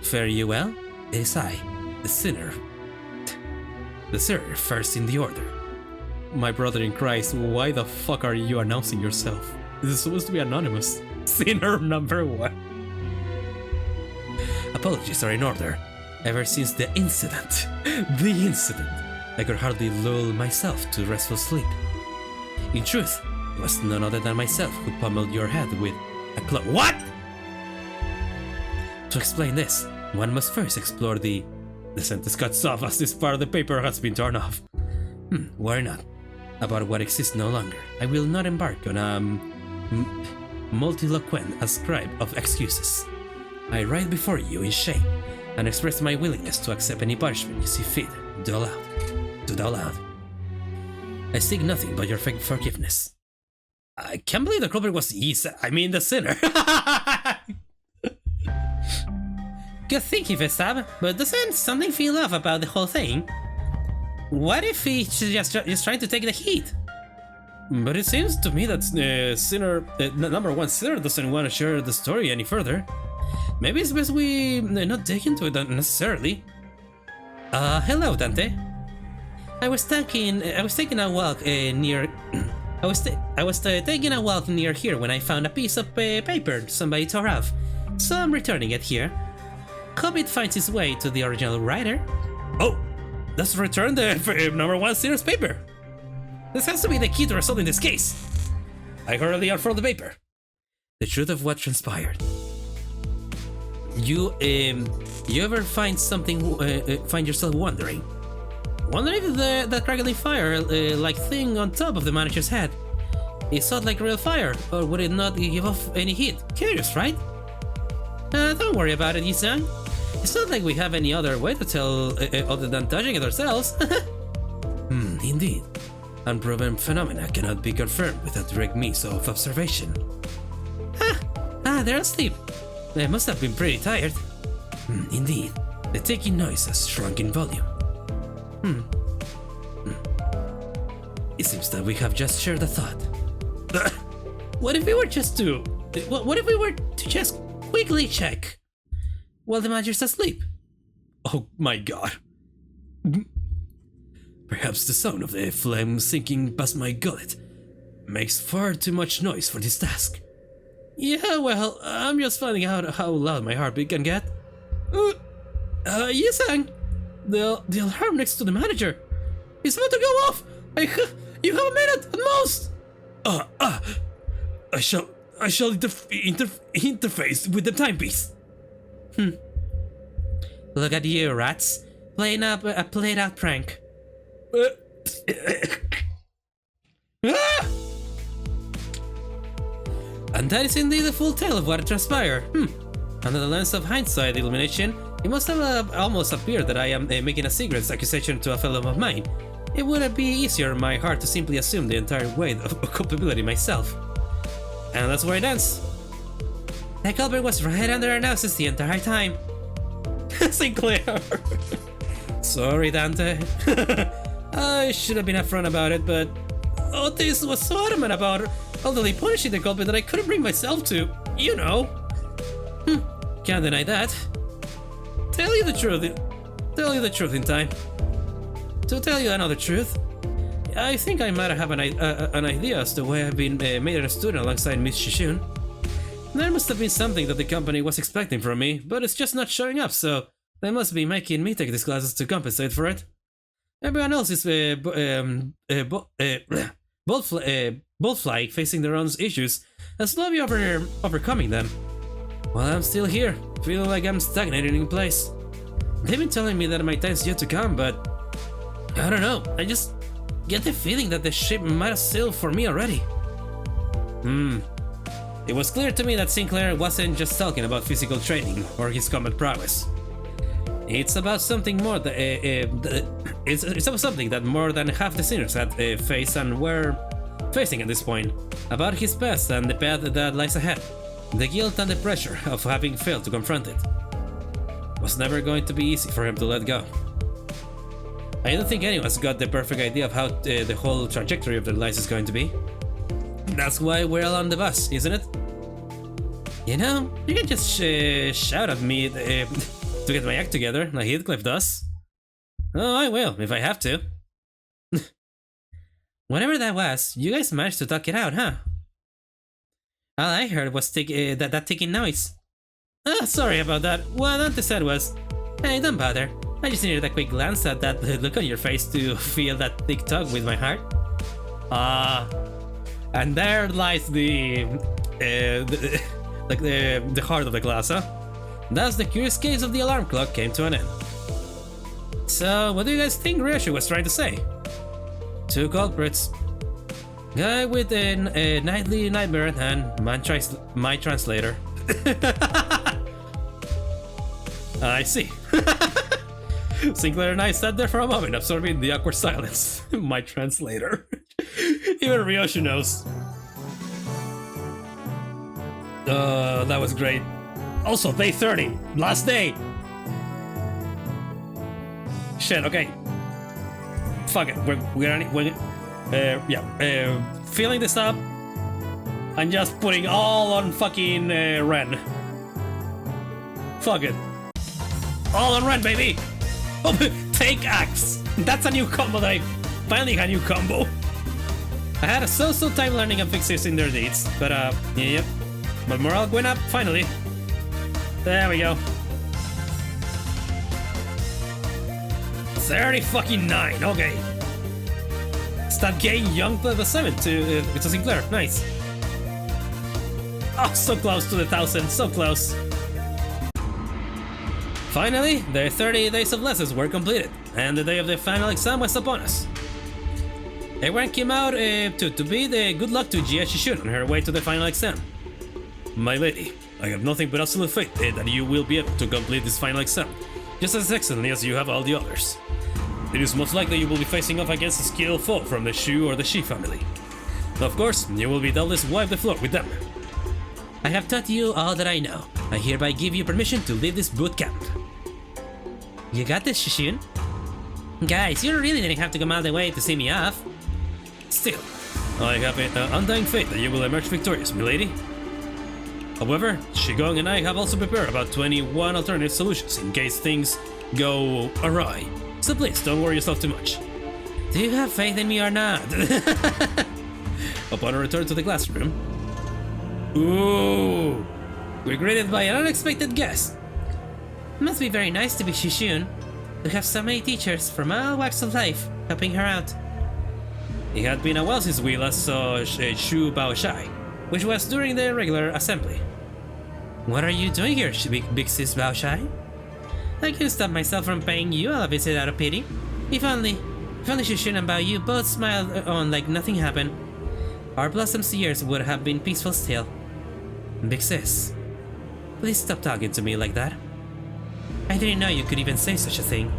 Fare you well? It is I, the sinner. The sinner first in the order. My brother in Christ, why the fuck are you announcing yourself? This is supposed to be anonymous. Sinner number 1. Apologies are in order. Ever since the incident, I could hardly lull myself to restful sleep. In truth, it was none other than myself who pummeled your head with a club. What? To explain this, one must first explore the sentence cuts off as this part of the paper has been torn off. Worry not. About what exists no longer, I will not embark on a multiloquent ascribe of excuses. I write before you in shame, and express my willingness to accept any punishment you see fit. Do aloud. Do thou aloud. I seek nothing but your forgiveness. I can't believe the culprit was the sinner. Good thinking, Vestab, but doesn't something feel off about the whole thing? What if he's just trying to take the heat? But it seems to me that number one sinner doesn't want to share the story any further. Maybe it's best we not dig into it unnecessarily. Hello, Dante. I was taking a walk near. I was taking a walk near here when I found a piece of paper somebody tore off, so I'm returning it here. Hope it finds its way to the original writer. Oh, let's return the number one sinner's paper. This has to be the key to resolving this case. I hurriedly unfurled the paper. The truth of what transpired. You ever find yourself wondering if that crackling fire like thing on top of the manager's head is hot like real fire, or would it not give off any heat? Curious, right? Don't worry about it, Xichun. It's not like we have any other way to tell other than touching it ourselves. Indeed. Unproven phenomena cannot be confirmed without direct means of observation. They're asleep. They must have been pretty tired. Indeed. The ticking noise has shrunk in volume. It seems that we have just shared a thought. What if we were just to just quickly check while the manager's asleep? Oh my god. Perhaps the sound of the phlegm sinking past my gullet makes far too much noise for this task. Yeah, well, I'm just finding out how loud my heartbeat can get. Xichun, the alarm next to the manager is about to go off. You have a minute at most. I shall interface with the timepiece. Look at you, rats, playing up a played-out prank. And that is indeed the full tale of what transpired. Under the lens of hindsight illumination, it must have almost appeared that I am making a secret accusation to a fellow of mine. It would be easier in my heart to simply assume the entire weight of culpability myself. And that's where it ends. The culprit was right under our noses the entire time. Sinclair! Sorry, Dante. I should have been upfront about it, but Otis was so adamant about ultimately punishing the culprit that I couldn't bring myself to, you know. Can't deny that. Tell you the truth in time. To tell you another truth, I think I might have an idea as to why I've been made a student alongside Miss Xichun. There must have been something that the company was expecting from me, but it's just not showing up, so they must be making me take these classes to compensate for it. Everyone else is bold-fly facing their own issues and slowly overcoming them. While I'm still here, feeling like I'm stagnating in place. They've been telling me that my time's yet to come, but I don't know, I just get the feeling that the ship might have sailed for me already. It was clear to me that Sinclair wasn't just talking about physical training or his combat prowess. It's about something more it's about something that more than half the sinners had faced and were facing at this point. About his past and the path that lies ahead. The guilt and the pressure of having failed to confront it. Was never going to be easy for him to let go. I don't think anyone's got the perfect idea of how the whole trajectory of their lives is going to be. That's why we're all on the bus, isn't it? You know, you can just shout at me to get my act together, like Heathcliff does. Oh, I will, if I have to. Whatever that was, you guys managed to talk it out, huh? All I heard was that ticking noise. Sorry about that. What Dante said was, hey, don't bother. I just needed a quick glance at that look on your face to feel that thick tug with my heart. And there lies the heart of the class, huh? Thus, the curious case of the alarm clock came to an end. So, what do you guys think Ryoshi was trying to say? Two culprits. Guy with a nightly nightmare and my translator. I see. Sinclair and I sat there for a moment, absorbing the awkward silence. My translator. Even Ryoshi knows. That was great. Also, day 30, last day. Shit, okay. Fuck it, filling this up and just putting all on fucking Ren. Fuck it. All on Ren, baby! Oh, take axe! That's a new combo that I finally had a new combo. I had a so-so time learning and fixing their deeds, but yep. But morale went up, finally. There we go. 30 fucking 9, okay. Start getting young level 7 to Sinclair, nice. Oh, so close to the 1000, so close. Finally, the 30 days of lessons were completed, and the day of the final exam was upon us. Everyone came out to bid good luck to Jia Xichun on her way to the final exam. My lady, I have nothing but absolute faith that you will be able to complete this final exam, just as excellently as you have all the others. It is most likely you will be facing off against a skilled foe from the Shu or the Shi family. Of course, you will be doubtless wipe the floor with them. I have taught you all that I know. I hereby give you permission to leave this boot camp. You got this, Xichun? Guys, you really didn't have to come all the way to see me off. Still, I have an undying faith that you will emerge victorious, milady. However, Shigong and I have also prepared about 21 alternative solutions in case things go awry. So please, don't worry yourself too much. Do you have faith in me or not? Upon a return to the classroom... Ooh! We're greeted by an unexpected guest. Must be very nice to be Xichun, to have so many teachers from all walks of life helping her out. It had been a while since we last saw Shu Baoshai, which was during the regular assembly. What are you doing here, Big Sis Baoshai? I can't stop myself from paying you all a visit out of pity. If only Xichun and Bao Yu both smiled on like nothing happened, our Blossom's years would have been peaceful still. Big Sis, please stop talking to me like that. I didn't know you could even say such a thing.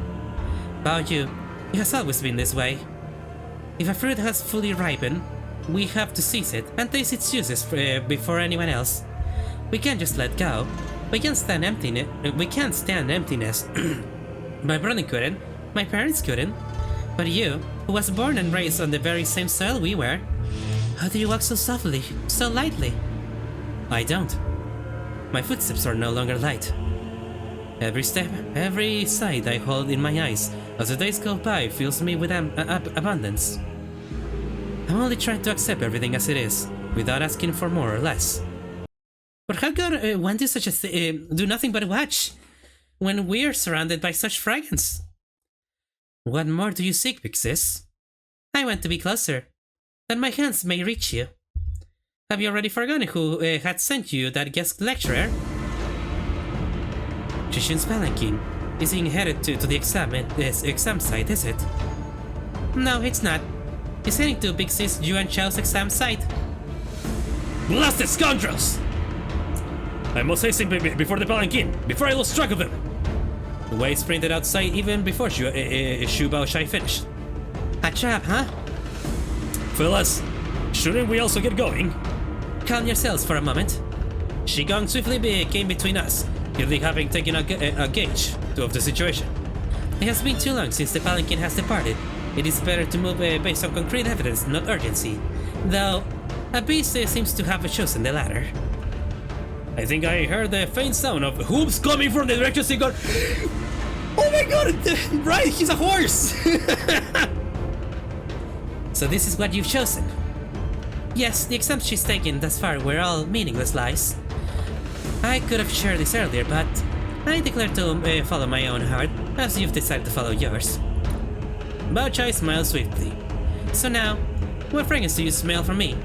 Bao Yu, it has always been this way. If a fruit has fully ripened, we have to seize it and taste its juices before anyone else. We can't just let go. We can't stand emptiness. My brother couldn't. My parents couldn't. But you, who was born and raised on the very same soil we were, how do you walk so softly, so lightly? I don't. My footsteps are no longer light. Every step, every sight I hold in my eyes as the days go by fills me with abundance. I'm only trying to accept everything as it is, without asking for more or less. But how could one do such a do nothing but watch, when we're surrounded by such fragrance? What more do you seek, Big Sis? I want to be closer, that my hands may reach you. Have you already forgotten who had sent you that guest lecturer? Xichun's palanquin isn't headed to the exam site, is it? No, it's not. It's heading to Big Sis Yuan Chao's exam site. Blasted scoundrels! I must hasten before the palanquin, before I lose track of them! The way sprinted outside even before Shu Baoshai finished. A trap, huh? Fellas, shouldn't we also get going? Calm yourselves for a moment. Shigong swiftly came between us, clearly having taken a gauge of the situation. It has been too long since the palanquin has departed. It is better to move based on concrete evidence, not urgency. Though, a beast seems to have chosen the latter. I think I heard the faint sound of hooves coming from the direction he got. Oh my god! Right, he's a horse! So this is what you've chosen? Yes, the exams she's taken thus far were all meaningless lies. I could have shared this earlier, but I declare to follow my own heart, as you've decided to follow yours. Baochai smiled swiftly. So now, what fragrance do you smell from me?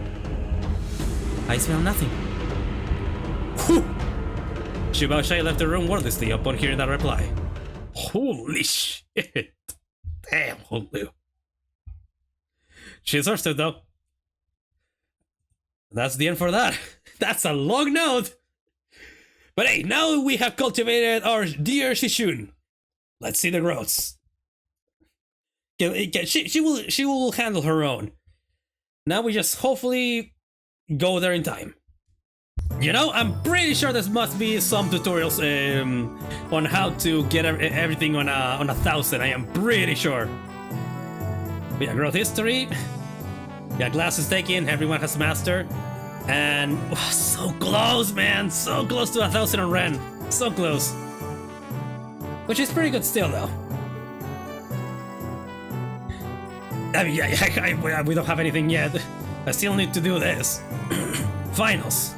I smell nothing. Whew! Shu Baoshai left the room wordlessly upon hearing that reply. Holy shit! Damn, holy. She deserves it though. That's the end for that. That's a long note! But hey, now we have cultivated our dear Xichun. Let's see the growths. She will handle her own. Now we just hopefully go there in time. You know, I'm pretty sure there must be some tutorials on how to get everything on a 1000. I am pretty sure. But yeah, growth history. Yeah, glass is taken. Everyone has mastered. And oh, so close, man. So close to 1000 on Ren. So close. Which is pretty good still, though. I mean, yeah, we don't have anything yet. I still need to do this. Finals.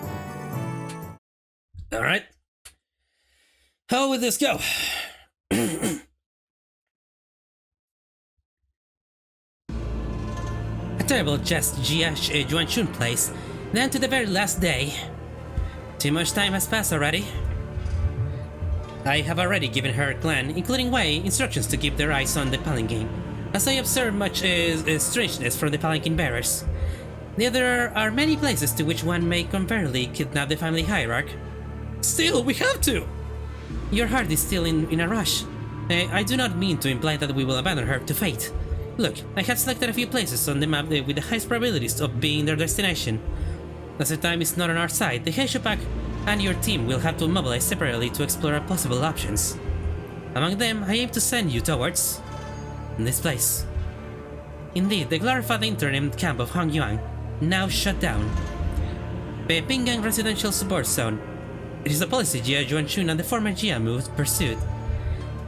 Alright. How will this go? A terrible jest Xichun plays, then to the very last day. Too much time has passed already. I have already given her clan, including Wei, instructions to keep their eyes on the palanquin, as I observe much strangeness from the palanquin bearers. There are many places to which one may conveniently kidnap the family hierarch. Still, we have to! Your heart is still in a rush. I do not mean to imply that we will abandon her to fate. Look, I have selected a few places on the map with the highest probabilities of being their destination. As the time is not on our side, the Heisho Pack and your team will have to mobilize separately to explore possible options. Among them, I aim to send you towards this place. Indeed, the glorified interim camp of Hongyuan, now shut down. The Pingang Residential Support Zone. It is a policy Jia Yuanchun and the former Jia moved pursued.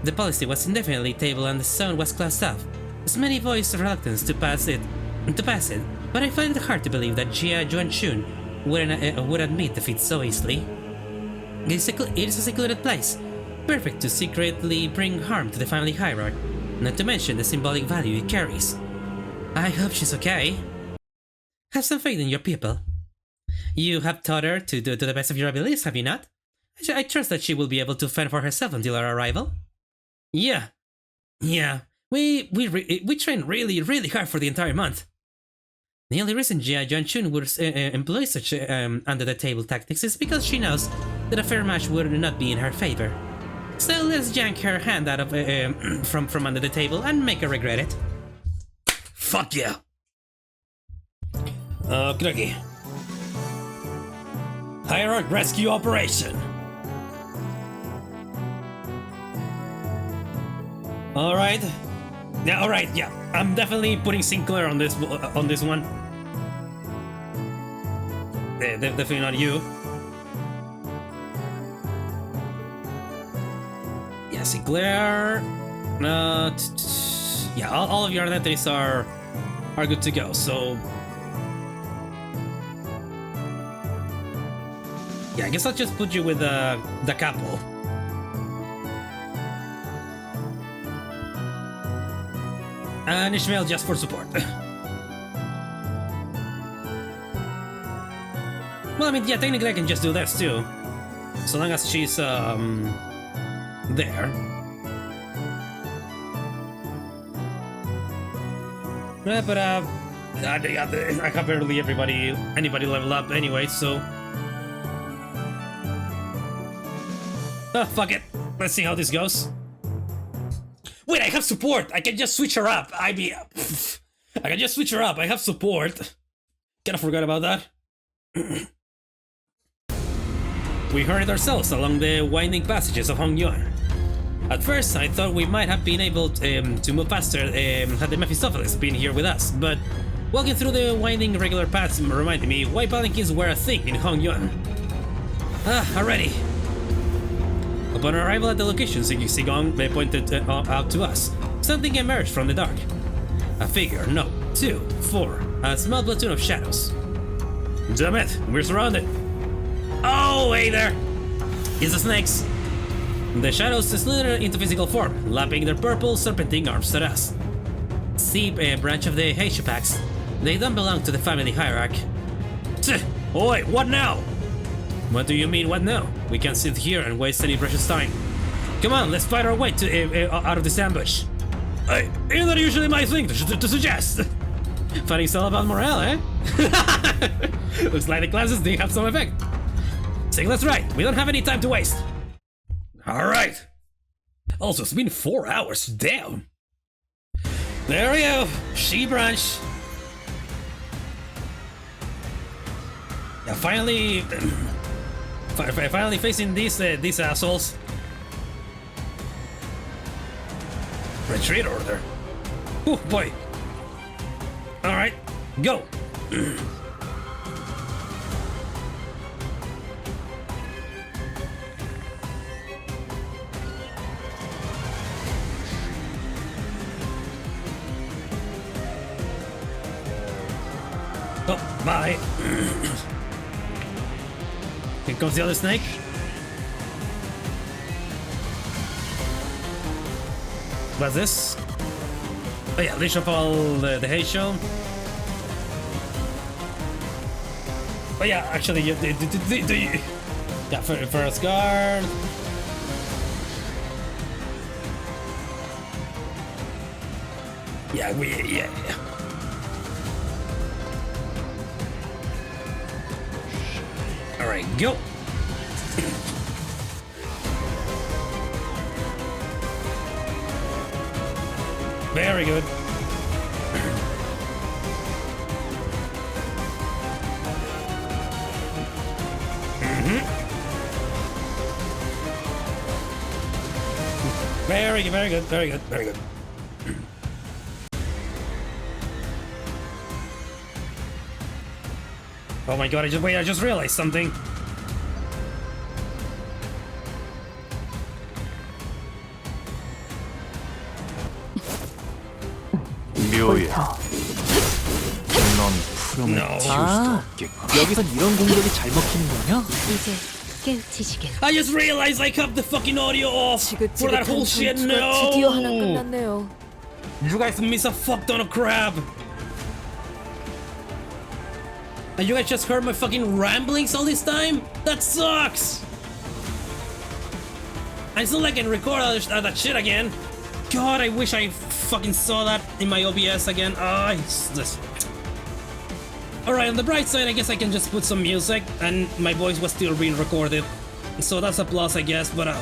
The policy was indefinitely tabled and the zone was closed off. As many voiced reluctance to pass it, but I find it hard to believe that Jia Yuanchun would admit defeat so easily. It is a secluded place, perfect to secretly bring harm to the family hierarch, not to mention the symbolic value it carries. I hope she's okay. Have some faith in your people. You have taught her to do to the best of your abilities, have you not? I trust that she will be able to fend for herself until our arrival. Yeah. We trained really hard for the entire month. The only reason Jia Yuanchun would employ such under-the-table tactics is because she knows that a fair match would not be in her favor. So let's yank her hand out of from under the table and make her regret it. Fuck yeah! Okey-dokey. Hierarch Rescue Operation! Alright. Yeah, alright, yeah. I'm definitely putting Sinclair on this one. Definitely not you. Yeah, Sinclair. Yeah, all of your identities are good to go. So yeah, I guess I'll just put you with the couple. And Ishmael just for support. Well, I mean, yeah, technically I can just do this too. So long as she's, there. But, I have barely anybody level up anyway, so... fuck it. Let's see how this goes. Wait, I have support! I can just switch her up! I can just switch her up, I have support! Kinda forgot about that. We hurried ourselves along the winding passages of Hongyuan. At first, I thought we might have been able to move faster had the Mephistopheles been here with us, but walking through the winding regular paths reminded me why palanquins were a thing in Hongyuan. Already. Upon arrival at the location, Sigong pointed out to us. Something emerged from the dark. A figure, no, 2, 4, a small platoon of shadows. Damn it, we're surrounded. Oh, hey there! It's the snakes. The shadows slithered into physical form, lapping their purple serpentine arms at us. See a branch of the Heisho Packs. They don't belong to the family hierarch. Oi, what now? What do you mean, what now? We can't sit here and waste any precious time. Come on, let's fight our way out of this ambush. Isn't that usually my thing to suggest? Fighting's all about morale, eh? Looks like the classes did have some effect. music, that's right. We don't have any time to waste. Alright. Also, it's been 4 hours, damn. There we go, She branch. Yeah, finally facing these assholes. Retreat order. Oh boy. Alright, go. Oh, bye. Here comes the other snake. What's this? Oh yeah, leash up all the Xichun. Oh yeah, actually, yeah, first guard. Yeah, yeah. All right, go. Very good. Very good. Oh my god, I just realized something. 묘해. 넌 푸름을 No. 틔울 수도 없겠구나. 여기선 이런 공격이 잘 먹히는군요. 이제 깨우치시길. I just realized I cut the fucking audio off for that whole shit. No. 드디어 하나 끝났네요. You guys miss a fuck ton of crap. And you guys just heard my fucking ramblings all this time? That sucks! I still like can record that shit again. God, I wish I fucking saw that in my OBS again. Ah, it's just... Alright, on the bright side, I guess I can just put some music and my voice was still being recorded. So that's a plus, I guess, but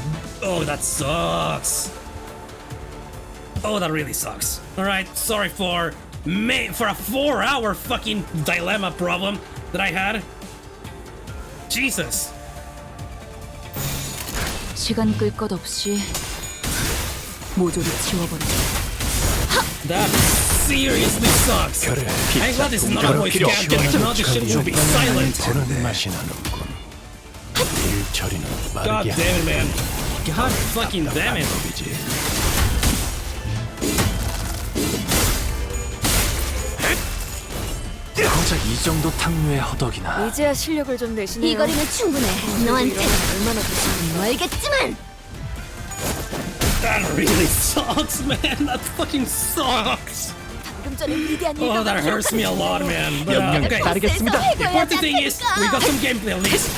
oh, that sucks. Oh, that really sucks. Alright, sorry for a 4-hour fucking dilemma problem that I had. Jesus. 시간 끌 것 없이 모조리 치워버리자. That seriously sucks. I'm glad this is not a voice cam getting now this shit should be silent. 보는 맛이 나는군. 일 처리는 God 빠르게 damn it, man. God fucking damn it. 법이지. 고작 이 정도 탕류의 허덕이나. 이제야 실력을 좀 내시네요. 이 거리는 충분해. 너한테 얼마나 더 멀겠지만. That really sucks, man. That fucking sucks. 방금 전에 위대한 Oh, that hurts me a lot, man. But okay. 따르겠습니다. The important thing is we got some gameplay at least.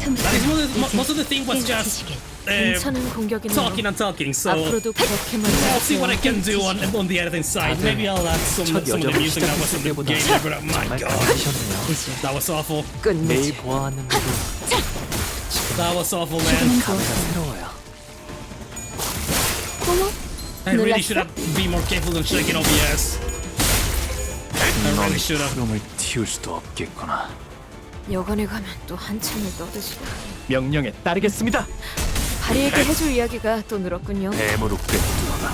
That is most of the thing was just 괜찮은 공격이네요. talking and talking. So 앞으로도 그렇게만 I'll see what I can do on the editing side. Maybe I'll add some of the music that was in the game. But oh my god, 하셨네요. that was awful. 매일 끝내지. 보아왔는데도 That was awful, man. 감회가 새로워요. I really should have been more careful than checking OBS. I really should have. 푸름을 틔울 수도 없겠구나. 여관에 가면 또 한참을 떠드시고 명령에 따르겠습니다. 바리에게 해줄 이야기가 또 늘었군요. 뱀으로 꿰뚫어라.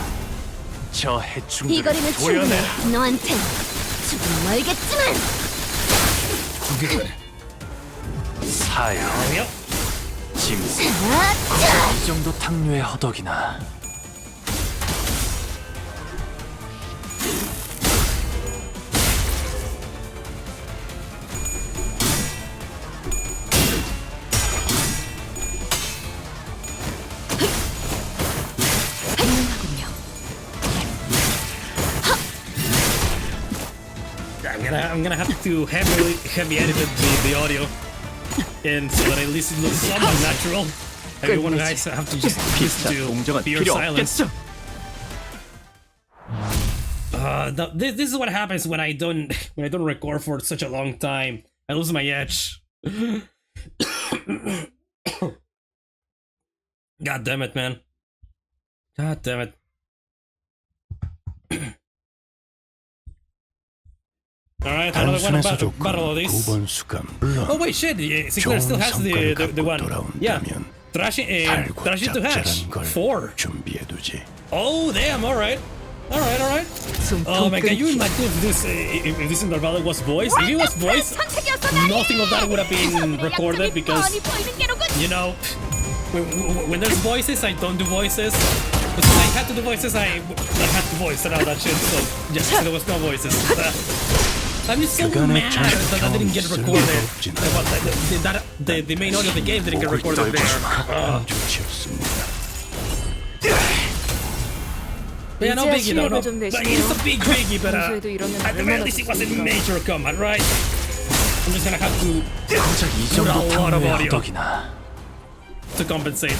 저 이 해충들을 거리는 보여내. 충분해. 너한테 조금 멀겠지만. Good. 사야. Yep. 짐승. 아차! 이 정도 탕류의 허덕이나. I'm gonna have to heavy edit the audio, and so that at least it looks somewhat natural. Everyone guys have to just 비슷한 to 동정은 pure 필요 silence. 없겠죠. This is what happens when I don't record for such a long time. I lose my edge. God damn it, man. God damn it. Alright, another one 단순해서 about battle of 좋고 this. 9번 수감 물론 Oh wait, shit, Sinclair still has the one. Yeah, thrashing to hash. 4. 준비해두지. Oh damn, alright. Alright. Oh man, can you imagine if this Intervallo was voiced? If it was voiced, nothing of that would have been recorded because, you know, when there's voices, I don't do voices. Because I had to do voices, I had to voice and all that shit, so yes, there was no voices. I'm just so mad that I didn't get recorded. The main audio of the game didn't get recorded there. Yeah, no biggie though, no. But it's a big biggie, but at the very least it was a major combat, right? I'm just gonna have to put a lot of audio to compensate.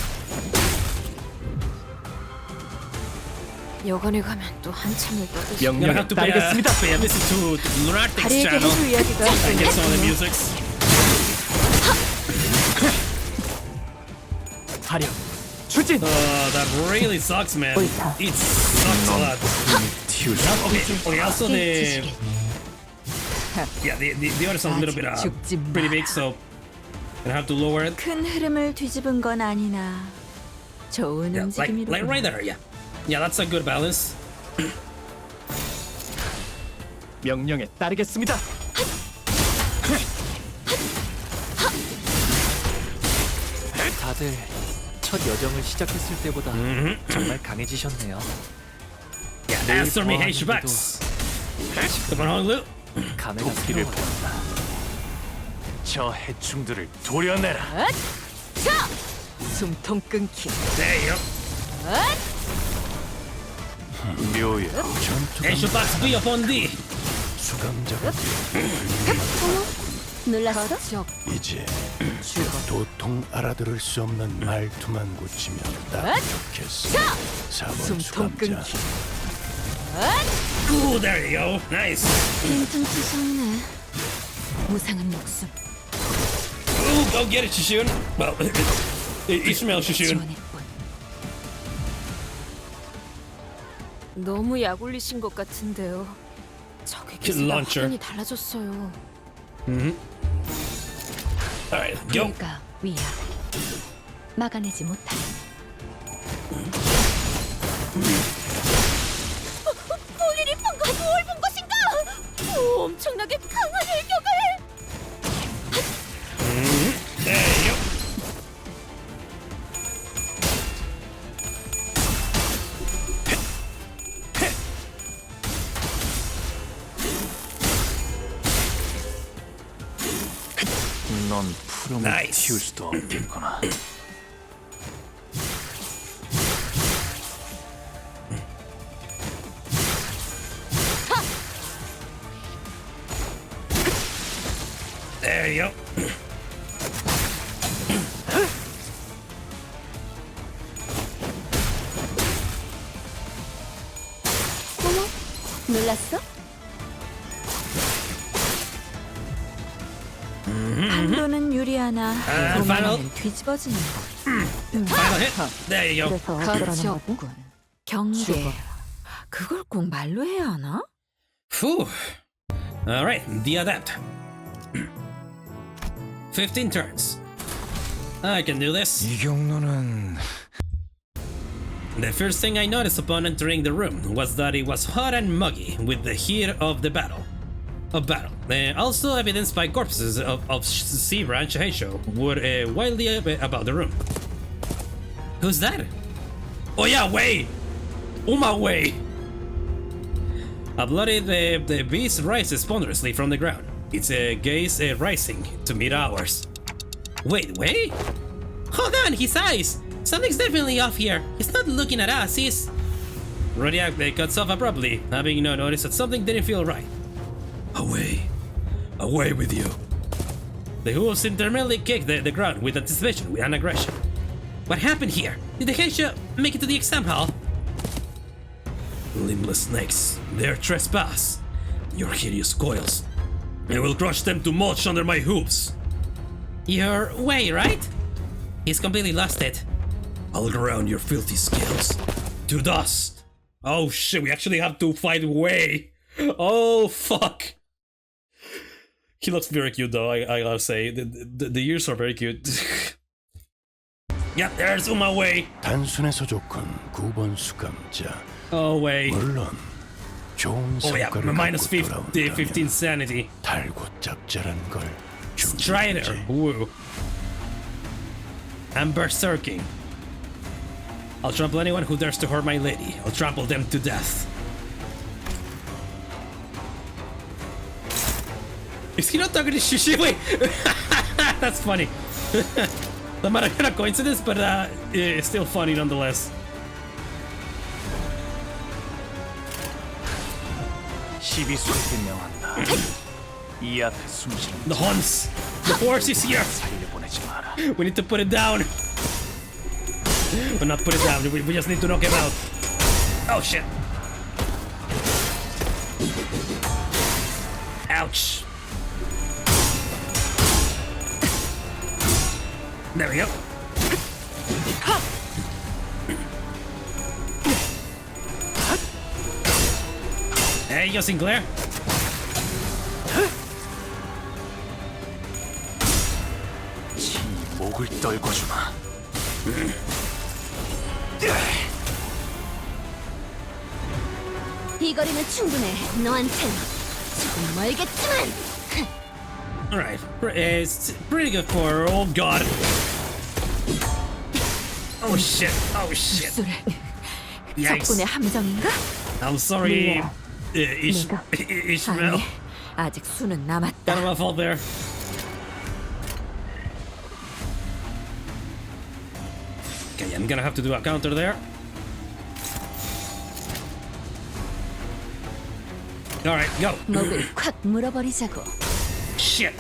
여관에 가면 또 한참을 떠들지. I'm gonna have to pay a visit to Lunartic's 다리에게 channel 해줄 이야기가 and get some of the musics. 화력 추진. That really sucks, man. It sucks a lot. Okay, also the other sounds a little bit pretty big, so gonna have to lower it. 큰 흐름을 뒤집은 건 아니나 좋은 Yeah, 움직임이로. like right there, yeah. Yeah, that's a good balance. 명령에 따르겠습니다. 다들 첫 여정을 시작했을 때보다 정말 강해지셨네요. Yeah, answer me, H-Bucks. Come on, Hong Lu. 감회가 도끼를 새로워요. 본다. 저 해충들을 도려내라. 숨통 끊기. There you go. 묘의 전투가 H-Bucks be upon thee. 수감자가 놀랐어? 이제 도통 알아들을 수 없는 말투만 고치면 딱 좋겠어. 4번 숨통 수감자. 끊기. Ooh, there you go. Nice. 빈틈투성이네. 무상한 목숨 Ooh, go get it, Xichun. Well, Ishmael Xichun. 지원했군. 너무 약올리신 것 같은데요. 적의 기세가 launcher. 확연히 달라졌어요. Alright, go. 내가 위야 막아내지 못하네. 볼일이 뭔가 뭘 본 것인가? 엄청나게 강한 일격을. There you go. 넌 푸름을 Nice. 틔울 수도 없겠구나. There you go. 어머, 놀랐어? 반도는 유리하나 final. 도마는 뒤집어지는 거. Final hit. There you go. 가치 없군. 경계. 그걸 꼭 말로 해야 하나? Phew. Alright, the Adept. 15 turns. I can do this. 이 경로는 The first thing I noticed upon entering the room was that it was hot and muggy with the heat of the battle. Also evidenced by corpses of Zebra and Shaheisho were wildly about the room. Who's that? Oh yeah, Wei! Uma Wei! A bloody the beast rises ponderously from the ground, its gaze rising to meet ours. Wait, Wei? Hold on, his eyes! Something's definitely off here. He's not looking at us, he's... Rodiak cuts off abruptly, having noticed that something didn't feel right. Away with you. The hooves intermittently kick the ground with anticipation and aggression. What happened here? Did the Heisha make it to the exam hall? Limbless snakes, their trespass. Your hideous coils. I will crush them to mulch under my hooves. You're Wei, right? He's completely lost it. I'll look around your filthy scales. To dust. Oh shit, we actually have to fight Wei. Oh fuck. He looks very cute though, I gotta say. The ears are very cute. Yep, there's Uma Wei. 단순해서 좋군 9번 수감자. Oh Wei. 물론 좋은 Oh yeah, 성과를 minus 갖고 15 돌아온다면 sanity. 달고 짭짤한 걸 Strider. 준비해야지. Woo. I'm berserking. I'll trample anyone who dares to hurt my lady. I'll trample them to death. Is he not talking to Shishi? Wait! That's funny. That might have been a coincidence, but it's still funny nonetheless. 시비수를 명한다. 이 앞에 숨쉬는 The horns! The horse is here! 살려보내지 마라. We need to put it down! Well, not put it down, we just need to knock him out. Oh shit! Ouch! There we go. There you go, Sinclair. 지 목을 떨궈주마. 이 거리는 충분해. 너한텐 조금 멀겠지만. Alright, it's pretty good for. Oh god. Oh shit, oh shit. 술을 Yikes. 적군의 함정인가? I'm sorry, 내가 Ishmael. 아니, 아직 수는 남았다. Kind of my fault there. Okay, I'm gonna have to do a counter there. Alright, go. 목을 콱 물어버리자고. Shit.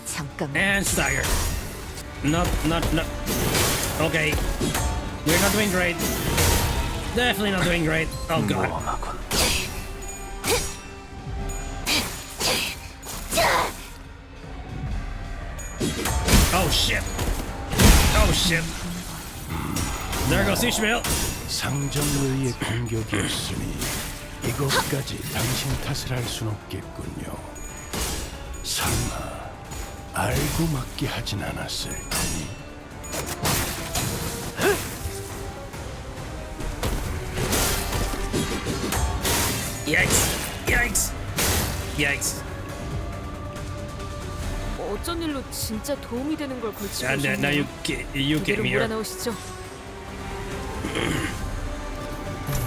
잠깐만. And stagger. Not. Okay. We're not doing great. Definitely not doing great. Oh god. 모험하군. Oh shit. Oh shit. There goes Ishmael. 상정의의 공격이었으니 이것까지 당신 탓을 할 순 없겠군요. 설마 알고 맞게 하진 않았을 테니. Yikes. Yikes. Yikes. 어쩐 일로 진짜 도움이 되는 걸 걸치고 And now you came here. 몰아넣으시죠.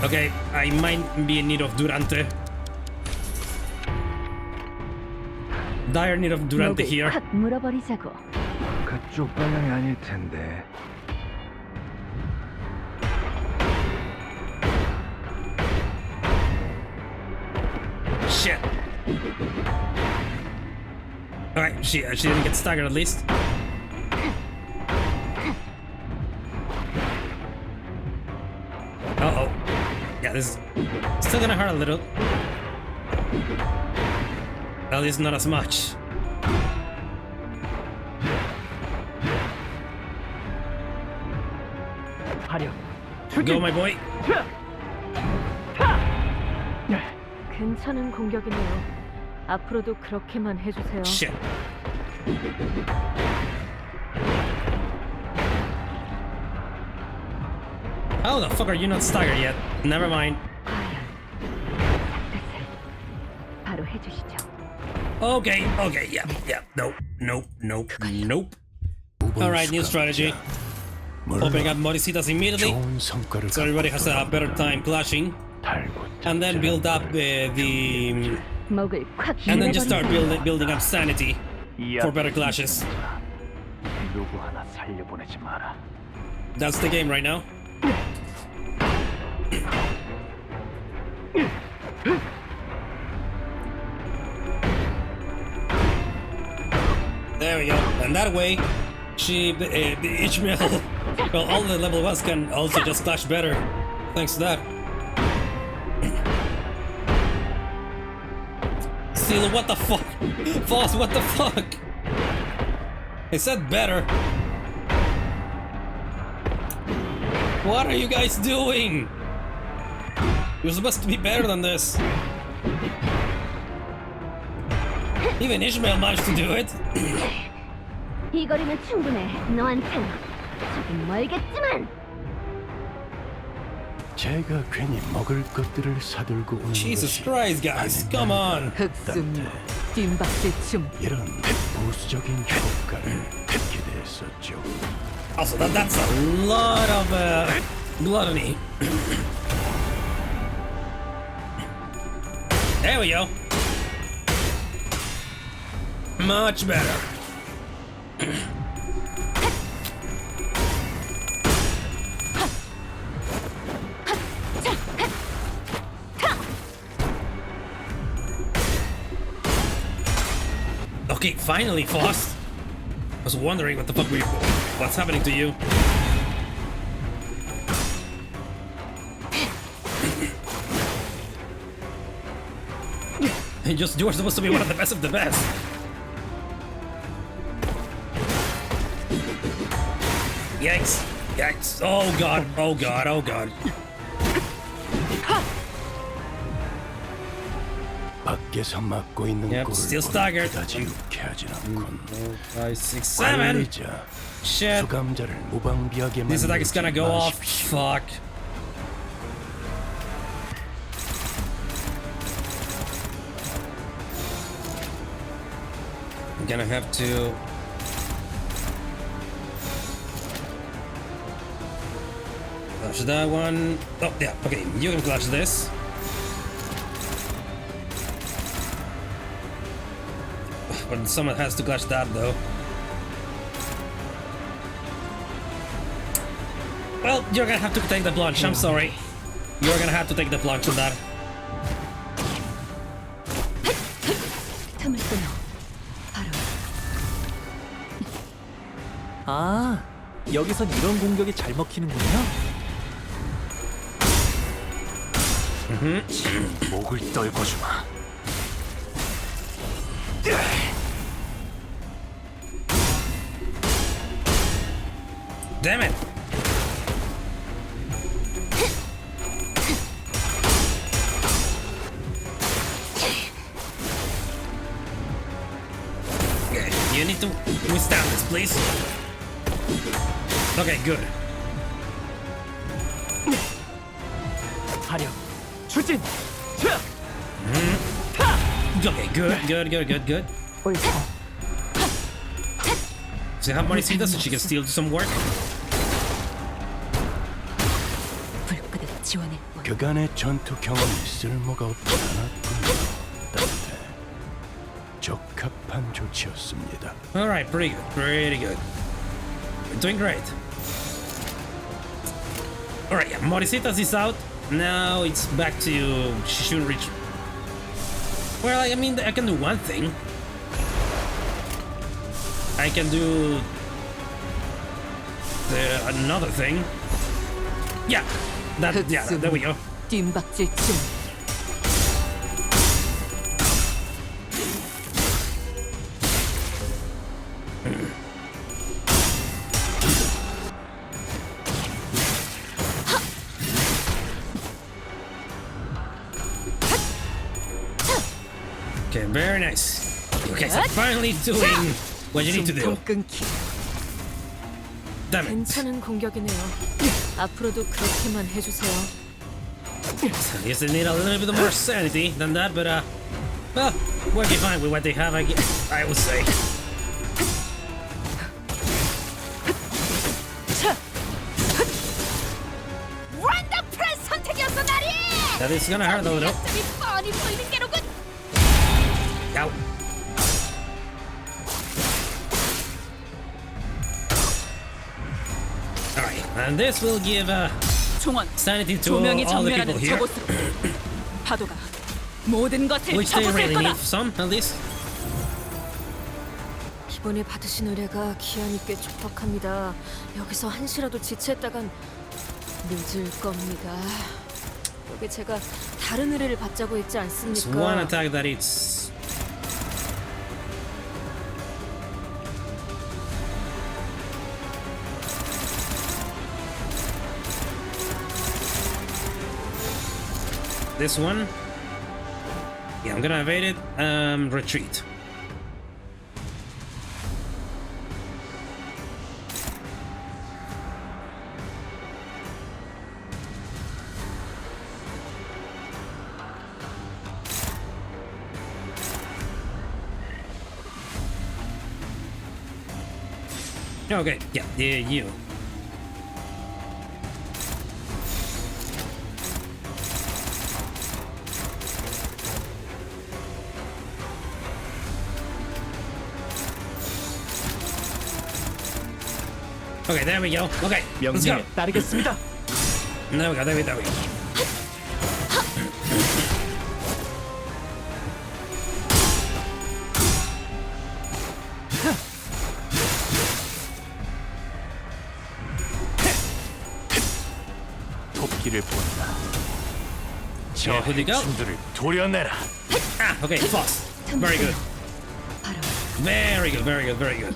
Okay, I might be in need of Durante. Dire need of Durante 목을 here. 콱 물어버리자고. 그쪽 방향이 아닐 텐데. Shit. Alright, she didn't get staggered at least. Uh-oh. Yeah, this is still gonna hurt a little. At least not as much. Go, my boy. 괜찮은 공격이네요. 앞으로도 그렇게만 해주세요. Shit. How the fuck are you not staggered yet? Never mind. 바로 해주시죠. Okay, yeah. Nope. Alright, new strategy. Opening up Morisitas immediately, 좋은 성과를 so everybody has a 갖고 better time clashing, 달고 and then build up the 목을 콱 and then just start 물어버리자고. building up sanity for better clashes. 누구 하나 살려보내지 마라. That's the game right now. There we go, and that way, Ishmael, well, all the level 1s can also just clash better, thanks to that. still. What the fuck? Foss, what the fuck? I said better. What are you guys doing? You're supposed to be better than this. Even Ishmael managed to do it. 이 거리면 충분해. 너한텐 조금 멀겠지만. 제가 괜히 먹을 것들을 사들고 오는 Jesus 것이 Christ, guys, come on. 흑승무 뒷박질춤. 이런 보수적인 효과를 기대했었죠. Also, that's a lot of gluttony. There we go. Much better. Okay, finally, Foss. I was wondering what the fuck what's happening to you. You were supposed to be one of the best of the best. Yikes! Yikes! Oh god! Oh god! Oh god! 밖에서 막고 있는 Yep, 꼴을 still staggered. 그다지 좋게 하진 않군. 5, 6, 7. 관리자, Shit! 수감자를 무방비하게 This attack is gonna go off. 마십시오. Fuck. I'm gonna have to. Clutch that one. Oh, yeah, okay, you can clutch this. But someone has to clutch that though. Well, you're gonna have to take the plunge, I'm sorry. You're gonna have to take the plunge on that. 틈을 끊어. 바로. 아, 여기선 이런 공격이 잘 먹히는군요. 목을 떨궈주마. Damn it! Okay, you need to withstand this, please. Okay, good. 화력, 추진, Okay, good. So have money Sita so she can still do some work. 불끄듯 지원했군. 그간의 전투 경험이 쓸모가 없지 않았군요. 따뜻해. 적합한 조치였습니다. Alright, pretty good. You're doing great. Alright, yeah, Morisitas is out. Now it's back to Xichun reach. Well, I mean, I can do one thing. I can do another thing. Yeah, there we go. 뒷박질춤. Okay, very nice. You guys are finally doing what you need to do. 숨통 끊기. Damn it. 괜찮은 공격이네요. 앞으로도 그렇게만 해주세요. I guess they need a little bit more sanity than that, but well, working fine with what they have, I would say. 원더풀한 선택이었어, 나리! That is gonna hurt a little. 약점이 뻔히 보이는 게로군. Ow. Alright, and this will give 총원. sanity to 조명이 all the people 전멸하는 here, 저곳으로 파도가 모든 것을 which they 접어쓸 really 거다. need some, at least. 이번에 받으신 의뢰가 기한이 꽤 촉박합니다. 여기서 한시라도 지체했다간 늦을 겁니다. 여기 제가 다른 의뢰를 받자고 했지 It's 않습니까? one attack that it's this one. Yeah, I'm gonna evade it. Retreat. Okay, yeah, you. Okay, there we go. Okay, let's go. 명령에 따르겠습니다. There we go, there we go. 토끼를 본다. 저 who'd you go? 해충들을 도려내라. Ah, okay, Fox. Very good. Very good, very good, very good.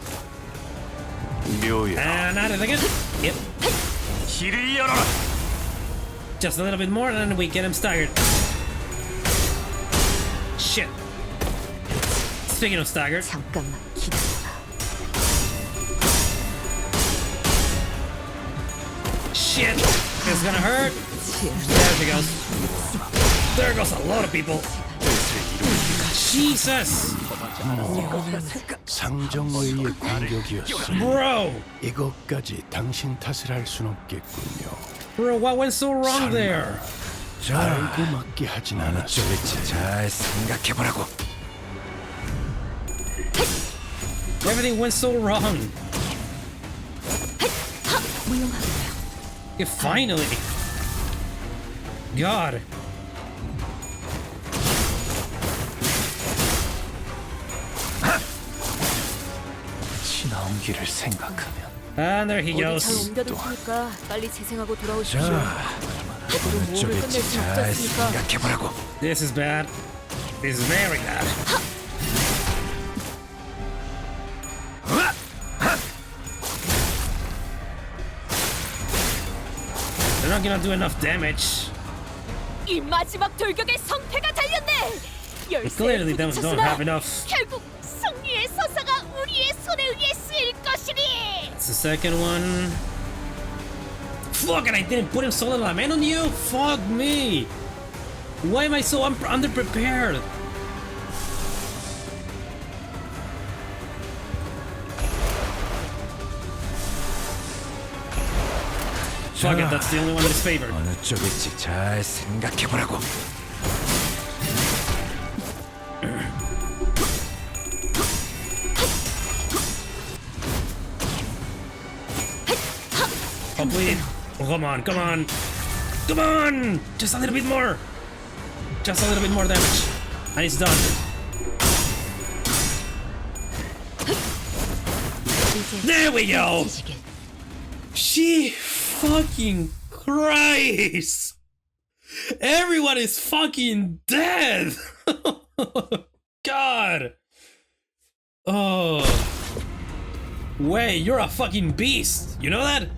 묘야. And at it again. Yep. 길을 열어라. Just a little bit more and then we get him staggered. Shit. Speaking of staggered. 잠깐만 기다려봐. Shit. It's gonna hurt. There she goes. There goes a lot of people. Jesus. 상정의의 공격이었어. Bro. 이것까지 당신 탓을 할 순 없겠군요. Bro, what went so wrong there? 알고 맞게 하진 않았어. 잘 생각해보라고. Everything went so wrong. Yeah, finally. God. 지나온 길을 생각하면. And there he 어디 잘 goes. 옮겨둘 테니까 빨리 재생하고 돌아오십시오. 자, 제대로 모험을 끝낼 순 없지 잘 않습니까? 생각해보라고. This is bad. This is very bad. They're not gonna do enough damage. 이 마지막 돌격에 성패가 달렸네. Clearly they don't have enough. 결국 승리의 서사가 우리의 손에 의해 쓰일 것이니. That's the second one. Fuck, and I didn't put him solo lament on you? Fuck me. Why am I so underprepared? Fuck it, that's the only one that's favored. 어느 쪽일지 잘 생각해보라고. Oh, bleed. Oh, come on, come on. Come on! Just a little bit more. Just a little bit more damage. And it's done. There we go! She fucking Christ! Everyone is fucking dead! God! Oh. Wait, you're a fucking beast! You know that?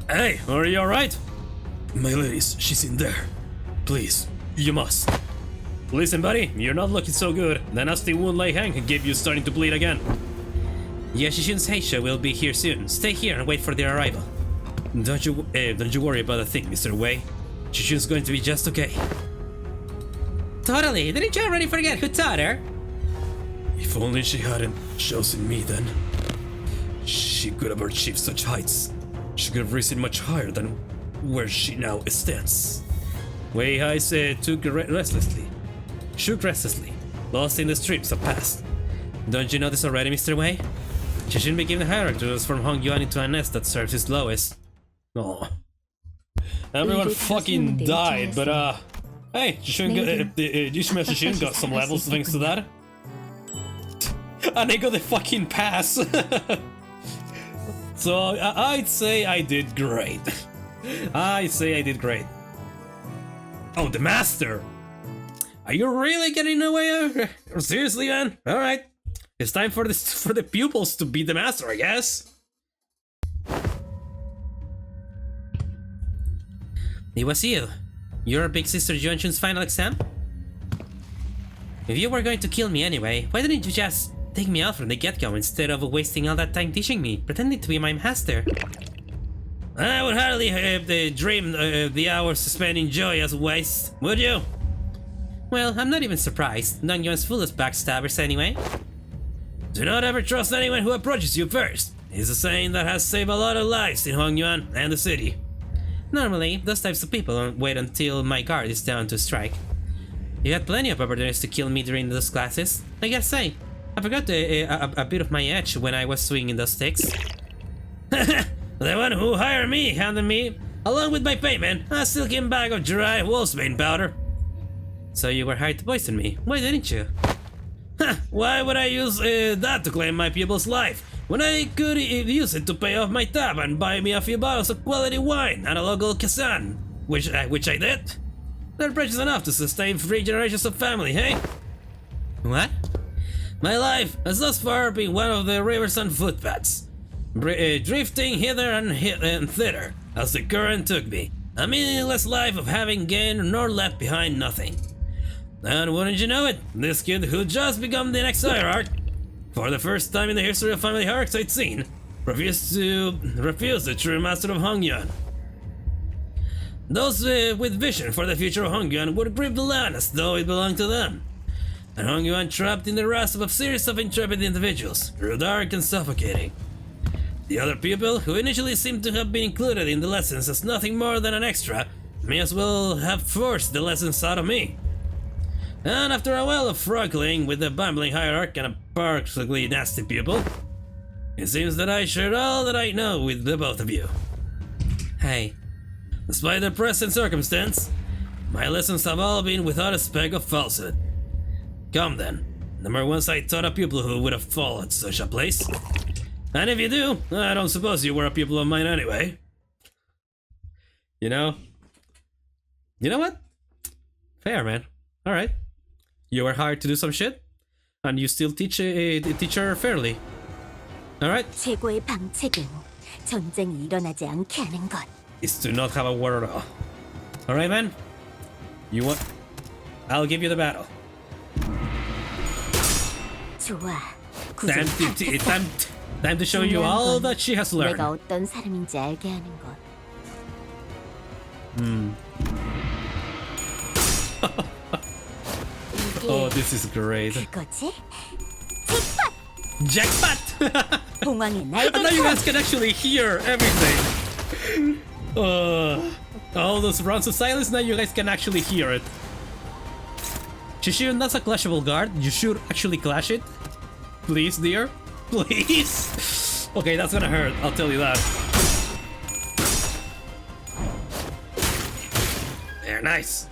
Hey, are you alright? My ladies, she's in there. Please, you must. Listen, buddy, you're not looking so good. The nasty wound like Hank can give you starting to bleed again. Yeah, Xichun's Heisha will be here soon. Stay here and wait for their arrival. Don't you worry about a thing, Mr. Wei. Xichun's going to be just okay. Totally. Didn't you already forget who taught her? If only she hadn't chosen me then. She could have achieved such heights. She could have risen much higher than where she now stands. Wei Hai shook restlessly, lost in the streams of past. Don't you know this already, Mr. Wei? She shouldn't be given Hierarch to transform Hong Yuan into a nest that serves his lowest. Oh. Everyone fucking died, but hey, Xichun got some levels thanks to that. And they got the fucking pass. So I'd say I did great. I'd say I did great. Oh, the master! Are you really getting away? Seriously, man? All right, it's time for the pupils to beat the master, I guess. It was you. Your big sister Yuanchun's final exam? If you were going to kill me anyway, why didn't you just take me out from the get-go instead of wasting all that time teaching me, pretending to be my master? I would hardly dream the hours spent in joy as waste, would you? Well, I'm not even surprised. Dongyuan's full of backstabbers anyway. Do not ever trust anyone who approaches you first. It's a saying that has saved a lot of lives in Hongyuan and the city. Normally, those types of people wait until my guard is down to strike. You had plenty of opportunities to kill me during those classes. I gotta say, I forgot a bit of my edge when I was swinging those sticks. The one who hired me handed me, along with my payment, a silken bag of dry wolfsbane powder. So you were hired to poison me. Why didn't you? Why would I use that to claim my pupil's life, when I could use it to pay off my tab and buy me a few bottles of quality wine at a local Kazan, which I did? They're precious enough to sustain 3 generations of family, hey? What? My life has thus far been one of the rivers and footpaths, drifting hither and thither as the current took me. A meaningless life of having gained nor left behind nothing. And wouldn't you know it, this kid who just become the next Hierarch, for the first time in the history of family hierarchs I'd seen, refused the true master of Hongyuan. Those with vision for the future of Hongyuan would grip the land as though it belonged to them. And Hongyuan trapped in the grasp of a series of intrepid individuals, grew dark and suffocating. The other pupil, who initially seemed to have been included in the lessons as nothing more than an extra, may as well have forced the lessons out of me. And after a while of struggling with the bumbling hierarch and a particularly nasty pupil, it seems that I shared all that I know with the both of you. Hey. Despite the present circumstance, my lessons have all been without a speck of falsehood. Come then, never once I taught a pupil who would have followed such a place. And if you do, I don't suppose you were a pupil of mine anyway. You know what? Fair, man. Alright. You were hired to do some shit, and you still teach her fairly. Alright. 최고의 방책은 전쟁이 일어나지 않게 하는 것. Is to not have a war at all. Alright, man. You want... I'll give you the battle. 좋아. Time to show you all that she has learned. 내가 어떤 사람인지 알게 하는 것. Oh, this is great. 그거지? Jackpot! 봉황의 And now you guys can actually hear everything. All those rounds of silence, now you guys can actually hear it. Xichun, that's a clashable guard. You should actually clash it. Please, dear. Please. Okay, that's gonna hurt. I'll tell you that. There, nice.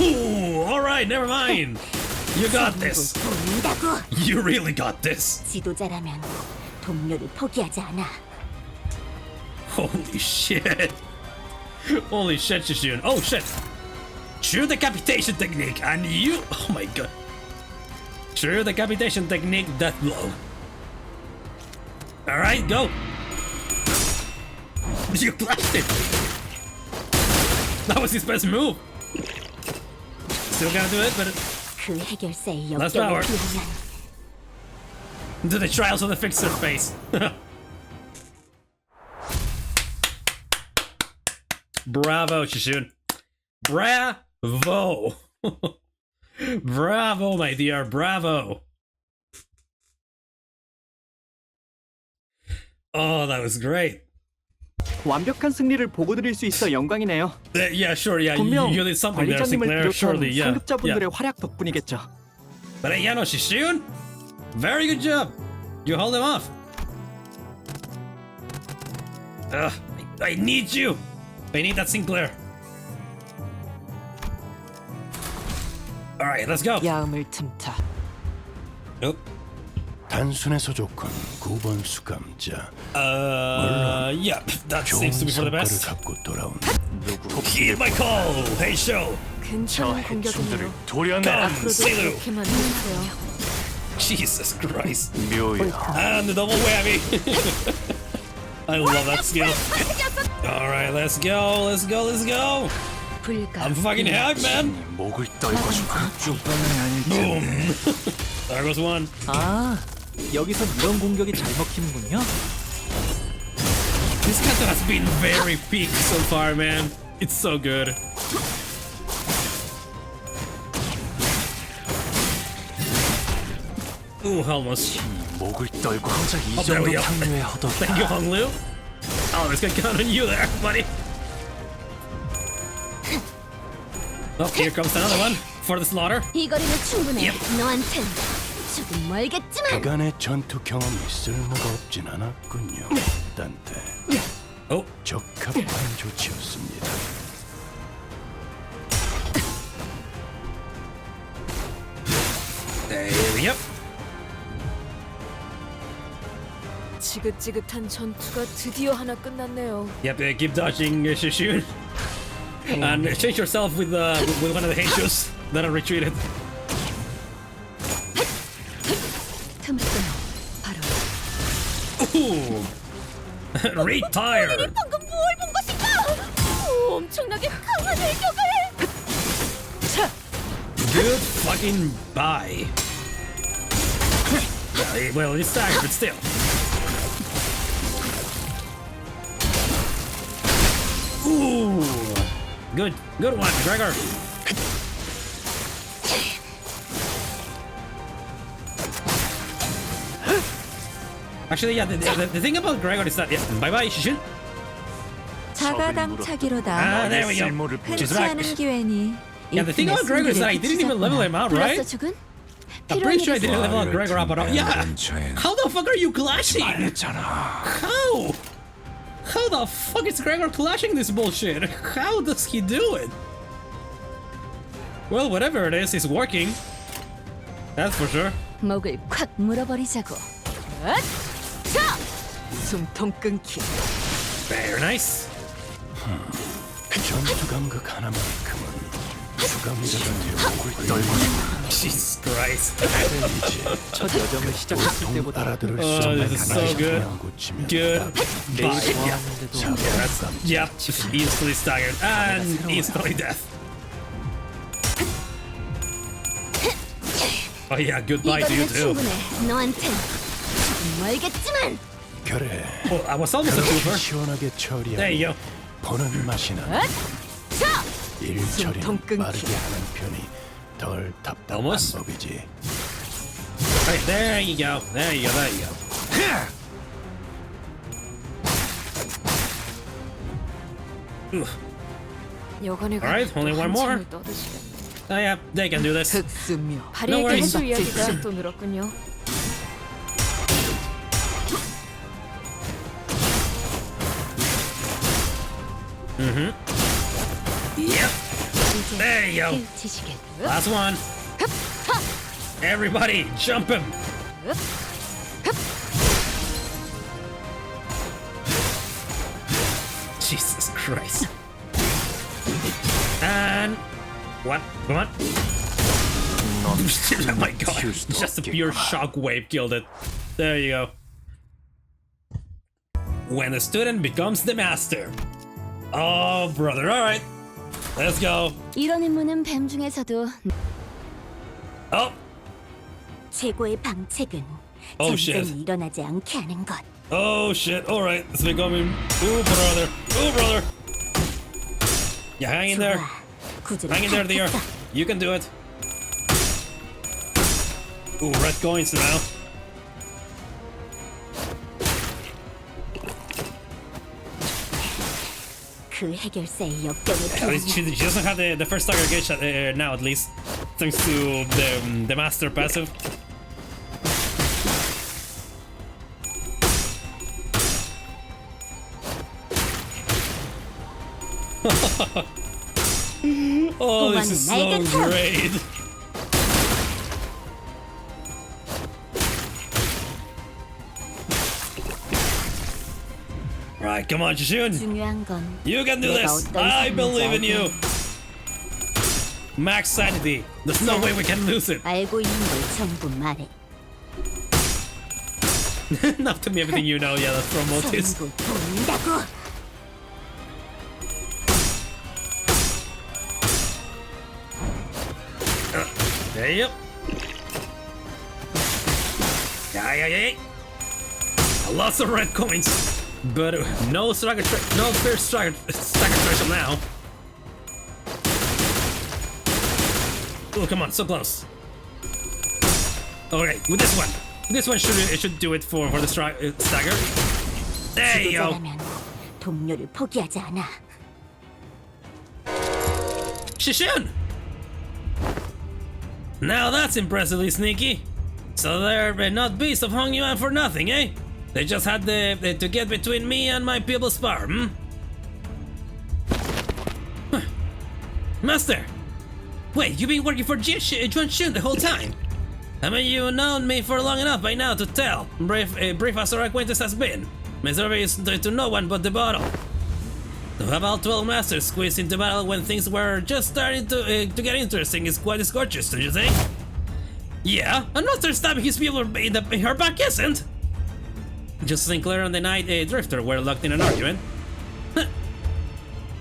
Ooh, alright, never mind. You got this. You really got this. 지도자라면 동료를 포기하지 않아. Holy shit. Holy shit, Xichun. Oh shit. True decapitation technique, and you... Oh my god. True decapitation technique, death blow. Alright, go. You blasted. That was his best move. Still gonna do it, but... 그 해결사의 Last 역경을 power. 비우면 Into the trials of the fixer face. Bravo, Xichun. Bravo. Bravo, my dear. Bravo. Oh, that was great. 완벽한 승리를 보고드릴 수 있어 영광이네요. Yeah, sure. Yeah, 분명 you did something there, 관리자님을 Sinclair. Surely, 비롯한 yeah. 상급자분들의 활약 덕분이겠죠. But yeah, no, Xichun. Very good job. You hold him off. I need you. I need that Sinclair. All right, let's go. 야음을 틈타. Nope. 단순해서 좋군 9번 수감자. Yeah, that 좋은 seems to be for the 성과를 best. 갖고 돌아온 Heed my call. Hey, show. 괜찮은 공격이네요. 도련의 앞으로도 Sailor. 이렇게만 해주세요. Jesus Christ. 묘야. And the double whammy. I love that skill. Alright, let's go. I'm fucking hyped, man. 목을 떨궈주마. 그쪽 방향이 아닐 Boom. 텐데. There goes one. 아, 여기서 이런 공격이 잘 먹히는군요. This character has been very peak so far, man. It's so good. Ooh, almost. 목을 떨고 정작 이 there we 정도 go. 향유에 허덕. Thank you, Hong Liu. Oh, this guy count on you there, buddy. Oh, here comes another one for the slaughter. 이 거리는 충분해. 너한텐 조금 멀겠지만. 그간의 전투 경험이 쓸모가 없진 않았군요. 딴테. Oh, 적합한 조치였습니다. yep. 지긋지긋한 전투가 드디어 하나 끝났네요. Yep, keep dodging, Xichun. And change yourself with one of the Heinshus that are retreated. 틈새 바로. Ooh. Retired. 방금 뭘 본 것인가? 엄청나게 강한 일격을. Good fucking bye. Well, it's staggered, but still. Ooh. Good one, Gregor. Actually, yeah, the thing about Gregor is that, yeah, bye-bye, Xichun. 자가당차기로다. There we go. She's back. 흔치 않은 기회니. Yeah, the thing about Gregor is that I didn't even level him out, right? 불렀어 죽은? I'm pretty sure I didn't level Gregor up at all. Yeah! How the fuck are you clashing? How? How the fuck is Gregor clashing this bullshit? How does he do it? Well, whatever it is, it's working. That's for sure. 목을 콱 물어버리자고. 자! 숨통 끊기. Very nice. 전투 감각 하나만큼은 주감자가 되어 목을 떨궈주마. Jesus Christ. 첫 여정을 시작했을 때보다 알아들을 수 Oh, 없는 this is so good. Good. 매일 Bye. 좋아하는데도 Yep, instantly staggered and instantly death. Oh yeah, goodbye to you 이거리는 too. 충분해. 너한텐 조금 멀겠지만. 그래. Oh, I was almost a trooper. 시원하게 There you 처리하고 go. 보는 맛이 나. 자! 일 처리는 끊기. 빠르게 하는 편이 덜 답답한 Almost. 법이지. Right, there you go. There you go. There you go. Ooh. 여관에 Alright, only one more. 떠드시겠네. Oh yeah, they can do this. 흑수묘. No 발휘에게 worries. 해줄 이야기가 또 늘었군요. Yep. There you go. 지시겠. Last one. Everybody, jump him. Jesus Christ. And what? Come on. Oh my god. Just a pure shockwave killed it. There you go. When the student becomes the master. Oh, brother. Alright. Let's go. 이런 임무는 뱀 중에서도 Oh. 최고의 방책은 Oh, shit. 전쟁이 일어나지 않게 하는 것. Oh shit. Alright. It's becoming. Ooh, brother. Ooh, brother. Yeah, hang in there. 구슬을 Hang in there, dear. 탁 You can do it. Ooh, red coins now. 그 해결사의 역경을 At least she doesn't have the first target gauge now, at least. Thanks to the master passive. Oh, this is so great. Right, come on, Xichun. 중요한 건 You can do 내가 this. 어떤 I 삶인지 believe in 알게. you. Max sanity. There's no way we can lose it. 알고 있는 걸 전부 말해. Now tell me everything you know. Yeah, let's promote this. 전부 본다고. Yep. Yeah. Lots of red coins, but no fair stagger threshold now. Oh, come on, so close. Okay, with this one should do it for the stagger. There you go. 지도자라면 동료를 포기하지 않아. Xichun! Now that's impressively sneaky. So they're not beasts of Hong Yuan for nothing, eh? They just had to get between me and my people's power, hmm? Huh. Master! Wait, you've been working for Xichun the whole time? Haven't you known me for long enough by now to tell, brief as our acquaintance has been? My service is to no one but the bottle. To have all 12 masters squeezed into battle when things were just starting to get interesting is quite scorchous, don't you think? Yeah, and not stabbing his people in her back isn't. Just Sinclair and the Night Drifter were locked in an argument.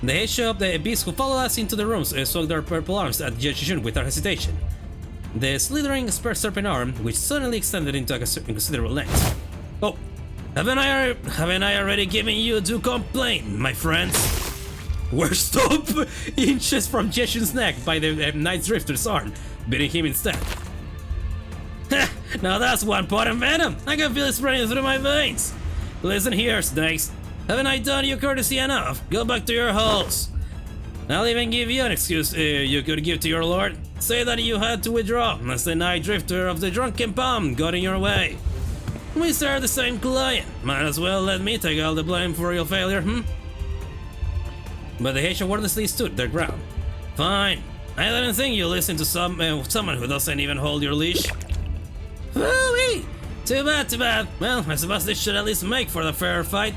The Heisho of the beasts who followed us into the rooms swung their purple arms at Xichun without hesitation. The slithering serpent arm, which suddenly extended into a considerable length. Oh, haven't I already given you due complaint, my friends? We're stop inches from Xichun's neck by the Night Drifter's arm, beating him instead. Now that's one potent venom. I can feel it spreading through my veins. Listen here, snakes. Haven't I done you courtesy enough? Go back to your holes. I'll even give you an excuse you could give to your lord. Say that you had to withdraw as the Night Drifter of the Drunken Palm got in your way. We serve the same client. Might as well let me take all the blame for your failure, hmm? But the Heisho wordlessly stood their ground. Fine. I didn't think you listened to someone who doesn't even hold your leash. Woo-wee! Too bad. Well, I suppose this should at least make for the fair fight.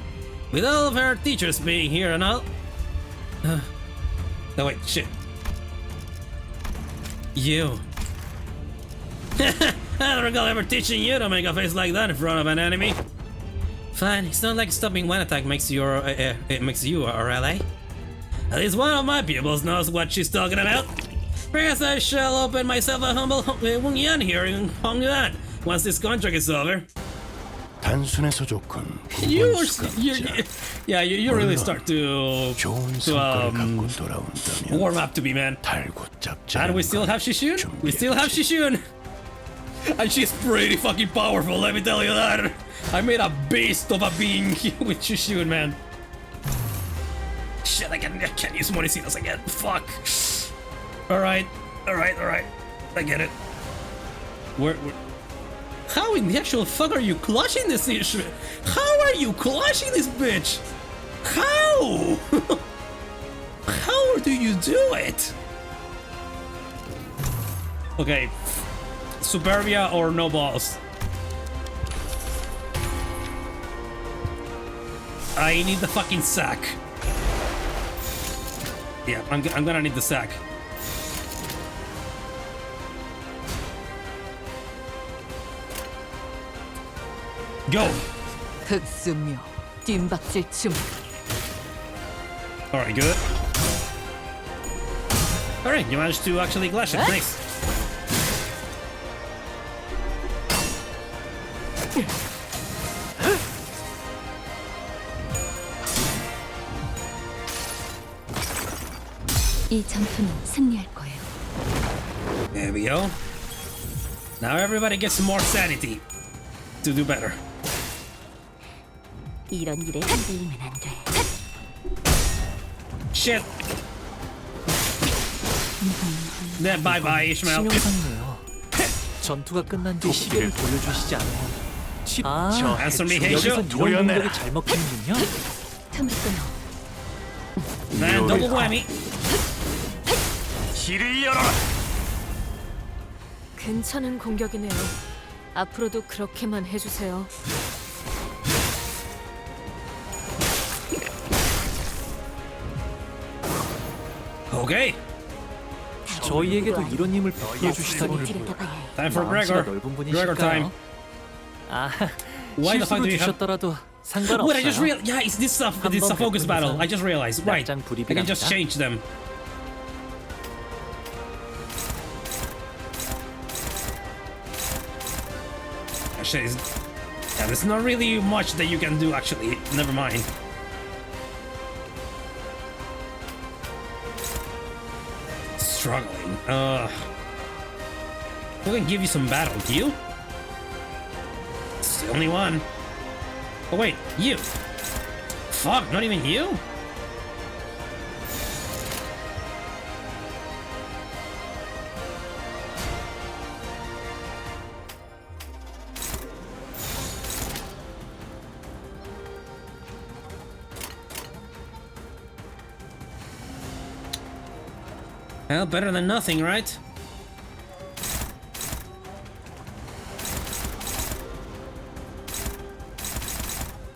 With all of her teachers being here and all. Oh wait, shit. You. I don't recall ever teaching you to make a face like that in front of an enemy. Fine, it's not like stopping one attack makes you our ally. At least one of my pupils knows what she's talking about. Perhaps I shall open myself a humble Wong Yan here in Hong Yuan once this contract is over. 단순해서 좋군. You really start to warm up to me, man. And we still have Xichun? We still have Xichun! And she's pretty fucking powerful, let me tell you that. I made a beast of a being with Xichun, man. Shit, I can't use Monicinos again. Fuck. Alright. I get it. How in the actual fuck are you clutching this issue? How are you clutching this bitch? How? How do you do it? Okay. Superbia or no balls? I need the fucking sack. Yeah, I'm gonna need the sack. Go! 흑수묘, 뜀박질 춤. Alright, good. Alright, you managed to actually clash it. Nice. 이 전투는 승리할 거예요. There we go. Now everybody gets more sanity to do better. 이런 일에 흔들리면 안 돼. Shit. Then bye bye, Ishmael. 신용상이에요. 전투가 끝난 뒤 시계를 돌려주시지 않아요. Answer me, Heisho. 여기서 이런 공격이 잘 먹히는군요. 틈을 끊어. Then double whammy. 괜찮은 공격이네요. 앞으로도 그렇게만 해주세요. Okay. 저희에게도 이런 힘을 베풀어 주시다니. Time for Gregor. 넓은 Gregor time. 분이실까요? 아, Why the fuck do you have... 주셨더라도 Wait, I just 상관없어요. realized... Yeah, it's this a focus battle. I just realized. Right. I can just change them. Actually, yeah, there's not really much that you can do, actually. Never mind. Struggling. We can give you some battle. You? It's the only one. Oh wait, you. Fuck, not even you? Well, better than nothing, right?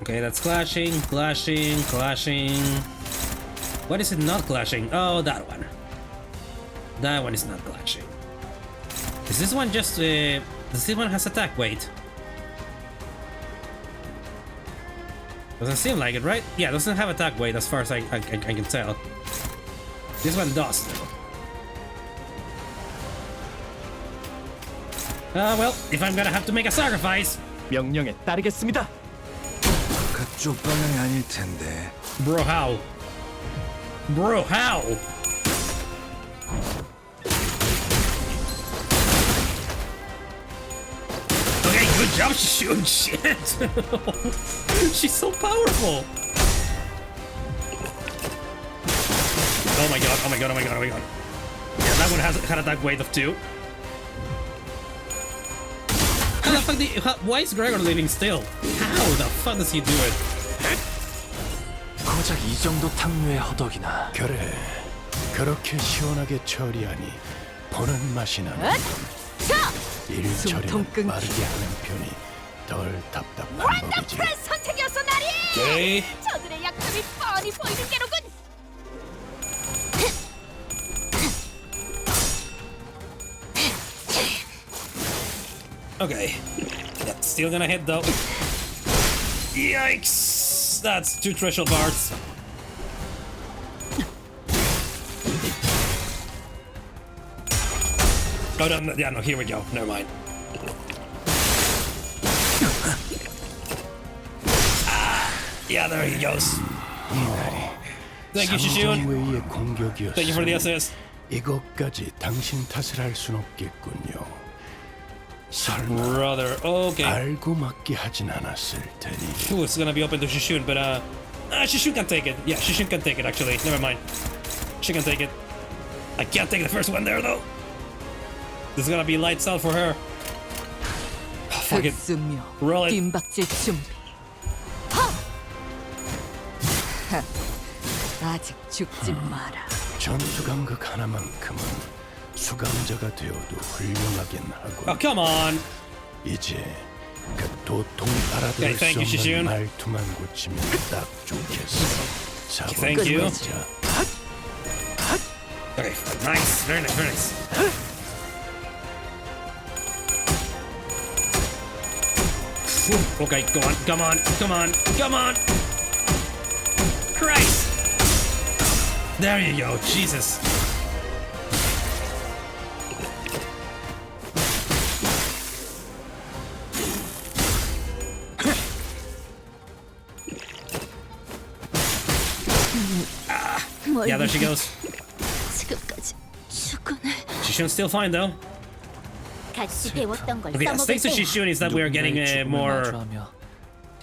Okay, that's clashing, clashing, clashing. What is it not clashing? Oh, that one. That one is not clashing. Is this one just... does this one has attack weight? Doesn't seem like it, right? Yeah, it doesn't have attack weight as far as I can tell. This one does, though. Well, if I'm gonna have to make a sacrifice. 명령에 따르겠습니다. 그쪽 방향이 아닐 텐데. Bro, how? Bro, how? Okay, good job, Xichun. Shit. She's so powerful. Oh my god, oh my god, oh my god, oh my god. Yeah, that one has had attack weight of 2. How the fuck why is Gregor living still? How the fuck does he do it? 고작 이 정도 탕류의 허덕이나. 그래, 그렇게 시원하게 처리하니 보는 맛이 나는. 일처리는 빠르게 하는 편이 덜 답답한 법이지. 원더풀 선택이었어, 나리! Okay. 저들의 약점이 뻔히 보이는 게로군! Okay. Yep, still gonna hit though. Yikes! That's 2 threshold bars. Oh no, yeah, no, here we go. Never mind. Yeah, there he goes. Thank you, Xichun. 외의 공격이었어. Thank you for the assist. 이것까지 당신 탓을 할 순 없겠군요. 설마 Brother, okay. 알고 맞게 하진 않았을 테니. Ooh, it's gonna be open to Xichun, but Xichun can take it. Yeah, Xichun can take it actually. Never mind. She can take it. I can't take the first one there though. This is gonna be lights out for her. Oh, fuck it. Roll it. 뒷박질 준비. 아직 죽지 마라. 전투 감각 하나만큼은 수감자가 되어도 훌륭하긴 하고. Oh, come on. 이제 그 도통 알아들을 Okay, thank you, 수 Xichun. 없는 말투만 고치면 딱 좋겠어. Thank you. 자, Okay, nice. Very nice, very nice. Ooh, okay, go on, come on, come on, come on. Christ. There you go, Jesus. Yeah, there she goes. 지금까지 죽어내. Xichun's still fine though. 같이 배웠던 걸 Okay, yeah, 써먹을 thanks to 때야. Xichun is that we are getting more.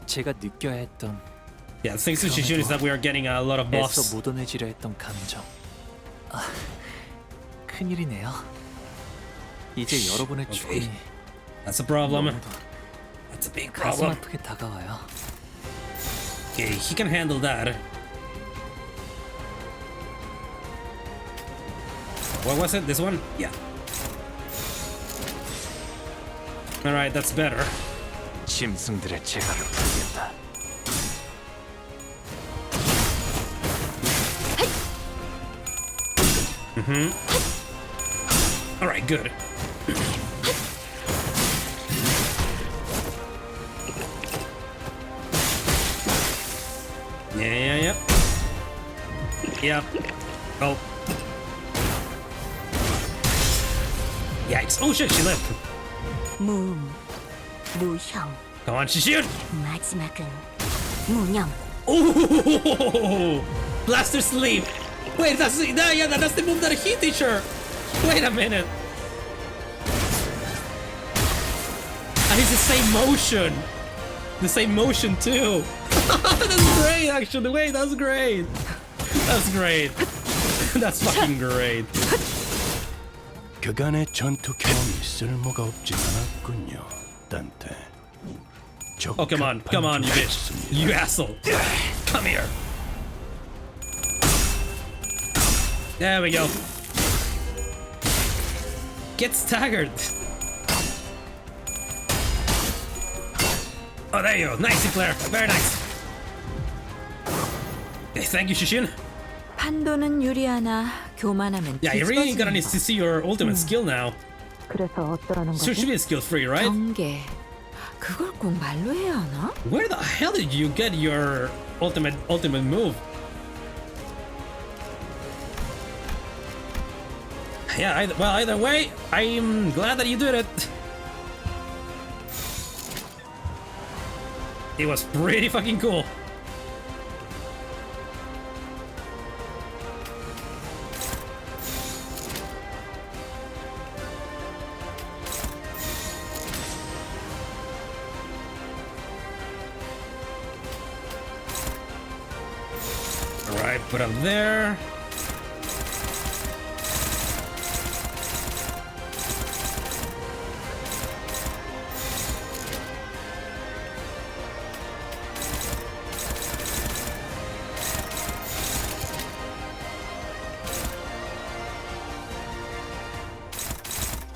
제가 느껴야 했던 Yeah, thanks to Xichun is that we are getting a lot of 애써 buffs. 묻어내지려 했던 감정. 큰일이네요. 이제 여러분의 죽음이 That's a problem. 너무도 That's a big 가슴 problem. 아프게 다가와요. Okay, he can handle that. What was it? This one? Yeah. Alright, that's better. 짐승들의 재갈을 부르겠다. Alright, good. Yeah. Yep. Oh. Yikes. Oh shit, she lived. 무형, Come on, Xichun. 마지막은 무념. Oh! Blaster sleep. Wait, that's the move that he teach her. Wait a minute. And it's the same motion. The same motion too. That's great, actually. Wait, that's great. That's great. That's fucking great. 그간의 전투 경험이 쓸모가 없지 않았군요, 단테. Oh, come on, you bitch. You asshole. Come here. There we go. Get staggered. Oh, there you go. Nice, Claire. Very nice. Okay, thank you, Xichun. 판도는 유리하나 교만하면 Yeah, you really gonna need 뒤집어지는 to see your ultimate skill now. 그래서 어떠라는 So it should 거지? be skill free, right? 경계. 그걸 꼭 말로 해야 하나? Where the hell did you get your ultimate move? Yeah, either way, I'm glad that you did it. It was pretty fucking cool. Alright, put up there.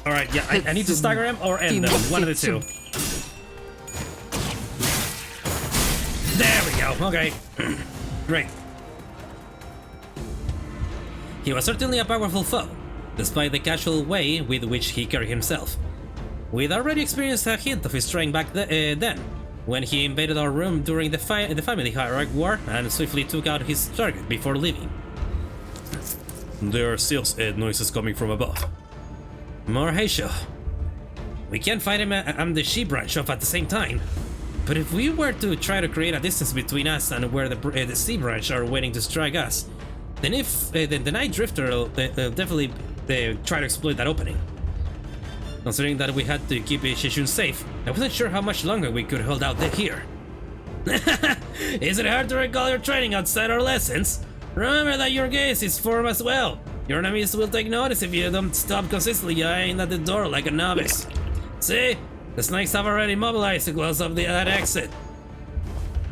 Alright, yeah, I need to stagger him or end them. One of the two. There we go. Okay. Great. He was certainly a powerful foe, despite the casual way with which he carried himself. We'd already experienced a hint of his strength back then, when he invaded our room during the family Hierarch war and swiftly took out his target before leaving. There are still noises coming from above. More Heisho. We can't fight him and the She branch off at the same time. But if we were to try to create a distance between us and where the Sea branch are waiting to strike us, then the Night Drifter will definitely try to exploit that opening. Considering that we had to keep Xichun safe, I wasn't sure how much longer we could hold out here. Is it hard to recall your training outside our lessons? Remember that your gaze is formed as well. Your enemies will take notice if you don't stop consistently eyeing at the door like a novice. See? The snakes have already mobilized to close up that exit.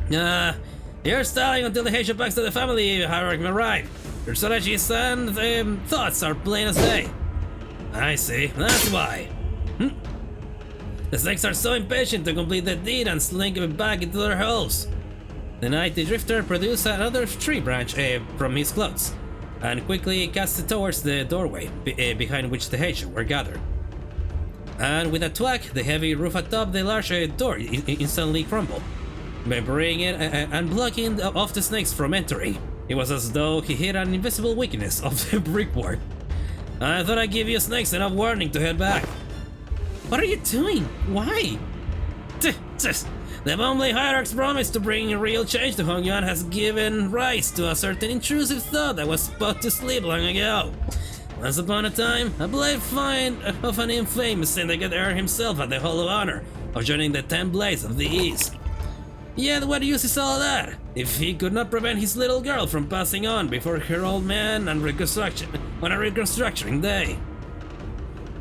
You're stalling until the Heisho packs to the family Hierarch arrive. Your strategies and thoughts are plain as day. I see, that's why. The snakes are so impatient to complete the deed and slink it back into their holes. The Night Drifter produced another tree branch from his clothes, and quickly cast it towards the doorway behind which the Heisho were gathered. And with a thwack, the heavy roof atop the large door instantly crumbled, burying it and blocking off the snakes from entering. It was as though he hit an invisible weakness of the brickwork. I thought I'd give you snakes enough warning to head back. What are you doing? Why? The Bombay Hierarch's promise to bring real change to Hongyuan has given rise to a certain intrusive thought that was put to sleep long ago. Once upon a time, a blade find of an infamous syndicate earned himself at the Hall of Honor of joining the 10 Blades of the East. Yet what use is all that, if he could not prevent his little girl from passing on before her old man and on a reconstructing day?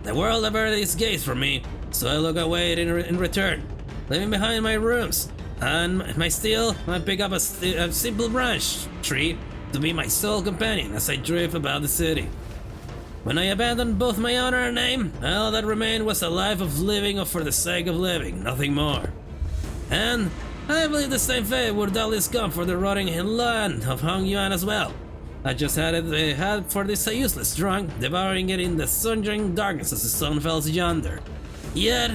The world averted its gaze from me, so I look away in return, leaving behind my rooms and I pick up a simple branch tree to be my sole companion as I drift about the city. When I abandoned both my honor and name, all that remained was a life of living for the sake of living, nothing more. And I believe the same fate would doubtless come for the rotting land of Hongyuan as well. I just had for this useless drunk, devouring it in the sundering darkness as the sun falls yonder. Yet,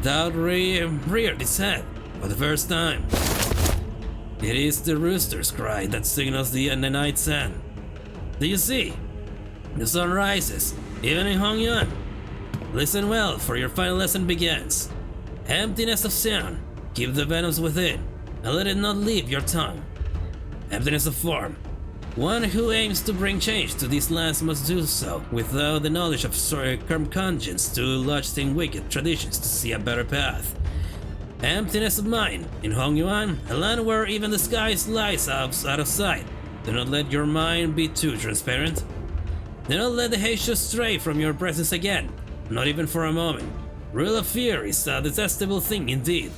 doubt reared its head for the first time. It is the rooster's cry that signals the end the night's end. Do you see? The sun rises, even in Hongyuan. Listen well, for your final lesson begins. Emptiness of sound, keep the venoms within, and let it not leave your tongue. Emptiness of form. One who aims to bring change to these lands must do so without the knowledge of conscience too lodged in wicked traditions to see a better path. Emptiness of mind. In Hongyuan, a land where even the sky lies out of sight. Do not let your mind be too transparent. Do not let the Xichun stray from your presence again, not even for a moment. Rule of fear is a detestable thing indeed,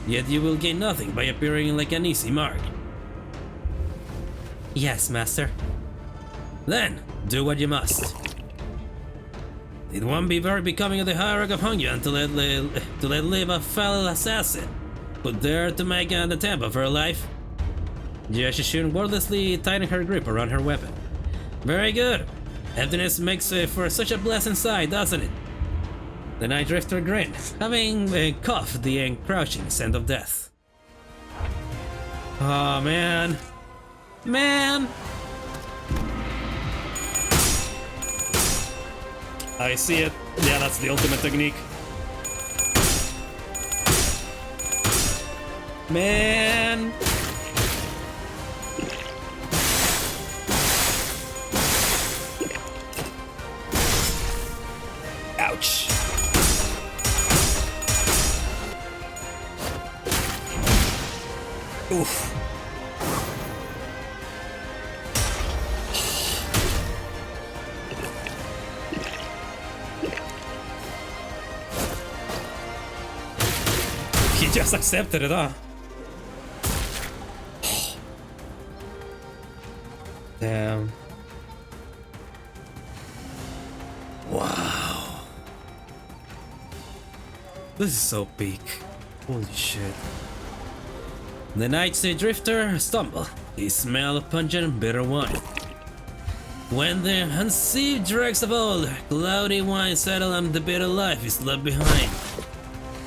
yet you will gain nothing by appearing like an easy mark. Yes, master. Then, do what you must. It won't be very becoming of the Hierarch of Hongyuan to let live a fellow assassin who dared to make an attempt of her life. Xichun wordlessly tightened her grip around her weapon. Very good. Emptiness makes for such a pleasant sight, doesn't it? The Night Drifter grinned, having coughed the encroaching scent of death. Oh man. Man! I see it. Yeah, that's the ultimate technique. Man! Ouch! Oof. He just accepted it, huh? Damn. Wow. This is so peak. Holy shit. The Night Drifter stumbled. He smelled pungent, bitter wine. When the unseen dregs of old, cloudy wine settle and the bitter life is left behind,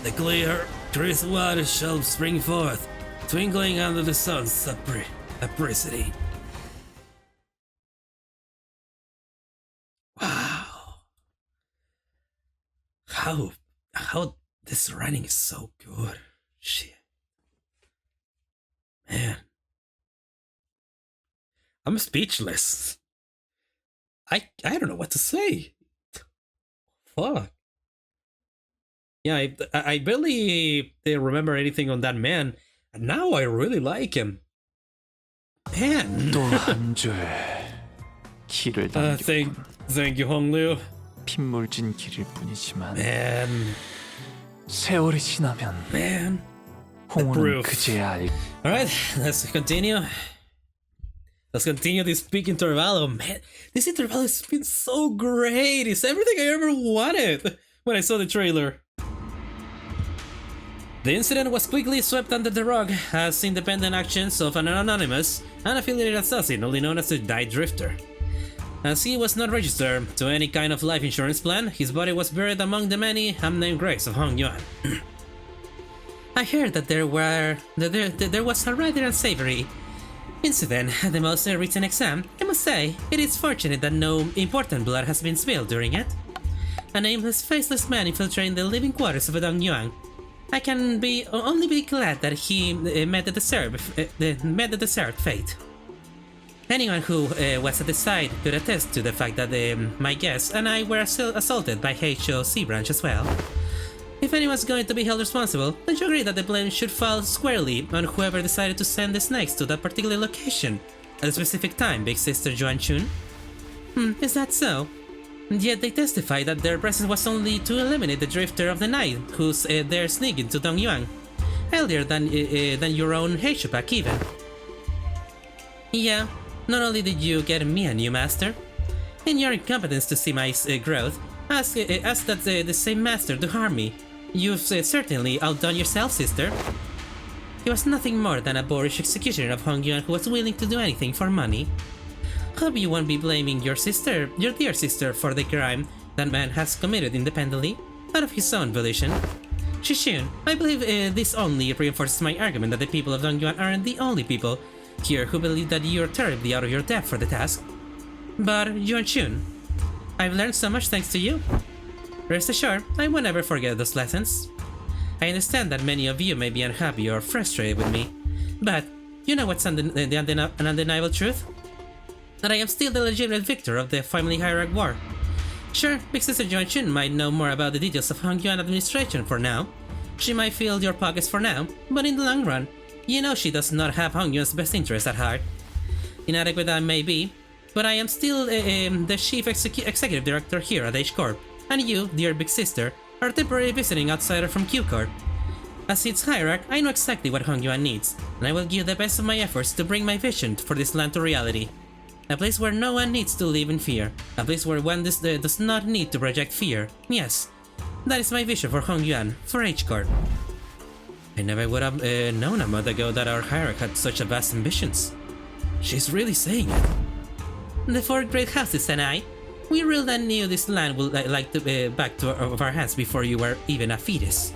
the clear, crisp water shall spring forth, twinkling under the sun's apricity. Wow. How this writing is so good. Shit. Man. I'm speechless. I don't know what to say. Fuck. Yeah, I barely remember anything on that man, and now I really like him. Man. 또 한 줄 길을 thank you, Honglu. 핏물진 길일 뿐이지만 Man. 세월이 지나면 Man. 홍우는 그제야 알. Alright, let's continue. Let's continue this big Intervallo. Man, this Intervallo has been so great. It's everything I ever wanted when I saw the trailer. The incident was quickly swept under the rug as independent actions of an anonymous, unaffiliated assassin only known as the Night Drifter. As he was not registered to any kind of life insurance plan, his body was buried among the many unnamed graves of Hongyuan. I heard that there was a rather unsavory incident at the most recent exam. I must say, it is fortunate that no important blood has been spilled during it. A nameless, faceless man infiltrating the living quarters of a Dongyuan. I can only be glad that he met the deserved fate. Anyone who was at the site could attest to the fact that my guest and I were assaulted by Xichun C branch as well. If anyone's going to be held responsible, don't you agree that the blame should fall squarely on whoever decided to send the snakes to that particular location at a specific time, Big Sister Yuan-chun? Is that so? And yet they testify that their presence was only to eliminate the Drifter of the Night who's there sneaking to Dongyuan, earlier than your own Xichun pack even. Yeah, not only did you get me a new master, in your incompetence to see my growth, ask that the same master to harm me. You've certainly outdone yourself, sister. He was nothing more than a boorish executioner of Hongyuan who was willing to do anything for money. Hope you won't be blaming your dear sister, for the crime that man has committed independently, out of his own volition. Xichun, I believe this only reinforces my argument that the people of Dongyuan aren't the only people here who believe that you're terribly out of your depth for the task. But, Yuan-chun, I've learned so much thanks to you. Rest assured, I won't ever forget those lessons. I understand that many of you may be unhappy or frustrated with me, but you know what's an undeniable truth? That I am still the legitimate victor of the family hierarch war. Sure, Big Sister Yuan-chun might know more about the details of Hongyuan administration for now. She might fill your pockets for now, but in the long run, you know she does not have Hongyuan's best interest at heart. Inadequate I may be, but I am still the chief executive director here at H Corp, and you, dear Big Sister, are a temporary visiting outsider from Q Corp. As its hierarch, I know exactly what Hongyuan needs, and I will give the best of my efforts to bring my vision for this land to reality. A place where no one needs to live in fear. A place where one does not need to project fear. Yes, that is my vision for Hongyuan, for H Corp. I never would have known a month ago that our hierarch had such vast ambitions. She's really saying it. The four great houses and I, we really knew this land would like to back to our hands before you were even a fetus.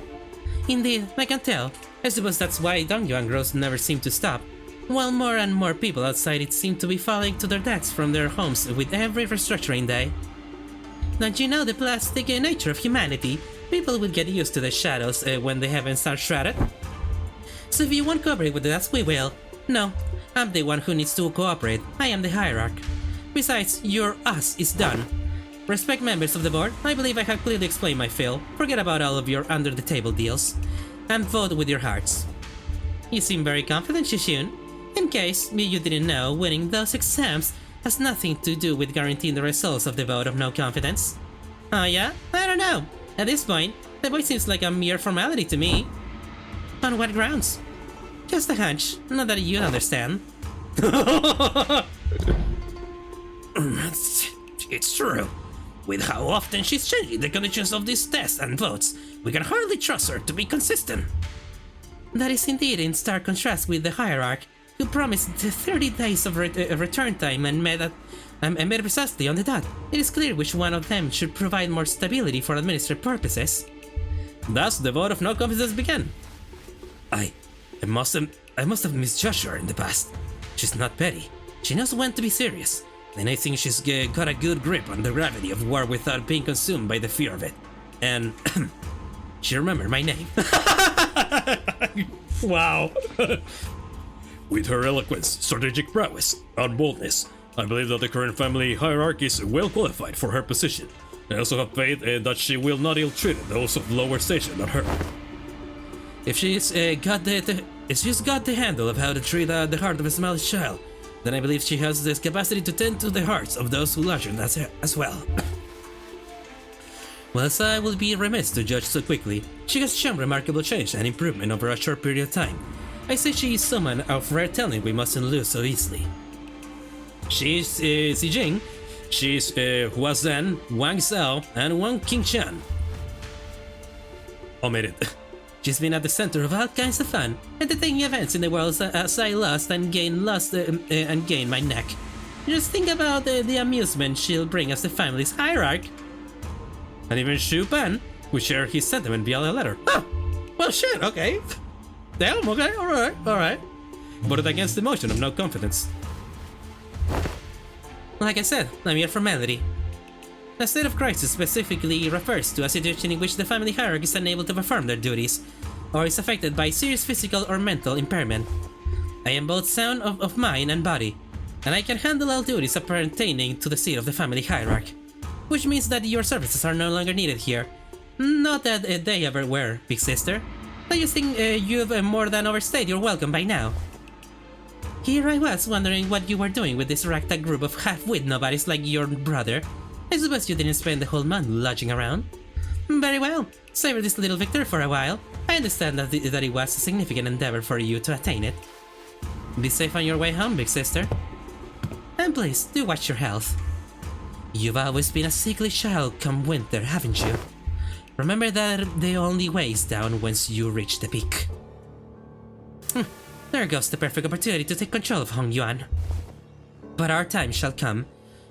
Indeed, I can tell. I suppose that's why Dongyuan growth never seemed to stop. While more and more people outside it seem to be falling to their deaths from their homes with every restructuring day. Don't you know the plastic nature of humanity? People will get used to the shadows when the heavens are shrouded. So if you won't cooperate with us, we will. No, I'm the one who needs to cooperate. I am the hierarch. Besides, your us is done. Respect members of the board, I believe I have clearly explained my fill. Forget about all of your under-the-table deals. And vote with your hearts. You seem very confident, Xichun. In case you didn't know, winning those exams has nothing to do with guaranteeing the results of the vote of no confidence. Oh yeah? I don't know. At this point, the vote seems like a mere formality to me. On what grounds? Just a hunch, not that you understand. It's true. With how often she's changing the conditions of these tests and votes, we can hardly trust her to be consistent. That is indeed in stark contrast with the hierarch, who promised 30 days of return time and made precisely on the dot. It is clear which one of them should provide more stability for administrative purposes. Thus, the vote of no confidence began. I must have misjudged her in the past. She's not petty. She knows when to be serious. And I think she's got a good grip on the gravity of war without being consumed by the fear of it. And she remembered my name. Wow. With her eloquence, strategic prowess, and boldness, I believe that the current family hierarchy is well qualified for her position. I also have faith that she will not ill-treat those of lower station than her. If she's got the handle of how to treat the heart of a small child, then I believe she has this capacity to tend to the hearts of those who larger than her as well. Whilst I will be remiss to judge so quickly, she has shown remarkable change and improvement over a short period of time. I say she is someone of rare talent we mustn't lose so easily. She's Xijing, she's Hua Zhen, Wang Xiao, and Wang Qingqian. Omitted. She's been at the center of all kinds of fun, entertaining events in the world as I lost and gained my neck. Just think about the amusement she'll bring as the family's hierarch. And even Xu Pan, who shared his sentiment via a letter. Oh, well shit, okay. Damn, okay, alright. Voted against the motion of no confidence. Like I said, I'm here for melody. A state of crisis specifically refers to a situation in which the family hierarchy is unable to perform their duties, or is affected by serious physical or mental impairment. I am both sound of mind and body, and I can handle all duties pertaining to the seat of the family hierarch, which means that your services are no longer needed here. Not that they ever were, big sister. I just think you've more than overstayed your welcome by now. Here I was wondering what you were doing with this ragtag group of half-wit nobodies like your brother. I suppose you didn't spend the whole month lodging around. Very well, savor this little victory for a while. I understand that it was a significant endeavor for you to attain it. Be safe on your way home, big sister. And please, do watch your health. You've always been a sickly child come winter, haven't you? Remember that the only way is down once you reach the peak. There goes the perfect opportunity to take control of Hongyuan. But our time shall come.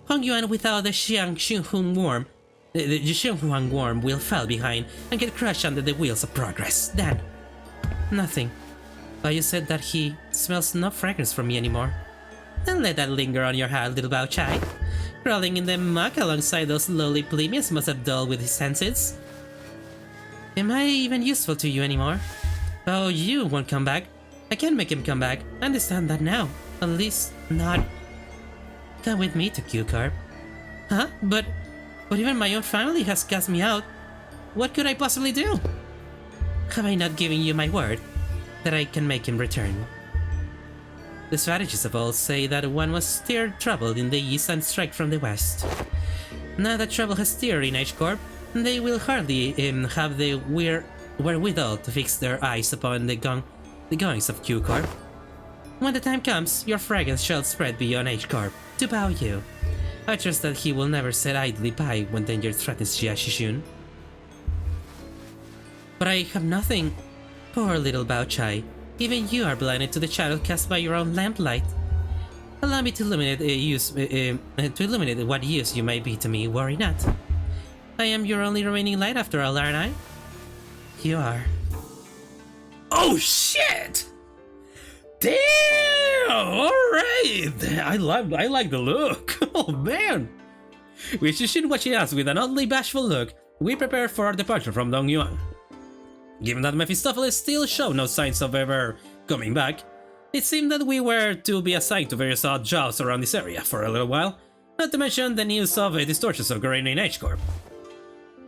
Hongyuan without the Xichun warm The Xichun Huang worm will fall behind and get crushed under the wheels of progress. Then, nothing. But you said that he smells no fragrance from me anymore. Don't let that linger on your heart, little Bao Chai. Crawling in the muck alongside those lowly plebeians must have dulled with his senses. Am I even useful to you anymore? Oh, you won't come back. I can't make him come back. I understand that now. At least, not... Come with me to Q-Corp. Huh? But even my own family has cast me out. What could I possibly do? Have I not given you my word that I can make him return? The strategists of old say that one must steer trouble in the east and strike from the west. Now that trouble has steered in H-Corp, they will hardly have the wherewithal to fix their eyes upon the goings of Q-Corp. When the time comes, your fragrance shall spread beyond H-Corp to bow you. I trust that he will never sit idly by when danger threatens Xichun. But I have nothing. Poor little Bao Chai. Even you are blinded to the shadow cast by your own lamplight. Allow me to illuminate what use you may be to me. Worry not. I am your only remaining light after all, aren't I? You are. Oh shit! Damn! Alright! I like the look. Oh man! With Xichun watching us with an oddly bashful look, we prepare for our departure from Dongyuan. Given that Mephistopheles still showed no signs of ever coming back, it seemed that we were to be assigned to various odd jobs around this area for a little while, not to mention the news of distortions occurring in H-Corp.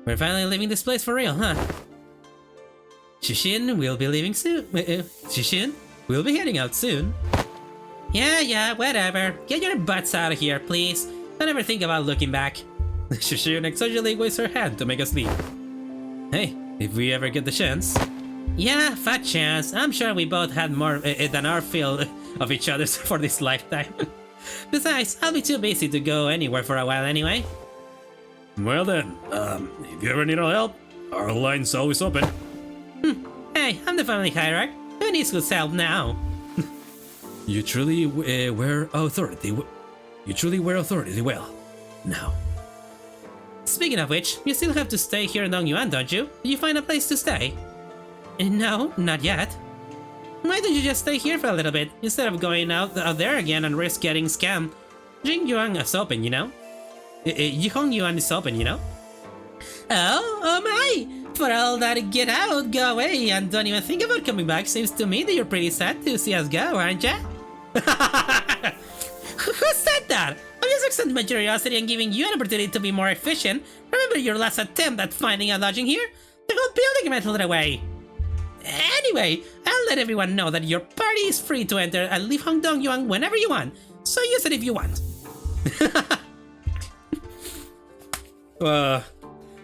We're finally leaving this place for real, huh? Xichun will be leaving soon. Xichun will be heading out soon. Yeah, whatever. Get your butts out of here, please. Don't ever think about looking back. Xichun exaggerably waves her hand to make us leave. Hey, if we ever get the chance. Yeah, fat chance. I'm sure we both had more than our fill of each other for this lifetime. Besides, I'll be too busy to go anywhere for a while anyway. Well then, if you ever need our help, our line's always open. Hey, I'm the family hierarch. Who needs whose help now? You truly wear authority. You truly wear authority well. Now. Speaking of which, you still have to stay here in Dongyuan, don't you? Did you find a place to stay? No, not yet. Why don't you just stay here for a little bit, instead of going out there again and risk getting scammed? Jingyuan is open, you know? Yihongyuan is open, you know? Oh my! For all that get out, go away, and don't even think about coming back. Seems to me that you're pretty sad to see us go, aren't ya? Who said that? I'm just extending my curiosity and giving you an opportunity to be more efficient. Remember your last attempt at finding a lodging here? The whole building melted away. Anyway, I'll let everyone know that your party is free to enter and leave Hongdongyuan whenever you want, so use it if you want.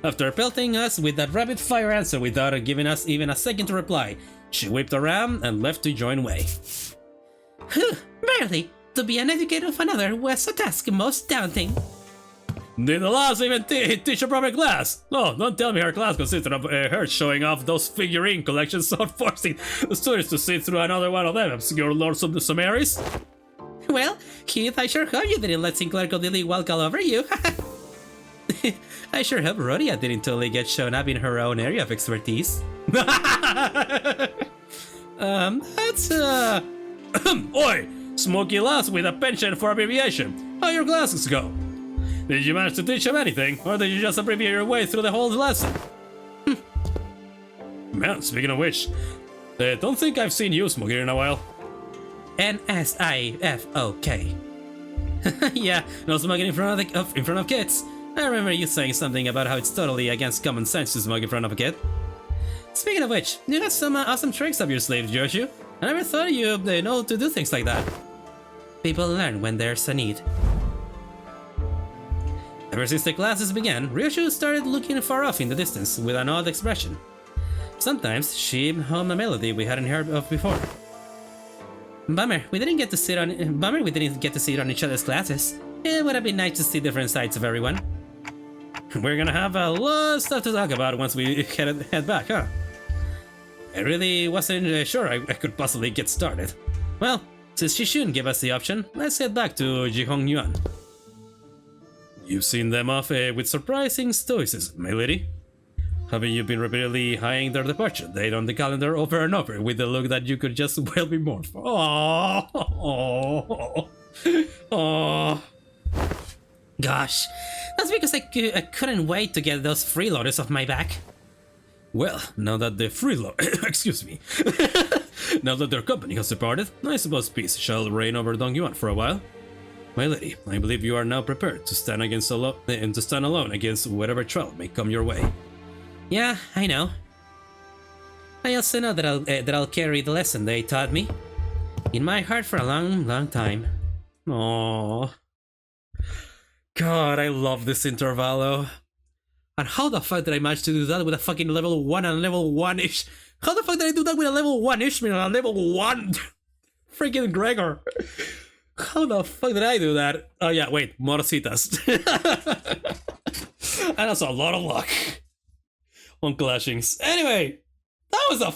After pelting us with that rapid fire answer without giving us even a second to reply, she whipped around and left to join Wei. Barely. To be an educator of another was a task most daunting. Did the laws even teach a proper class? No, don't tell me her class consisted of her showing off those figurine collections or forcing the students to sit through another one of them obscure lords of the Summaries. Well, Keith, I sure hope you didn't let Sinclair completely walk all over you. I sure hope Rhodia didn't totally get shown up in her own area of expertise. That's Oi! Smoky lass with a penchant for abbreviation. How your classes go? Did you manage to teach them anything, or did you just abbreviate your way through the whole lesson? Man, speaking of which, don't think I've seen you smoking in a while. N-S-I-F-O-K. Yeah, no smoking in front of kids. I remember you saying something about how it's totally against common sense to smoke in front of a kid. Speaking of which, you got some awesome tricks up your sleeves, Joshua. I never thought you know to do things like that. People learn when there's a need. Ever since the classes began, Ryoshu started looking far off in the distance with an odd expression. Sometimes she hummed a melody we hadn't heard of before. Bummer we didn't get to sit on each other's classes. It would have been nice to see different sides of everyone. We're gonna have a lot of stuff to talk about once we head back, huh? I really wasn't sure I could possibly get started. Well, since Xichun gave us the option, let's head back to Jihongyuan. You've seen them off with surprising stoicism, my lady. Haven't you been repeatedly eyeing their departure date on the calendar over and over with the look that you could just well be mourned for? Oh. Gosh, that's because I couldn't wait to get those freeloaders off my back. Well, now that the excuse me, now that their company has departed, I suppose peace shall reign over Dongyuan for a while. My lady, I believe you are now prepared to stand alone against whatever trial may come your way. Yeah, I know. I also know that I'll carry the lesson they taught me in my heart for a long, long time. Aww. God, I love this Intervallo. And how the fuck did I manage to do that with a fucking level 1 and level 1-ish? How the fuck did I do that with a level 1-ish and a level 1? Freaking Gregor. How the fuck did I do that? Oh yeah, wait, Morositas. And also a lot of luck on clashings. Anyway, that was a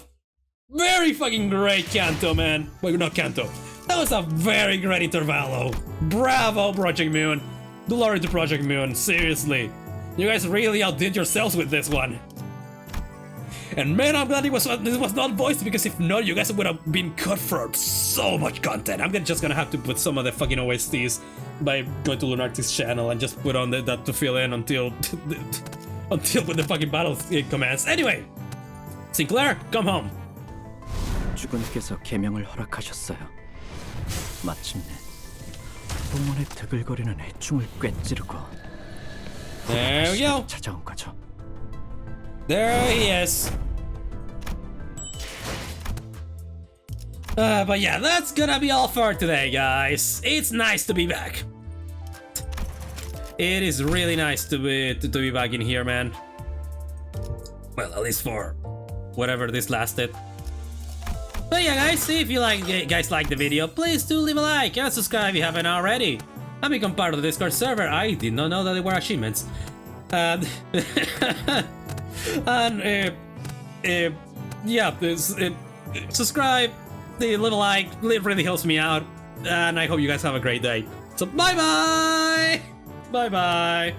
very fucking great Kanto, man. Wait, not Kanto. That was a very great Intervallo. Bravo, Project Moon. Glory to Project Moon, seriously. You guys really outdid yourselves with this one. And man, I'm glad this was not voiced, because if not, you guys would have been cut for so much content. I'm just gonna have to put some of the fucking OSTs by going to Lunartic's channel and just put on that to fill in until when the fucking battle commences. Anyway, Sinclair, come home. 주군께서 계명을 허락하셨어요. 마침내 동원의 드글거리는 해충을 꿰찌르고 There we go. 찾아온 거죠. There he is. But yeah, that's gonna be all for today, guys. It's nice to be back. It is really nice to be back in here, man. Well, at least for whatever this lasted. But yeah, guys, if you guys like the video, please do leave a like and subscribe if you haven't already. And become part of the Discord server. I did not know that there were achievements. And yeah, subscribe, leave a like, it really helps me out. And I hope you guys have a great day. So bye bye! Bye bye!